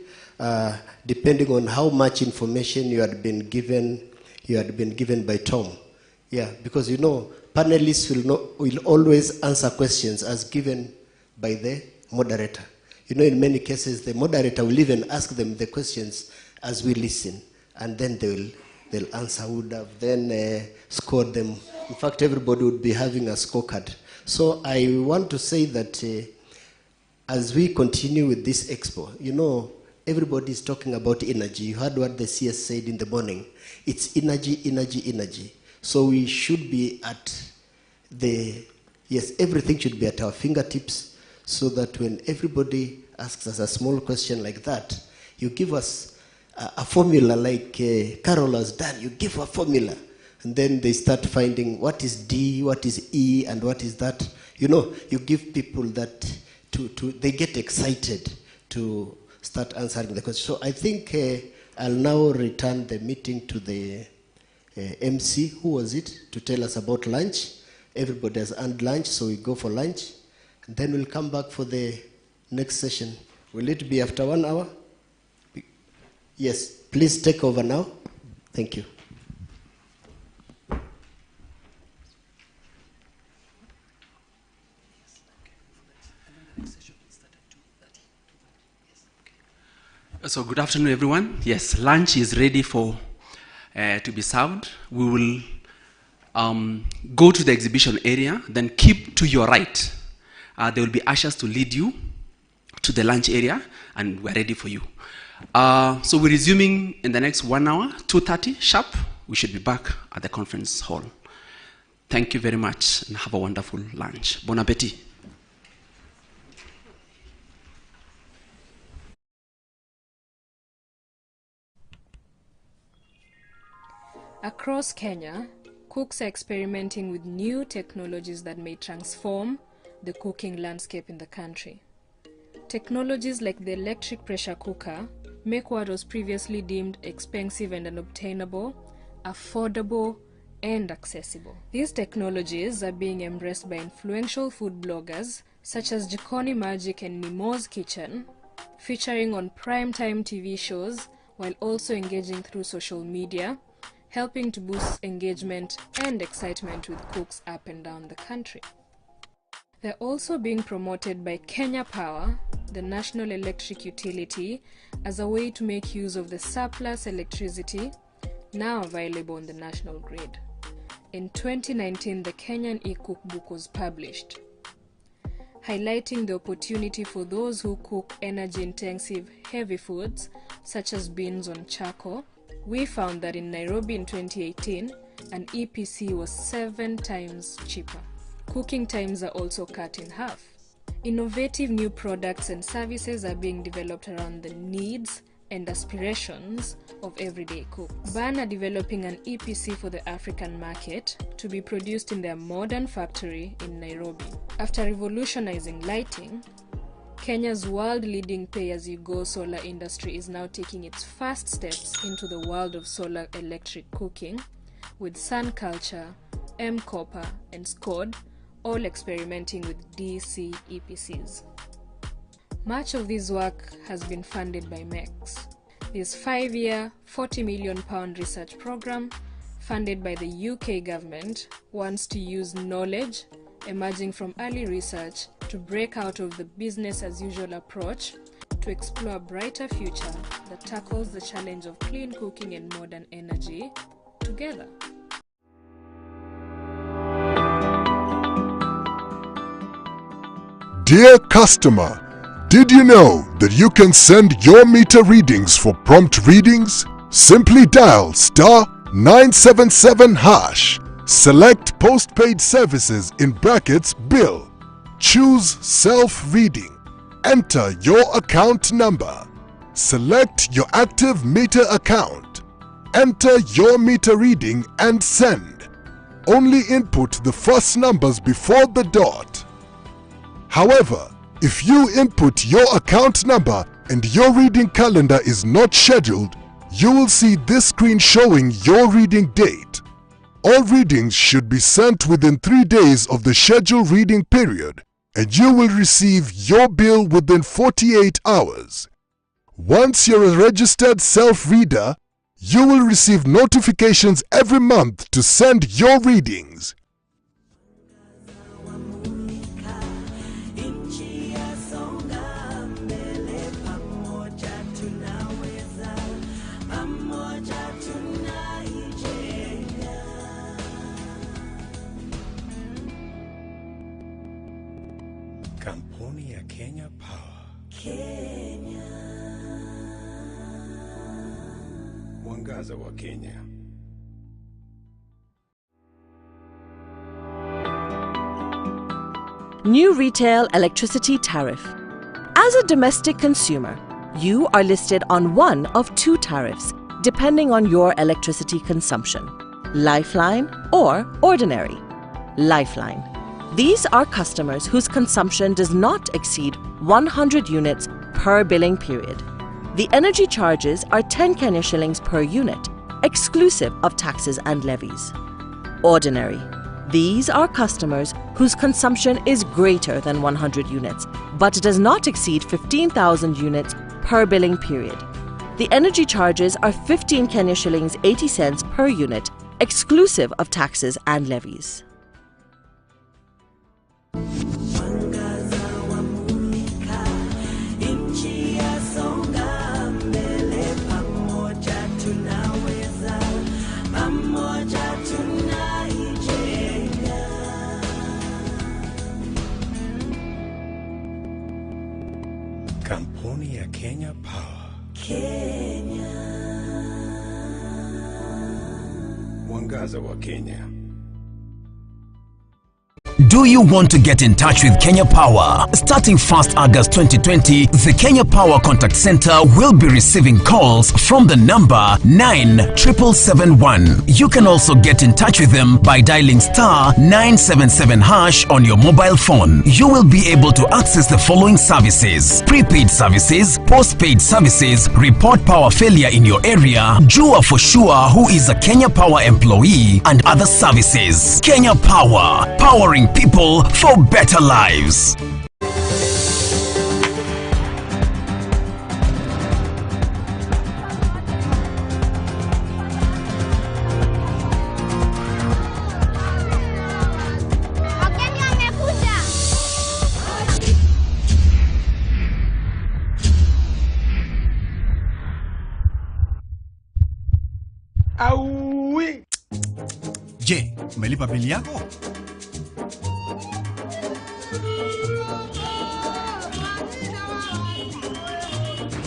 depending on how much information you had been given by Tom. Yeah, because panelists will always answer questions as given by the moderator. In many cases, the moderator will even ask them the questions as we listen, and then they'll answer. Would have then scored them. In fact, everybody would be having a scorecard. So I want to say that as we continue with this expo, everybody is talking about energy. You heard what the CS said in the morning. It's energy, energy, energy. So we should be at everything should be at our fingertips, so that when everybody asks us a small question like that, you give us a formula like Carol has done. You give a formula, and then they start finding what is D, what is E, and what is that. You give people that they get excited to start answering the question. So I think I'll now return the meeting to the MC. Who was it? To tell us about lunch. Everybody has earned lunch, so we go for lunch. And then we'll come back for the next session. Will it be after 1 hour? Yes, please take over now. Thank you. So good afternoon, everyone. Yes, lunch is ready for to be served. We will go to the exhibition area, then keep to your right. There will be ushers to lead you to the lunch area, and we're ready for you. So we're resuming in the next 1 hour, 2:30 sharp. We should be back at the conference hall. Thank you very much, and have a wonderful lunch. Bon appétit. Across Kenya, cooks are experimenting with new technologies that may transform the cooking landscape in the country. Technologies like the electric pressure cooker make what was previously deemed expensive and unobtainable, affordable, and accessible. These technologies are being embraced by influential food bloggers such as Jikoni Magic and Nimo's Kitchen, featuring on primetime TV shows while also engaging through social media, helping to boost engagement and excitement with cooks up and down the country. They're also being promoted by Kenya Power, the national electric utility, as a way to make use of the surplus electricity now available on the national grid. In 2019, the Kenyan e-cookbook was published. highlighting the opportunity for those who cook energy-intensive heavy foods, such as beans on charcoal. We found that in Nairobi in 2018, an EPC was 7 times cheaper. Cooking times are also cut in half. Innovative new products and services are being developed around the needs and aspirations of everyday cooks. BAN are developing an EPC for the African market to be produced in their modern factory in Nairobi. After revolutionizing lighting, Kenya's world-leading pay-as-you-go solar industry is now taking its first steps into the world of solar electric cooking, with Sun Culture, M-Copper, and SCOD all experimenting with DC EPCs. Much of this work has been funded by MEX. This 5-year, £40 million research program, funded by the UK government, wants to use knowledge emerging from early research to break out of the business-as-usual approach to explore a brighter future that tackles the challenge of clean cooking and modern energy together. Dear customer, did you know that you can send your meter readings for prompt readings? Simply dial *977#. Select postpaid services in brackets bill. Choose self-reading. Enter your account number. Select your active meter account. Enter your meter reading and send. Only input the first numbers before the dot. However, if you input your account number and your reading calendar is not scheduled, you will see this screen showing your reading date. All readings should be sent within 3 days of the scheduled reading period, and you will receive your bill within 48 hours. Once you're a registered self-reader, you will receive notifications every month to send your readings. Kampuni ya Kenya Power. Mwangaza wa Kenya. New retail electricity tariff. As a domestic consumer, you are listed on one of 2 tariffs, depending on your electricity consumption: Lifeline or Ordinary. Lifeline. These are customers whose consumption does not exceed 100 units per billing period. The energy charges are 10 Kenya shillings per unit, exclusive of taxes and levies. Ordinary. These are customers whose consumption is greater than 100 units, but does not exceed 15,000 units per billing period. The energy charges are 15 Kenya shillings 80 cents per unit, exclusive of taxes and levies. Kampuni ya Kenya Power. Mwangaza wa Kenya. Do you want to get in touch with Kenya Power? Starting 1st August 2020, the Kenya Power Contact Center will be receiving calls from the number 97771. You can also get in touch with them by dialing *977# on your mobile phone. You will be able to access the following services: prepaid services, postpaid services, report power failure in your area, jua for sure who is a Kenya Power employee, and other services. Kenya Power, powering people for better lives. Je, umelipa bili yako?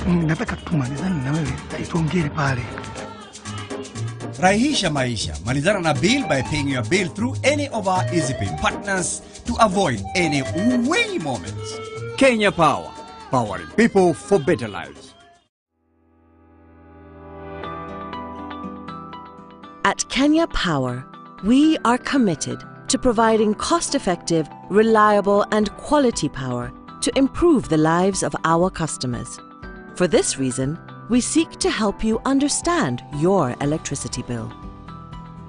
Nataka tumalizane na wewe, tuongee pale. Rahisha maisha. Malizana na bill by paying your bill through any of our EasyPay partners to avoid any way moments. Kenya Power. Powering people for better lives. At Kenya Power, we are committed to providing cost-effective, reliable and quality power to improve the lives of our customers. For this reason, we seek to help you understand your electricity bill.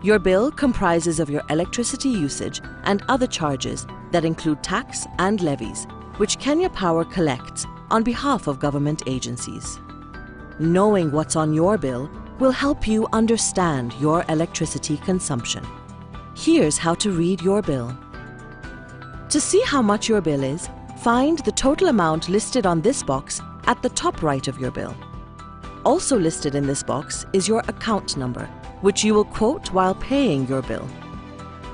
Your bill comprises of your electricity usage and other charges that include tax and levies, which Kenya Power collects on behalf of government agencies. Knowing what's on your bill will help you understand your electricity consumption. Here's how to read your bill. To see how much your bill is, find the total amount listed on this box at the top right of your bill. Also listed in this box is your account number, which you will quote while paying your bill.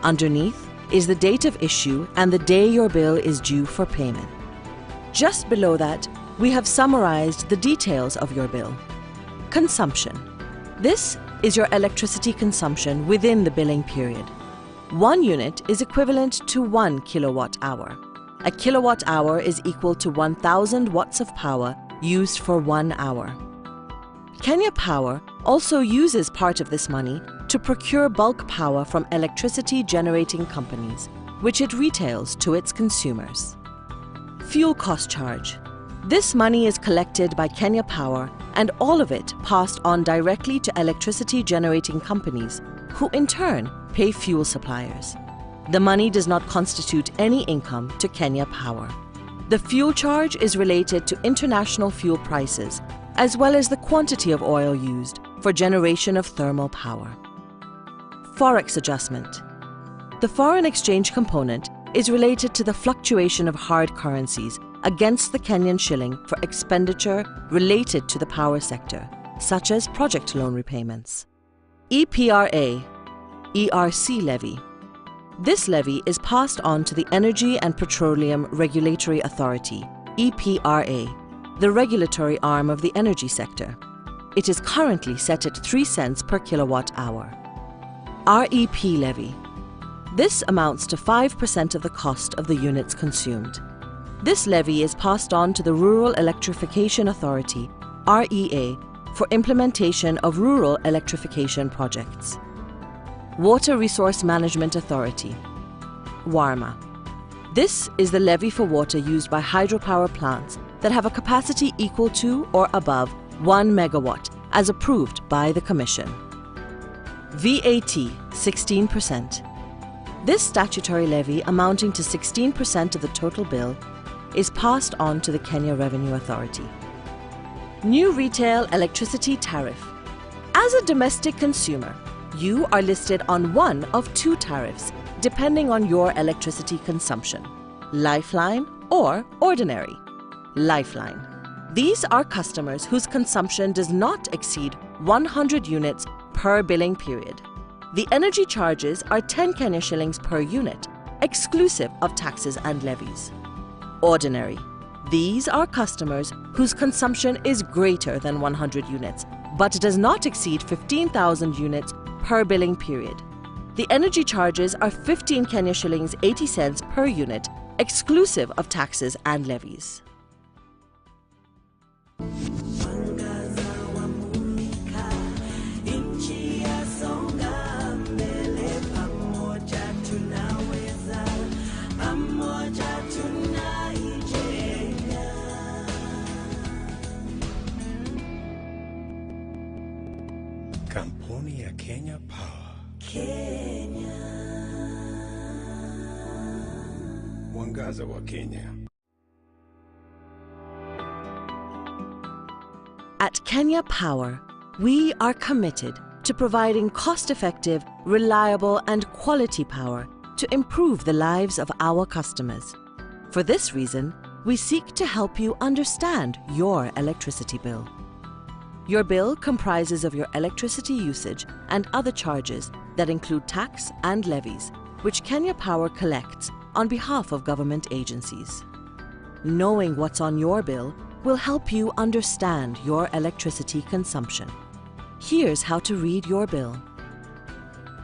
Underneath is the date of issue and the day your bill is due for payment. Just below that, we have summarized the details of your bill. Consumption. This is your electricity consumption within the billing period. 1 unit is equivalent to 1 kilowatt hour. A kilowatt hour is equal to 1,000 watts of power used for 1 hour. Kenya Power also uses part of this money to procure bulk power from electricity generating companies, which it retails to its consumers. Fuel cost charge. This money is collected by Kenya Power and all of it passed on directly to electricity generating companies, who in turn pay fuel suppliers. The money does not constitute any income to Kenya Power. The fuel charge is related to international fuel prices, as well as the quantity of oil used for generation of thermal power. Forex adjustment. The foreign exchange component is related to the fluctuation of hard currencies against the Kenyan shilling for expenditure related to the power sector, such as project loan repayments. EPRA, ERC levy. This levy is passed on to the Energy and Petroleum Regulatory Authority, EPRA, the regulatory arm of the energy sector. It is currently set at 3 cents per kilowatt hour. REP levy. This amounts to 5% of the cost of the units consumed. This levy is passed on to the Rural Electrification Authority, REA, for implementation of rural electrification projects. Water Resource Management Authority, WARMA. This is the levy for water used by hydropower plants that have a capacity equal to or above 1 megawatt, as approved by the Commission. VAT, 16%. This statutory levy, amounting to 16% of the total bill, is passed on to the Kenya Revenue Authority. New retail electricity tariff. As a domestic consumer, you are listed on one of 2 tariffs, depending on your electricity consumption: Lifeline or Ordinary. Lifeline. These are customers whose consumption does not exceed 100 units per billing period. The energy charges are 10 Kenya shillings per unit, exclusive of taxes and levies. Ordinary. These are customers whose consumption is greater than 100 units, but does not exceed 15,000 units per billing period. The energy charges are 15 Kenya shillings 80 cents per unit, exclusive of taxes and levies. Kampuni ya Kenya Power. Mwangaza wa Kenya. At Kenya Power, we are committed to providing cost-effective, reliable and quality power to improve the lives of our customers. For this reason, we seek to help you understand your electricity bill. Your bill comprises of your electricity usage and other charges that include tax and levies, which Kenya Power collects on behalf of government agencies. Knowing what's on your bill will help you understand your electricity consumption. Here's how to read your bill.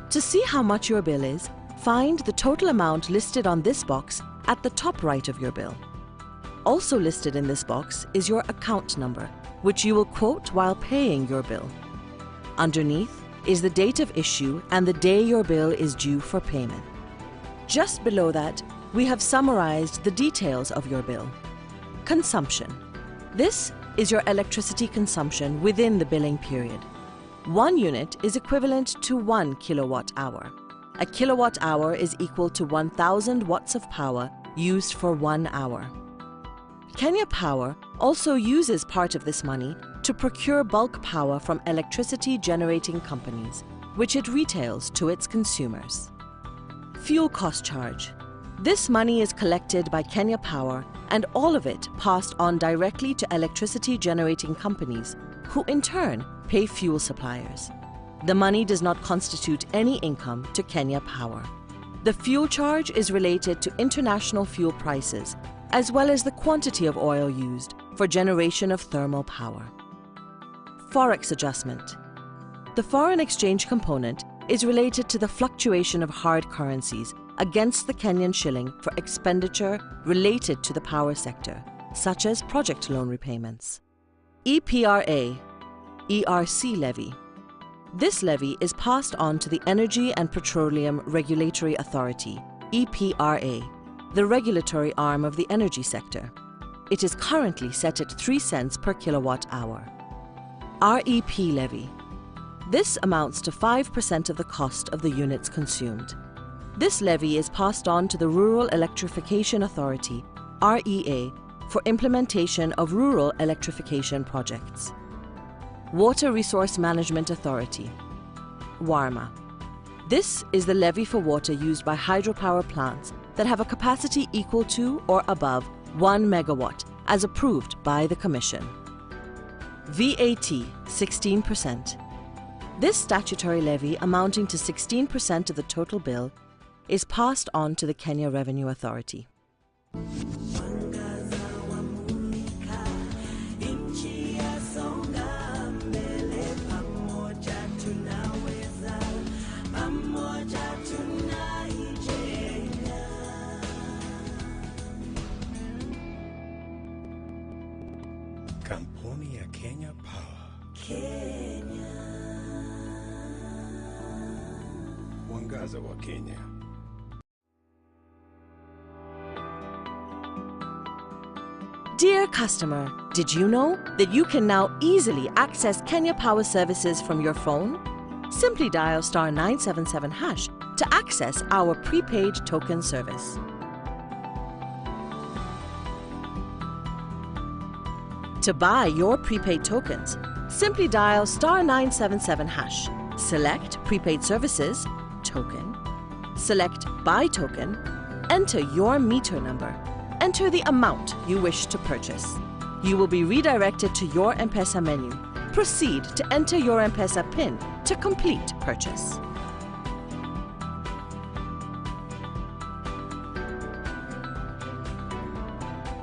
To see how much your bill is, find the total amount listed on this box at the top right of your bill. Also listed in this box is your account number, which you will quote while paying your bill. Underneath is the date of issue and the day your bill is due for payment. Just below that, we have summarized the details of your bill. Consumption. This is your electricity consumption within the billing period. 1 unit is equivalent to 1 kilowatt hour. A kilowatt hour is equal to 1,000 watts of power used for 1 hour. Kenya Power also uses part of this money to procure bulk power from electricity generating companies, which it retails to its consumers. Fuel cost charge. This money is collected by Kenya Power and all of it passed on directly to electricity generating companies, who in turn pay fuel suppliers. The money does not constitute any income to Kenya Power. The fuel charge is related to international fuel prices, as well as the quantity of oil used for generation of thermal power. Forex adjustment. The foreign exchange component is related to the fluctuation of hard currencies against the Kenyan shilling for expenditure related to the power sector, such as project loan repayments. EPRA, ERC levy. This levy is passed on to the Energy and Petroleum Regulatory Authority, EPRA, the regulatory arm of the energy sector. It is currently set at 3 cents per kilowatt hour. REP levy. This amounts to 5% of the cost of the units consumed. This levy is passed on to the Rural Electrification Authority, REA, for implementation of rural electrification projects. Water Resource Management Authority, WARMA. This is the levy for water used by hydropower plants that have a capacity equal to or above 1 megawatt, as approved by the Commission. VAT, 16%. This statutory levy, amounting to 16% of the total bill, is passed on to the Kenya Revenue Authority. Kampuni ya Kenya Power. Mwangaza wa Kenya. Dear customer, did you know that you can now easily access Kenya Power services from your phone? Simply dial *977# to access our prepaid token service. To buy your prepaid tokens, simply dial *977#, select Prepaid Services, Token, select Buy Token, enter your meter number, enter the amount you wish to purchase. You will be redirected to your M-Pesa menu. Proceed to enter your M-Pesa PIN to complete purchase.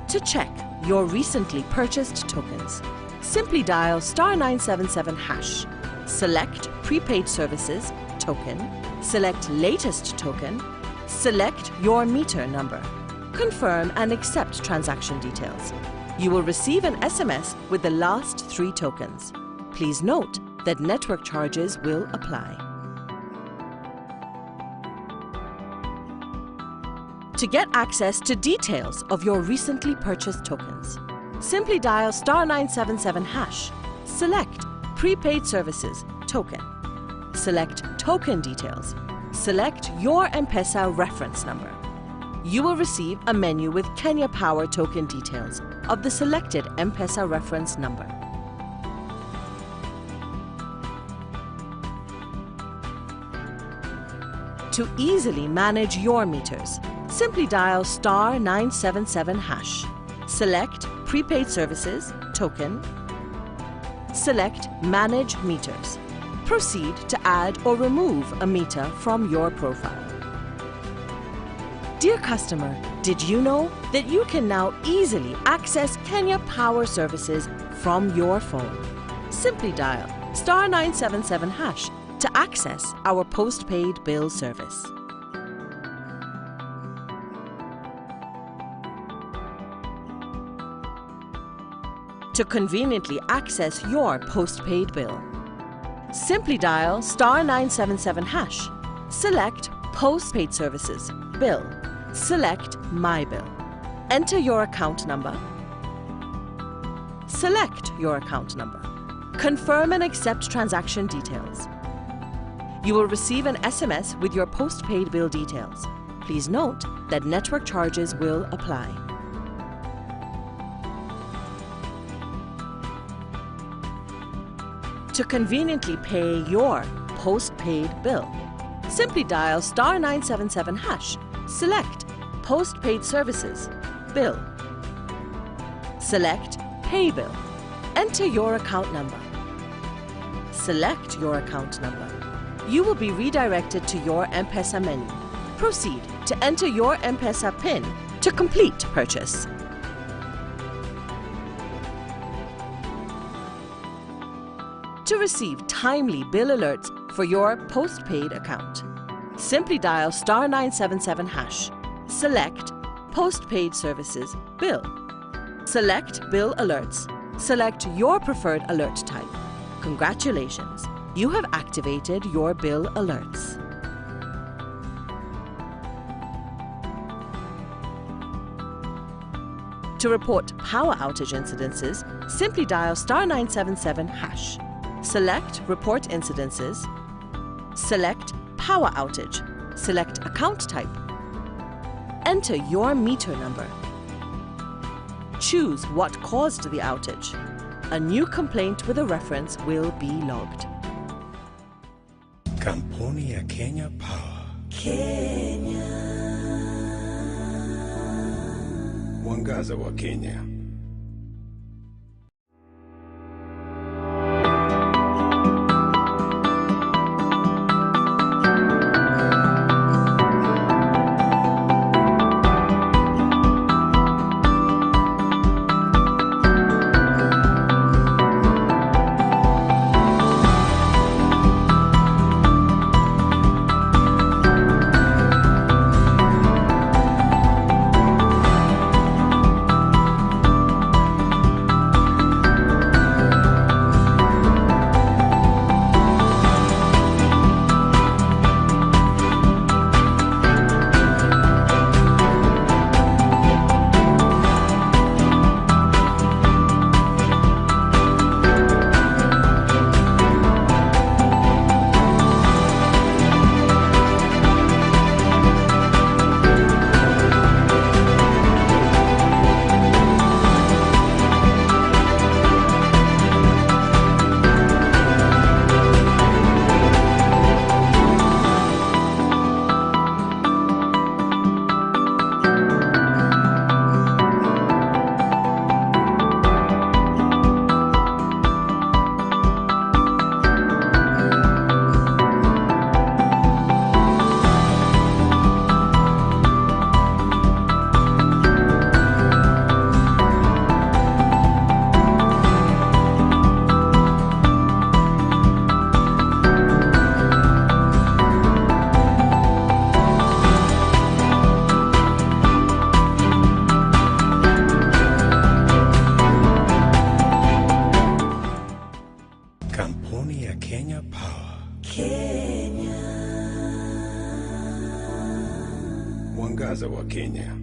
To check your recently purchased tokens, simply dial *977#, select Prepaid Services, Token, select Latest Token, select your meter number, confirm and accept transaction details. You will receive an SMS with the last 3 tokens. Please note that network charges will apply. To get access to details of your recently purchased tokens, simply dial *977#, select Prepaid Services, Token, select Token Details, select your M-Pesa reference number. You will receive a menu with Kenya Power token details of the selected M-Pesa reference number. To easily manage your meters, simply dial *977#, select Prepaid Services, Token, select Manage Meters. Proceed to add or remove a meter from your profile. Dear customer, did you know that you can now easily access Kenya Power services from your phone? Simply dial *977# to access our postpaid bill service. To conveniently access your postpaid bill, simply dial *977#, select Postpaid Services, Bill, select My Bill. Enter your account number. Select your account number. Confirm and accept transaction details. You will receive an SMS with your postpaid bill details. Please note that network charges will apply. To conveniently pay your postpaid bill, simply dial *977#, select Postpaid Services, Bill, select Pay Bill. Enter your account number. Select your account number. You will be redirected to your M-Pesa menu. Proceed to enter your M-Pesa PIN to complete purchase. To receive timely bill alerts for your postpaid account, simply dial *977#, select Postpaid Services, Bill, select Bill Alerts, select your preferred alert type. Congratulations, you have activated your bill alerts. To report power outage incidences, simply dial *977#. Select Report Incidences, select Power Outage, select Account Type. Enter your meter number. Choose what caused the outage. A new complaint with a reference will be logged. Kampuni ya Kenya Power. Kenya. Mwangaza wa Kenya. mwangaza wa Kenya.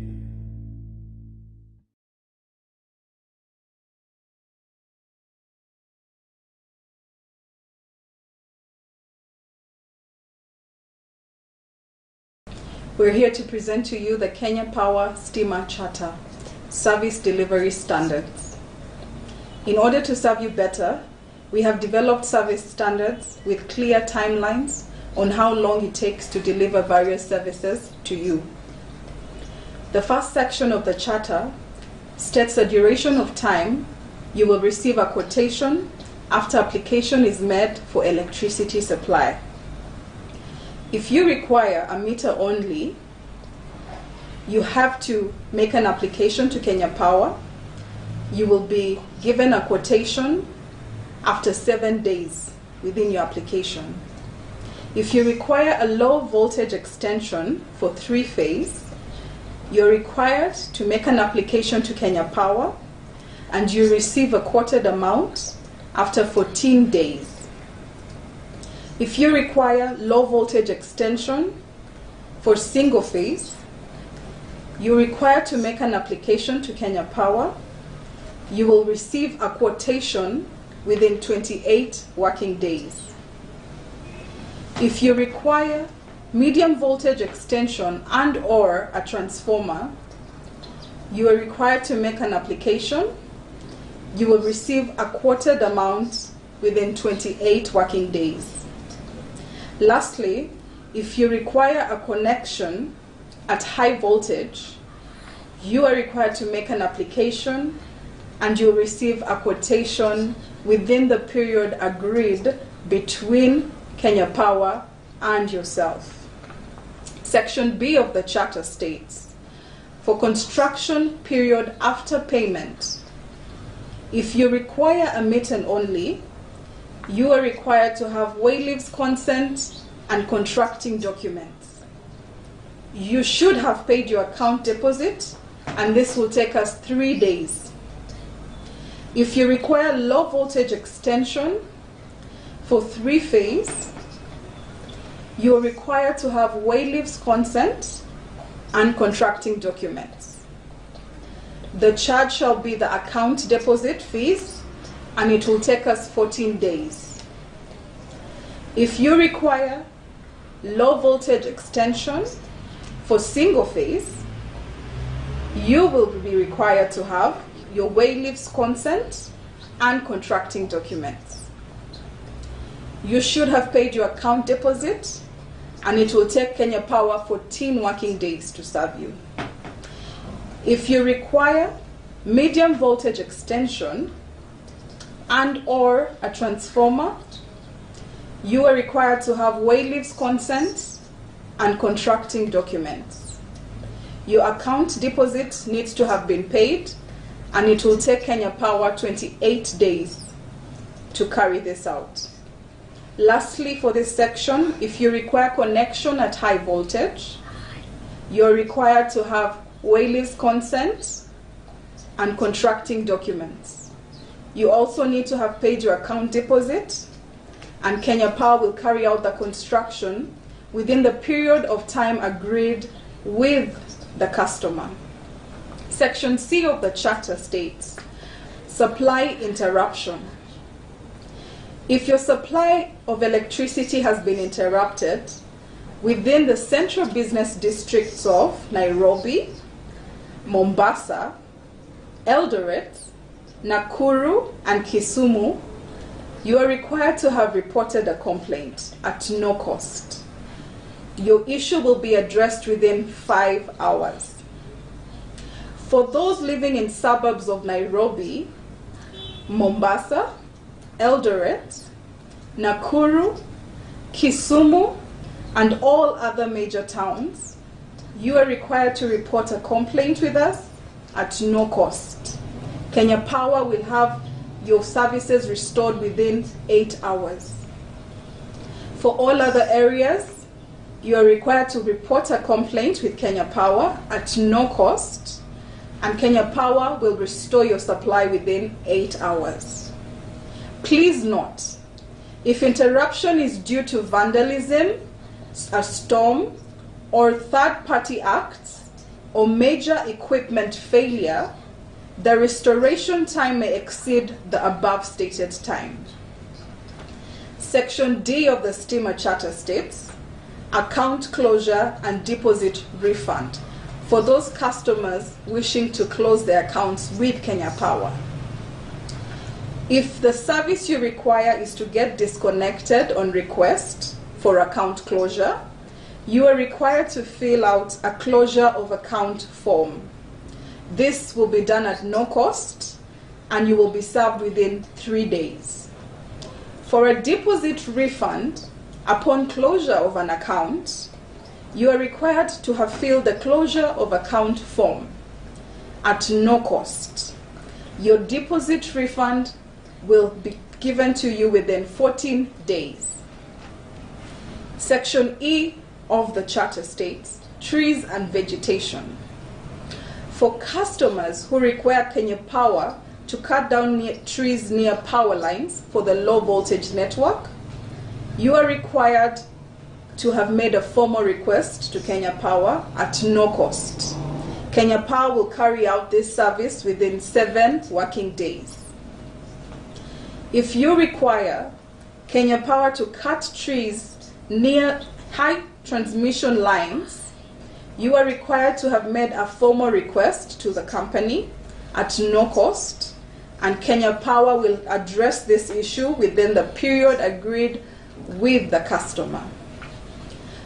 We're here to present to you the Kenya Power Steamer Charter, Service Delivery Standards. In order to serve you better, we have developed service standards with clear timelines on how long it takes to deliver various services to you. The first section of the Charter states the duration of time you will receive a quotation after application is made for electricity supply. If you require a meter only, you have to make an application to Kenya Power. You will be given a quotation after 7 days within your application. If you require a low voltage extension for 3-phase, you're required to make an application to Kenya Power, and you receive a quoted amount after 14 days. If you require low voltage extension for single phase, you're required to make an application to Kenya Power. You will receive a quotation within 28 working days. If you require medium voltage extension and/or a transformer, you are required to make an application. You will receive a quoted amount within 28 working days. Lastly, if you require a connection at high voltage, you are required to make an application and you'll receive a quotation within the period agreed between Kenya Power and yourself. Section B of the Charter states, for construction period after payment, if you require a meet-in only, you are required to have wayleaves consent and contracting documents. You should have paid your account deposit, and this will take us 3 days. If you require low voltage extension for 3-phase, you are required to have wayleaves consent and contracting documents. The charge shall be the account deposit fees, and it will take us 14 days. If you require low voltage extension for single phase, you will be required to have your wayleaves consent and contracting documents. You should have paid your account deposit, and it will take Kenya Power 14 working days to serve you. If you require medium voltage extension and/or a transformer, you are required to have wayleaves consent and contracting documents. Your account deposit needs to have been paid, and it will take Kenya Power 28 days to carry this out. Lastly, for this section, if you require connection at high voltage, you're required to have wayleaves consent and contracting documents. You also need to have paid your account deposit, and Kenya Power will carry out the construction within the period of time agreed with the customer. Section C of the Charter states, supply interruption. If your supply of electricity has been interrupted within the central business districts of Nairobi, Mombasa, Eldoret, Nakuru, and Kisumu, you are required to have reported a complaint at no cost. Your issue will be addressed within 5 hours. For those living in suburbs of Nairobi, Mombasa, Eldoret, Nakuru, Kisumu, and all other major towns, you are required to report a complaint with us at no cost. Kenya Power will have your services restored within 8 hours. For all other areas, you are required to report a complaint with Kenya Power at no cost, and Kenya Power will restore your supply within 8 hours. Please note, if interruption is due to vandalism, a storm, or third-party acts, or major equipment failure, the restoration time may exceed the above stated time. Section D of the Steamer Charter states, account closure and deposit refund for those customers wishing to close their accounts with Kenya Power. If the service you require is to get disconnected on request for account closure, you are required to fill out a closure of account form. This will be done at no cost, and you will be served within 3 days. For a deposit refund, upon closure of an account, you are required to have filled the closure of account form at no cost. Your deposit refund will be given to you within 14 days. Section E of the Charter states, trees and vegetation. For customers who require Kenya Power to cut down trees near power lines for the low voltage network, you are required to have made a formal request to Kenya Power at no cost. Kenya Power will carry out this service within 7 working days. If you require Kenya Power to cut trees near high transmission lines, you are required to have made a formal request to the company at no cost, and Kenya Power will address this issue within the period agreed with the customer.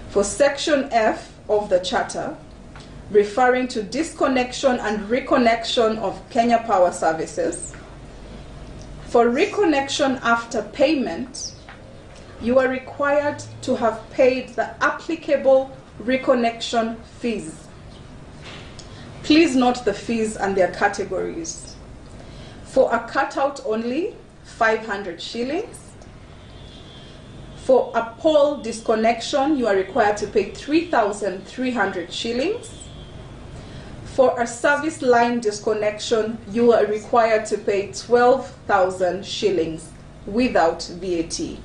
For Section F of the Charter, referring to disconnection and reconnection of Kenya Power services, for reconnection after payment, you are required to have paid the applicable reconnection fees. Please note the fees and their categories. For a cutout only, 500 shillings. For a pole disconnection, you are required to pay 3,300 shillings. For a service line disconnection, you are required to pay 12,000 shillings without VAT.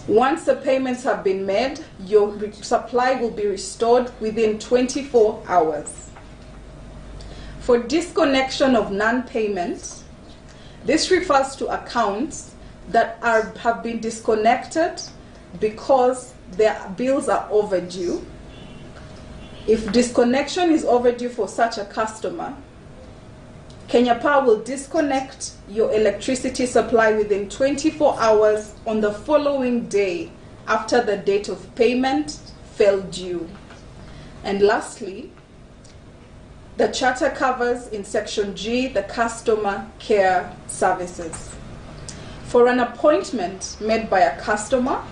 Once the payments have been made, your supply will be restored within 24 hours. For disconnection of non-payment, this refers to accounts that have been disconnected because their bills are overdue. If disconnection is overdue for such a customer, Kenya Power will disconnect your electricity supply within 24 hours on the following day after the date of payment fell due. And lastly, the Charter covers in Section G the customer care services. For an appointment made by a customer,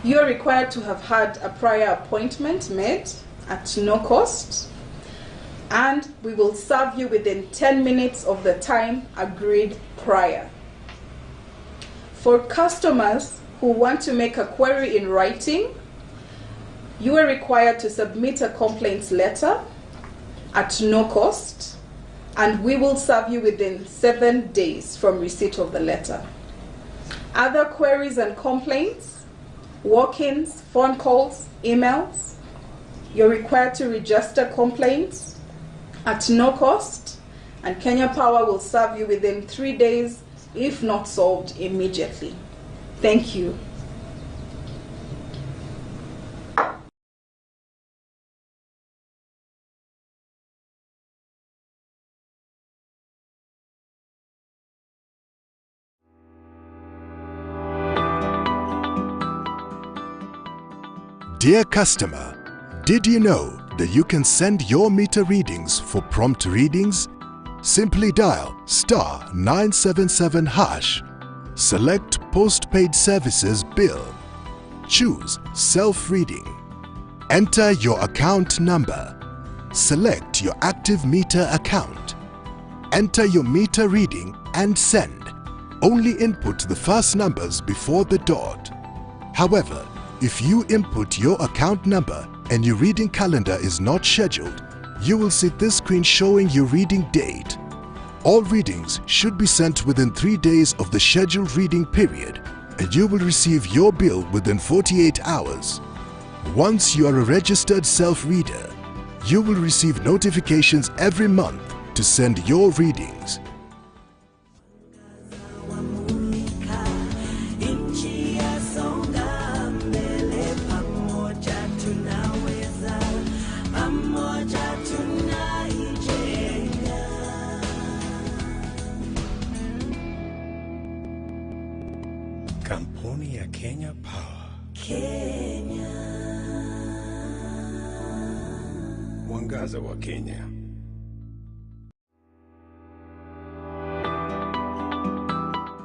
you are required to have had a prior appointment made at no cost, and we will serve you within 10 minutes of the time agreed prior. For customers who want to make a query in writing, you are required to submit a complaints letter at no cost, and we will serve you within 7 days from receipt of the letter. Other queries and complaints, walk-ins, phone calls, emails, you're required to register complaints at no cost, and Kenya Power will serve you within 3 days, if not solved immediately. Thank you. Dear customer, did you know that you can send your meter readings for prompt readings? Simply dial *977#, select Postpaid Services Bill, choose Self-Reading, enter your account number, select your active meter account, enter your meter reading and send. Only input the first numbers before the dot. However, if you input your account number and your reading calendar is not scheduled, you will see this screen showing your reading date. All readings should be sent within 3 days of the scheduled reading period, and you will receive your bill within 48 hours. Once you are a registered self-reader, you will receive notifications every month to send your readings. Kampuni ya Kenya Power. Mwangaza wa Kenya.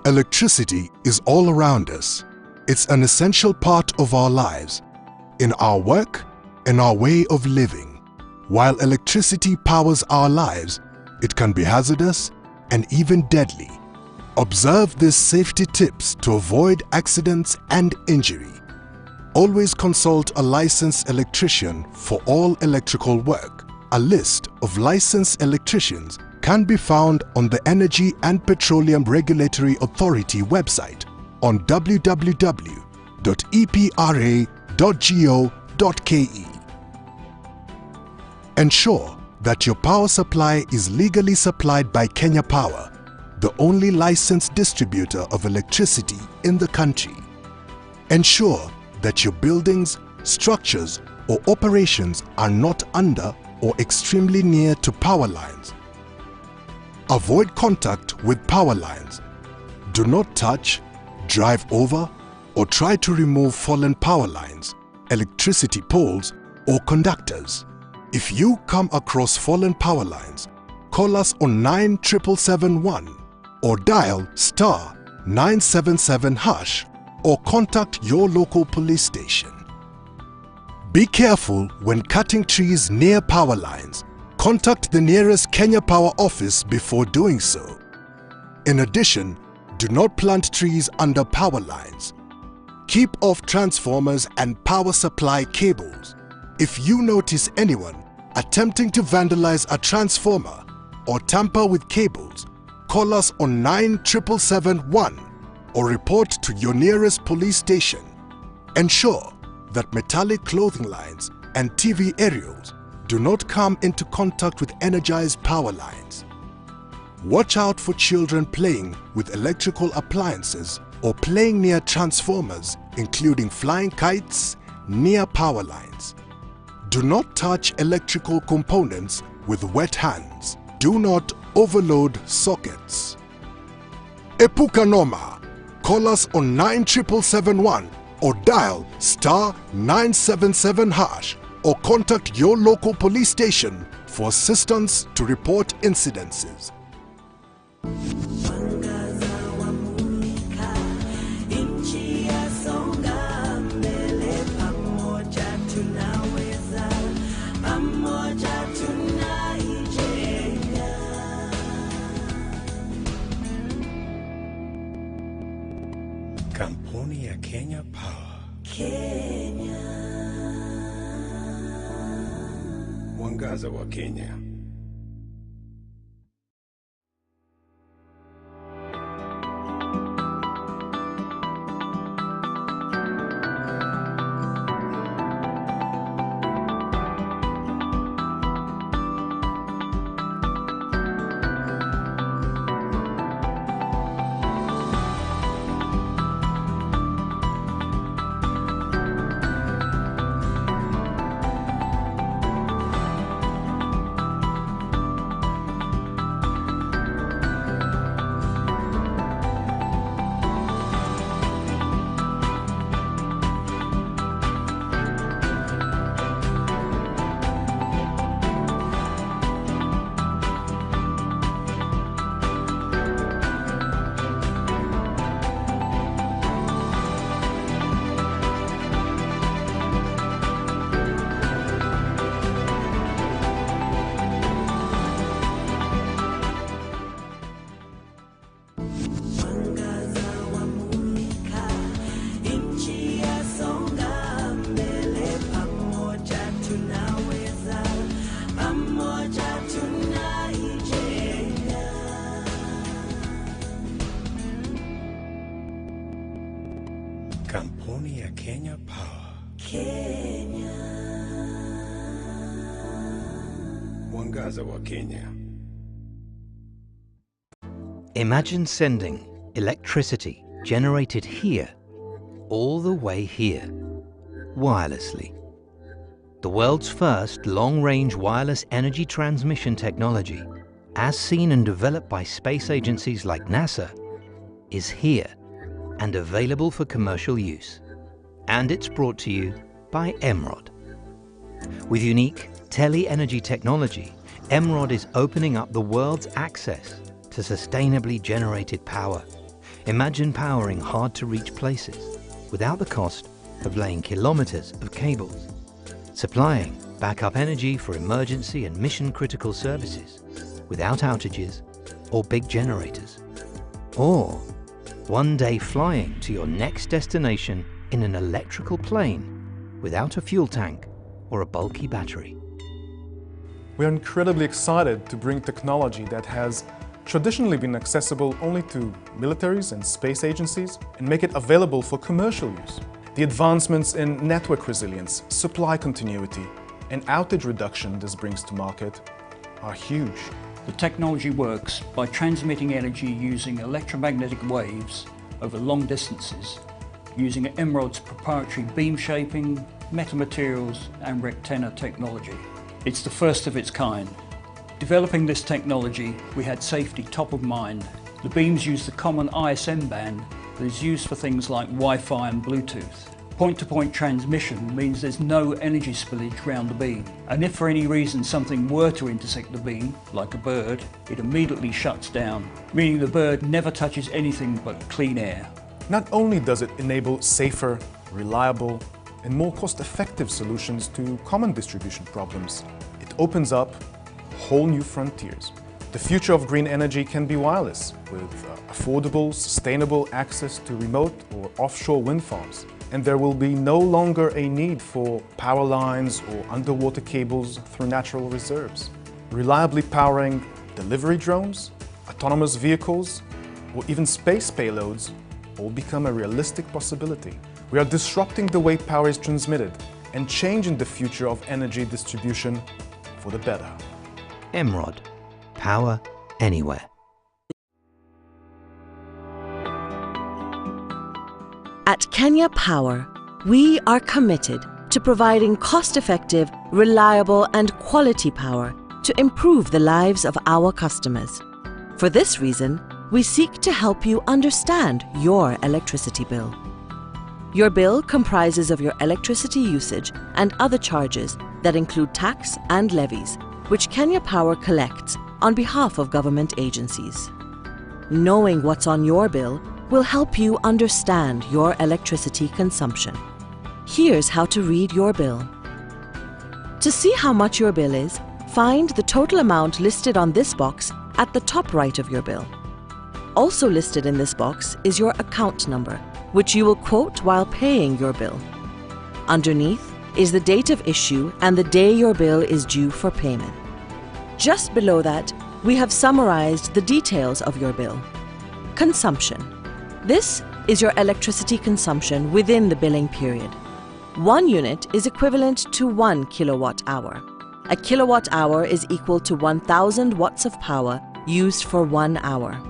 Electricity is all around us. It's an essential part of our lives. in our work and our way of living. While electricity powers our lives, it can be hazardous and even deadly. Observe these safety tips to avoid accidents and injury. Always consult a licensed electrician for all electrical work. A list of licensed electricians can be found on the Energy and Petroleum Regulatory Authority website on www.epra.go.ke. Ensure that your power supply is legally supplied by Kenya Power, the only licensed distributor of electricity in the country. Ensure that your buildings, structures, or operations are not under or extremely near to power lines. Avoid contact with power lines. Do not touch, drive over, or try to remove fallen power lines, electricity poles, or conductors. If you come across fallen power lines, call us on 97771 or dial *977# or contact your local police station. Be careful when cutting trees near power lines. Contact the nearest Kenya Power office before doing so. In addition, do not plant trees under power lines. Keep off transformers and power supply cables. If you notice anyone attempting to vandalize a transformer or tamper with cables, call us on 97771 or report to your nearest police station. Ensure that metallic clothing lines and TV aerials do not come into contact with energized power lines. Watch out for children playing with electrical appliances or playing near transformers, including flying kites, near power lines. Do not touch electrical components with wet hands. Do not overload sockets. Epuka noma. Call us on 97771 or dial *977# or contact your local police station for assistance to report incidences. Kampuni ya Kenya Power. Kenya. Mwangaza wa Kenya. Kampuni ya Kenya Power. Kenya. Mwangaza wa Kenya. Imagine sending electricity generated here all the way here, wirelessly. The world's first long-range wireless energy transmission technology, as seen and developed by space agencies like NASA, is here and available for commercial use. And it's brought to you by Emrod. With unique tele-energy technology, Emrod is opening up the world's access to sustainably generated power. Imagine powering hard-to-reach places without the cost of laying kilometres of cables, supplying backup energy for emergency and mission-critical services without outages or big generators. Or one day flying to your next destination in an electrical plane without a fuel tank or a bulky battery. We are incredibly excited to bring technology that has traditionally been accessible only to militaries and space agencies and make it available for commercial use. The advancements in network resilience, supply continuity, and outage reduction this brings to market are huge. The technology works by transmitting energy using electromagnetic waves over long distances, using Emerald's proprietary beam shaping, metamaterials, and rectenna technology. It's the first of its kind. Developing this technology, we had safety top of mind. The beams use the common ISM band that is used for things like Wi-Fi and Bluetooth. Point-to-point transmission means there's no energy spillage around the beam. And if for any reason something were to intersect the beam, like a bird, it immediately shuts down, meaning the bird never touches anything but clean air. Not only does it enable safer, reliable, and more cost-effective solutions to common distribution problems, it opens up whole new frontiers. The future of green energy can be wireless, with affordable, sustainable access to remote or offshore wind farms. And there will be no longer a need for power lines or underwater cables through natural reserves. Reliably powering delivery drones, autonomous vehicles, or even space payloads all become a realistic possibility. We are disrupting the way power is transmitted and changing the future of energy distribution for the better. Emerald. Power anywhere. At Kenya Power, we are committed to providing cost-effective, reliable and quality power to improve the lives of our customers. For this reason, we seek to help you understand your electricity bill. Your bill comprises of your electricity usage and other charges that include tax and levies, which Kenya Power collects on behalf of government agencies. Knowing what's on your bill will help you understand your electricity consumption. Here's how to read your bill. To see how much your bill is, find the total amount listed on this box at the top right of your bill. Also listed in this box is your account number, which you will quote while paying your bill. Underneath is the date of issue and the day your bill is due for payment. Just below that, we have summarized the details of your bill. Consumption. This is your electricity consumption within the billing period. 1 unit is equivalent to 1 kilowatt hour. A kilowatt hour is equal to 1,000 watts of power used for 1 hour.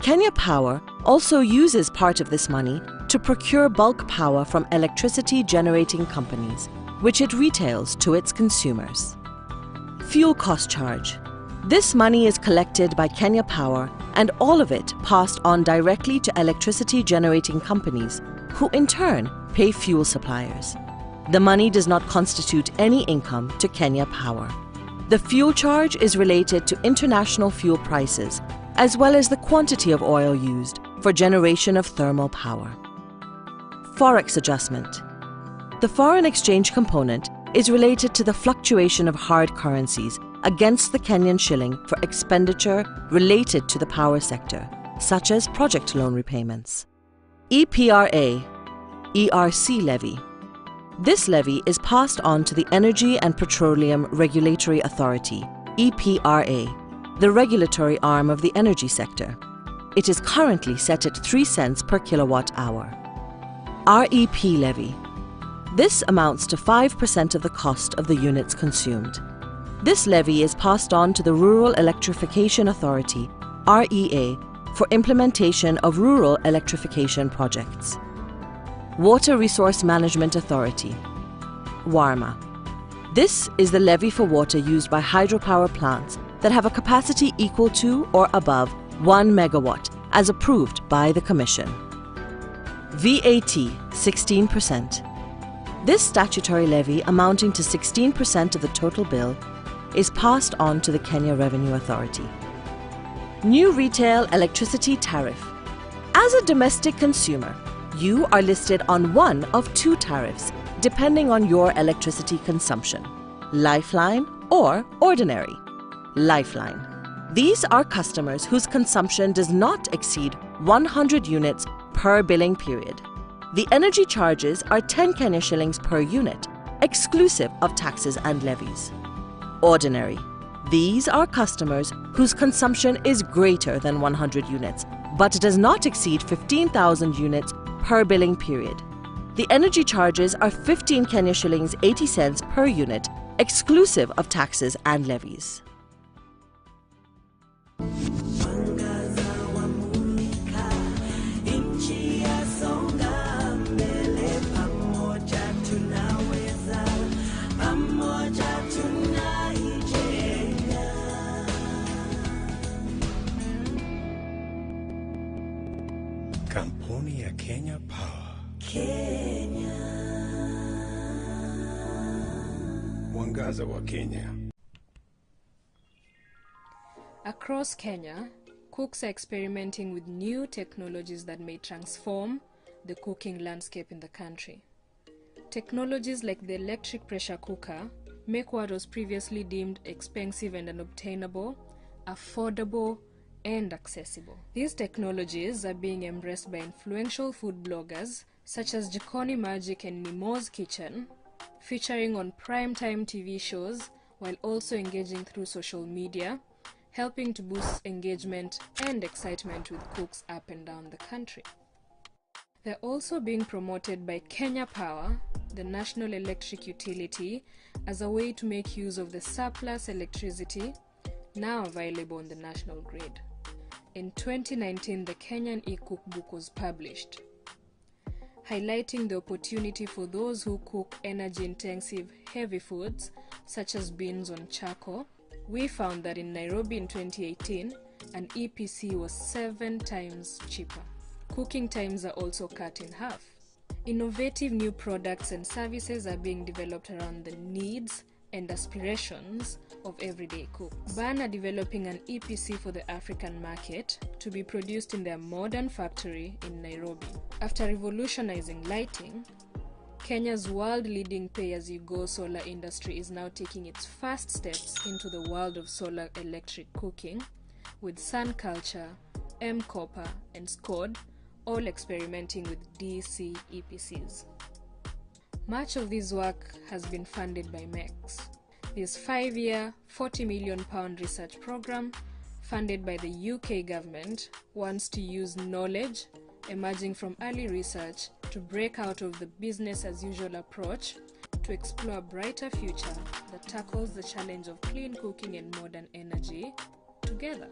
Kenya Power also uses part of this money to procure bulk power from electricity generating companies, which it retails to its consumers. Fuel cost charge. This money is collected by Kenya Power and all of it passed on directly to electricity generating companies, who in turn pay fuel suppliers. The money does not constitute any income to Kenya Power. The fuel charge is related to international fuel prices, as well as the quantity of oil used for generation of thermal power. Forex adjustment. The foreign exchange component is related to the fluctuation of hard currencies against the Kenyan shilling for expenditure related to the power sector, such as project loan repayments. EPRA, ERC levy. This levy is passed on to the Energy and Petroleum Regulatory Authority, EPRA, the regulatory arm of the energy sector. It is currently set at 3 cents per kilowatt hour. REP levy. This amounts to 5% of the cost of the units consumed. This levy is passed on to the Rural Electrification Authority, REA, for implementation of rural electrification projects. Water Resource Management Authority, WARMA. This is the levy for water used by hydropower plants that have a capacity equal to or above 1 megawatt, as approved by the Commission. VAT, 16%. This statutory levy, amounting to 16% of the total bill, is passed on to the Kenya Revenue Authority. New retail electricity tariff. As a domestic consumer, You are listed on one of two tariffs, depending on your electricity consumption: Lifeline or Ordinary. Lifeline. These are customers whose consumption does not exceed 100 units per billing period. The energy charges are 10 Kenya shillings per unit, exclusive of taxes and levies. Ordinary. These are customers whose consumption is greater than 100 units, but does not exceed 15,000 units per billing period. The energy charges are 15 Kenya shillings 80 cents per unit, exclusive of taxes and levies. Kampuni ya Kenya Power. Kenya. Mwangaza wa Kenya. Across Kenya, cooks are experimenting with new technologies that may transform the cooking landscape in the country. Technologies like the electric pressure cooker make what was previously deemed expensive and unobtainable affordable and accessible. These technologies are being embraced by influential food bloggers such as Jikoni Magic and Nimo's Kitchen, featuring on primetime TV shows while also engaging through social media, helping to boost engagement and excitement with cooks up and down the country. They're also being promoted by Kenya Power, the national electric utility, as a way to make use of the surplus electricity now available on the national grid. In 2019, the Kenyan e-cookbook was published, highlighting the opportunity for those who cook energy-intensive heavy foods such as beans on charcoal. We found that in Nairobi in 2018, an EPC was 7 times cheaper. Cooking times are also cut in half. Innovative new products and services are being developed around the needs and aspirations of everyday cooks. Ban are developing an EPC for the African market to be produced in their modern factory in Nairobi. After revolutionizing lighting, Kenya's world-leading pay-as-you-go solar industry is now taking its first steps into the world of solar electric cooking, with Sun Culture, M-Copper, and SCOD all experimenting with DC EPCs. Much of this work has been funded by MEX. This 5-year, £40 million research program, funded by the UK government, wants to use knowledge emerging from early research to break out of the business-as-usual approach to explore a brighter future that tackles the challenge of clean cooking and modern energy together.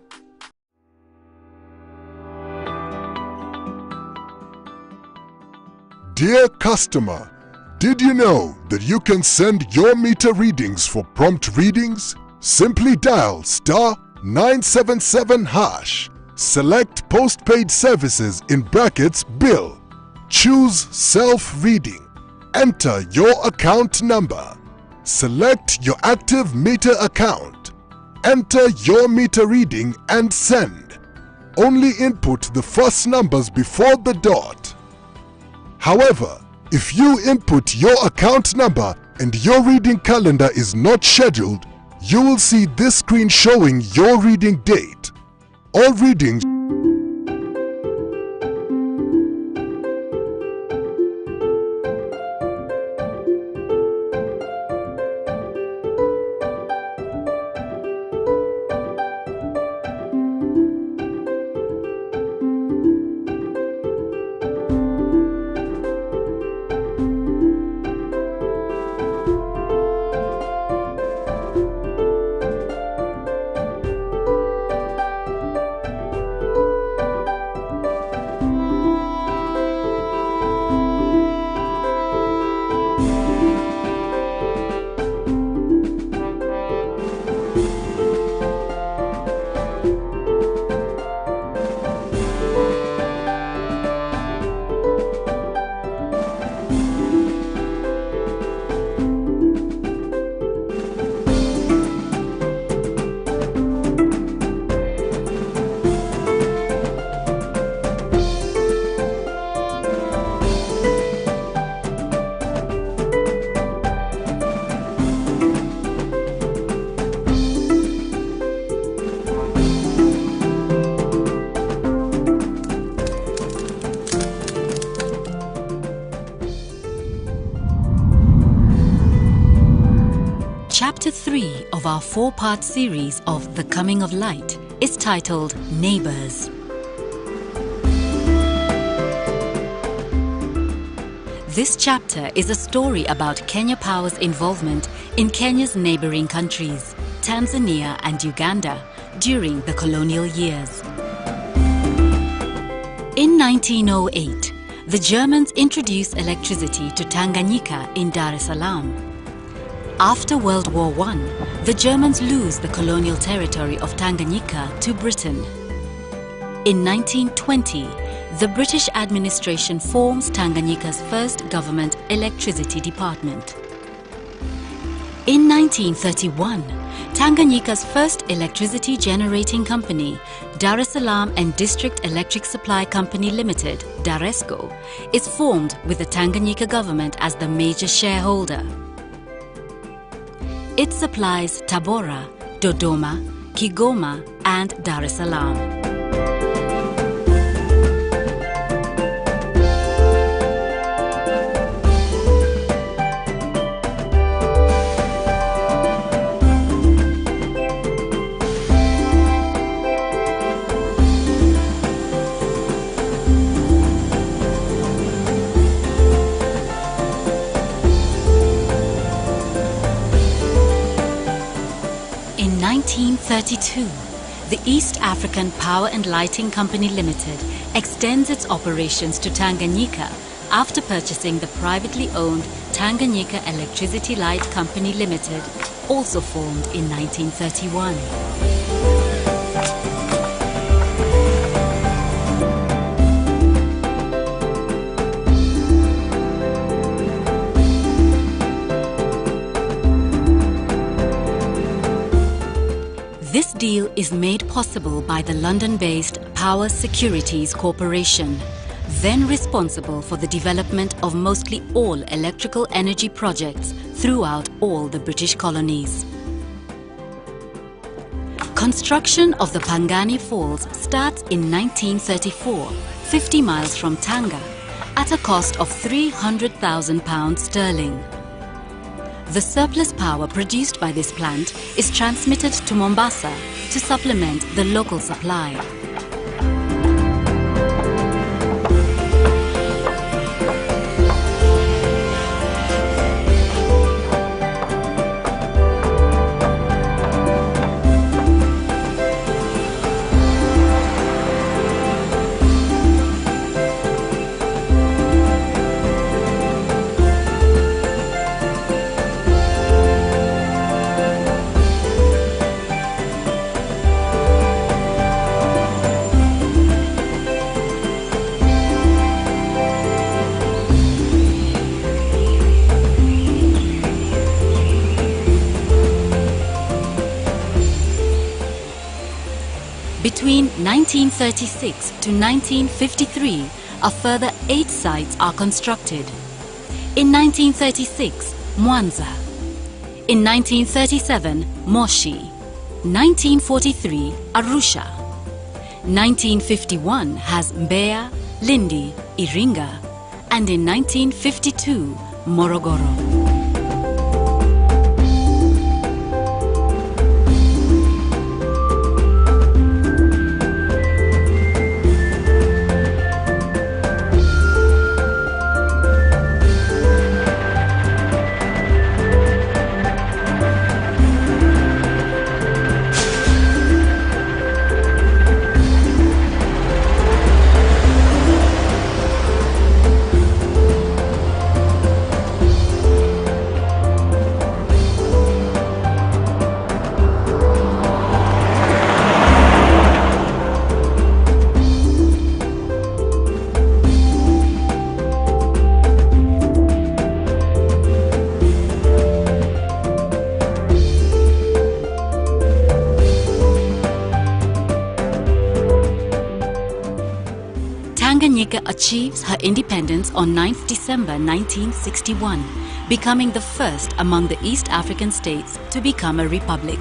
Dear customer, did you know that you can send your meter readings for prompt readings? Simply dial *977#. Select postpaid services in brackets bill. Choose self-reading. Enter your account number. Select your active meter account. Enter your meter reading and send. Only input the first numbers before the dot. However, if you input your account number and your reading calendar is not scheduled, you will see this screen showing your reading date. All readings Chapter 3 of our 4-part series of The Coming of Light is titled Neighbours. This chapter is a story about Kenya Power's involvement in Kenya's neighbouring countries, Tanzania and Uganda, during the colonial years. In 1908, the Germans introduced electricity to Tanganyika in Dar es Salaam. After World War I, the Germans lose the colonial territory of Tanganyika to Britain. In 1920, the British administration forms Tanganyika's first government electricity department. In 1931, Tanganyika's first electricity generating company, Dar es Salaam and District Electric Supply Company Limited, Daresco, is formed with the Tanganyika government as the major shareholder. It supplies Tabora, Dodoma, Kigoma and Dar es Salaam. In 1932, the East African Power and Lighting Company Limited extends its operations to Tanganyika after purchasing the privately owned Tanganyika Electricity Light Company Limited, also formed in 1931. This deal is made possible by the London-based Power Securities Corporation, then responsible for the development of mostly all electrical energy projects throughout all the British colonies. Construction of the Pangani Falls starts in 1934, 50 miles from Tanga, at a cost of £300,000 sterling. The surplus power produced by this plant is transmitted to Mombasa to supplement the local supply. Between 1936 to 1953, a further 8 sites are constructed. In 1936, Mwanza. In 1937, Moshi. 1943, Arusha. 1951 has Mbeya, Lindi, Iringa. And in 1952, Morogoro. Tanganyika achieves her independence on 9th December 1961, becoming the first among the East African states to become a republic.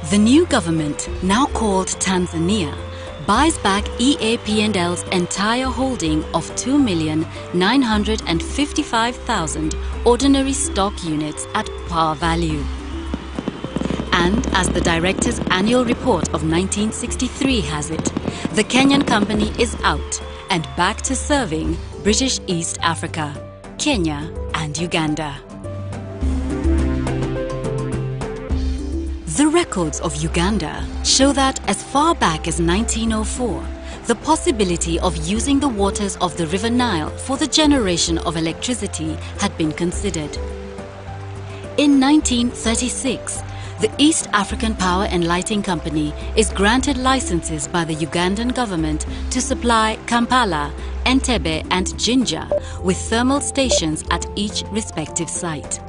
The new government, now called Tanzania, buys back EAPNL's entire holding of 2,955,000 ordinary stock units at par value. And as the director's annual report of 1963 has it, the Kenyan company is out and back to serving British East Africa, Kenya and Uganda. The records of Uganda show that as far back as 1904, the possibility of using the waters of the River Nile for the generation of electricity had been considered. In 1936, the East African Power and Lighting Company is granted licenses by the Ugandan government to supply Kampala, Entebbe and Jinja with thermal stations at each respective site.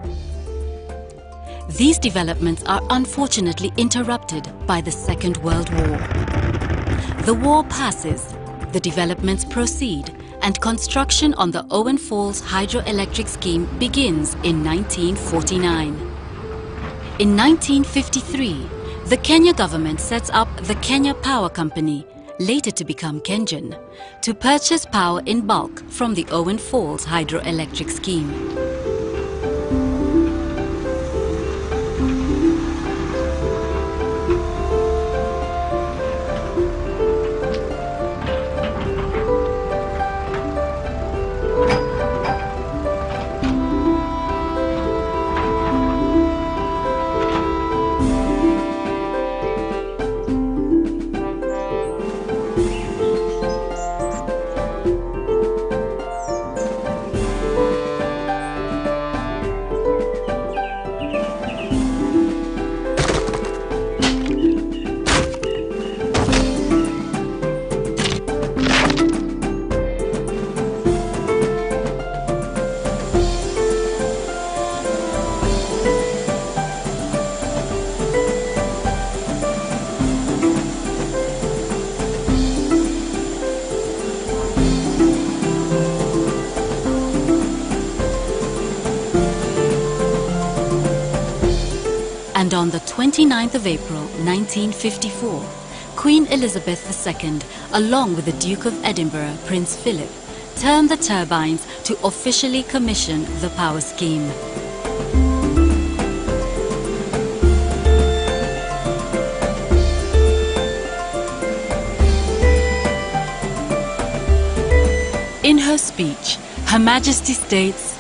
These developments are unfortunately interrupted by the Second World War. The war passes, the developments proceed, and construction on the Owen Falls hydroelectric scheme begins in 1949. In 1953, the Kenya government sets up the Kenya Power Company, later to become Kengen, to purchase power in bulk from the Owen Falls hydroelectric scheme. And on the 29th of April 1954, Queen Elizabeth II, along with the Duke of Edinburgh, Prince Philip, turned the turbines to officially commission the power scheme. In her speech, Her Majesty states,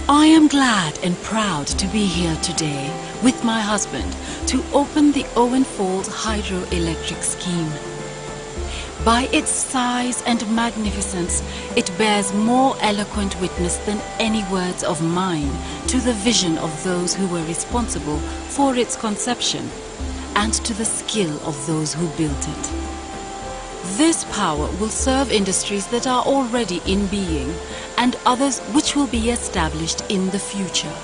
"I am glad and proud to be here today with my husband to open the Owen Falls hydroelectric scheme. By its size and magnificence, it bears more eloquent witness than any words of mine to the vision of those who were responsible for its conception and to the skill of those who built it. This power will serve industries that are already in being and others which will be established in the future.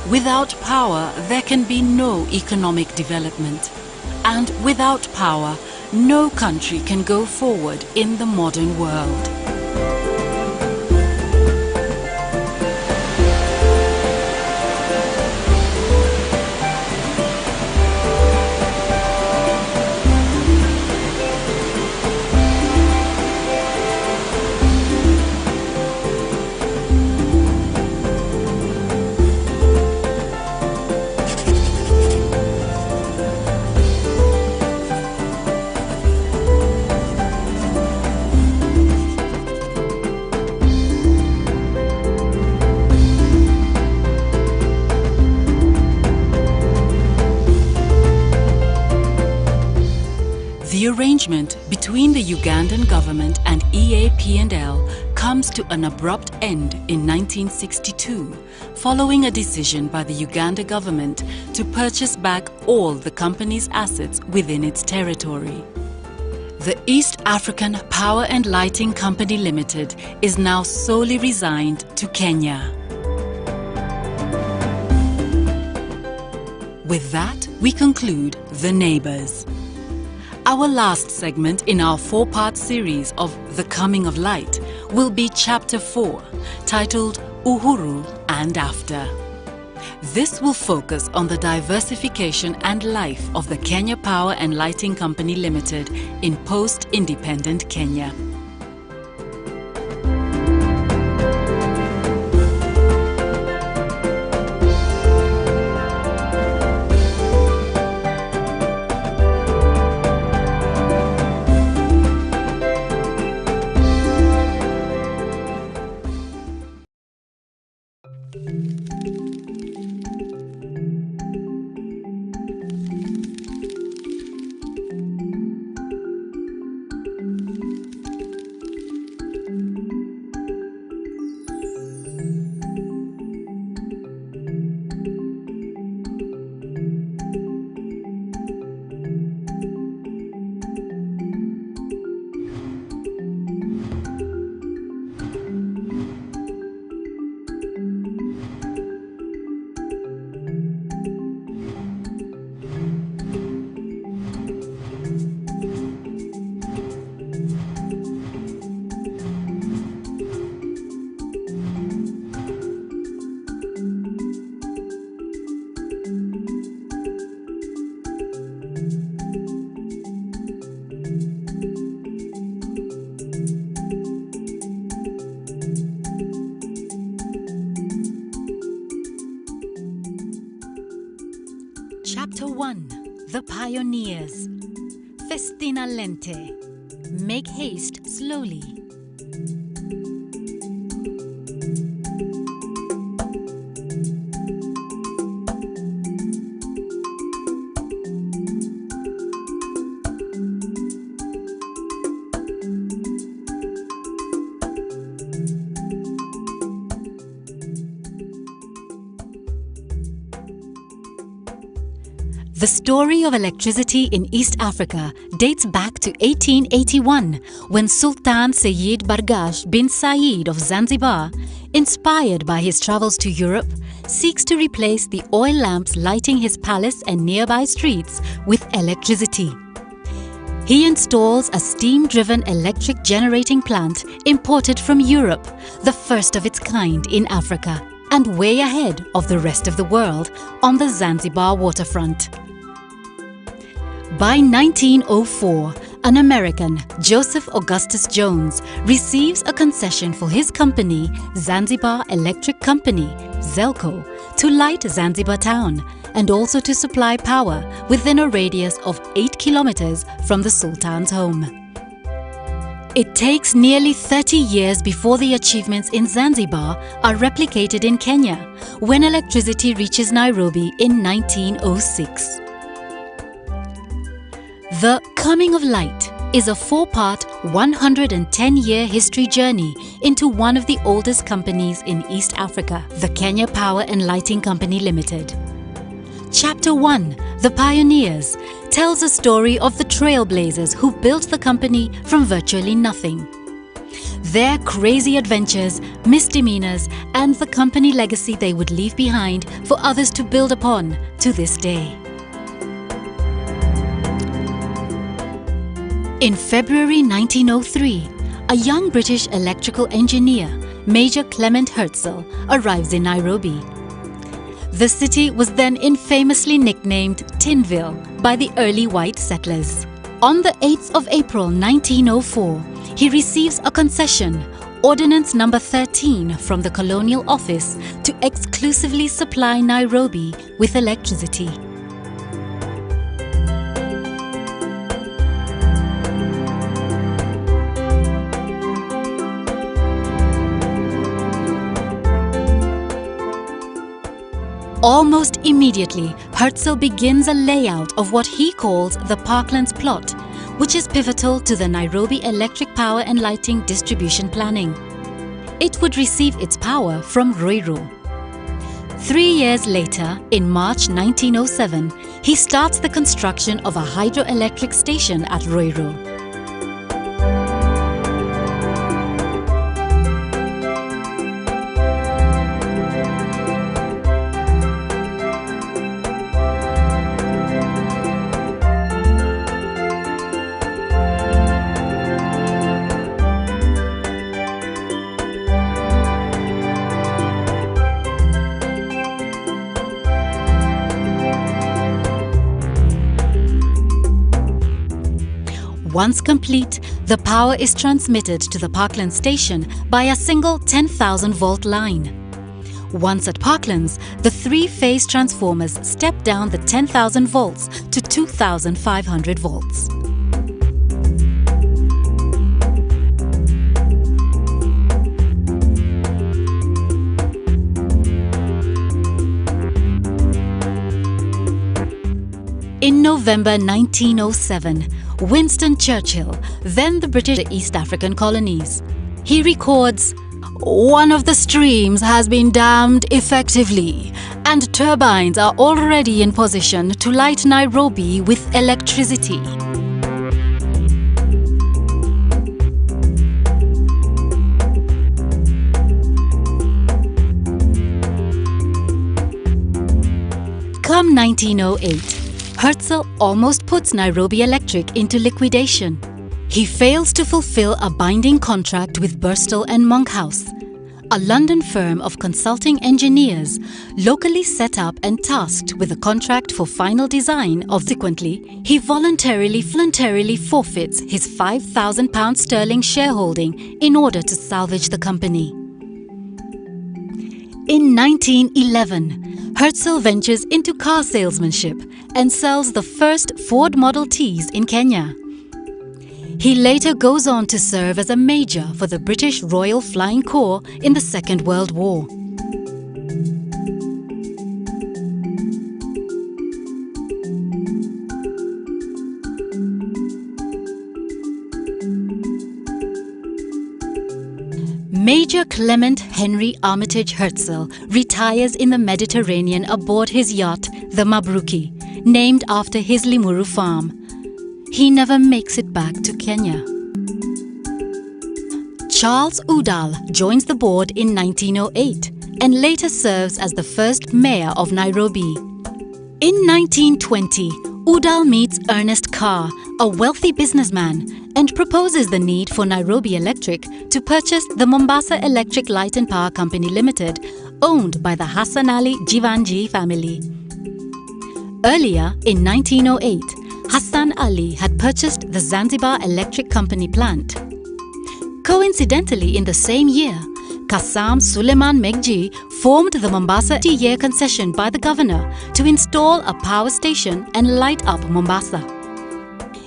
Without power, there can be no economic development, and without power, no country can go forward in the modern world." The arrangement between the Ugandan government and EAP&L comes to an abrupt end in 1962, following a decision by the Uganda government to purchase back all the company's assets within its territory. The East African Power and Lighting Company Limited is now solely resigned to Kenya. With that, we conclude The Neighbors. Our last segment in our four-part series of The Coming of Light will be Chapter 4, titled Uhuru and After. This will focus on the diversification and life of the Kenya Power and Lighting Company Limited in post-independent Kenya. The pioneers. Festina lente. Make haste slowly. The story of electricity in East Africa dates back to 1881, when Sultan Sayyid Bargash bin Said of Zanzibar, inspired by his travels to Europe, seeks to replace the oil lamps lighting his palace and nearby streets with electricity. He installs a steam-driven electric generating plant imported from Europe, the first of its kind in Africa, and way ahead of the rest of the world on the Zanzibar waterfront. By 1904, an American, Joseph Augustus Jones, receives a concession for his company, Zanzibar Electric Company, ZELCO, to light Zanzibar town and also to supply power within a radius of 8 kilometers from the Sultan's home. It takes nearly 30 years before the achievements in Zanzibar are replicated in Kenya, when electricity reaches Nairobi in 1906. The Coming of Light is a 4-part, 110-year history journey into one of the oldest companies in East Africa, the Kenya Power and Lighting Company Limited. Chapter 1, The Pioneers, tells a story of the trailblazers who built the company from virtually nothing. Their crazy adventures, misdemeanors, and the company legacy they would leave behind for others to build upon to this day. In February 1903, a young British electrical engineer, Major Clement Herzl, arrives in Nairobi. The city was then infamously nicknamed Tinville by the early white settlers. On the 8th of April 1904, he receives a concession, Ordinance Number 13 from the Colonial Office, to exclusively supply Nairobi with electricity. Almost immediately, Herzl begins a layout of what he calls the Parklands Plot, which is pivotal to the Nairobi Electric Power and Lighting distribution planning. It would receive its power from Ruiru. 3 years later, in March 1907, he starts the construction of a hydroelectric station at Ruiru. Once complete, the power is transmitted to the Parklands station by a single 10,000-volt line. Once at Parklands, the 3-phase transformers step down the 10,000 volts to 2,500 volts. In November 1907, Winston Churchill, then the British East African colonies, he records, "One of the streams has been dammed effectively, and turbines are already in position to light Nairobi with electricity." Come 1908, Herzl almost puts Nairobi Electric into liquidation. He fails to fulfill a binding contract with Burstall and Monkhouse, a London firm of consulting engineers locally set up and tasked with a contract for final design of. Subsequently, he voluntarily forfeits his £5,000 sterling shareholding in order to salvage the company. In 1911, Herzl ventures into car salesmanship and sells the first Ford Model Ts in Kenya. He later goes on to serve as a major for the British Royal Flying Corps in the Second World War. Major Clement Henry Armitage Herzl retires in the Mediterranean aboard his yacht, the Mabruki, named after his Limuru farm. He never makes it back to Kenya. Charles Udall joins the board in 1908 and later serves as the first mayor of Nairobi. In 1920, Udall meets Ernest Carr, a wealthy businessman, and proposes the need for Nairobi Electric to purchase the Mombasa Electric Light and Power Company Limited, owned by the Hassan Ali Jivanji family. Earlier, in 1908, Hassan Ali had purchased the Zanzibar Electric Company plant. Coincidentally, in the same year, Kassam Suleiman Megji formed the Mombasa 30-year concession by the governor to install a power station and light up Mombasa.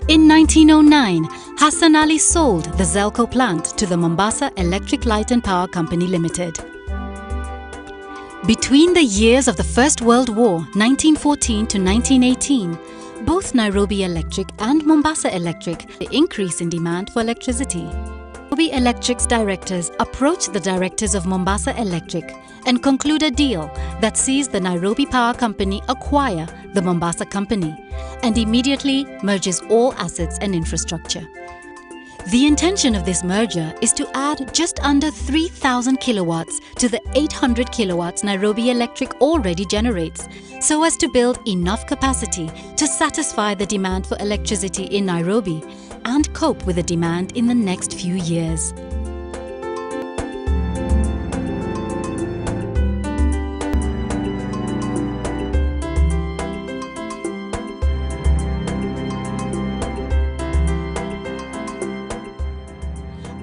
In 1909, Hassan Ali sold the Zelco plant to the Mombasa Electric Light and Power Company Limited. Between the years of the First World War, 1914 to 1918, both Nairobi Electric and Mombasa Electric increase in demand for electricity. Nairobi Electric's directors approached the directors of Mombasa Electric and conclude a deal that sees the Nairobi Power Company acquire the Mombasa Company and immediately merges all assets and infrastructure. The intention of this merger is to add just under 3,000 kilowatts to the 800 kilowatts Nairobi Electric already generates, so as to build enough capacity to satisfy the demand for electricity in Nairobi and cope with the demand in the next few years.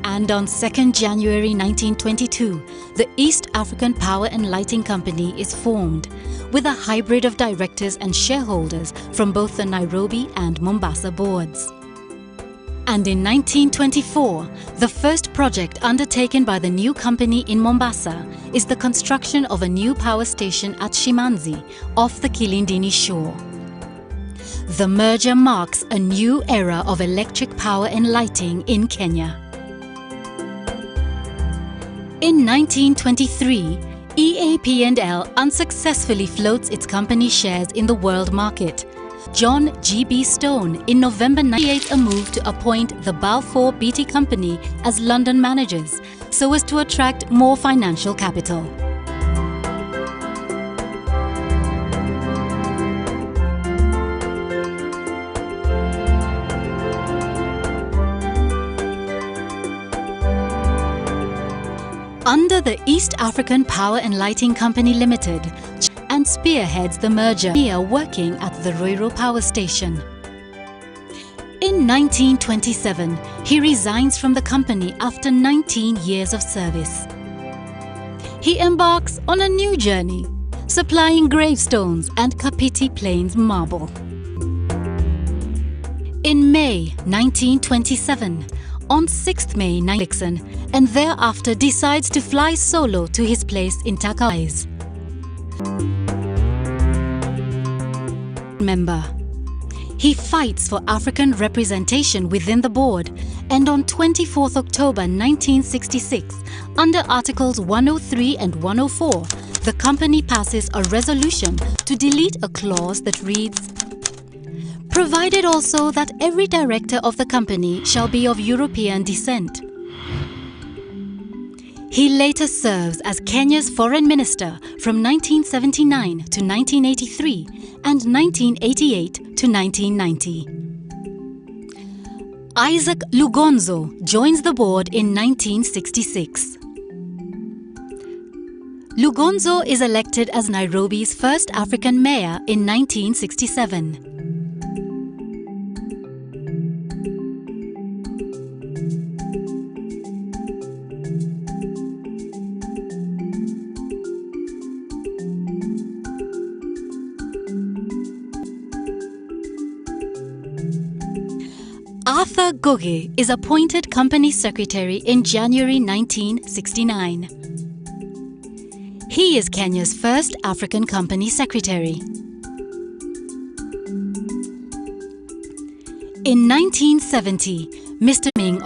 And on 2nd January 1922, the East African Power and Lighting Company is formed, with a hybrid of directors and shareholders from both the Nairobi and Mombasa boards. And in 1924, the first project undertaken by the new company in Mombasa is the construction of a new power station at Shimanzi, off the Kilindini shore. The merger marks a new era of electric power and lighting in Kenya. In 1923, EAP&L unsuccessfully floats its company shares in the world market. John G.B. Stone in November 1998 a move to appoint the Balfour Beatty Company as London managers so as to attract more financial capital. Under the East African Power and Lighting Company Limited, and spearheads the merger, working at the Roiro Power Station. In 1927, he resigns from the company after 19 years of service. He embarks on a new journey, supplying gravestones and Kapiti Plains marble. In May 1927, on 6th May, Nixon, and thereafter decides to fly solo to his place in Takawais. Member. He fights for African representation within the board, and on 24th October 1966, under Articles 103 and 104, the company passes a resolution to delete a clause that reads, provided also that every director of the company shall be of European descent. He later serves as Kenya's foreign minister from 1979 to 1983 and 1988 to 1990. Isaac Lugonzo joins the board in 1966. Lugonzo is elected as Nairobi's first African mayor in 1967. Arthur Goge is appointed company secretary in January 1969. He is Kenya's first African company secretary. In 1970, Mr. Ming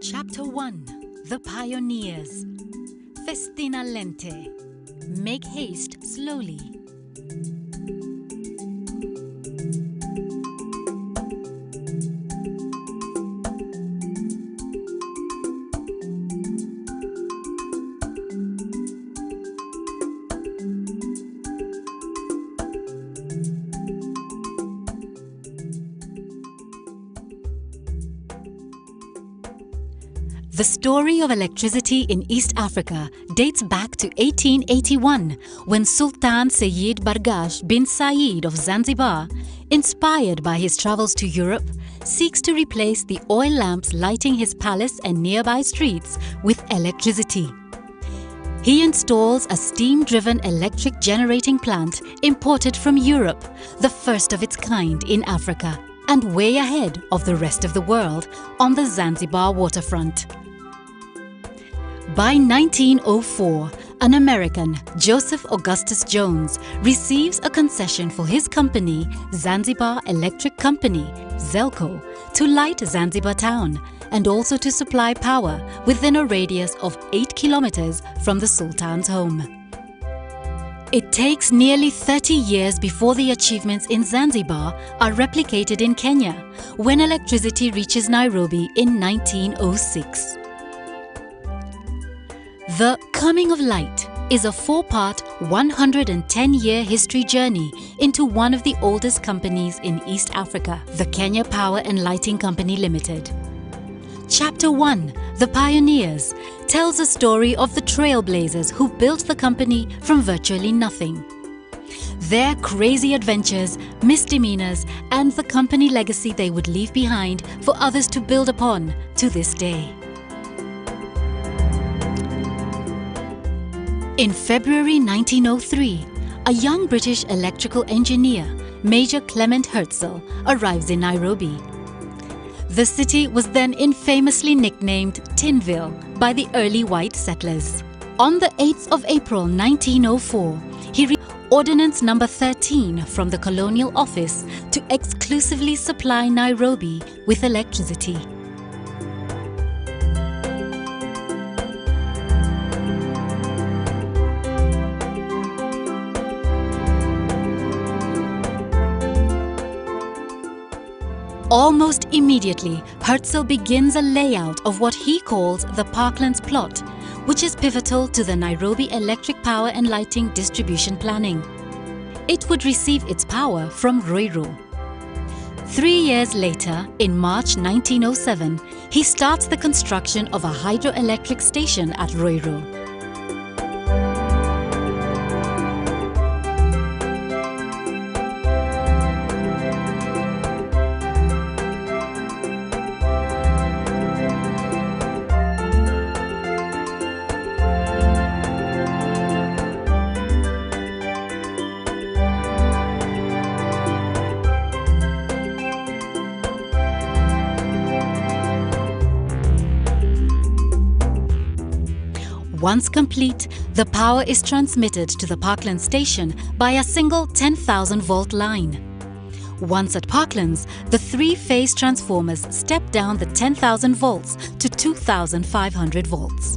Chapter 1. The Pioneers. Festina lente. Make haste slowly. The story of electricity in East Africa dates back to 1881 when Sultan Sayyid Bargash bin Said of Zanzibar, inspired by his travels to Europe, seeks to replace the oil lamps lighting his palace and nearby streets with electricity. He installs a steam-driven electric generating plant imported from Europe, the first of its kind in Africa, and way ahead of the rest of the world on the Zanzibar waterfront. By 1904, an American, Joseph Augustus Jones, receives a concession for his company, Zanzibar Electric Company, ZELCO, to light Zanzibar town and also to supply power within a radius of 8 kilometers from the Sultan's home. It takes nearly 30 years before the achievements in Zanzibar are replicated in Kenya, when electricity reaches Nairobi in 1906. The Coming of Light is a 4-part, 110-year history journey into one of the oldest companies in East Africa, the Kenya Power and Lighting Company Limited. Chapter 1, The Pioneers, tells a story of the trailblazers who built the company from virtually nothing. Their crazy adventures, misdemeanors, and the company legacy they would leave behind for others to build upon to this day. In February 1903, a young British electrical engineer, Major Clement Herzl, arrives in Nairobi. The city was then infamously nicknamed Tinville by the early white settlers. On the 8th of April 1904, he received Ordinance No. 13 from the Colonial Office to exclusively supply Nairobi with electricity. Almost immediately, Herzl begins a layout of what he calls the Parklands plot, which is pivotal to the Nairobi electric power and lighting distribution planning. It would receive its power from Ruiru. 3 years later, in March 1907, he starts the construction of a hydroelectric station at Ruiru. Once complete, the power is transmitted to the Parklands station by a single 10,000-volt line. Once at Parklands, the three-phase transformers step down the 10,000 volts to 2,500 volts.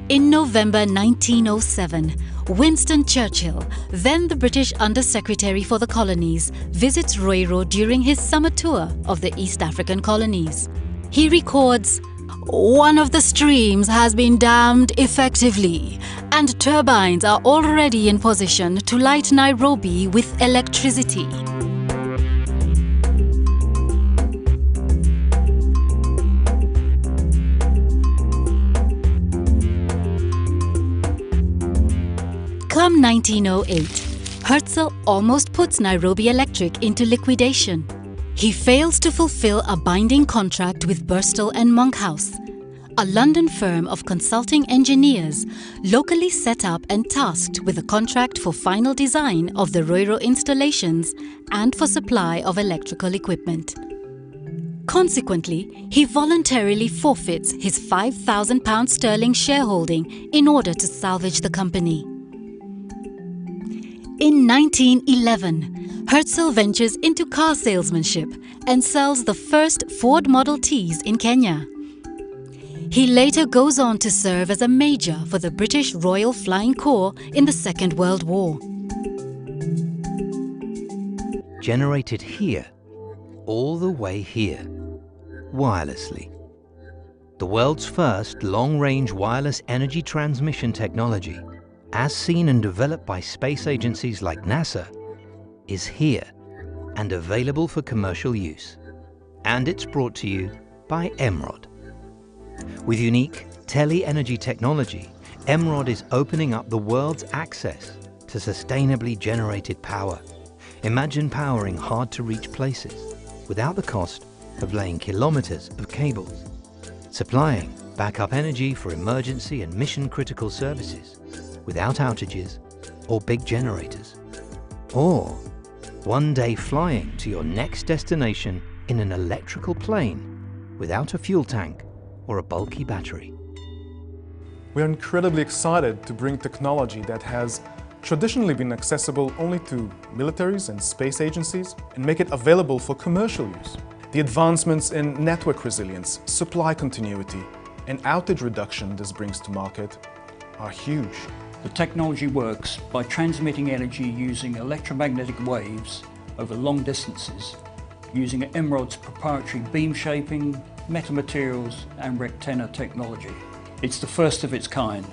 In November 1907, Winston Churchill, then the British Under-Secretary for the Colonies, visits Ruiru during his summer tour of the East African colonies. He records, "One of the streams has been dammed effectively, and turbines are already in position to light Nairobi with electricity." Come 1908, Herzl almost puts Nairobi Electric into liquidation. He fails to fulfill a binding contract with Burstall and Monkhouse, a London firm of consulting engineers locally set up and tasked with a contract for final design of the Ruiru installations and for supply of electrical equipment. Consequently, he voluntarily forfeits his £5,000 sterling shareholding in order to salvage the company. In 1911, Herzl ventures into car salesmanship and sells the first Ford Model Ts in Kenya. He later goes on to serve as a major for the British Royal Flying Corps in the Second World War. Generated here, all the way here, wirelessly. The world's first long-range wireless energy transmission technology, as seen and developed by space agencies like NASA, is here and available for commercial use. And it's brought to you by Emrod. With unique tele-energy technology, Emrod is opening up the world's access to sustainably generated power. Imagine powering hard-to-reach places without the cost of laying kilometers of cables, supplying backup energy for emergency and mission-critical services without outages or big generators. Or one day flying to your next destination in an electrical plane without a fuel tank or a bulky battery. We are incredibly excited to bring technology that has traditionally been accessible only to militaries and space agencies and make it available for commercial use. The advancements in network resilience, supply continuity, and outage reduction this brings to market are huge. The technology works by transmitting energy using electromagnetic waves over long distances, using Emrod's proprietary beam shaping, metamaterials and rectenna technology. It's the first of its kind.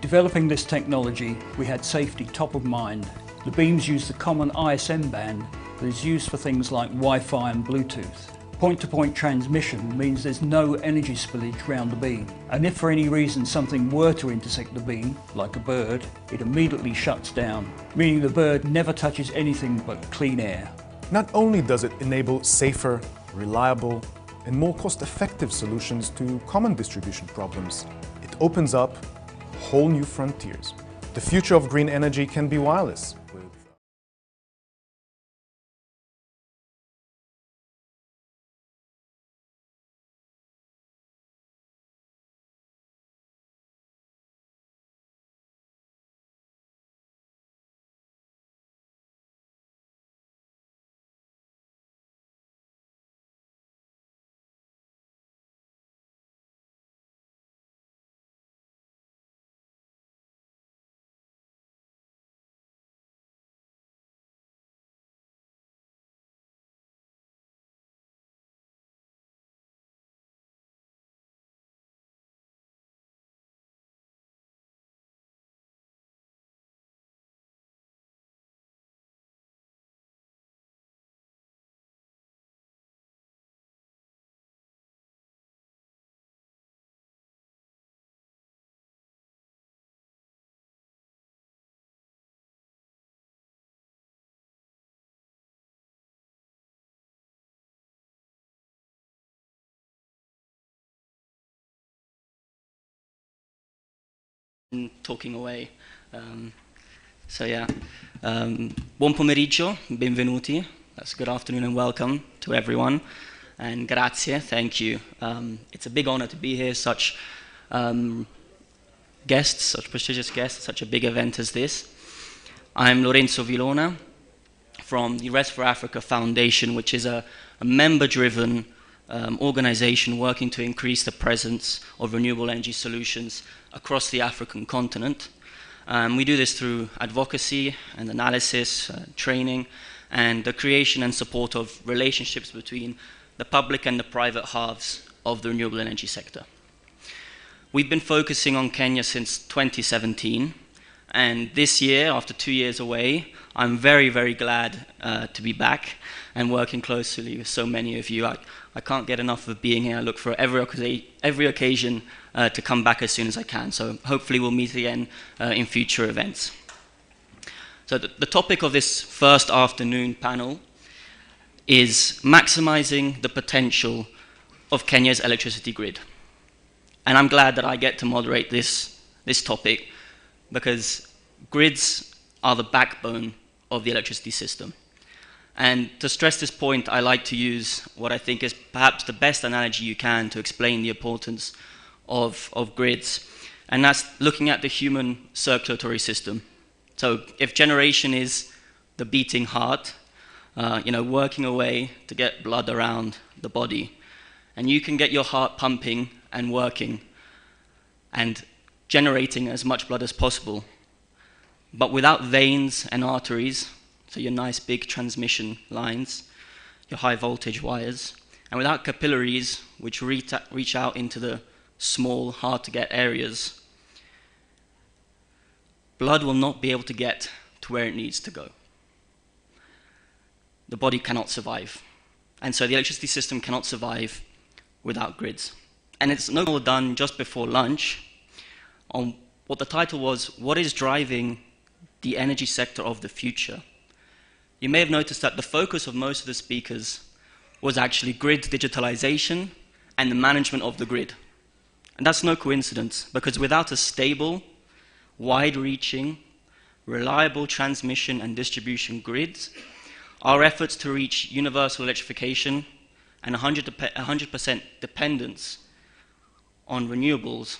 Developing this technology, we had safety top of mind. The beams use the common ISM band that is used for things like Wi-Fi and Bluetooth. Point-to-point transmission means there's no energy spillage around the beam. And if for any reason something were to intersect the beam, like a bird, it immediately shuts down, meaning the bird never touches anything but clean air. Not only does it enable safer, reliable, and more cost-effective solutions to common distribution problems, it opens up whole new frontiers. The future of green energy can be wireless. talking away. So yeah, buon pomeriggio, benvenuti. That's good afternoon and welcome to everyone. And grazie, thank you. It's a big honor to be here, such guests, such prestigious guests, such a big event as this. I'm Lorenzo Vilona from the Rest for Africa Foundation, which is a member-driven organization working to increase the presence of renewable energy solutions across the African continent. We do this through advocacy and analysis, training, and the creation and support of relationships between the public and the private halves of the renewable energy sector. We've been focusing on Kenya since 2017, and this year, after 2 years away, I'm very, very glad to be back and working closely with so many of you. I can't get enough of being here. I look for every occasion to come back as soon as I can. So hopefully we'll meet again in future events. So the topic of this first afternoon panel is maximizing the potential of Kenya's electricity grid. And I'm glad that I get to moderate this topic, because grids are the backbone of the electricity system. And to stress this point, I like to use what I think is perhaps the best analogy you can to explain the importance of grids. And that's looking at the human circulatory system. So if generation is the beating heart, working away to get blood around the body, and you can get your heart pumping and working and generating as much blood as possible, but without veins and arteries, so your nice big transmission lines, your high voltage wires, and without capillaries, which reach out into the small, hard to get areas, blood will not be able to get to where it needs to go. The body cannot survive. And so the electricity system cannot survive without grids. And it's no more done just before lunch on what the title was, what is driving the energy sector of the future? You may have noticed that the focus of most of the speakers was actually grid digitalization and the management of the grid. And that's no coincidence, because without a stable, wide-reaching, reliable transmission and distribution grids, our efforts to reach universal electrification and 100% dependence on renewables,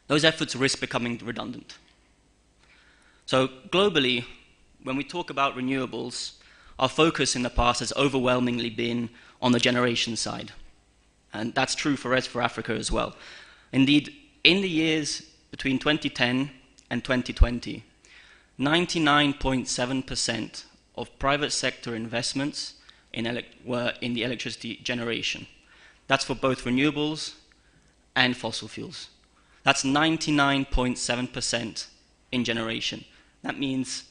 those efforts risk becoming redundant. So globally, when we talk about renewables, our focus in the past has overwhelmingly been on the generation side. And that's true for Rest for Africa as well. Indeed, in the years between 2010 and 2020, 99.7% of private sector investments were in the electricity generation. That's for both renewables and fossil fuels. That's 99.7% in generation. That means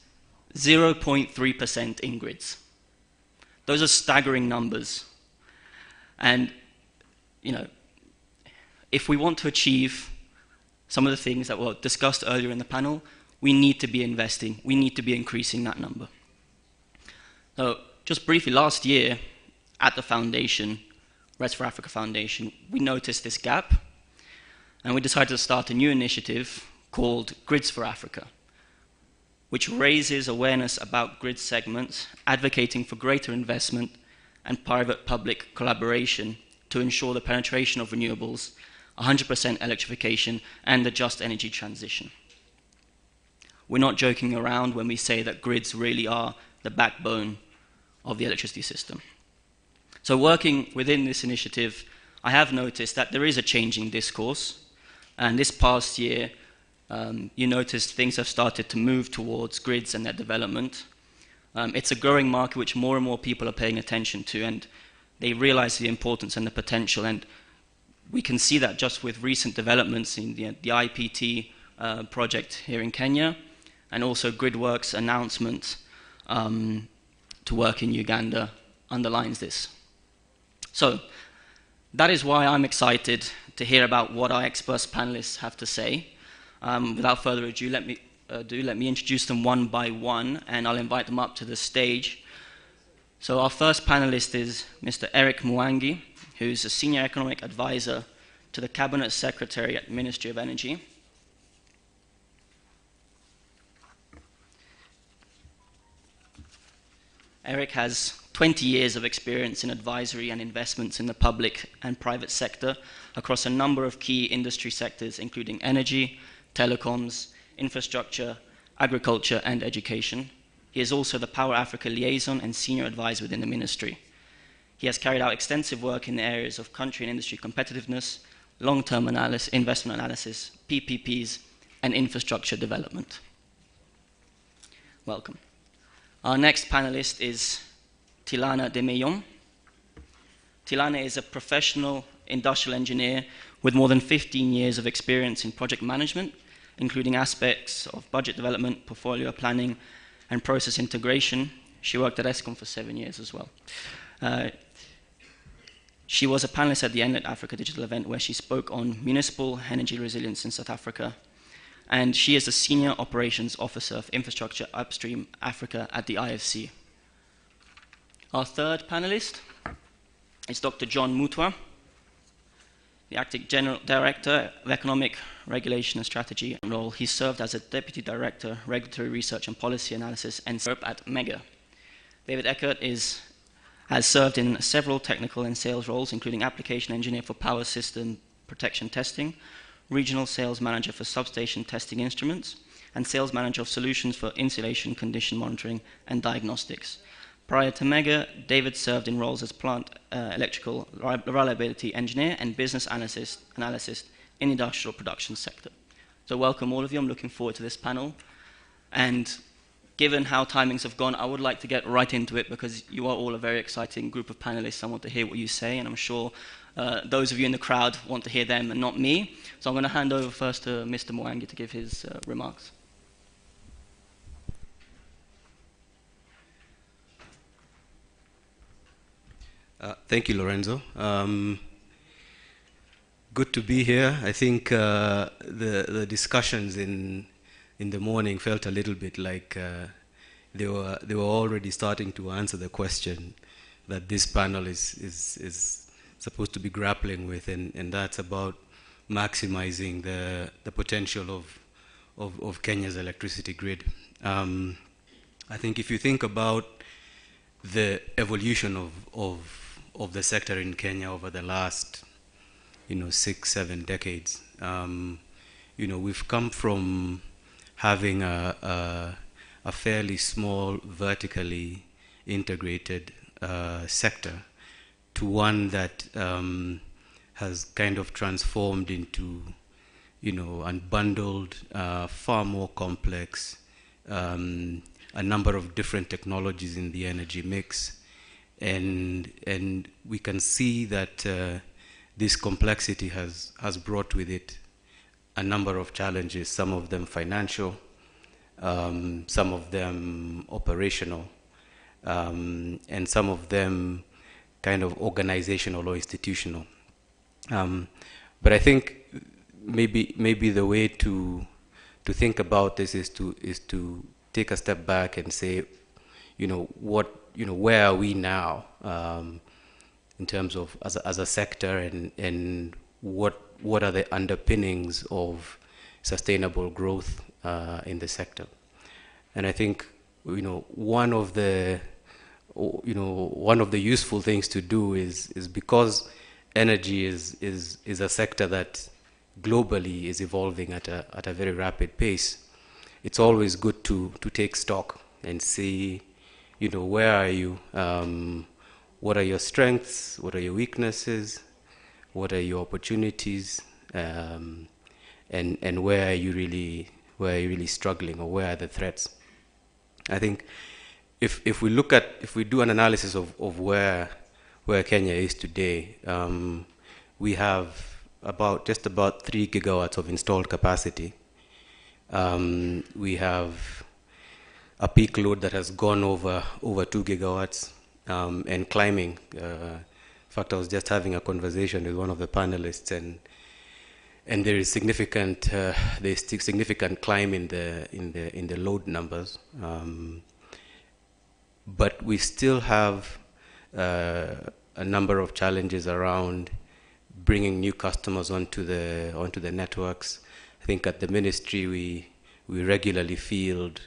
0.3% in grids. Those are staggering numbers. And, if we want to achieve some of the things that were discussed earlier in the panel, we need to be investing. We need to be increasing that number. So, just briefly, last year at the foundation, Rest for Africa Foundation, we noticed this gap, and we decided to start a new initiative called Grids for Africa, which raises awareness about grid segments, advocating for greater investment and private-public collaboration to ensure the penetration of renewables, 100% electrification, and the just energy transition. We're not joking around when we say that grids really are the backbone of the electricity system. So working within this initiative, I have noticed that there is a changing discourse, and this past year, you noticed things have started to move towards grids and their development. It's a growing market which more and more people are paying attention to, and they realize the importance and the potential. And we can see that just with recent developments in the IPT project here in Kenya, and also GridWorks' announcement to work in Uganda underlines this. So that is why I'm excited to hear about what our expert panelists have to say. Without further ado, let me introduce them one by one, and I'll invite them up to the stage. So our first panelist is Mr. Eric Mwangi, who's a Senior Economic Advisor to the Cabinet Secretary at the Ministry of Energy. Eric has 20 years of experience in advisory and investments in the public and private sector across a number of key industry sectors, including energy, telecoms, infrastructure, agriculture, and education. He is also the Power Africa liaison and senior advisor within the ministry. He has carried out extensive work in the areas of country and industry competitiveness, long-term investment analysis, PPPs, and infrastructure development. Welcome. Our next panelist is Tilana Demeyom. Tilana is a professional industrial engineer with more than 15 years of experience in project management, including aspects of budget development, portfolio planning, and process integration. She worked at Eskom for 7 years as well. She was a panelist at the Enlit Africa Digital event where she spoke on municipal energy resilience in South Africa. And she is the Senior Operations Officer of Infrastructure Upstream Africa at the IFC. Our third panelist is Dr. John Mutwa, the Acting General Director of Economic Regulation and Strategy and role. He served as a Deputy Director, Regulatory Research and Policy Analysis and at Mega. David Eckert has served in several technical and sales roles, including Application Engineer for Power System Protection Testing, Regional Sales Manager for Substation Testing Instruments, and Sales Manager of Solutions for Insulation Condition Monitoring and Diagnostics. Prior to Mega, David served in roles as Plant Electrical Reliability Engineer and Business Analyst in the Industrial Production Sector. So welcome all of you. I'm looking forward to this panel. And given how timings have gone, I would like to get right into it because you are all a very exciting group of panelists. I want to hear what you say, and I'm sure those of you in the crowd want to hear them and not me. So I'm going to hand over first to Mr. Mwangi to give his remarks. Thank you, Lorenzo. Good to be here. I think the discussions in the morning felt a little bit like they were already starting to answer the question that this panel is supposed to be grappling with, and that's about maximizing the potential of Kenya's electricity grid. I think if you think about the evolution of the sector in Kenya over the last 6-7 decades, we've come from having a fairly small vertically integrated sector to one that has kind of transformed into unbundled, far more complex, a number of different technologies in the energy mix, and we can see that this complexity has brought with it a number of challenges, some of them financial, some of them operational, and some of them kind of organizational or institutional. But I think maybe the way to think about this is to take a step back and say, where are we now in terms of as a sector, and what are the underpinnings of sustainable growth in the sector. And I think one of the useful things to do is because energy is a sector that globally is evolving at a very rapid pace. It's always good to take stock and see where are you, what are your strengths, what are your weaknesses, what are your opportunities, and where are you really struggling, or where are the threats. I think if we do an analysis of where Kenya is today, we have just about 3 gigawatts of installed capacity. We have a peak load that has gone over 2 gigawatts and climbing. In fact, I was just having a conversation with one of the panelists, and there is significant climb in the load numbers, but we still have a number of challenges around bringing new customers onto the networks. I think at the ministry we regularly field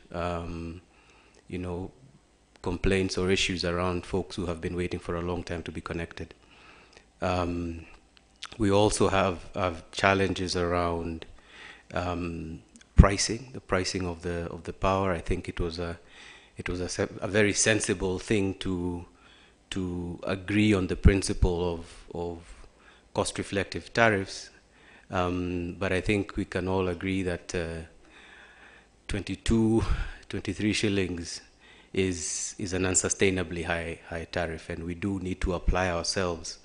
complaints or issues around folks who have been waiting for a long time to be connected. We also have challenges around pricing, the pricing of the power. I think it was a very sensible thing to agree on the principle of cost-reflective tariffs, but I think we can all agree that 23 shillings is an unsustainably high tariff, and we do need to apply ourselves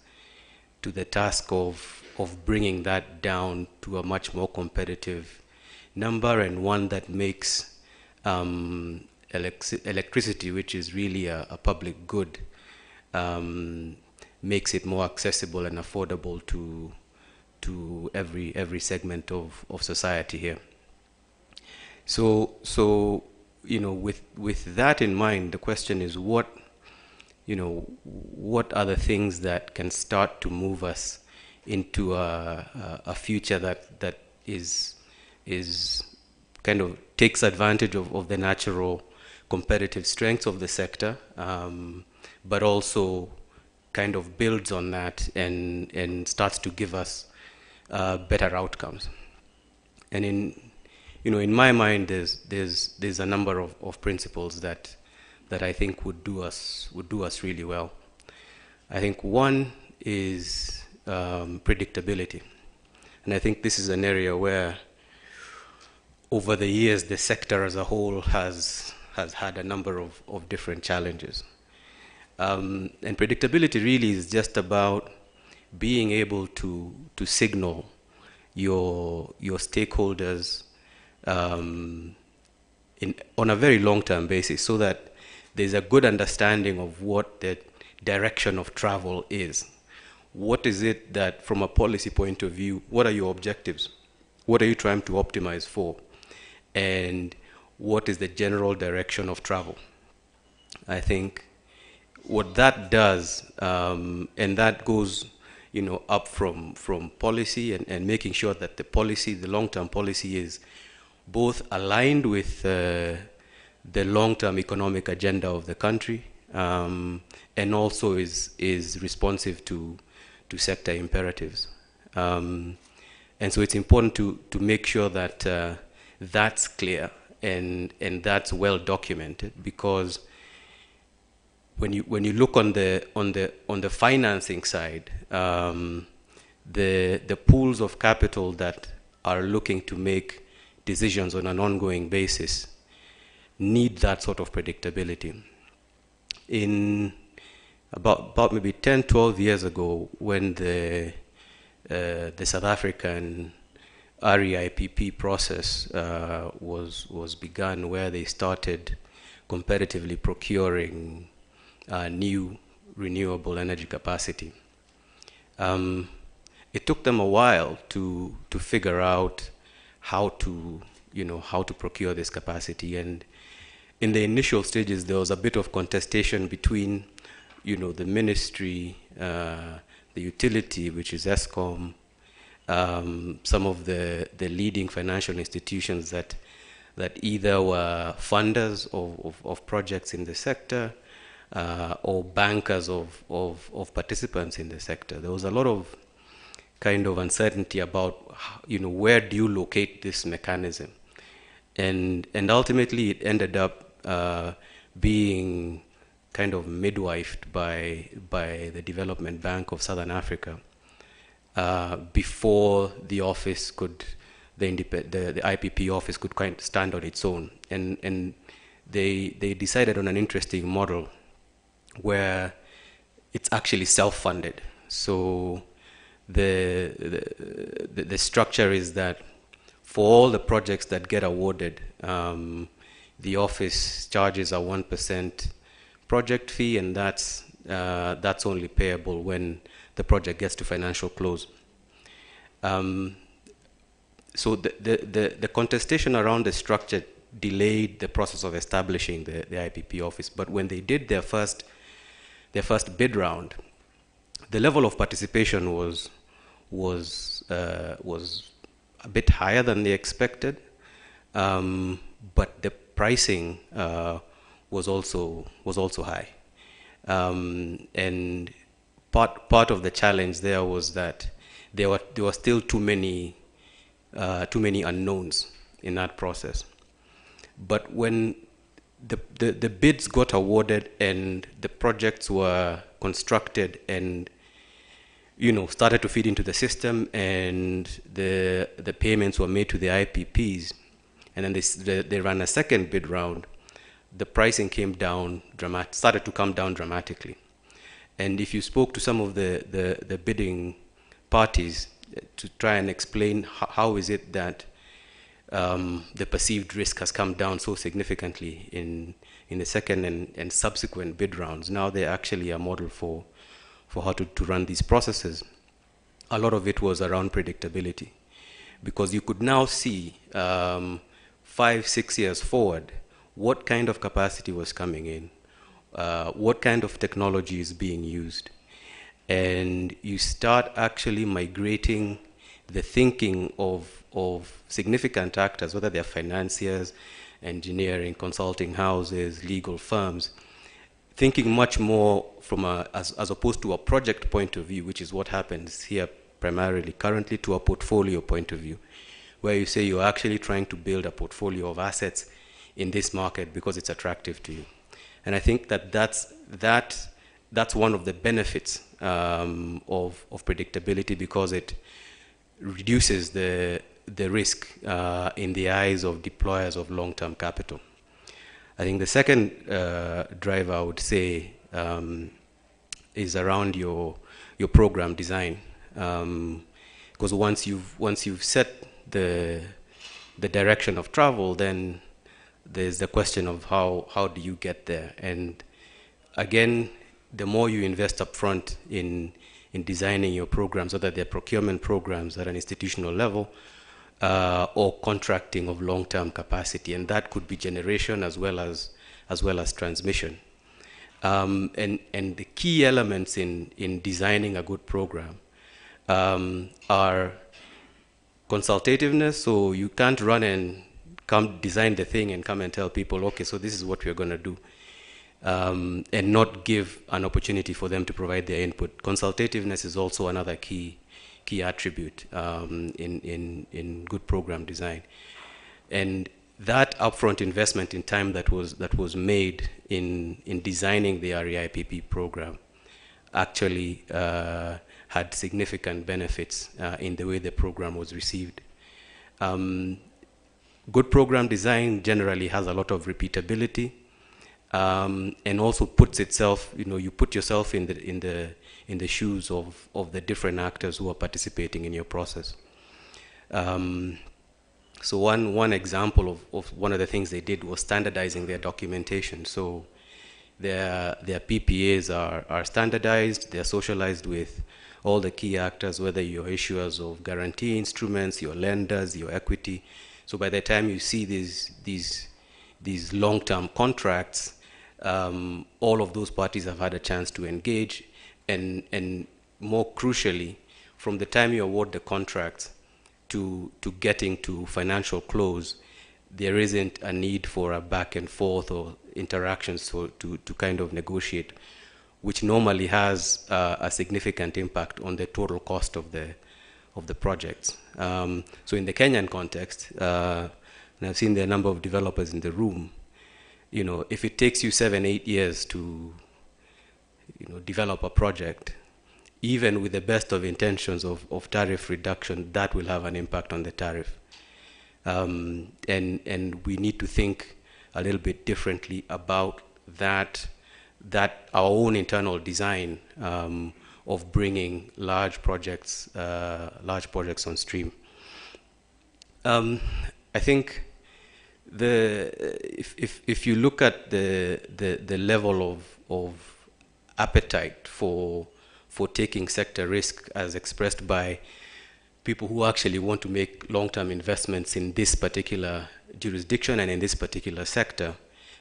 to the task of bringing that down to a much more competitive number, and one that makes electricity, which is really a public good, makes it more accessible and affordable to every segment of society here. So with that in mind, the question is what are the things that can start to move us into a future that is kind of takes advantage of the natural competitive strengths of the sector, but also kind of builds on that and starts to give us better outcomes. And in my mind, there's a number of principles that I think would do us really well. I think one is predictability, and I think this is an area where over the years the sector as a whole has had a number of different challenges. And predictability really is just about being able to signal your stakeholders on a very long-term basis, so that there's a good understanding of what the direction of travel is. What is it that, from a policy point of view, what are your objectives? What are you trying to optimize for? And what is the general direction of travel? I think what that does, and that goes up from policy and making sure that the policy, the long-term policy, is both aligned with the long-term economic agenda of the country, and also is responsive to sector imperatives. And so it's important to make sure that that's clear and that's well documented, because when you look on the financing side, the pools of capital that are looking to make decisions on an ongoing basis need that sort of predictability. In about maybe 10, 12 years ago, when the South African REIPP process was begun, where they started competitively procuring new renewable energy capacity, it took them a while to figure out how to procure this capacity. And in the initial stages, there was a bit of contestation between the ministry, the utility, which is Eskom, some of the leading financial institutions that either were funders of projects in the sector, or bankers of participants in the sector. There was a lot of kind of uncertainty about where do you locate this mechanism, and ultimately it ended up being kind of midwifed by the Development Bank of Southern Africa before the office could, the IPP office could kind of stand on its own, and they decided on an interesting model where it's actually self-funded. So the structure is that for all the projects that get awarded, the office charges a 1% project fee, and that's only payable when the project gets to financial close. So the contestation around the structure delayed the process of establishing the IPP office. But when they did their first bid round, the level of participation was a bit higher than they expected, but the pricing was also high. And part of the challenge there was that there were still too many unknowns in that process. But when the bids got awarded and the projects were constructed and started to feed into the system, and the payments were made to the IPPs, and then they ran a second bid round, the pricing came down started to come down dramatically. And if you spoke to some of the bidding parties to try and explain how is it that the perceived risk has come down so significantly in the second and subsequent bid rounds, now they're actually a model for how to run these processes. A lot of it was around predictability, because you could now see 5-6 years forward what kind of capacity was coming in, what kind of technology is being used, and you start actually migrating the thinking of significant actors, whether they're financiers, engineering, consulting houses, legal firms, thinking much more from as opposed to a project point of view, which is what happens here primarily currently, to a portfolio point of view, where you say you're actually trying to build a portfolio of assets in this market because it's attractive to you. And I think that's one of the benefits of predictability, because it reduces the risk in the eyes of deployers of long-term capital. I think the second driver, I would say, is around your program design, because once you've set the direction of travel, then there's the question of how do you get there. And again, the more you invest up front in designing your programs, whether they're procurement programs at an institutional level or contracting of long-term capacity, and that could be generation as well as transmission. And the key elements in designing a good program are consultativeness. So you can't run and come design the thing and come and tell people, okay, so this is what we're going to do, and not give an opportunity for them to provide their input. Consultativeness is also another key attribute in good program design. And that upfront investment in time that was made in designing the REIPP program actually had significant benefits in the way the program was received. Good program design generally has a lot of repeatability, and also puts itself, you put yourself in the shoes of the different actors who are participating in your process. So one example of one of the things they did was standardizing their documentation. So their PPAs are standardized, they're socialized with all the key actors, whether you're issuers of guarantee instruments, your lenders, your equity. So by the time you see these long-term contracts, all of those parties have had a chance to engage, and more crucially, from the time you award the contracts to getting to financial close, there isn't a need for a back and forth or interactions to kind of negotiate, which normally has a significant impact on the total cost of the projects. So in the Kenyan context, and I've seen the number of developers in the room, if it takes you 7-8 years to develop a project, even with the best of intentions of tariff reduction, that will have an impact on the tariff. And we need to think a little bit differently about that our own internal design of bringing large projects on stream. I think if you look at the level of appetite for taking sector risk as expressed by people who actually want to make long-term investments in this particular jurisdiction and in this particular sector,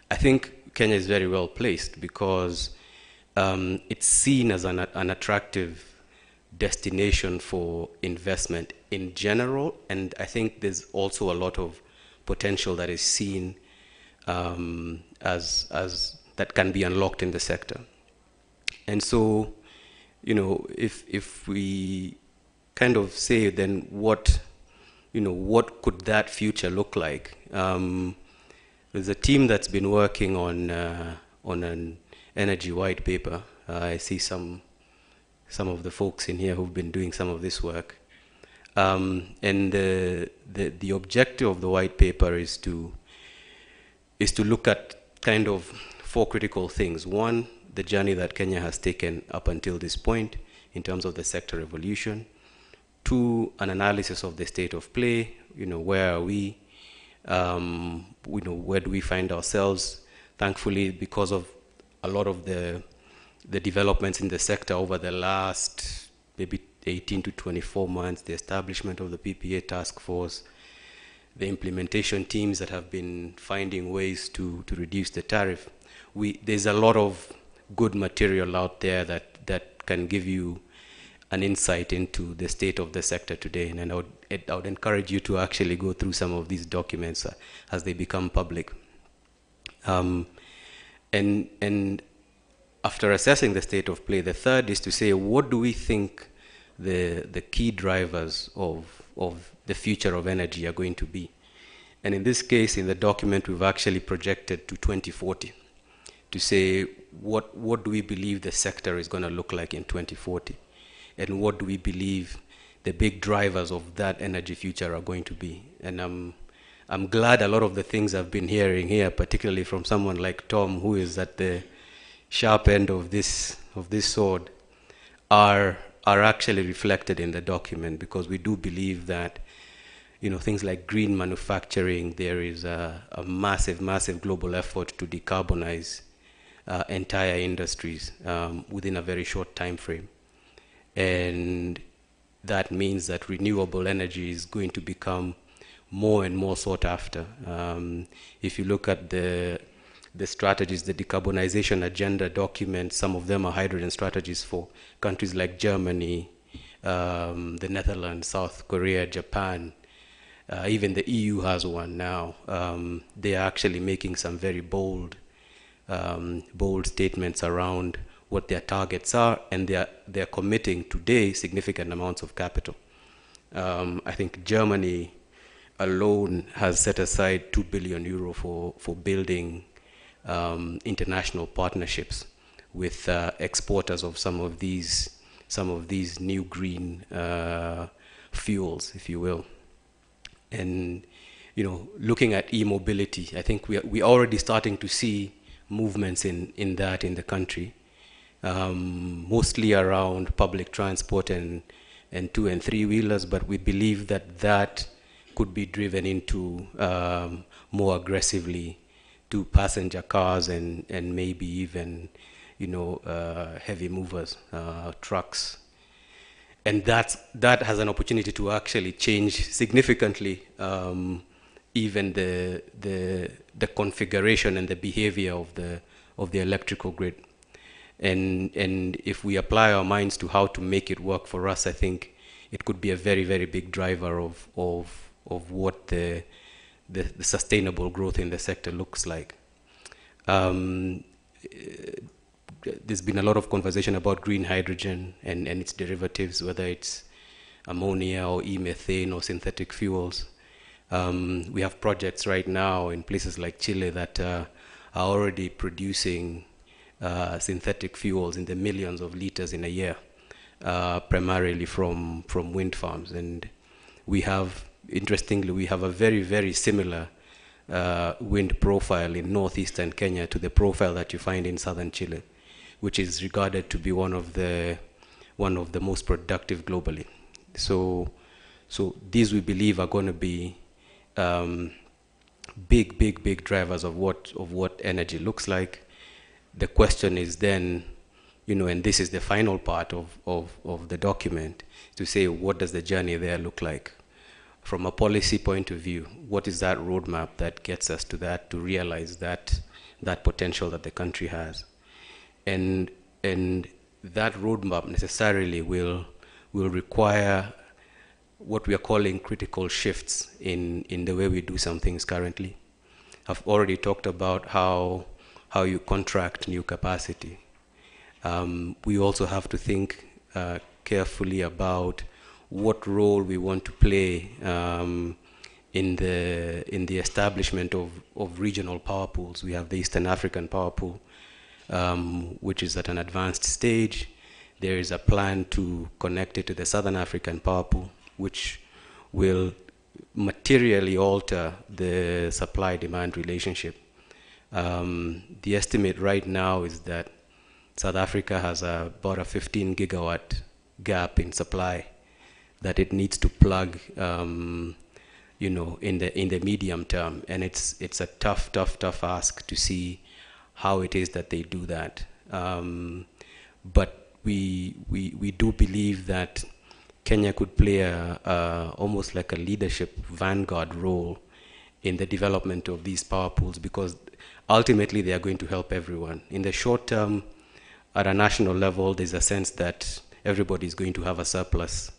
I think Kenya is very well placed because it's seen as an attractive destination for investment in general, and I think there's also a lot of potential that is seen as that can be unlocked in the sector. And so, you know, if we kind of say then what could that future look like? There's a team that's been working on an energy white paper. I see some of the folks in here who've been doing some of this work. And the objective of the white paper is to look at kind of 4 critical things. One, the journey that Kenya has taken up until this point in terms of the sector evolution. 2, an analysis of the state of play. You know, where are we? Where do we find ourselves? Thankfully, because of a lot of the developments in the sector over the last maybe 18 to 24 months, the establishment of the PPA task force, the implementation teams that have been finding ways to reduce the tariff. There's a lot of good material out there that can give you an insight into the state of the sector today. And I would encourage you to actually go through some of these documents as they become public. And after assessing the state of play, the third is to say, what do we think the key drivers of the future of energy are going to be? And in this case, in the document, we've actually projected to 2040 to say what do we believe the sector is going to look like in 2040, and what do we believe the big drivers of that energy future are going to be. And I'm glad a lot of the things I've been hearing here, particularly from someone like Tom, who is at the sharp end of this sword, are actually reflected in the document, because we do believe that, you know, things like green manufacturing, there is a massive global effort to decarbonize entire industries within a very short time frame. And that means that renewable energy is going to become more and more sought after. If you look at the strategies, the decarbonization agenda documents, some of them are hydrogen strategies for countries like Germany, the Netherlands, South Korea, Japan. Even the EU has one now. They are actually making some very bold statements around what their targets are, and they're committing today significant amounts of capital. I think Germany alone has set aside 2 billion euro for building international partnerships with exporters of some of these new green fuels, if you will. And, you know, looking at e-mobility, I think we're already starting to see movements in that in the country, mostly around public transport and 2- and 3-wheelers, but we believe that could be driven into more aggressively to passenger cars and maybe even, you know, heavy movers, trucks. And that has an opportunity to actually change significantly even the configuration and the behavior of the electrical grid. And if we apply our minds to how to make it work for us, I think it could be a very, very big driver of what the sustainable growth in the sector looks like. There's been a lot of conversation about green hydrogen and its derivatives, whether it's ammonia or e-methane or synthetic fuels. We have projects right now in places like Chile that are already producing synthetic fuels in the millions of liters in a year, primarily from wind farms. And interestingly, we have a very, very similar wind profile in northeastern Kenya to the profile that you find in southern Chile, which is regarded to be one of the most productive globally. So these, we believe, are going to be big drivers of what energy looks like. The question is then, you know, and this is the final part of the document, to say, what does the journey there look like? From a policy point of view, what is that roadmap that gets us to that, to realize that potential that the country has? And that roadmap necessarily will require what we are calling critical shifts in the way we do some things currently. have already talked about how you contract new capacity. We also have to think carefully about what role we want to play in the establishment of regional power pools. We have the Eastern African Power Pool, which is at an advanced stage. There is a plan to connect it to the Southern African Power Pool, which will materially alter the supply-demand relationship. The estimate right now is that South Africa has about a 15 gigawatt gap in supply that it needs to plug, you know, in the medium term, and it's a tough ask to see how it is that they do that. But we do believe that Kenya could play almost like a leadership vanguard role in the development of these power pools, because ultimately they are going to help everyone. In the short term, at a national level, there's a sense that everybody is going to have a surplus,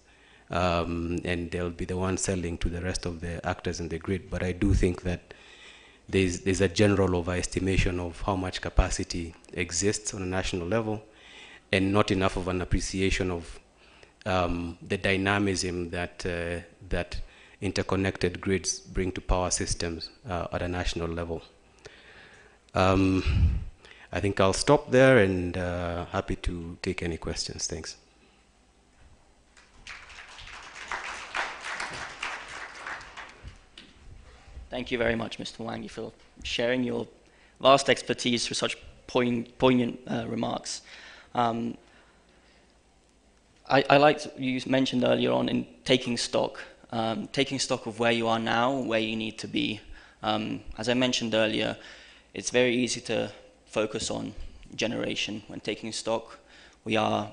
and they'll be the ones selling to the rest of the actors in the grid. But I do think that there's a general overestimation of how much capacity exists on a national level, and not enough of an appreciation of the dynamism that interconnected grids bring to power systems at a national level. I think I'll stop there, and happy to take any questions. Thanks. Thank you very much, Mr. Mwangi, for sharing your vast expertise through such poignant remarks. I liked you mentioned earlier on in taking stock of where you are now, where you need to be. As I mentioned earlier, it's very easy to focus on generation when taking stock. We are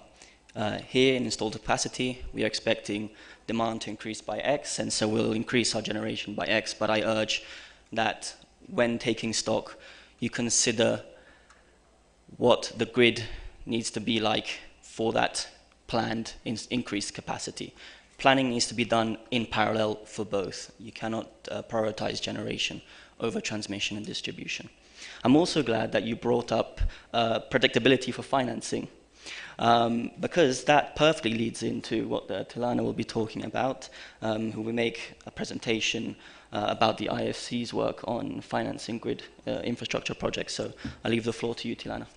here in installed capacity. We are expecting demand to increase by X, and so we'll increase our generation by X. But I urge that when taking stock, you consider what the grid needs to be like for that planned increased capacity. Planning needs to be done in parallel for both. You cannot prioritize generation over transmission and distribution. I'm also glad that you brought up predictability for financing, because that perfectly leads into what Tilana will be talking about, who will make a presentation about the IFC's work on financing grid infrastructure projects. So I'll leave the floor to you, Tilana.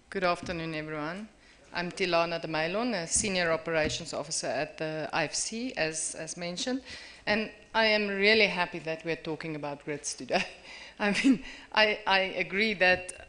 Good afternoon, everyone. I'm Tilana de Mailon, a Senior Operations Officer at the IFC, as mentioned. And I am really happy that we're talking about grids today. I mean, I agree that,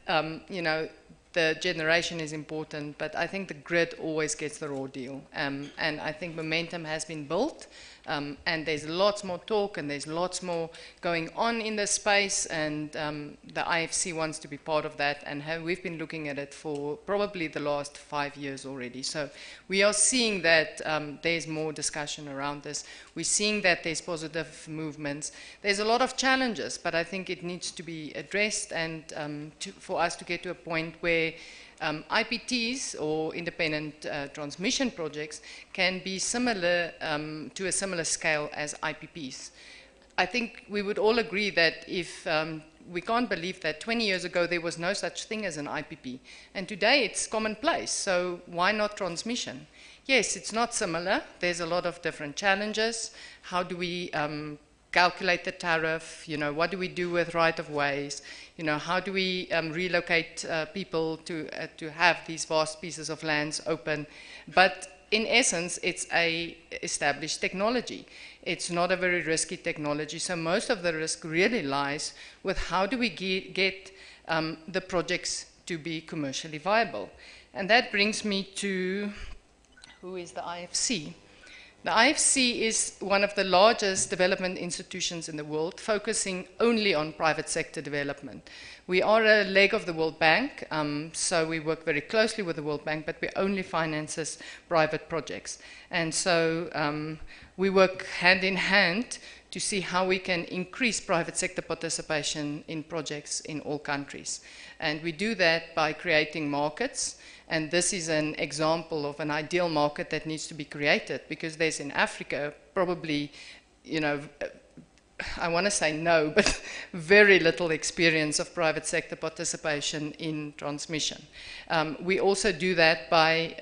you know, the generation is important, but I think the grid always gets the raw deal. And I think momentum has been built, and there's lots more talk, and there's lots more going on in this space, and the IFC wants to be part of that, and we've been looking at it for probably the last 5 years already. So we are seeing that there's more discussion around this. We're seeing that there's positive movements. There's a lot of challenges, but I think it needs to be addressed, and for us to get to a point where IPTs, or independent transmission projects, can be similar to a similar scale as IPPs. I think we would all agree that if we can't believe that 20 years ago there was no such thing as an IPP, and today it's commonplace, so why not transmission? Yes, it's not similar. There's a lot of different challenges. How do we calculate the tariff? You know, what do we do with right-of-ways? You know, how do we relocate people to have these vast pieces of lands open? But in essence, it's a established technology. It's not a very risky technology, so most of the risk really lies with how do we get the projects to be commercially viable. And that brings me to who is the IFC. The IFC is one of the largest development institutions in the world, focusing only on private sector development. We are a leg of the World Bank, so we work very closely with the World Bank, but we only finance private projects. And so we work hand in hand to see how we can increase private sector participation in projects in all countries. And we do that by creating markets. And this is an example of an ideal market that needs to be created, because there's in Africa probably, you know, I want to say no, but very little experience of private sector participation in transmission. We also do that by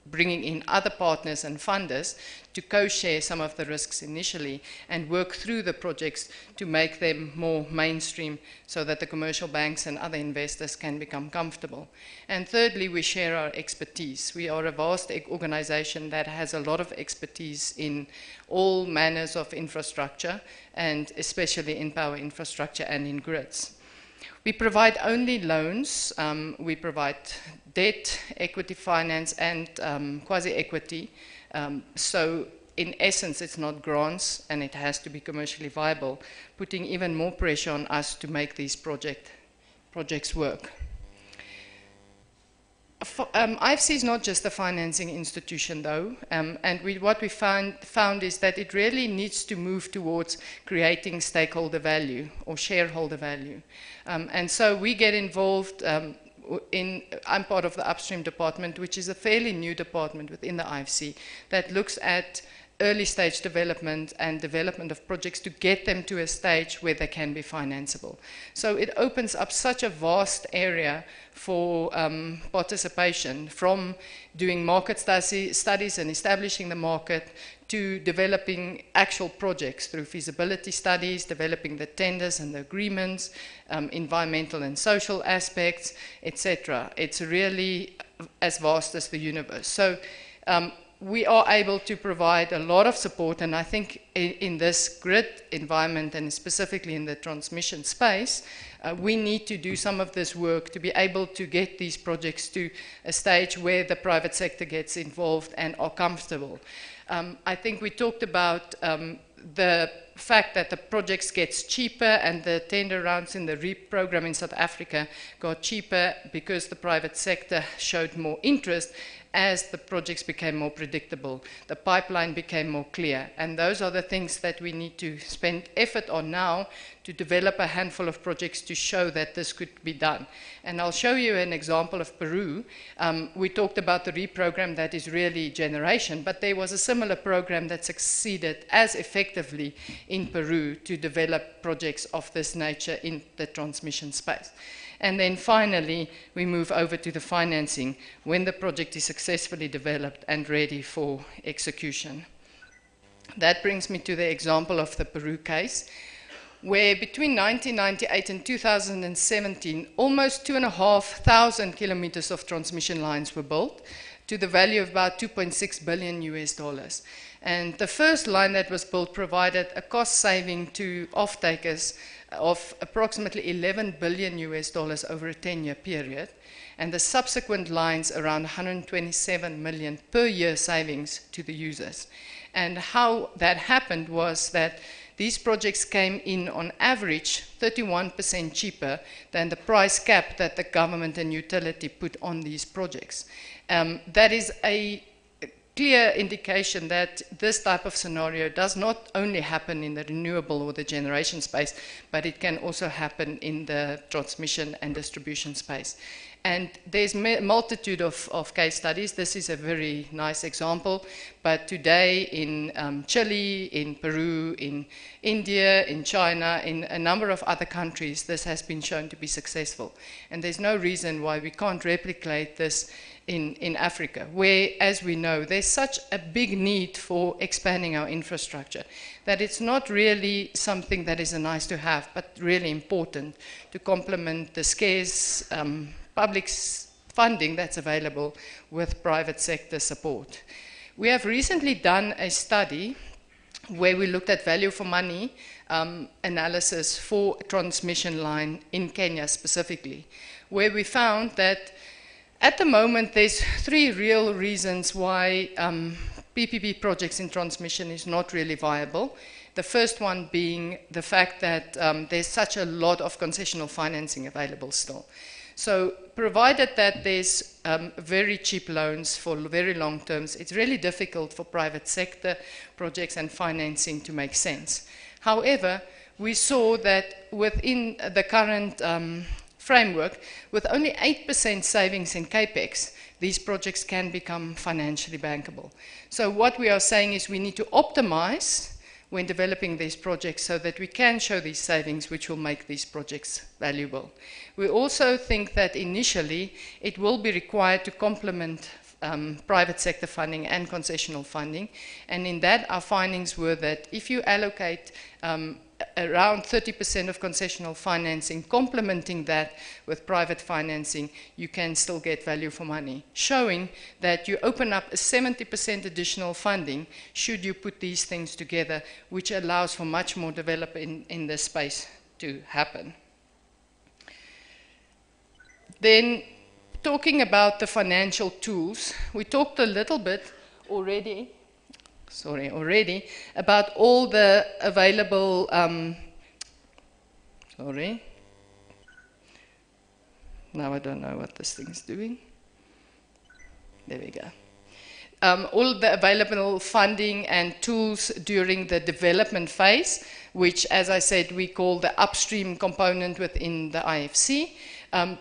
bringing in other partners and funders to co-share some of the risks initially and work through the projects to make them more mainstream so that the commercial banks and other investors can become comfortable. And thirdly, we share our expertise. We are a vast organization that has a lot of expertise in all manners of infrastructure, and especially in power infrastructure and in grids. We provide only loans. We provide debt, equity finance, and quasi-equity. So in essence, it's not grants, and it has to be commercially viable, putting even more pressure on us to make these projects work. IFC is not just a financing institution, though, and what we found is that it really needs to move towards creating stakeholder value or shareholder value. And so we get involved I'm part of the upstream department, which is a fairly new department within the IFC that looks at early stage development and development of projects to get them to a stage where they can be financeable. So it opens up such a vast area for participation, from doing market studies and establishing the market to developing actual projects through feasibility studies, developing the tenders and the agreements, environmental and social aspects, etc. It's really as vast as the universe. So we are able to provide a lot of support, and I think in this grid environment, and specifically in the transmission space, we need to do some of this work to be able to get these projects to a stage where the private sector gets involved and are comfortable. I think we talked about the fact that the projects gets cheaper, and the tender rounds in the REAP program in South Africa got cheaper because the private sector showed more interest as the projects became more predictable. The pipeline became more clear, and those are the things that we need to spend effort on now to develop a handful of projects to show that this could be done. And I'll show you an example of Peru. We talked about the REAP program that is really generation, but there was a similar program that succeeded as effectively in Peru to develop projects of this nature in the transmission space. And then finally, we move over to the financing when the project is successfully developed and ready for execution. That brings me to the example of the Peru case, where between 1998 and 2017, almost 2,500 kilometers of transmission lines were built to the value of about $2.6 billion US. And the first line that was built provided a cost saving to off-takers of approximately $11 billion US over a 10-year period, and the subsequent lines around 127 million per year savings to the users. And how that happened was that these projects came in on average 31% cheaper than the price cap that the government and utility put on these projects. That is a clear indication that this type of scenario does not only happen in the renewable or the generation space, but it can also happen in the transmission and distribution space. And there's a multitude of case studies. This is a very nice example, but today in Chile, in Peru, in India, in China, in a number of other countries, this has been shown to be successful. And there's no reason why we can't replicate this in Africa, where, as we know, there's such a big need for expanding our infrastructure that it's not really something that is a nice to have, but really important to complement the scarce public funding that's available with private sector support. We have recently done a study where we looked at value for money analysis for a transmission line in Kenya specifically, where we found that at the moment there's 3 real reasons why PPP projects in transmission is not really viable. The first one being the fact that there's such a lot of concessional financing available still. So provided that there's very cheap loans for very long terms, it's really difficult for private sector projects and financing to make sense. However, we saw that within the current framework, with only 8% savings in capex, these projects can become financially bankable. So what we are saying is we need to optimize when developing these projects so that we can show these savings which will make these projects valuable. We also think that initially it will be required to complement private sector funding and concessional funding, and in that our findings were that if you allocate around 30% of concessional financing, complementing that with private financing, you can still get value for money, showing that you open up a 70% additional funding should you put these things together, which allows for much more development in this space to happen. Then, talking about the financial tools, we talked a little bit already about all the available, now I don't know what this thing is doing. There we go. All the available funding and tools during the development phase, which, as I said, we call the upstream component within the IFC.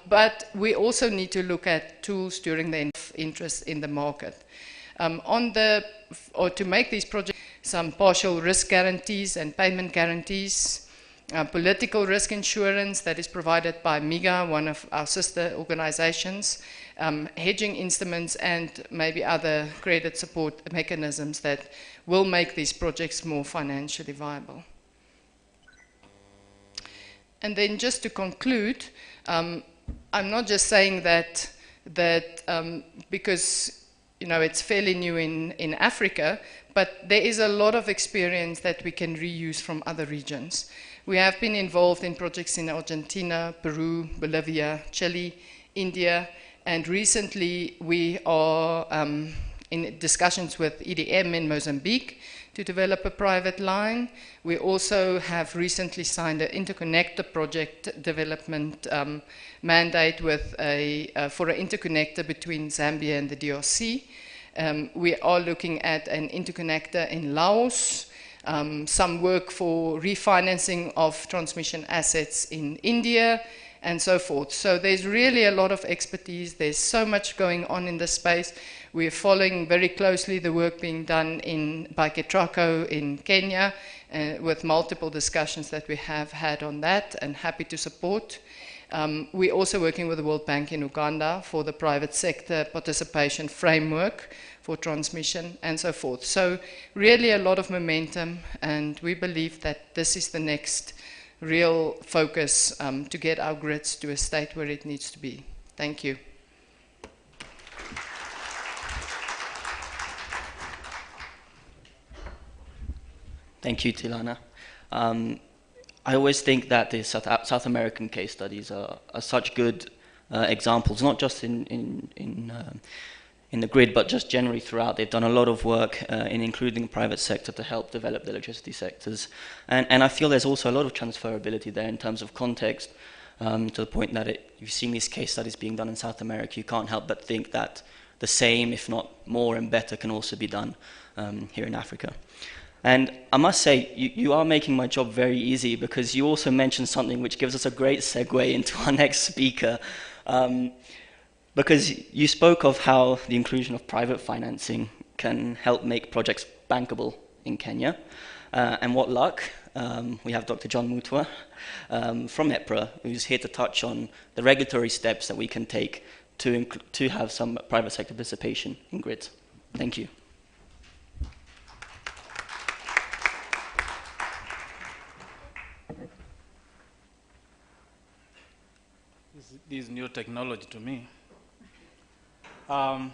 But we also need to look at tools during the interest in the market. To make these projects, some partial risk guarantees and payment guarantees, political risk insurance that is provided by MIGA, one of our sister organizations, hedging instruments, and maybe other credit support mechanisms that will make these projects more financially viable. And then just to conclude, I'm not just saying that because it's fairly new in Africa, but there is a lot of experience that we can reuse from other regions. We have been involved in projects in Argentina, Peru, Bolivia, Chile, India, and recently we are in discussions with EDM in Mozambique to develop a private line. We also have recently signed an interconnector project development mandate with for an interconnector between Zambia and the DRC. We are looking at an interconnector in Laos, some work for refinancing of transmission assets in India, and so forth. So there's really a lot of expertise. There's so much going on in this space. We're following very closely the work being done by Ketraco in Kenya, with multiple discussions that we have had on that, and happy to support. We're also working with the World Bank in Uganda for the private sector participation framework for transmission, and so forth. So really a lot of momentum, and we believe that this is the next real focus to get our grids to a state where it needs to be. Thank you. Thank you, Tilana. I always think that the South American case studies are such good examples, not just in the grid, but just generally throughout. They've done a lot of work in including the private sector to help develop the electricity sectors. And I feel there's also a lot of transferability there in terms of context, to the point that you've seen these case studies being done in South America. You can't help but think that the same, if not more and better, can also be done here in Africa. And I must say, you are making my job very easy, because you also mentioned something which gives us a great segue into our next speaker. Because you spoke of how the inclusion of private financing can help make projects bankable in Kenya. And what luck, we have Dr. John Mutwa from EPRA, who's here to touch on the regulatory steps that we can take to have some private sector participation in grids. Thank you. This is new technology to me. I'm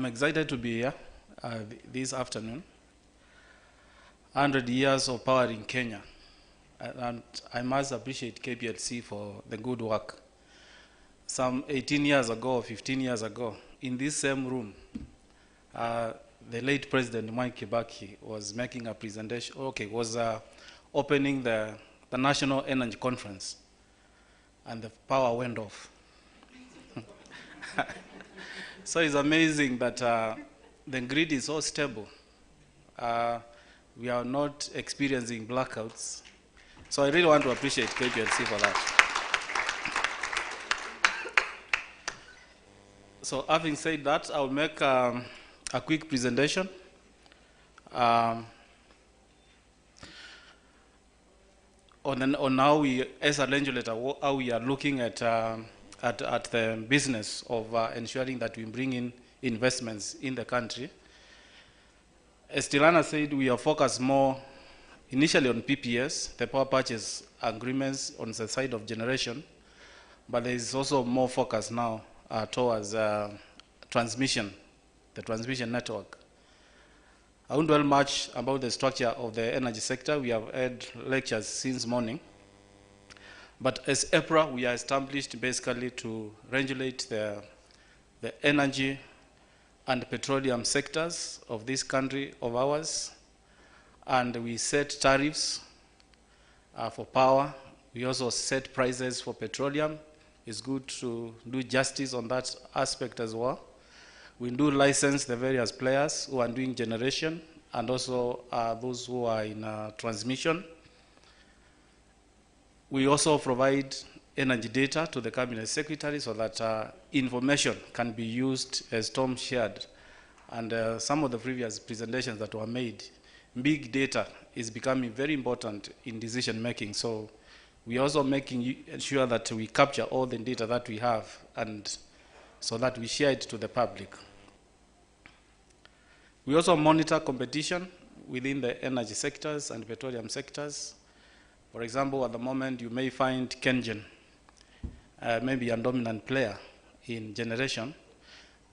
excited to be here this afternoon. 100 years of power in Kenya. And I must appreciate KPLC for the good work. Some 18 years ago, 15 years ago, in this same room, the late President Mwai Kibaki was making a presentation, was opening the National Energy Conference. and the power went off. So it's amazing that the grid is so stable. We are not experiencing blackouts. So I really want to appreciate KPLC for that. So having said that, I'll make a quick presentation. On how we, as a regulator, how we are looking at the business of ensuring that we bring in investments in the country. As Tilana said, we are focused more initially on PPS, the power purchase agreements on the side of generation, but there is also more focus now towards transmission, the transmission network. I won't dwell much about the structure of the energy sector. We have had lectures since morning. But as EPRA, we are established basically to regulate the energy and petroleum sectors of this country of ours. And we set tariffs for power. We also set prices for petroleum. It's good to do justice on that aspect as well. We do license the various players who are doing generation and also those who are in transmission. We also provide energy data to the Cabinet Secretary so that information can be used as Tom shared. And some of the previous presentations that were made, big data is becoming very important in decision making. So we are also making sure that we capture all the data that we have and so that we share it to the public. We also monitor competition within the energy sectors and petroleum sectors. For example, at the moment, you may find KenGen, maybe a dominant player in generation,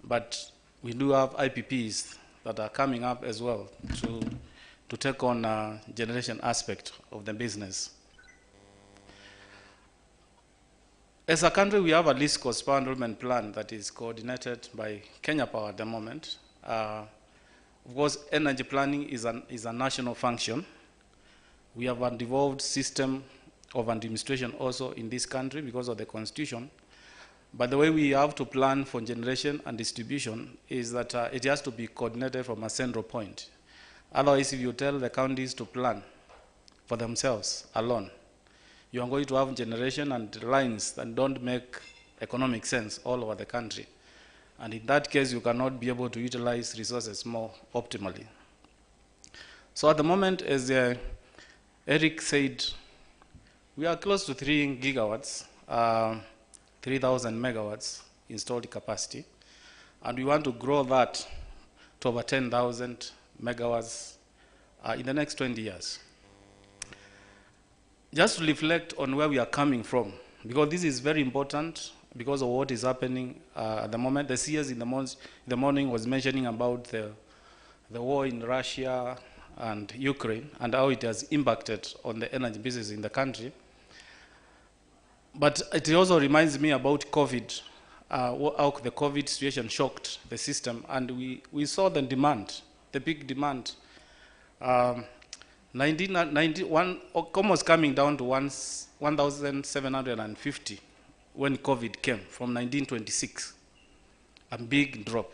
but we do have IPPs that are coming up as well to take on generation aspect of the business. As a country, we have a least cost power enrollment plan that is coordinated by Kenya Power at the moment. Of course, energy planning is a national function. We have a devolved system of administration also in this country because of the constitution. But the way we have to plan for generation and distribution is that it has to be coordinated from a central point. Otherwise, if you tell the counties to plan for themselves alone, you are going to have generation and lines that don't make economic sense all over the country. And in that case, you cannot be able to utilize resources more optimally. So at the moment, as Eric said, we are close to 3 gigawatts, 3,000 megawatts installed capacity. And we want to grow that to over 10,000 megawatts in the next 20 years. Just to reflect on where we are coming from, because this is very important because of what is happening at the moment. The CS in the morning was mentioning about the war in Russia and Ukraine and how it has impacted on the energy business in the country. But it also reminds me about COVID, how the COVID situation shocked the system, and we saw the demand, the big demand. 1991, almost coming down to 1,750 when COVID came from 1926, a big drop.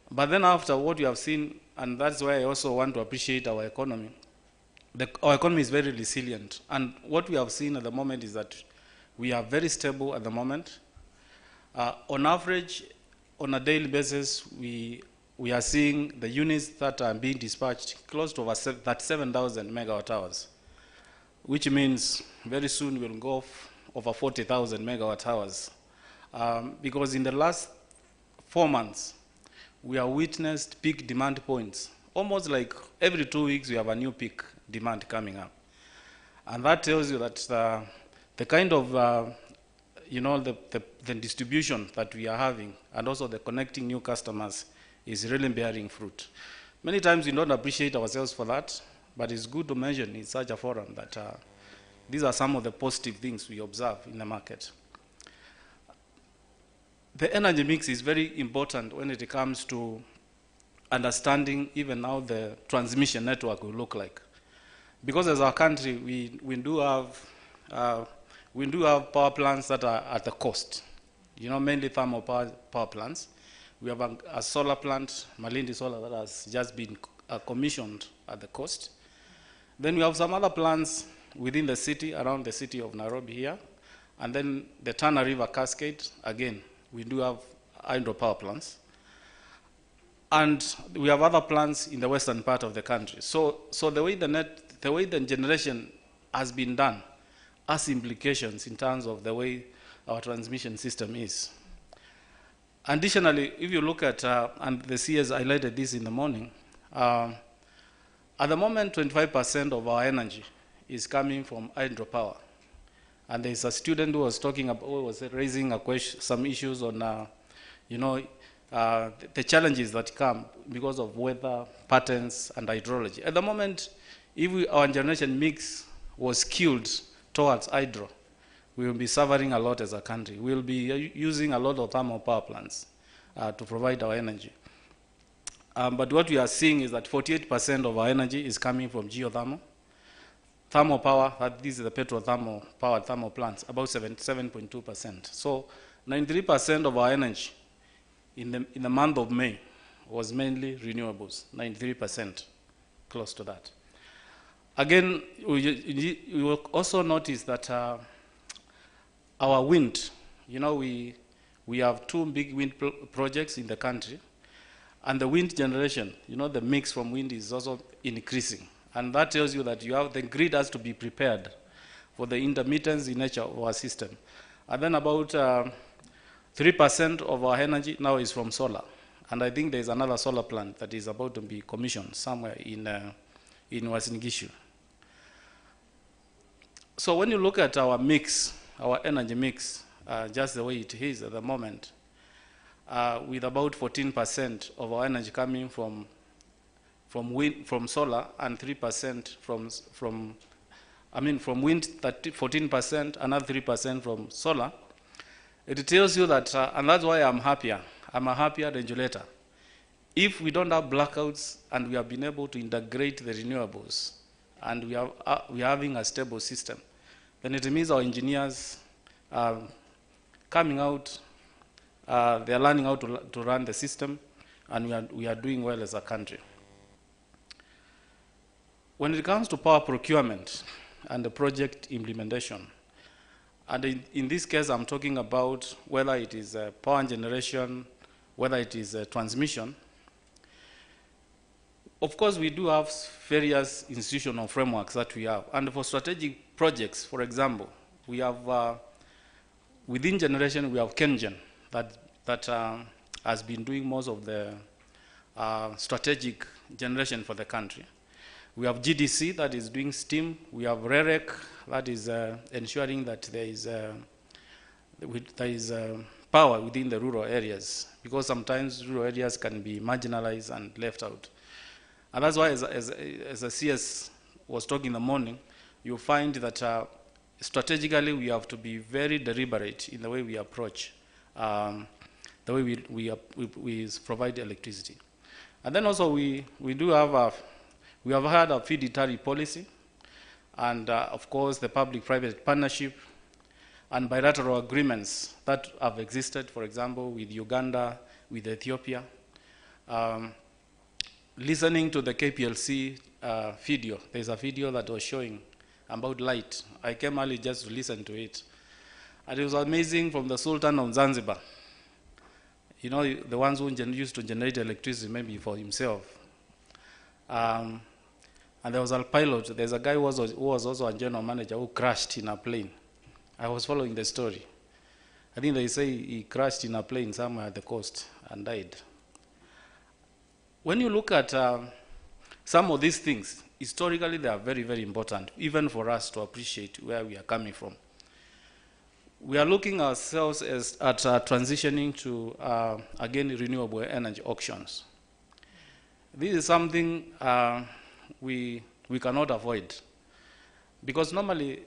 But then after what you have seen, and that's why I also want to appreciate our economy, our economy is very resilient. And what we have seen at the moment is that we are very stable at the moment. On average, on a daily basis, we are seeing the units that are being dispatched close to over 7,000 megawatt hours, which means very soon we'll go over 40,000 megawatt hours. Because in the last 4 months, we have witnessed peak demand points. Almost like every 2 weeks, we have a new peak demand coming up. And that tells you that the kind of, the distribution that we are having and also the connecting new customers is really bearing fruit. Many times we don't appreciate ourselves for that, but it's good to mention in such a forum that these are some of the positive things we observe in the market. The energy mix is very important when it comes to understanding even how the transmission network will look like. Because as our country, we do have we do have power plants that are at the coast, you know, mainly thermal power plants. We have a solar plant, Malindi Solar, that has just been commissioned at the coast. Then we have some other plants within the city, around the city of Nairobi here. And then the Tana River Cascade, again, we do have hydropower plants. And we have other plants in the western part of the country. So the way the generation has been done has implications in terms of the way our transmission system is. Additionally, if you look at, and the CS highlighted this in the morning, at the moment 25% of our energy is coming from hydropower. And there's a student who was talking about, who was raising a question, some issues on, you know, the challenges that come because of weather patterns and hydrology. At the moment, if our generation mix was skewed towards hydro, we will be suffering a lot as a country. We will be using a lot of thermal power plants to provide our energy. But what we are seeing is that 48% of our energy is coming from geothermal. Thermal power, this is the petrothermal power thermal plants, about 7.2%. So 93% of our energy in the month of May was mainly renewables, 93%, close to that. Again, we will also notice that our wind, you know, we have 2 big wind projects in the country, and the wind generation, you know, the mix from wind is also increasing. And that tells you that the grid has to be prepared for the intermittency nature of our system. And then about 3% of our energy now is from solar. And I think there's another solar plant that is about to be commissioned somewhere in Uasin Gishu. So when you look at our mix, our energy mix, just the way it is at the moment, with about 14% of our energy coming from solar and 3% from wind, 14%, another 3% from solar, it tells you that, and that's why I'm happier. I'm a happier regulator. If we don't have blackouts and we have been able to integrate the renewables and we are having a stable system, then it means our engineers are coming out, they are learning how to run the system, and we are doing well as a country. When it comes to power procurement and the project implementation, and in this case I'm talking about whether it is power generation, whether it is transmission, of course we do have various institutional frameworks that we have. And for strategic projects, for example, we have, within generation we have KenGen that has been doing most of the strategic generation for the country. We have GDC that is doing steam. We have REREC that is ensuring that there is power within the rural areas, because sometimes rural areas can be marginalized and left out. And that's why, as a CS was talking in the morning, you find that strategically we have to be very deliberate in the way we approach the way we provide electricity. And then also we have had a fiduciary policy, and of course the public-private partnership and bilateral agreements that have existed, for example, with Uganda, with Ethiopia. Listening to the KPLC video, there's a video that was showing about light. I came early just to listen to it. And it was amazing, from the Sultan of Zanzibar, you know, the ones who used to generate electricity maybe for himself. And there was a pilot, there's a guy who was also a general manager who crashed in a plane. I was following the story. I think they say he crashed in a plane somewhere at the coast and died. When you look at some of these things, historically they are very, very important, even for us to appreciate where we are coming from. We are looking ourselves at transitioning to, again, renewable energy auctions. This is something we cannot avoid, because normally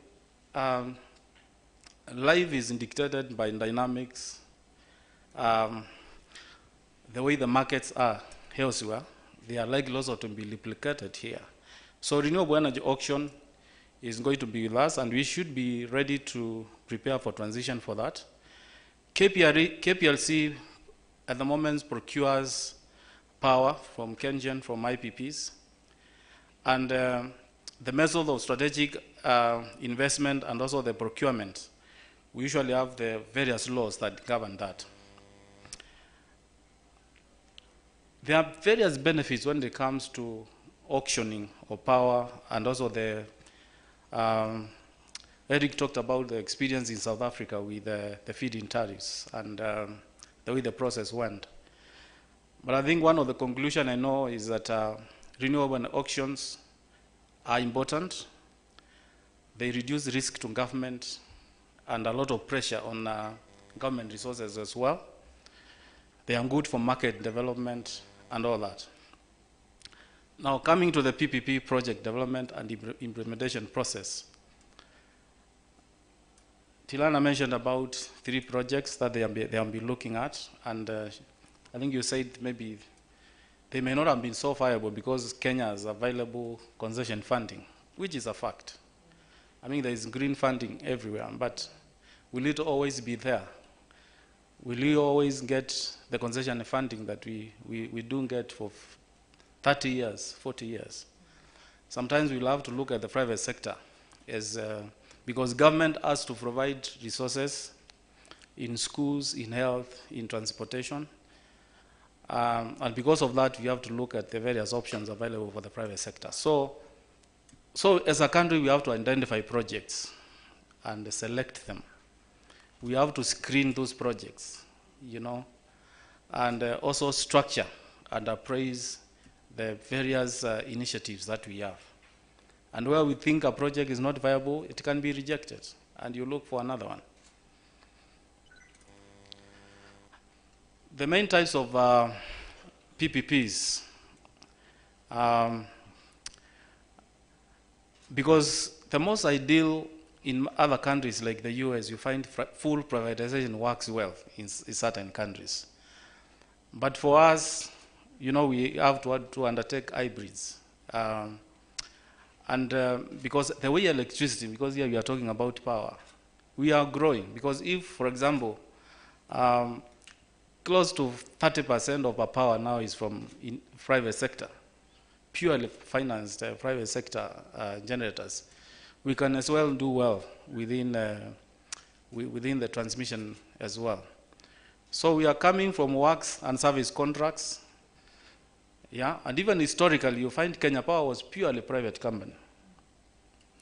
life is dictated by dynamics, the way the markets are elsewhere. They are likely also to be replicated here. So renewable energy auction is going to be with us, and we should be ready to prepare for transition for that. KPLC at the moment procures power from KenGen, from IPPs, and the method of strategic investment and also the procurement, we usually have the various laws that govern that. There are various benefits when it comes to auctioning of power, and also the Eric talked about the experience in South Africa with the feed-in tariffs and the way the process went. But I think one of the conclusions I know is that renewable auctions are important. They reduce risk to government and a lot of pressure on government resources as well. They are good for market development and all that. Now, coming to the PPP project development and implementation process. Tilana mentioned about 3 projects that they have been looking at, and I think you said maybe they may not have been so viable because Kenya has available concession funding, which is a fact. I mean, there is green funding everywhere, but will it always be there? Will we always get the concession funding that we do get for 30 years, 40 years? Sometimes we'll have to look at the private sector as because government has to provide resources in schools, in health, in transportation. And because of that, we have to look at the various options available for the private sector. So as a country, we have to identify projects and select them. We have to screen those projects, you know, and also structure and appraise the various initiatives that we have. And where we think a project is not viable, it can be rejected, and you look for another one. The main types of PPPs, because the most ideal in other countries like the US, you find full privatization works well in certain countries. But for us, you know, we have to undertake hybrids. Because the way electricity, because here we are talking about power, we are growing. Because if, for example, close to 30% of our power now is from private sector, purely financed private sector generators, we can as well do well within the transmission as well. So we are coming from works and service contracts. Yeah, and even historically, you find Kenya Power was purely private company.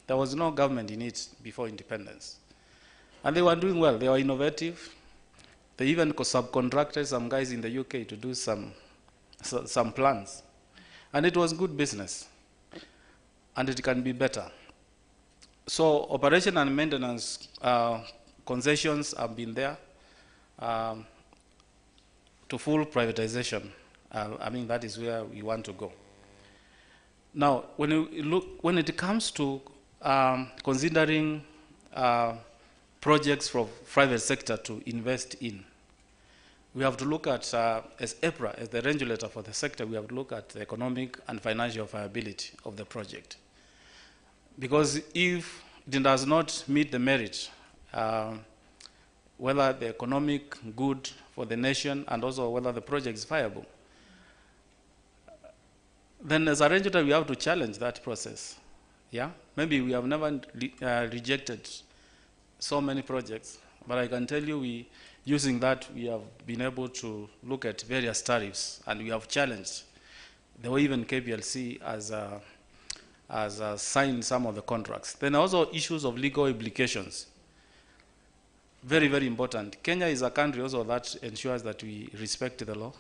There was no government in it before independence. And they were doing well. They were innovative. They even subcontracted some guys in the UK to do some plans. And it was good business. And it can be better. So operation and maintenance concessions have been there to full privatization. I mean, that is where we want to go. Now, when it comes to considering projects for private sector to invest in, we have to look at, as EPRA, as the regulator for the sector, we have to look at the economic and financial viability of the project. Because if it does not meet the merit, whether the economic good for the nation and also whether the project is viable, then as a regulator, we have to challenge that process. Yeah, maybe we have never rejected so many projects, but I can tell you, using that, we have been able to look at various tariffs, and we have challenged the way even KPLC has signed some of the contracts. Then also issues of legal implications. Very, very important. Kenya is a country also that ensures that we respect the law,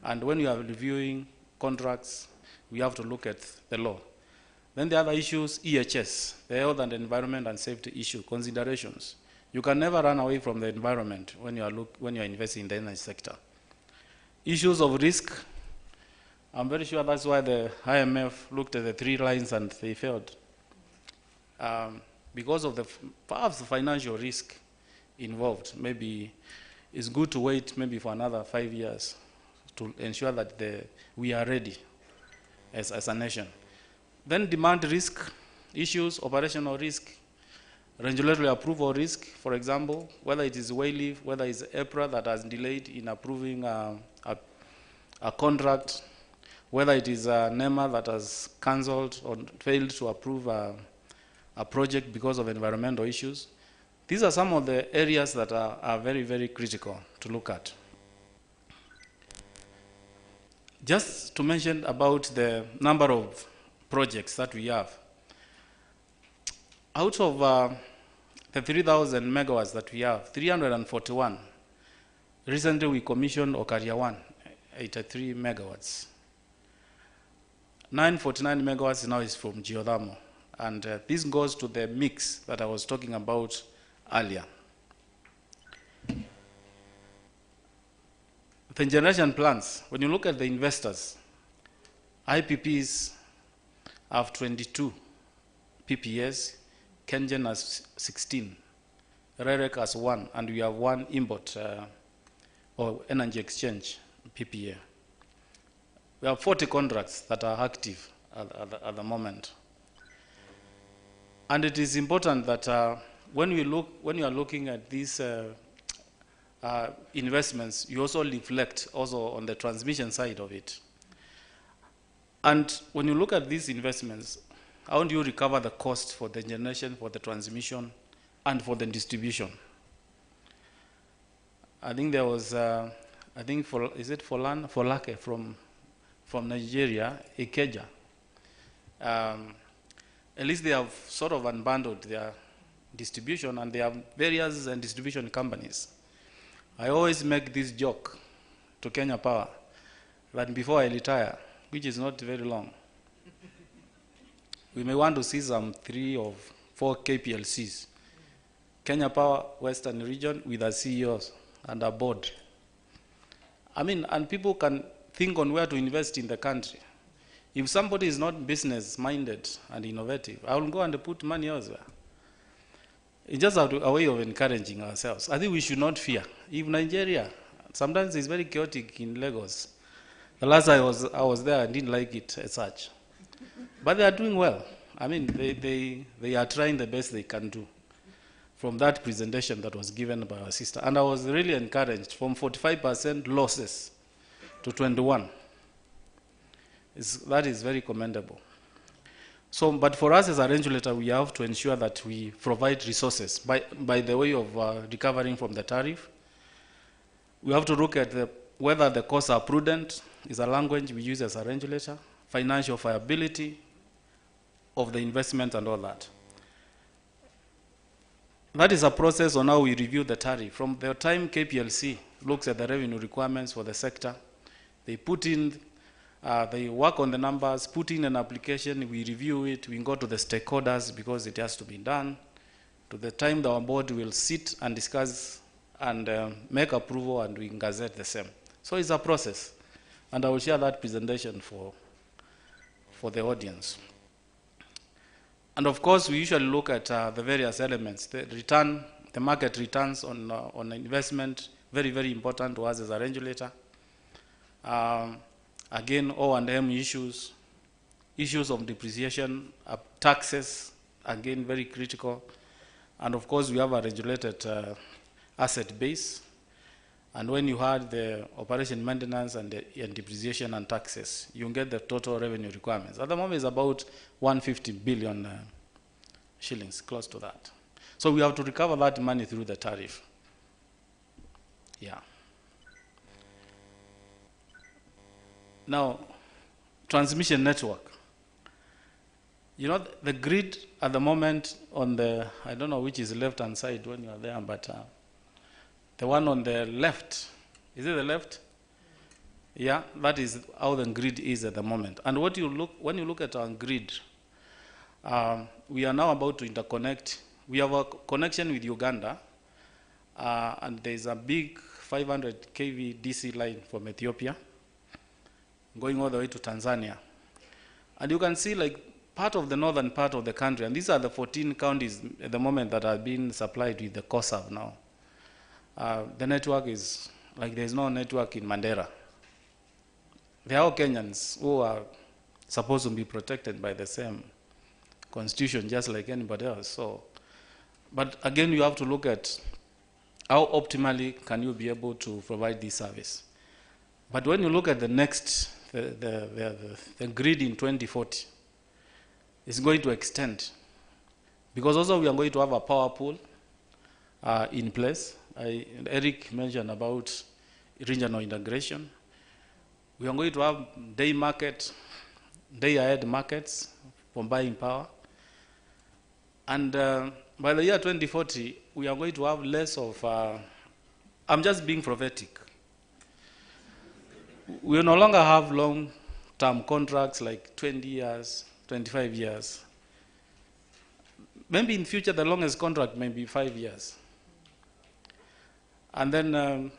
and when we are reviewing contracts, we have to look at the law. Then the other issues, EHS, the health and environment and safety issue, considerations. You can never run away from the environment when you are investing in the energy sector. Issues of risk, I'm very sure that's why the IMF looked at the 3 lines and they failed. Because of perhaps the financial risk involved. Maybe it's good to wait maybe for another 5 years to ensure that we are ready as a nation. Then demand risk, issues, operational risk, regulatory approval risk, for example, whether it is Wayleaf, whether it's EPRA that has delayed in approving a contract, whether it is NEMA that has cancelled or failed to approve a project because of environmental issues. These are some of the areas that are very, very critical to look at. Just to mention about the number of projects that we have. Out of the 3,000 megawatts that we have, 341, recently we commissioned Okaria 1, 83 megawatts. 949 megawatts now is from geothermal. And this goes to the mix that I was talking about earlier. The generation plans, when you look at the investors, IPPs have 22 PPAs, Kengen has 16, REREC has 1, and we have 1 import or energy exchange PPA. We have 40 contracts that are active at the moment. And it is important that when you are looking at these investments, you also reflect also on the transmission side of it. And when you look at these investments, how do you recover the cost for the generation, for the transmission, and for the distribution? I think there was, is it Folake from Nigeria, Ikeja. At least they have sort of unbundled their distribution, and they have various distribution companies. I always make this joke to Kenya Power that before I retire, which is not very long, we may want to see some 3 or 4 KPLCs. Kenya Power Western Region with our CEOs and a board. I mean, and people can think on where to invest in the country. If somebody is not business-minded and innovative, I will go and put money elsewhere. It's just a way of encouraging ourselves. I think we should not fear. If Nigeria, sometimes it's very chaotic in Lagos. The last I was there, I didn't like it as such. But they are doing well. I mean, they are trying the best they can do from that presentation that was given by our sister. And I was really encouraged from 45% losses to 21. That is very commendable. So, but for us as a regulator, we have to ensure that we provide resources by the way of recovering from the tariff. We have to look at whether the costs are prudent, is a language we use as a regulator, financial viability of the investment and all that. That is a process on how we review the tariff. From the time KPLC looks at the revenue requirements for the sector, they put in they work on the numbers, put in an application, we review it, we go to the stakeholders because it has to be done. To the time that our board will sit and discuss and make approval, and we gazette the same. So it's a process. And I will share that presentation for the audience. And of course, we usually look at the various elements. The return, the market returns on investment, very, very important to us as a regulator. Again, O&M issues of depreciation, taxes, again, very critical. And of course, we have a regulated asset base. And when you had the operation maintenance and depreciation and taxes, you get the total revenue requirements. At the moment, it's about 150 billion shillings, close to that. So we have to recover that money through the tariff. Yeah. Now, transmission network. You know, the grid at the moment on the, I don't know which is left-hand side when you are there, but the one on the left, is it the left? Yeah, that is how the grid is at the moment. And when you look at our grid, we are now about to interconnect. We have a connection with Uganda, and there's a big 500 kV DC line from Ethiopia, going all the way to Tanzania. And you can see like part of the northern part of the country, and these are the 14 counties at the moment that are being supplied with the COSAV now. The network is, like there's no network in Mandera. They are all Kenyans who are supposed to be protected by the same constitution just like anybody else. So, but again, you have to look at how optimally can you be able to provide this service. But when you look at the next, the grid in 2040, it's going to extend. Because also we are going to have a power pool in place. Eric mentioned about regional integration. We are going to have day ahead markets for buying power. And by the year 2040, we are going to have less of, I'm just being prophetic. We will no longer have long-term contracts like 20 years, 25 years. Maybe in future, the longest contract may be 5 years. And then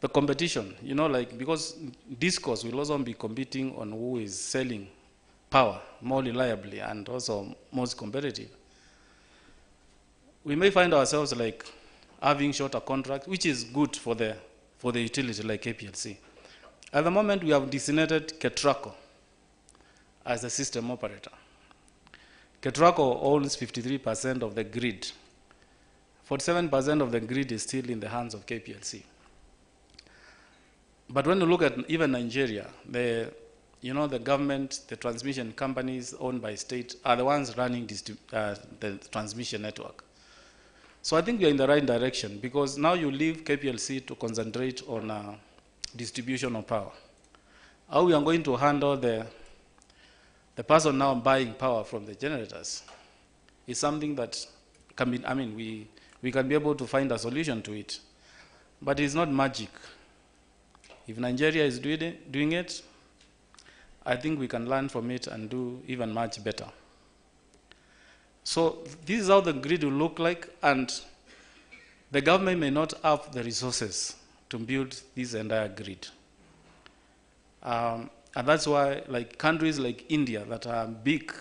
the competition, you know, like, because discourse will also be competing on who is selling power more reliably and also most competitive. We may find ourselves like having shorter contracts, which is good for the utility like KPLC. At the moment, we have designated KETRACO as the system operator. KETRACO owns 53% of the grid. 47% of the grid is still in the hands of KPLC. But when you look at even Nigeria, the government, the transmission companies owned by state are the ones running the transmission network. So I think we are in the right direction, because now you leave KPLC to concentrate on distribution of power. How we are going to handle the person now buying power from the generators is something that can be, we can be able to find a solution to it. But it's not magic. If Nigeria is doing it, I think we can learn from it and do even much better. So this is how the grid will look like, and the government may not have the resources to build this entire grid. And that's why, like, countries like India that are big,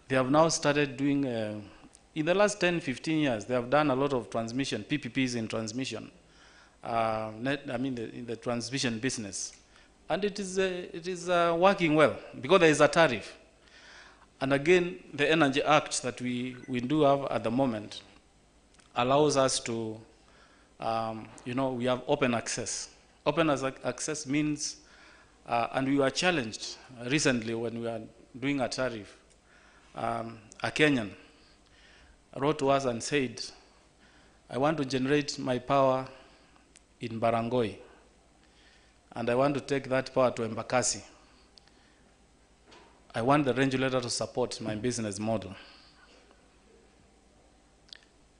they have now started doing, in the last 10, 15 years, they have done a lot of transmission, PPPs in transmission, in the transmission business. And it is working well, because there is a tariff. And again, the Energy Act that we do have at the moment allows us to, we have open access. Open access means, and we were challenged recently when we were doing a tariff. A Kenyan wrote to us and said, I want to generate my power in Barangoi, and I want to take that power to Embakasi. I want the regulator to support my business model.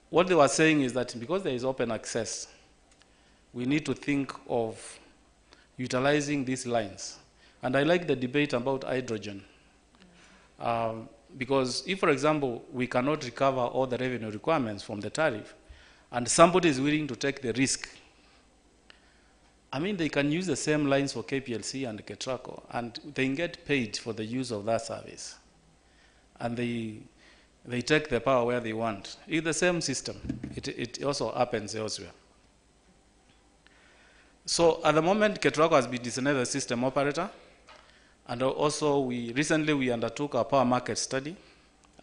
What they were saying is that because there is open access, we need to think of utilizing these lines. And I like the debate about hydrogen. Because if, for example, we cannot recover all the revenue requirements from the tariff, and somebody is willing to take the risk, they can use the same lines for KPLC and KETRACO, and they get paid for the use of that service. And they take the power where they want. It's the same system. It also happens elsewhere. So at the moment, KETRACO has been designated as system operator. And also, recently we undertook a power market study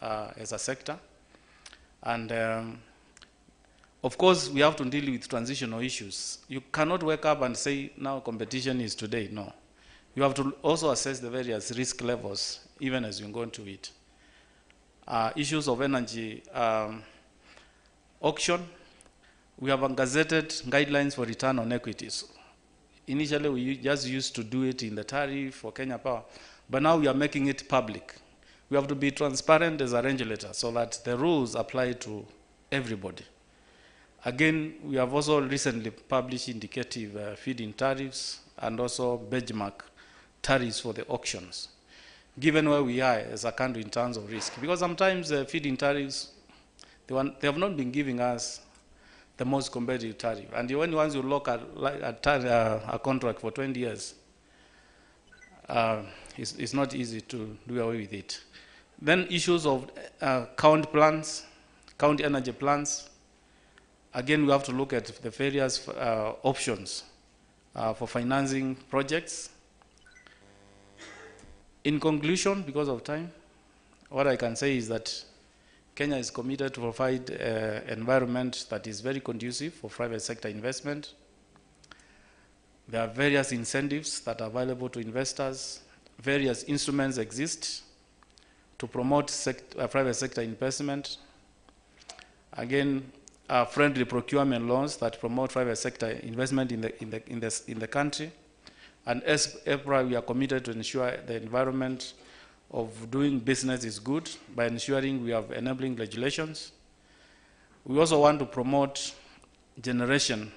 as a sector. And of course, we have to deal with transitional issues. You cannot wake up and say, now competition is today. No. You have to also assess the various risk levels, even as you go into it. Issues of energy auction, we have gazetted guidelines for return on equities. Initially, we just used to do it in the tariff for Kenya Power, but now we are making it public. We have to be transparent as a regulator so that the rules apply to everybody. Again, we have also recently published indicative feed-in tariffs and also benchmark tariffs for the auctions, given where we are as a country in terms of risk. Because sometimes feed-in tariffs, they have not been giving us the most competitive tariff. And once you look at a contract for 20 years, it's not easy to do away with it. Then issues of count energy plans. Again, we have to look at the various options for financing projects. In conclusion, because of time, what I can say is that Kenya is committed to provide an environment that is very conducive for private sector investment. There are various incentives that are available to investors. Various instruments exist to promote private sector investment. Again, friendly procurement laws that promote private sector investment in the country. And as EPRA, we are committed to ensure the environment of doing business is good by ensuring we have enabling regulations. We also want to promote generation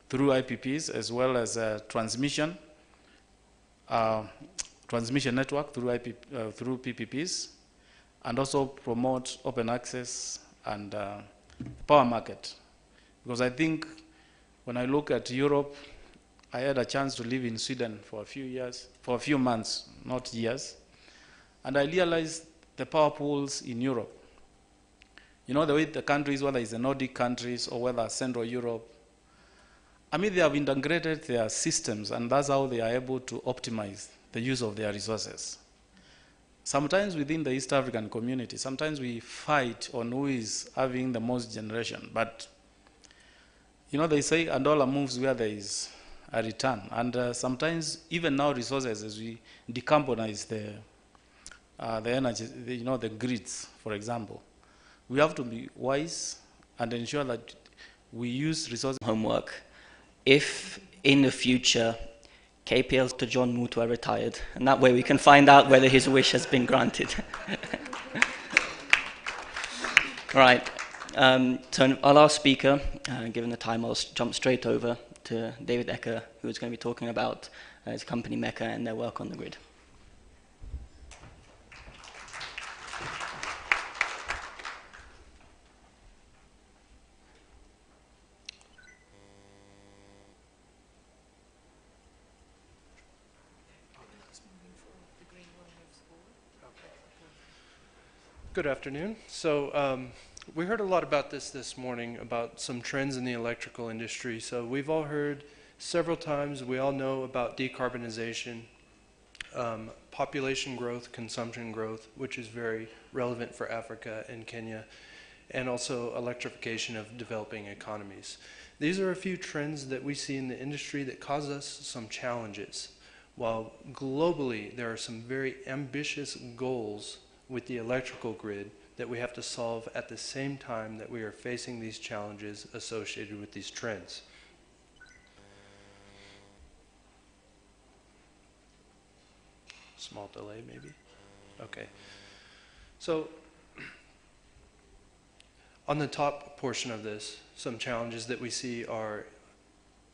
through IPPs as well as transmission network through PPPs, and also promote open access and power market. Because I think when I look at Europe, I had a chance to live in Sweden for a few months, not years. And I realized the power pools in Europe. You know, the way the countries, whether it's the Nordic countries or whether Central Europe, I mean, they have integrated their systems, and that's how they are able to optimize the use of their resources. Sometimes within the East African community, sometimes we fight on who is having the most generation. But, you know, they say a dollar moves where there is a return. And sometimes, even now, resources, as we decarbonize the energy, the grids, for example, we have to be wise and ensure that we use resources. Homework. If in the future KPL to John Mutu are retired, and that way we can find out whether his wish has been granted. Right. So our last speaker, given the time, I'll jump straight over to David Ecker, who is going to be talking about his company Mecca and their work on the grid. Good afternoon. So we heard a lot about this morning, about some trends in the electrical industry. So we've all heard several times, we all know about decarbonization, population growth, consumption growth, which is very relevant for Africa and Kenya, and also electrification of developing economies. These are a few trends that we see in the industry that cause us some challenges. While globally there are some very ambitious goals with the electrical grid that we have to solve at the same time that we are facing these challenges associated with these trends. Small delay maybe? Okay. So on the top portion of this, some challenges that we see are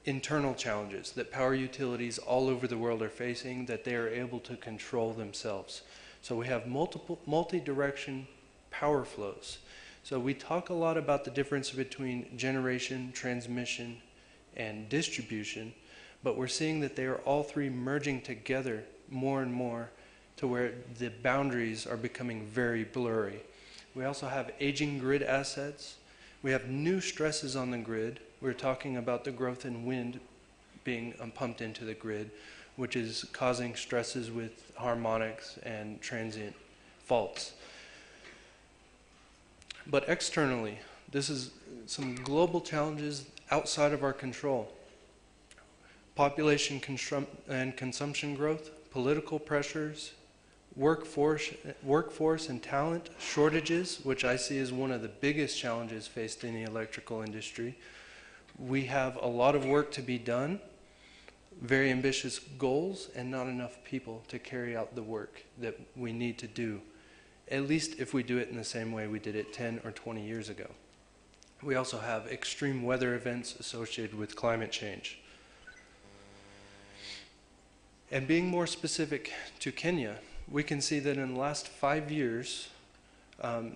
internal challenges that power utilities all over the world are facing that they are able to control themselves. So we have multi-direction power flows. So we talk a lot about the difference between generation, transmission, and distribution, but we're seeing that they are all three merging together more and more to where the boundaries are becoming very blurry. We also have aging grid assets. We have new stresses on the grid. We're talking about the growth in wind being pumped into the grid, which is causing stresses with harmonics and transient faults. But externally, this is some global challenges outside of our control. Population and consumption growth, political pressures, workforce and talent shortages, which I see as one of the biggest challenges faced in the electrical industry. We have a lot of work to be done, very ambitious goals, and not enough people to carry out the work that we need to do, at least if we do it in the same way we did it 10 or 20 years ago. We also have extreme weather events associated with climate change. And being more specific to Kenya, we can see that in the last 5 years,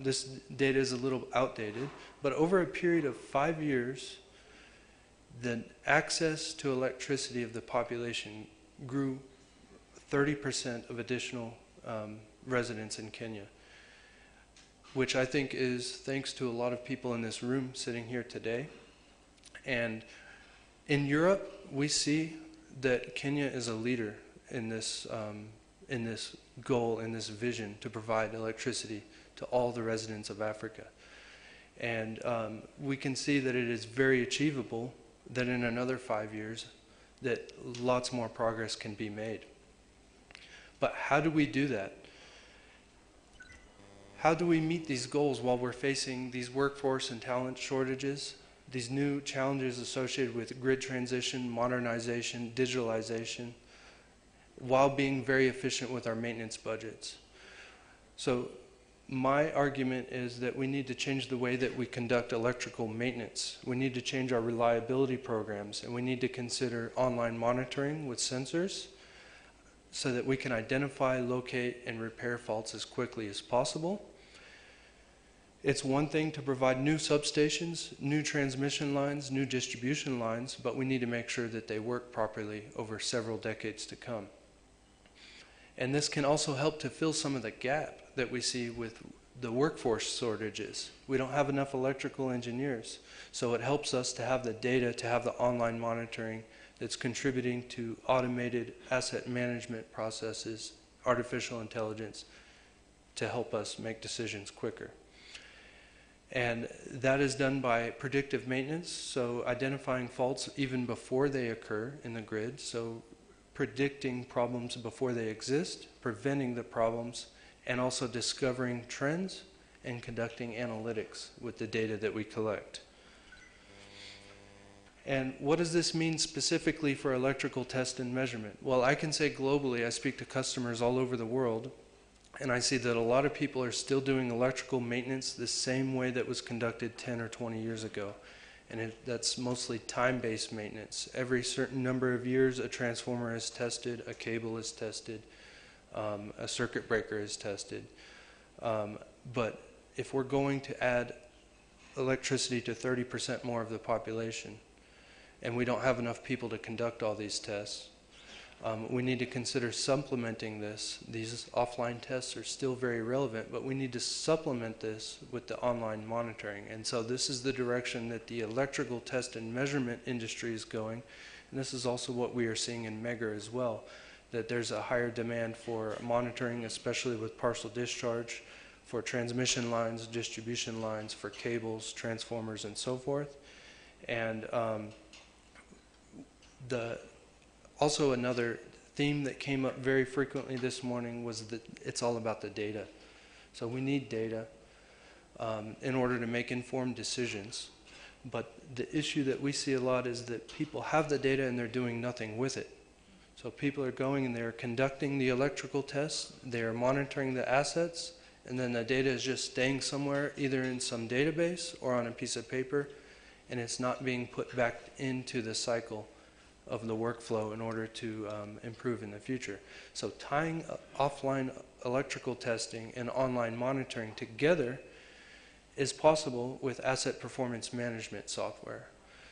this data is a little outdated, but over a period of 5 years, the access to electricity of the population grew 30% of additional residents in Kenya, which I think is thanks to a lot of people in this room sitting here today. And in Europe, we see that Kenya is a leader in this in this goal, in this vision to provide electricity to all the residents of Africa. And we can see that it is very achievable, that in another 5 years, that lots more progress can be made. But how do we do that? How do we meet these goals while we're facing these workforce and talent shortages, these new challenges associated with grid transition, modernization, digitalization, while being very efficient with our maintenance budgets? So my argument is that we need to change the way that we conduct electrical maintenance. We need to change our reliability programs, and we need to consider online monitoring with sensors so that we can identify, locate, and repair faults as quickly as possible. It's one thing to provide new substations, new transmission lines, new distribution lines, but we need to make sure that they work properly over several decades to come. And this can also help to fill some of the gap that we see with the workforce shortages. We don't have enough electrical engineers, so it helps us to have the data, to have the online monitoring that's contributing to automated asset management processes, artificial intelligence, to help us make decisions quicker. And that is done by predictive maintenance, so identifying faults even before they occur in the grid, so predicting problems before they exist, preventing the problems, and also discovering trends and conducting analytics with the data that we collect. And what does this mean specifically for electrical test and measurement? Well, I can say globally, I speak to customers all over the world, and I see that a lot of people are still doing electrical maintenance the same way that was conducted 10 or 20 years ago. And that's mostly time-based maintenance. Every certain number of years, a transformer is tested, a cable is tested, a circuit breaker is tested. But if we're going to add electricity to 30% more of the population, and we don't have enough people to conduct all these tests, we need to consider supplementing this. These offline tests are still very relevant, but we need to supplement this with the online monitoring. And so this is the direction that the electrical test and measurement industry is going. And this is also what we are seeing in MEGA as well, that there's a higher demand for monitoring, especially with partial discharge, for transmission lines, distribution lines, for cables, transformers, and so forth. And also another theme that came up very frequently this morning was that it's all about the data. So we need data in order to make informed decisions. But the issue that we see a lot is that people have the data and they're doing nothing with it. So people are going and they're conducting the electrical tests, they're monitoring the assets, and then the data is just staying somewhere, either in some database or on a piece of paper, and it's not being put back into the cycle of the workflow in order to improve in the future. So tying offline electrical testing and online monitoring together is possible with asset performance management software.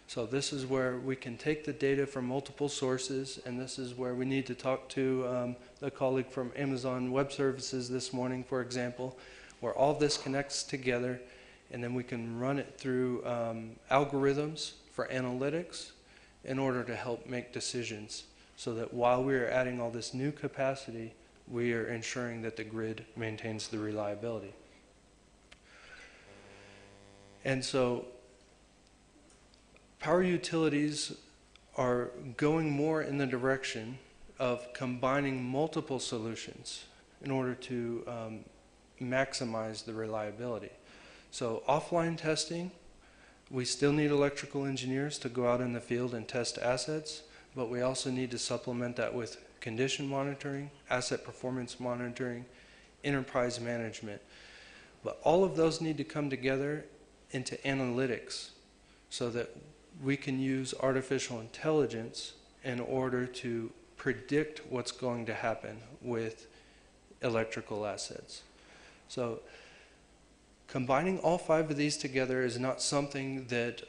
So this is where we can take the data from multiple sources, and this is where we need to talk to the colleague from Amazon Web Services this morning, for example, where all this connects together, and then we can run it through algorithms for analytics in order to help make decisions, so that while we are adding all this new capacity, we are ensuring that the grid maintains the reliability. And so power utilities are going more in the direction of combining multiple solutions in order to maximize the reliability. So offline testing, we still need electrical engineers to go out in the field and test assets, but we also need to supplement that with condition monitoring, asset performance monitoring, enterprise management. But all of those need to come together into analytics so that we can use artificial intelligence in order to predict what's going to happen with electrical assets. So combining all 5 of these together is not something that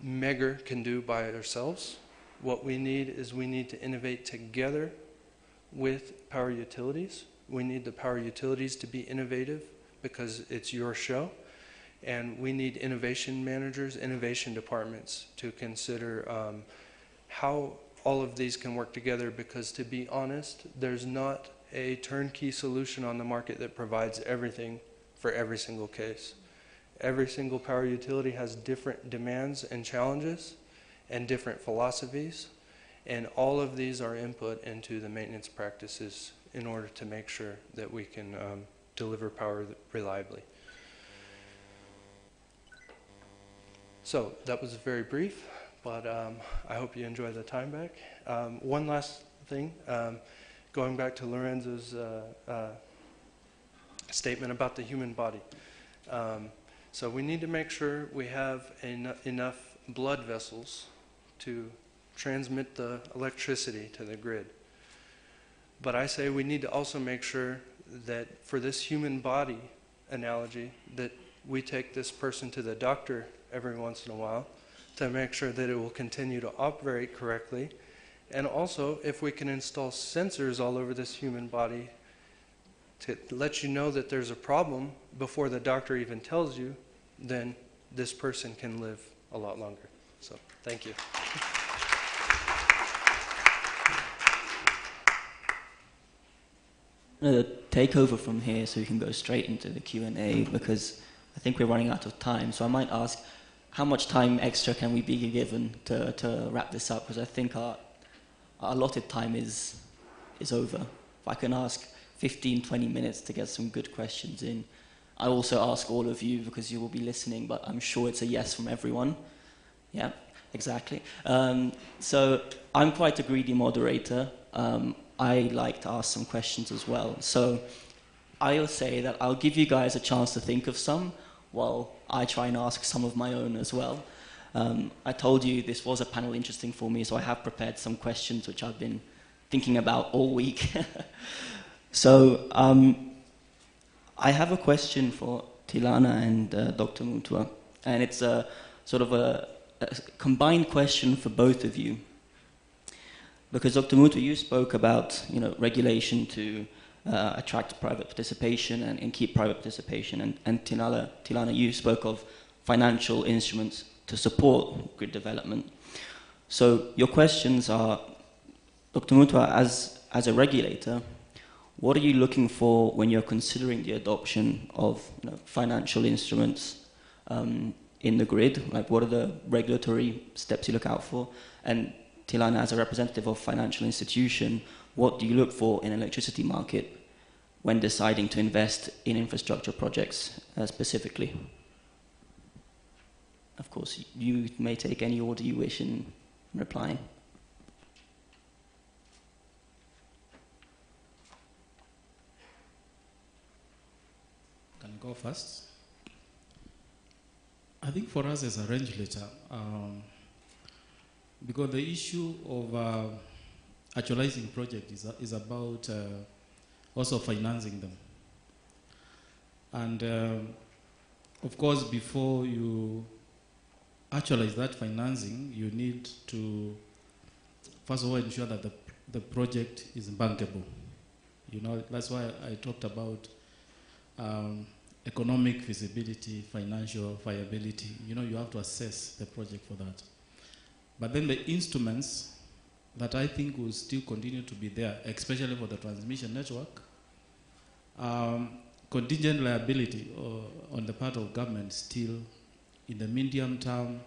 MEGA can do by ourselves. What we need is we need to innovate together with power utilities. We need the power utilities to be innovative because it's your show. And we need innovation managers, innovation departments to consider how all of these can work together, because to be honest, there's not a turnkey solution on the market that provides everything for every single case. Every single power utility has different demands and challenges and different philosophies, and all of these are input into the maintenance practices in order to make sure that we can deliver power reliably. So that was very brief, but I hope you enjoy the time back. One last thing, going back to Lorenzo's statement about the human body. So we need to make sure we have enough blood vessels to transmit the electricity to the grid. But I say we need to also make sure that for this human body analogy, that we take this person to the doctor every once in a while to make sure that it will continue to operate correctly. And also, if we can install sensors all over this human body to let you know that there's a problem before the doctor even tells you, then this person can live a lot longer. So, thank you. I'm going to take over from here so we can go straight into the Q&A, because I think we're running out of time. So I might ask, how much time extra can we be given to wrap this up? Because I think our allotted time is over. If I can ask 15, 20 minutes to get some good questions in. I also ask all of you, because you will be listening, but I'm sure it's a yes from everyone. Yeah, exactly. So I'm quite a greedy moderator. I like to ask some questions as well. So I'll say that I'll give you guys a chance to think of some while I try and ask some of my own as well. I told you this was a panel interesting for me, so I have prepared some questions which I've been thinking about all week. So I have a question for Tilana and Dr. Mutua, and it's a sort of a combined question for both of you. Because Dr. Mutua, you spoke about regulation to attract private participation and keep private participation, and Tilana, you spoke of financial instruments to support grid development. So your questions are, Dr. Mutua, as a regulator, what are you looking for when you're considering the adoption of financial instruments in the grid? Like, what are the regulatory steps you look out for? And Tilana, as a representative of financial institution, what do you look for in an electricity market when deciding to invest in infrastructure projects specifically? Of course, you may take any order you wish in replying. Can I go first? I think for us as a regulator, because the issue of actualizing projects is about also financing them. And of course, before you actualize that financing, you need to, first of all, ensure that the project is bankable. That's why I talked about economic feasibility, financial viability. You have to assess the project for that. But then the instruments that I think will still continue to be there, especially for the transmission network, contingent liability on the part of government still in the medium term,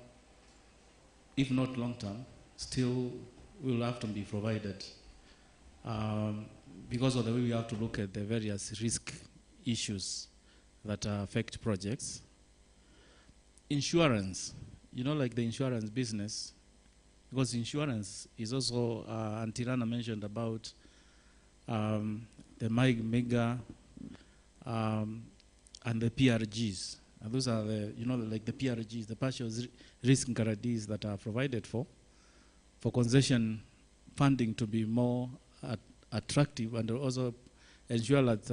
if not long term, still will have to be provided because of the way we have to look at the various risk issues that affect projects. Insurance, like the insurance business, because insurance is also, and Tirana mentioned about the mega and the PRGs. And those are the, like the PRGs, the partial risk guarantees that are provided for concession funding to be more attractive, and also ensure that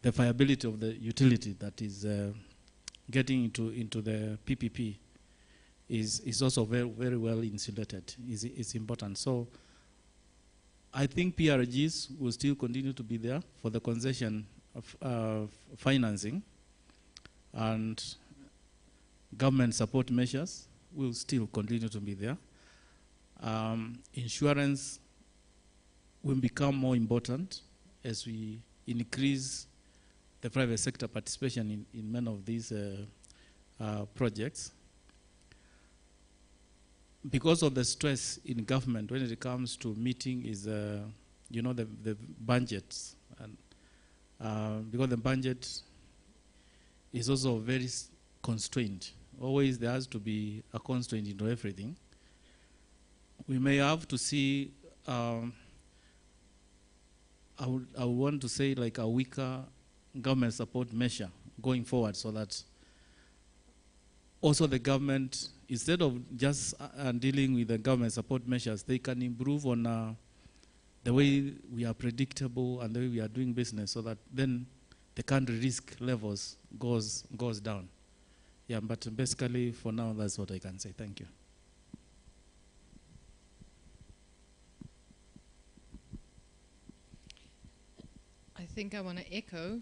the viability of the utility that is getting into the PPP is also very, very well insulated. It's important. So I think PRGs will still continue to be there for the concession of financing, and government support measures will still continue to be there. Insurance will become more important as we increase the private sector participation in many of these projects. Because of the stress in government when it comes to meeting is, you know, the budgets. And because the budget is also very constrained. Always there has to be a constraint into everything. We may have to see, I would want to say like a weaker government support measure going forward, so that also the government, instead of just dealing with the government support measures, they can improve on the way we are predictable and the way we are doing business, so that then the country risk levels goes down. Yeah, but basically for now, that's what I can say. Thank you. I think I want to echo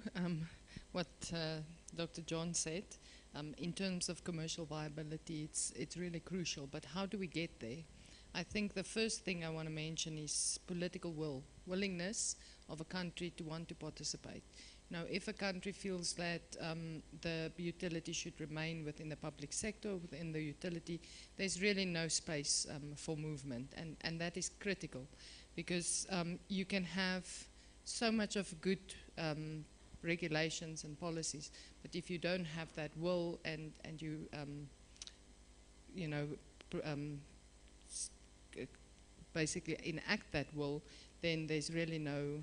what Dr. John said. In terms of commercial viability, it's really crucial, but how do we get there? I think the first thing I want to mention is political willingness of a country to want to participate. Now, if a country feels that the utility should remain within the public sector, within the utility, there's really no space for movement, and that is critical, because you can have so much of good regulations and policies, but if you don't have that will and you you know, basically enact that will, then there's really no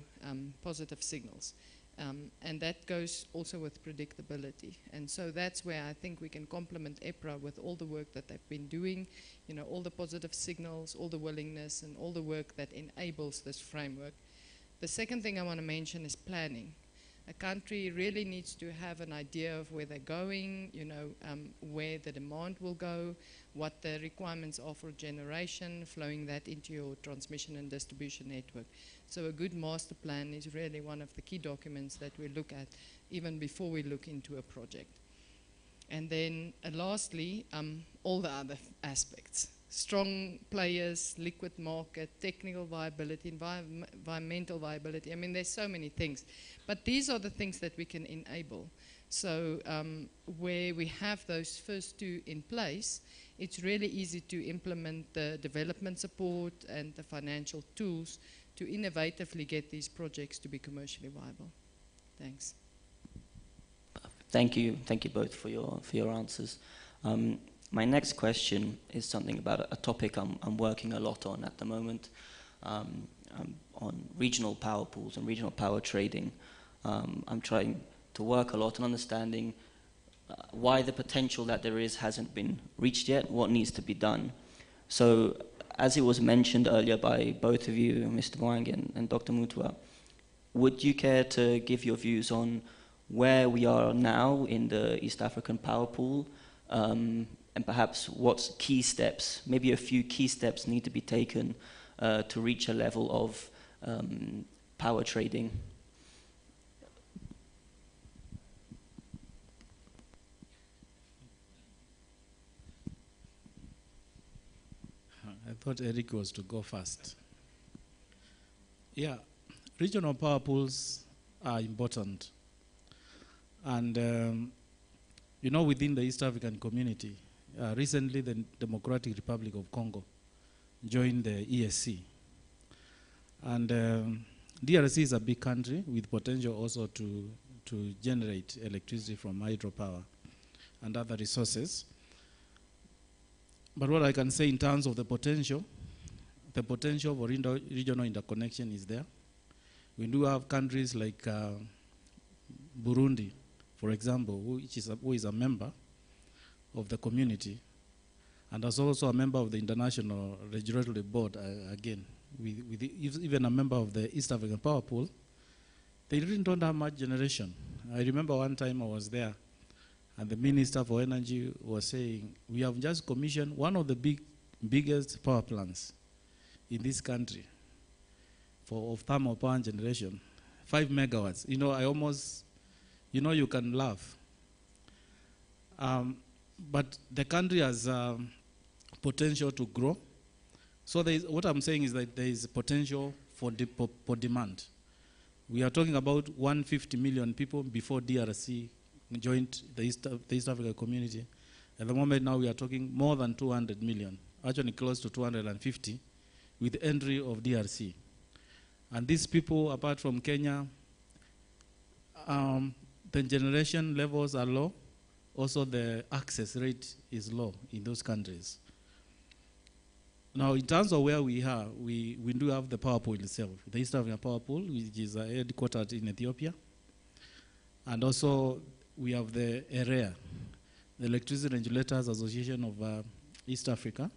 positive signals. And that goes also with predictability. And so that's where I think we can complement EPRA with all the work that they've been doing, you know, all the positive signals, all the willingness, and all the work that enables this framework. The second thing I want to mention is planning. A country really needs to have an idea of where they're going, you know, where the demand will go, what the requirements are for generation, flowing that into your transmission and distribution network. So a good master plan is really one of the key documents that we look at even before we look into a project. And then lastly, all the other aspects. Strong players, liquid market, technical viability, environmental viability. I mean, there's so many things. But these are the things that we can enable. So where we have those first two in place, it's really easy to implement the development support and the financial tools to innovatively get these projects to be commercially viable. Thanks. Thank you both for your answers. My next question is something about a topic I'm working a lot on at the moment, on regional power pools and regional power trading. I'm trying to work a lot on understanding why the potential that there is hasn't been reached yet, what needs to be done. So, as it was mentioned earlier by both of you, Mr. Mwang and Dr. Mutua, would you care to give your views on where we are now in the East African power pool, and perhaps what key steps, maybe a few key steps need to be taken to reach a level of power trading? I thought Eric was to go first. Yeah, regional power pools are important. And, you know, within the East African community, recently the Democratic Republic of Congo joined the ESC. And DRC is a big country with potential also to generate electricity from hydropower and other resources. But what I can say in terms of the potential for regional interconnection is there. We do have countries like Burundi, for example, who is a member of the community, and is also a member of the International Regulatory Board, again, even a member of the East African Power Pool. They really don't have much generation. I remember one time I was there, and the Minister for Energy was saying, we have just commissioned one of the biggest power plants in this country of thermal power generation, 5 megawatts. You know, I almost, you know, you can laugh. But the country has potential to grow, So what I'm saying is that there is potential for demand. We are talking about 150 million people before DRC joined the East Africa community. At the moment now we are talking more than 200 million, actually close to 250 with entry of DRC. And these people, apart from Kenya, the generation levels are low. Also the access rate is low in those countries. Now, in terms of where we are, we do have the power pool itself, the East African Power Pool, which is headquartered in Ethiopia. And also, we have the EREA, the Electricity Regulators Association of East Africa.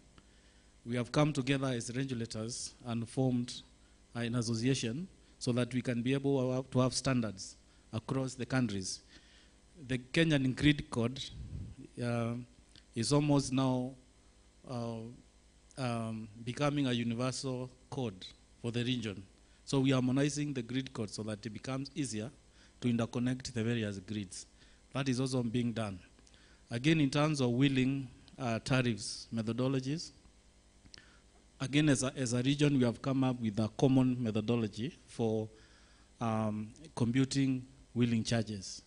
We have come together as regulators and formed an association so that we can be able to have standards across the countries. The Kenyan grid code is almost now becoming a universal code for the region. So we are harmonizing the grid code so that it becomes easier to interconnect the various grids. That is also being done. Again, in terms of wheeling tariffs methodologies, again, as a region, we have come up with a common methodology for computing wheeling charges.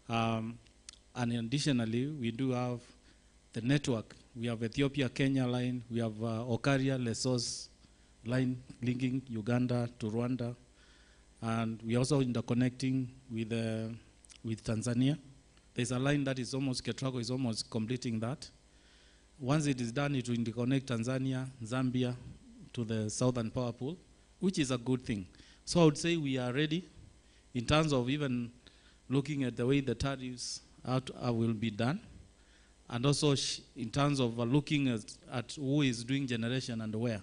And additionally, we do have the network. We have Ethiopia-Kenya line. We have Okaria-Lesos line linking Uganda to Rwanda. And we are also interconnecting with Tanzania. There's a line that is almost, Ketraco is almost completing that. Once it is done, it will interconnect Tanzania, Zambia to the Southern Power Pool, which is a good thing. So I would say we are ready in terms of even looking at the way the tariffs will be done, and also in terms of looking at who is doing generation and where.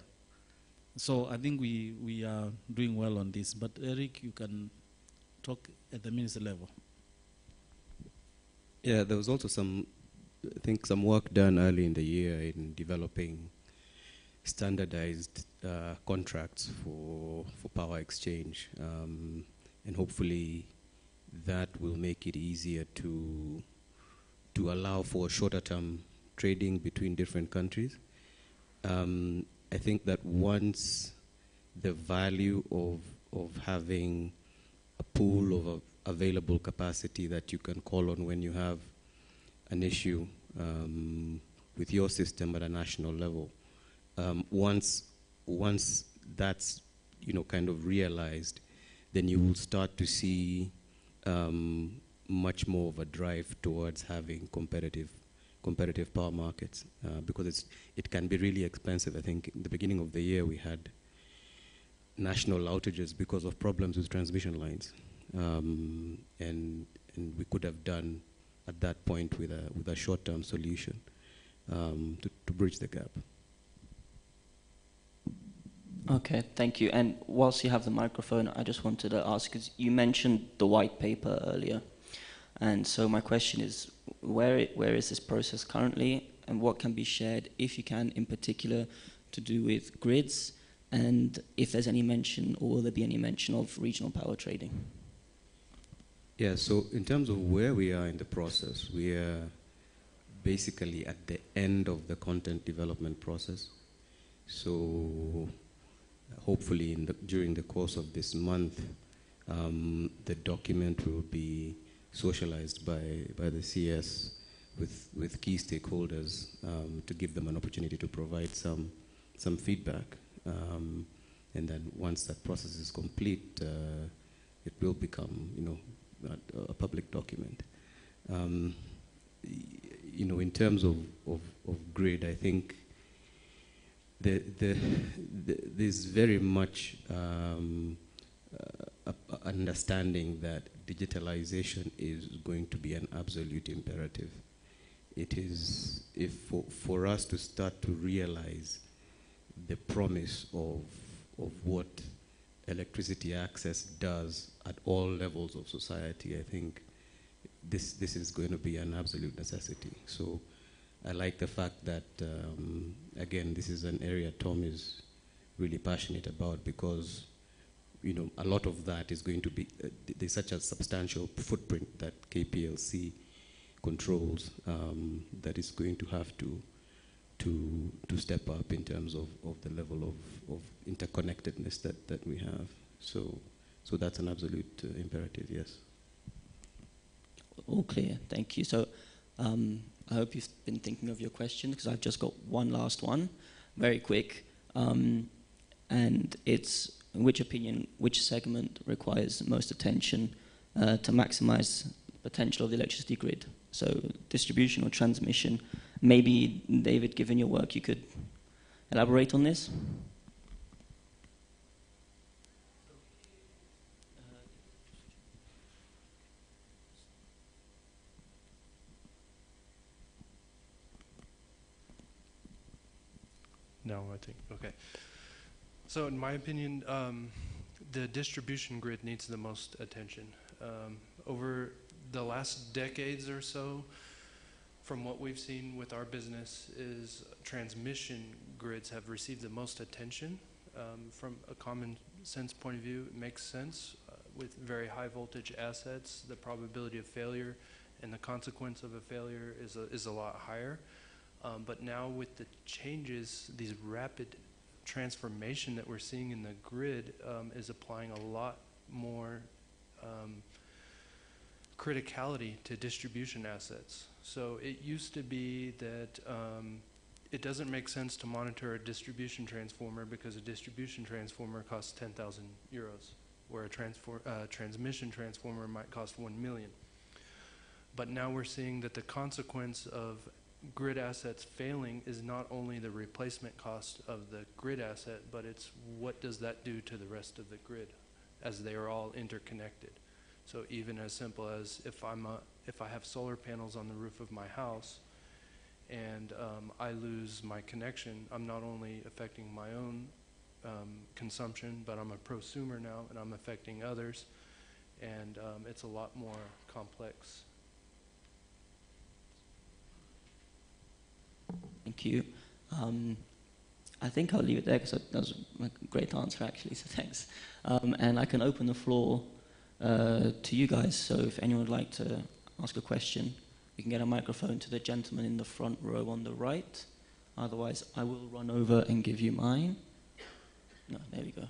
So I think we are doing well on this. But Eric, you can talk at the minister level. Yeah, there was also some work done early in the year in developing standardized contracts for power exchange, and hopefully that will make it easier to allow for shorter term trading between different countries. I think that once the value of having a pool of available capacity that you can call on when you have an issue with your system at a national level, once that's kind of realized, then you will start to see much more of a drive towards having competitive power markets, because it can be really expensive. I think in the beginning of the year we had national outages because of problems with transmission lines, and we could have done at that point with a short-term solution to bridge the gap. Okay, thank you. And whilst you have the microphone, I just wanted to ask, because you mentioned the white paper earlier, and so my question is, where is this process currently, and what can be shared, if you can, in particular, to do with grids, and if there's any mention, or will there be any mention of regional power trading? Yeah, so in terms of where we are in the process, we are basically at the end of the content development process. So hopefully during the course of this month, the document will be socialized by the CS with key stakeholders to give them an opportunity to provide some feedback. And then once that process is complete, it will become, a public document. In terms of grid, I think there's very much understanding that digitalization is going to be an absolute imperative. It is, for us to start to realize the promise of what electricity access does at all levels of society, I think this is going to be an absolute necessity. So I like the fact that, again, this is an area Tom is really passionate about, because a lot of that is going to be, there's such a substantial footprint that KPLC controls that is going to have to to step up in terms of the level of interconnectedness that we have. So that's an absolute imperative, yes. All clear, thank you. So I hope you've been thinking of your question, because I've just got one last one, very quick. And it's, in which opinion, which segment requires most attention to maximize the potential of the electricity grid? So distribution or transmission? Maybe, David, given your work, you could elaborate on this? No, I think, okay. So in my opinion, the distribution grid needs the most attention. Over the last decades or so, from what we've seen with our business, is transmission grids have received the most attention. From a common sense point of view, it makes sense. With very high voltage assets, the probability of failure and the consequence of a failure is a lot higher. But now with the changes, these rapid transformation that we're seeing in the grid is applying a lot more criticality to distribution assets. So it used to be that it doesn't make sense to monitor a distribution transformer because a distribution transformer costs 10,000 euros, where a transmission transformer might cost 1 million. But now we're seeing that the consequence of grid assets failing is not only the replacement cost of the grid asset, but it's what does that do to the rest of the grid as they are all interconnected. So even as simple as if I have solar panels on the roof of my house and I lose my connection, I'm not only affecting my own consumption, but I'm a prosumer now and I'm affecting others, and it's a lot more complex. Thank you. I think I'll leave it there because that was a great answer actually, so thanks. And I can open the floor to you guys, so if anyone would like to ask a question, we can get a microphone to the gentleman in the front row on the right. Otherwise, I will run over and give you mine. No, there we go.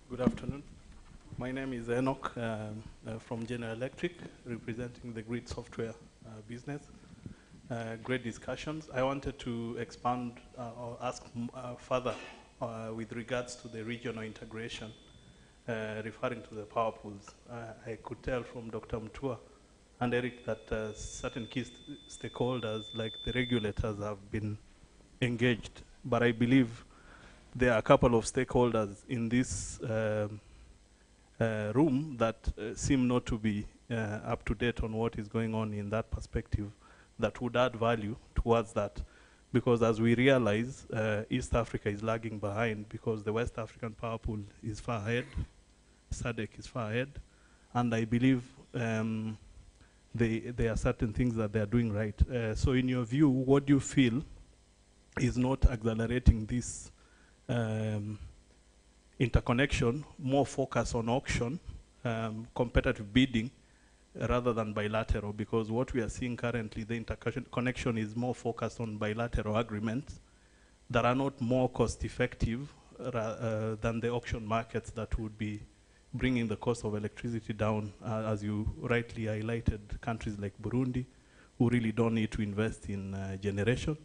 Good afternoon. My name is Enoch from Schneider Electric, representing the grid software business. Great discussions. I wanted to expand or ask further with regards to the regional integration, referring to the power pools. I could tell from Dr. Mutua and Eric that certain key stakeholders, like the regulators, have been engaged. But I believe there are a couple of stakeholders in this room that seem not to be up to date on what is going on in that perspective, that would add value towards that. Because as we realize, East Africa is lagging behind because the West African power pool is far ahead, SADC is far ahead, and I believe there are certain things that they are doing right. So in your view, what do you feel is not accelerating this interconnection, more focus on auction, competitive bidding, rather than bilateral? Because what we are seeing currently, the interconnection is more focused on bilateral agreements that are not more cost effective than the auction markets that would be bringing the cost of electricity down, as you rightly highlighted, countries like Burundi, who really don't need to invest in generation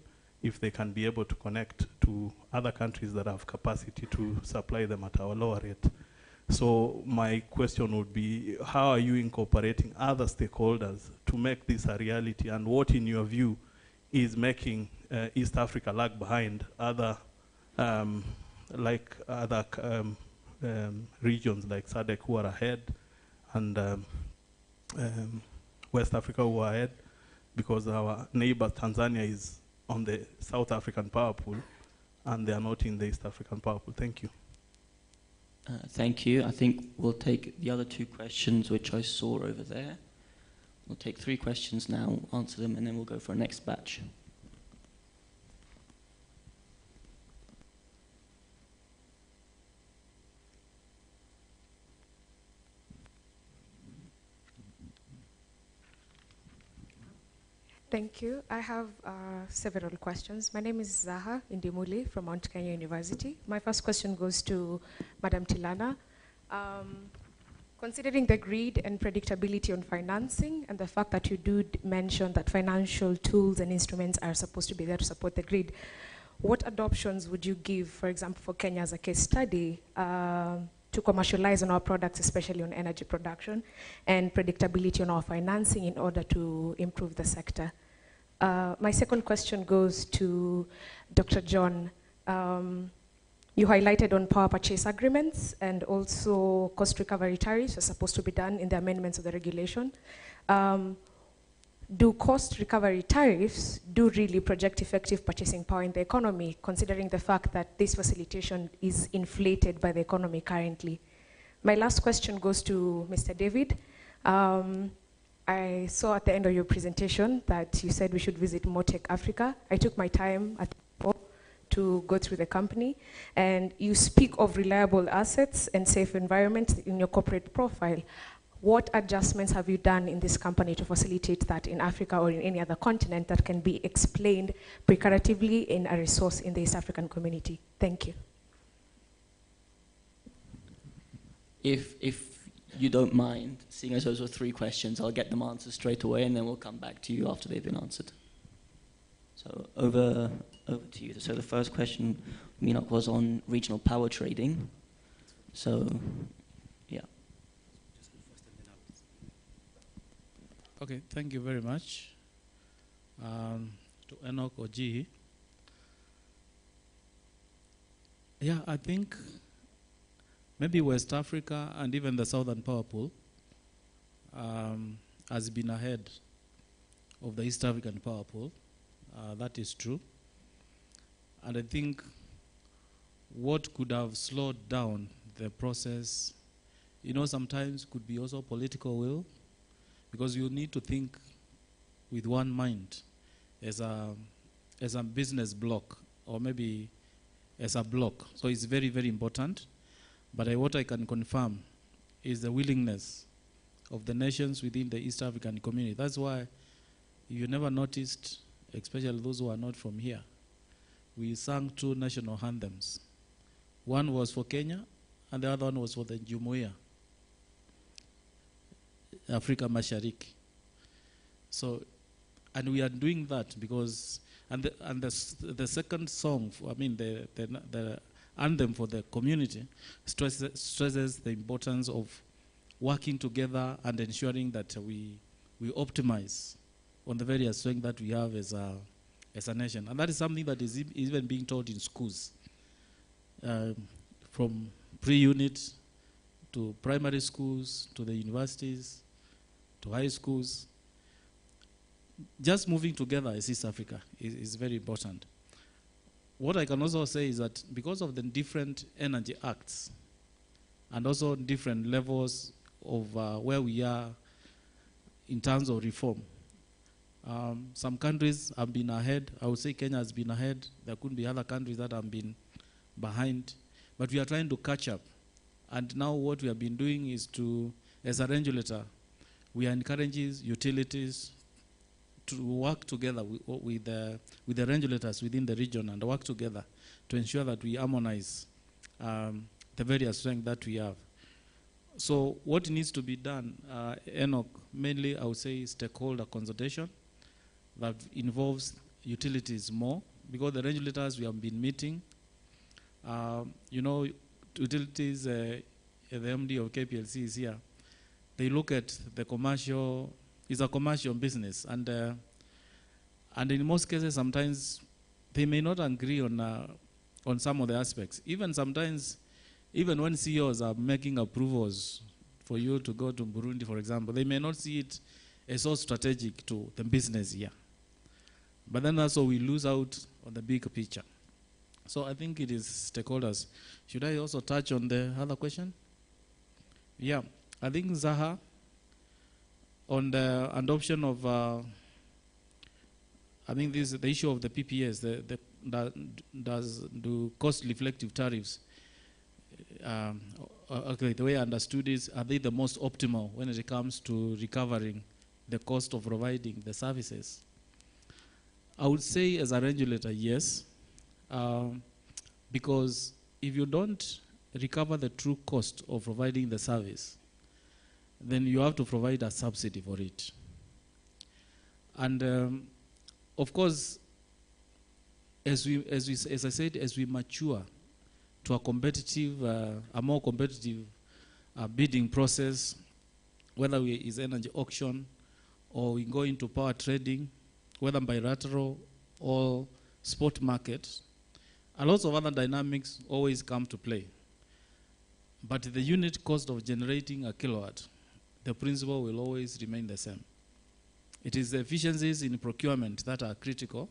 if they can be able to connect to other countries that have capacity to supply them at our lower rate. So my question would be, how are you incorporating other stakeholders to make this a reality, and what in your view is making East Africa lag behind other regions like SADC who are ahead, and West Africa who are ahead, because our neighbor Tanzania is on the South African power pool and they are not in the East African power pool? Thank you. Thank you. I think we'll take the other two questions which I saw over there. We'll take 3 questions now, answer them, and then we'll go for a next batch. Thank you. I have several questions. My name is Zaha Indimuli from Mount Kenya University. My first question goes to Madam Tilana. Considering the grid and predictability on financing and the fact that you do mention that financial tools and instruments are supposed to be there to support the grid, what adoptions would you give, for example, for Kenya as a case study, to commercialize on our products, especially on energy production, and predictability on our financing in order to improve the sector? My second question goes to Dr. John. You highlighted on power purchase agreements and also cost recovery tariffs are supposed to be done in the amendments of the regulation. Do cost recovery tariffs do really project effective purchasing power in the economy, considering the fact that this facilitation is inflated by the economy currently? My last question goes to Mr. David. I saw at the end of your presentation that you said we should visit Motec Africa. I took my time at to go through the company, and you speak of reliable assets and safe environments in your corporate profile. What adjustments have you done in this company to facilitate that in Africa or in any other continent that can be explained precaratively in a resource in the East African community? Thank you. If you don't mind, seeing as those are 3 questions, I'll get them answered straight away, and then we'll come back to you after they've been answered. So over to you. So the first question, Minok, was on regional power trading. So, yeah. Okay, thank you very much. To Enoch Oji. Yeah, I think maybe West Africa and even the Southern Power Pool has been ahead of the East African Power Pool. That is true. And I think what could have slowed down the process, sometimes could be also political will, because you need to think with one mind as a business block, or maybe as a block. So it's very, very important. But what I can confirm is the willingness of the nations within the East African community. That's why you never noticed, especially those who are not from here, we sang 2 national anthems. One was for Kenya, and the other one was for the Jumuiya, Africa Mashariki. So, and we are doing that because, and the second song, the anthem for the community stresses the importance of working together and ensuring that we optimize on the various strengths that we have as a nation. And that is something that is even being taught in schools, from pre-unit to primary schools, to the universities, to high schools. Just moving together as East Africa is very important. What I can also say is that because of the different energy acts and also different levels of where we are in terms of reform, some countries have been ahead. I would say Kenya has been ahead. There could be other countries that have been behind. But we are trying to catch up. And now what we have been doing is to, as a regulator, we are encouraging utilities to work together with the regulators within the region and work together to ensure that we harmonize the various strengths that we have. So what needs to be done, Enoch, mainly I would say stakeholder consultation that involves utilities more, because the regulators we have been meeting, utilities, the MD of KPLC is here, they look at the commercial, it's a commercial business, and in most cases sometimes they may not agree on some of the aspects. Even sometimes, even when CEOs are making approvals for you to go to Burundi, for example, they may not see it as so strategic to the business here. But then also we lose out on the bigger picture. So I think it is stakeholders. Should I also touch on the other question? Yeah, I think Zaha, on the adoption of, I think this is the issue of the PPS, do cost-reflective tariffs. Okay, the way I understood is, are they the most optimal when it comes to recovering the cost of providing the services? I would say as a regulator, yes, because if you don't recover the true cost of providing the service, then you have to provide a subsidy for it. And of course, as I said, as we mature to a competitive, a more competitive bidding process, whether it's energy auction or we go into power trading, whether bilateral or spot market, a lot of other dynamics always come to play. But the unit cost of generating a kilowatt, the principle will always remain the same. It is the efficiencies in procurement that are critical,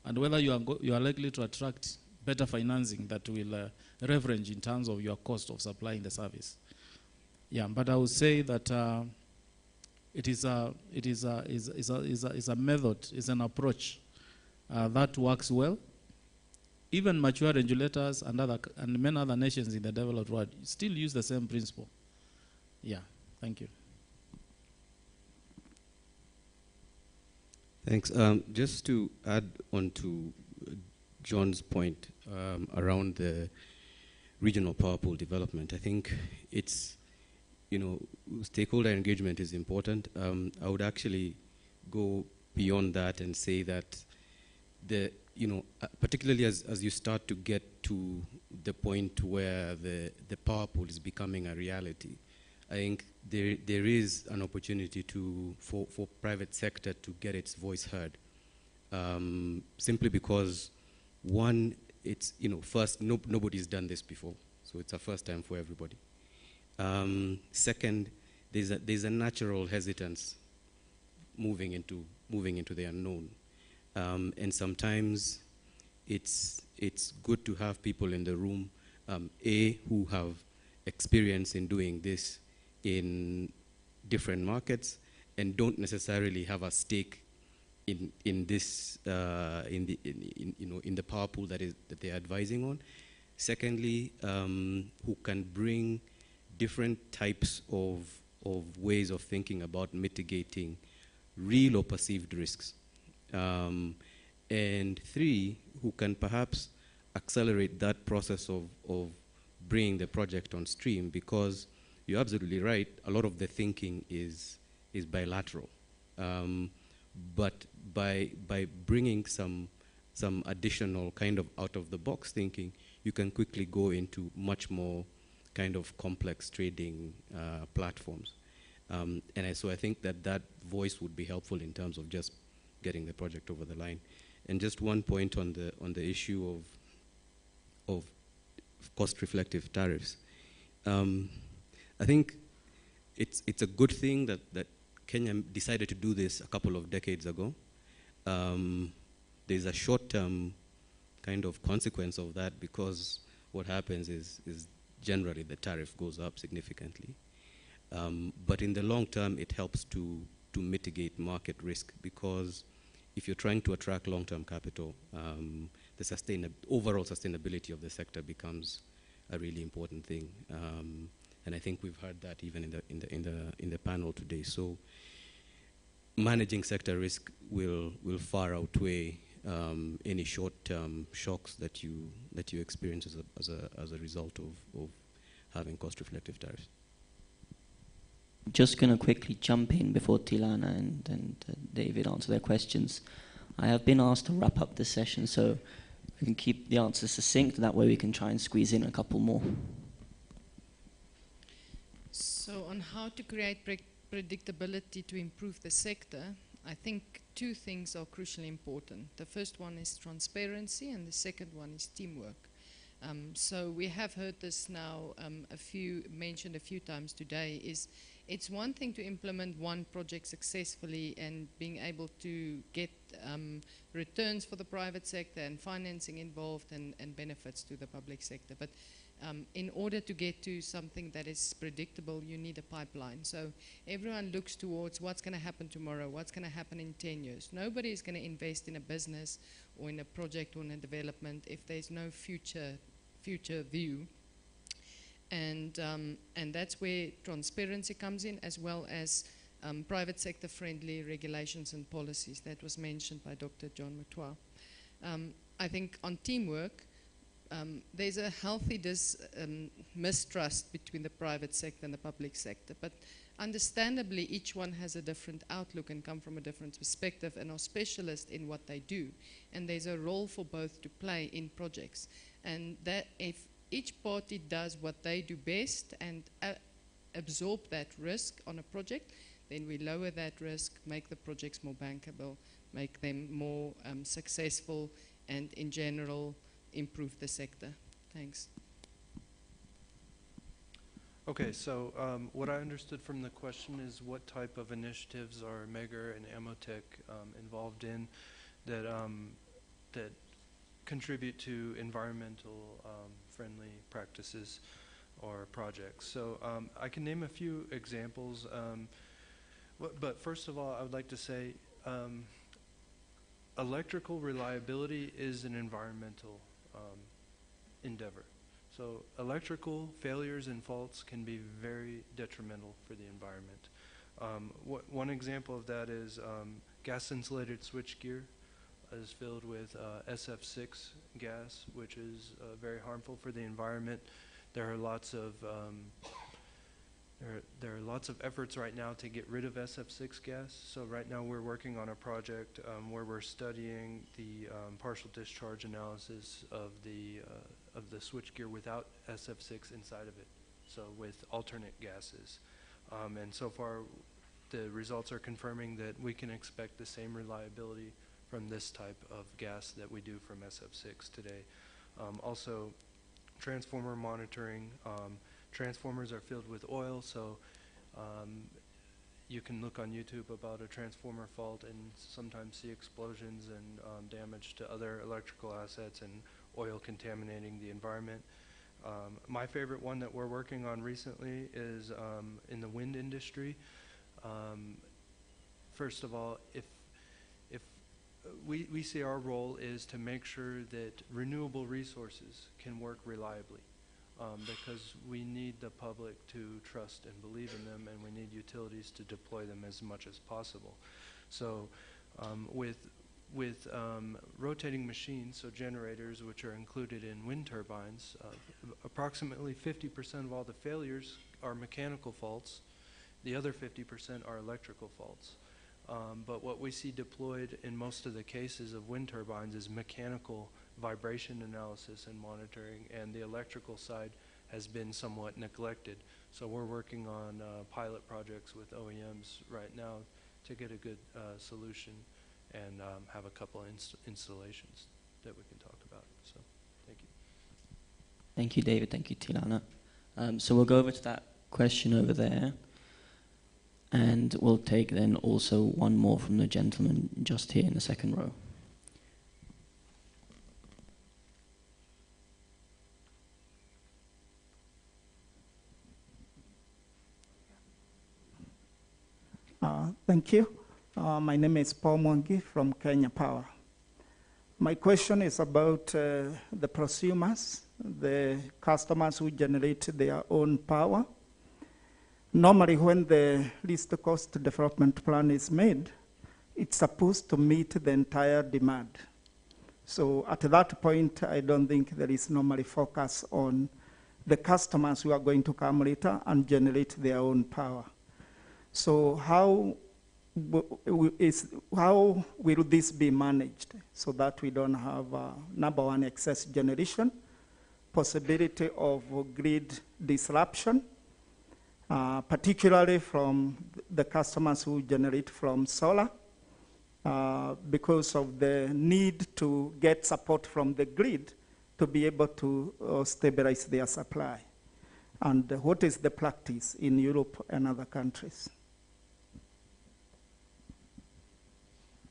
and whether you are likely to attract better financing that will leverage in terms of your cost of supplying the service. Yeah, but I would say that it is a method, is an approach that works well. Even mature regulators and many other nations in the developed world still use the same principle. Yeah, thank you. Thanks. Just to add on to John's point around the regional power pool development, I think it's, stakeholder engagement is important. I would actually go beyond that and say that particularly as you start to get to the point where the power pool is becoming a reality, I think there is an opportunity for private sector to get its voice heard. Simply because, one, it's, first, nobody's done this before, so it's a first time for everybody. Second, there's a natural hesitance moving into the unknown. And sometimes it's good to have people in the room, who have experience in doing this in different markets and don't necessarily have a stake in this in the power pool that they're advising on. Secondly, who can bring different types of ways of thinking about mitigating real or perceived risks. And three, who can perhaps accelerate that process of bringing the project on stream, because you're absolutely right, a lot of the thinking is bilateral. But by bringing some additional kind of out-of-the-box thinking, you can quickly go into much more kind of complex trading platforms. So I think that voice would be helpful in terms of just getting the project over the line. And just one point on the issue of cost-reflective tariffs. I think it's a good thing that Kenya decided to do this a couple of decades ago. There's a short-term kind of consequence of that, because what happens is generally the tariff goes up significantly. But in the long term, it helps to mitigate market risk, because if you're trying to attract long-term capital, the overall sustainability of the sector becomes a really important thing. And I think we've heard that even in the panel today. So managing sector risk will far outweigh any short-term shocks that you experience as a result of having cost-reflective tariffs. Just going to quickly jump in before Tilana and David answer their questions. I have been asked to wrap up this session, so I can keep the answers succinct. That way we can try and squeeze in a couple more. So on how to create predictability to improve the sector, I think two things are crucially important. The first one is transparency, and the second one is teamwork. So we have heard this now mentioned a few times today, it's one thing to implement one project successfully and being able to get returns for the private sector and financing involved and benefits to the public sector. But in order to get to something that is predictable, you need a pipeline. So everyone looks towards what's going to happen tomorrow, what's going to happen in 10 years. Nobody is going to invest in a business or in a project or in a development if there's no future view. And that's where transparency comes in, as well as private sector friendly regulations and policies. That was mentioned by Dr. John Mutwa. I think on teamwork, there's a healthy mistrust between the private sector and the public sector, but understandably each one has a different outlook and come from a different perspective and are specialists in what they do, and there's a role for both to play in projects, and that if each party does what they do best and absorb that risk on a project, then we lower that risk, make the projects more bankable, make them more successful, and in general improve the sector. Thanks. Okay, so what I understood from the question is what type of initiatives are Megger and Amotech involved in that that contribute to environmental friendly practices or projects. So I can name a few examples, but first of all, I would like to say electrical reliability is an environmental endeavor. So electrical failures and faults can be very detrimental for the environment. One example of that is gas-insulated switchgear is filled with SF6 gas, which is very harmful for the environment. There are lots of efforts right now to get rid of SF6 gas. So right now we're working on a project where we're studying the partial discharge analysis of the switchgear without SF6 inside of it, so with alternate gases. And so far the results are confirming that we can expect the same reliability from this type of gas that we do from SF6 today. Also, transformer monitoring. Transformers are filled with oil, so you can look on YouTube about a transformer fault and sometimes see explosions and damage to other electrical assets and oil contaminating the environment. My favorite one that we're working on recently is in the wind industry. First of all, if we see our role is to make sure that renewable resources can work reliably, because we need the public to trust and believe in them, and we need utilities to deploy them as much as possible. So with rotating machines, so generators which are included in wind turbines, approximately 50% of all the failures are mechanical faults. The other 50% are electrical faults. But what we see deployed in most of the cases of wind turbines is mechanical vibration analysis and monitoring, and the electrical side has been somewhat neglected. So we're working on pilot projects with OEMs right now to get a good solution and have a couple installations that we can talk about. So thank you. Thank you, David. Thank you, Tilana. So we'll go over to that question over there. And we'll take then also one more from the gentleman just here in the second row. Thank you. My name is Paul Mwangi from Kenya Power. My question is about the prosumers, the customers who generate their own power. Normally, when the least cost development plan is made, it's supposed to meet the entire demand. So at that point, I don't think there is normally focus on the customers who are going to come later and generate their own power. So how will this be managed so that we don't have, number one, excess generation, possibility of grid disruption, particularly from the customers who generate from solar, because of the need to get support from the grid to be able to stabilize their supply. And what is the practice in Europe and other countries?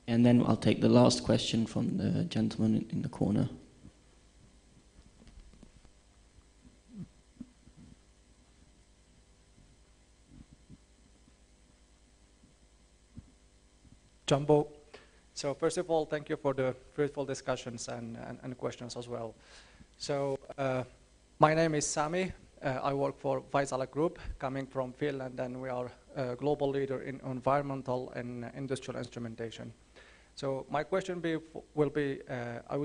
And then I'll take the last question from the gentleman in the corner. Jumbo. So first of all, thank you for the fruitful discussions and questions as well. So my name is Sami. I work for Vaisala Group, coming from Finland, and we are global leader in environmental and industrial instrumentation. So my question will be, I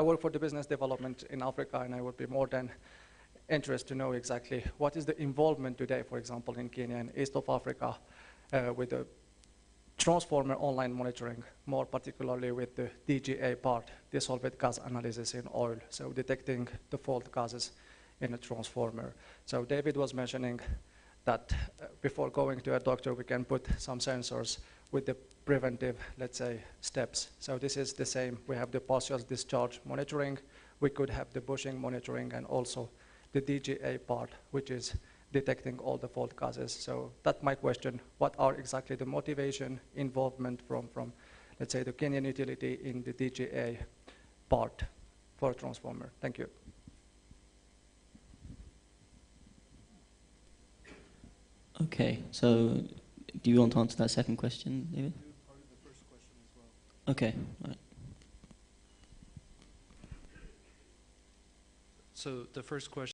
work for the business development in Africa, and I would be more than interested to know exactly what is the involvement today, for example, in Kenya and East of Africa, with the transformer online monitoring, more particularly with the DGA part, dissolved gas analysis in oil, so detecting the fault gases in a transformer. So David was mentioning that before going to a doctor, we can put some sensors with the preventive, let's say, steps. So this is the same. We have the partial discharge monitoring. We could have the bushing monitoring and also the DGA part, which is detecting all the fault gases. So that's my question. What are exactly the motivation, involvement from let's say, the Kenyan utility in the DGA part for a transformer? Thank you. Okay, so do you want to answer that second question, David? Okay, all right. So the first question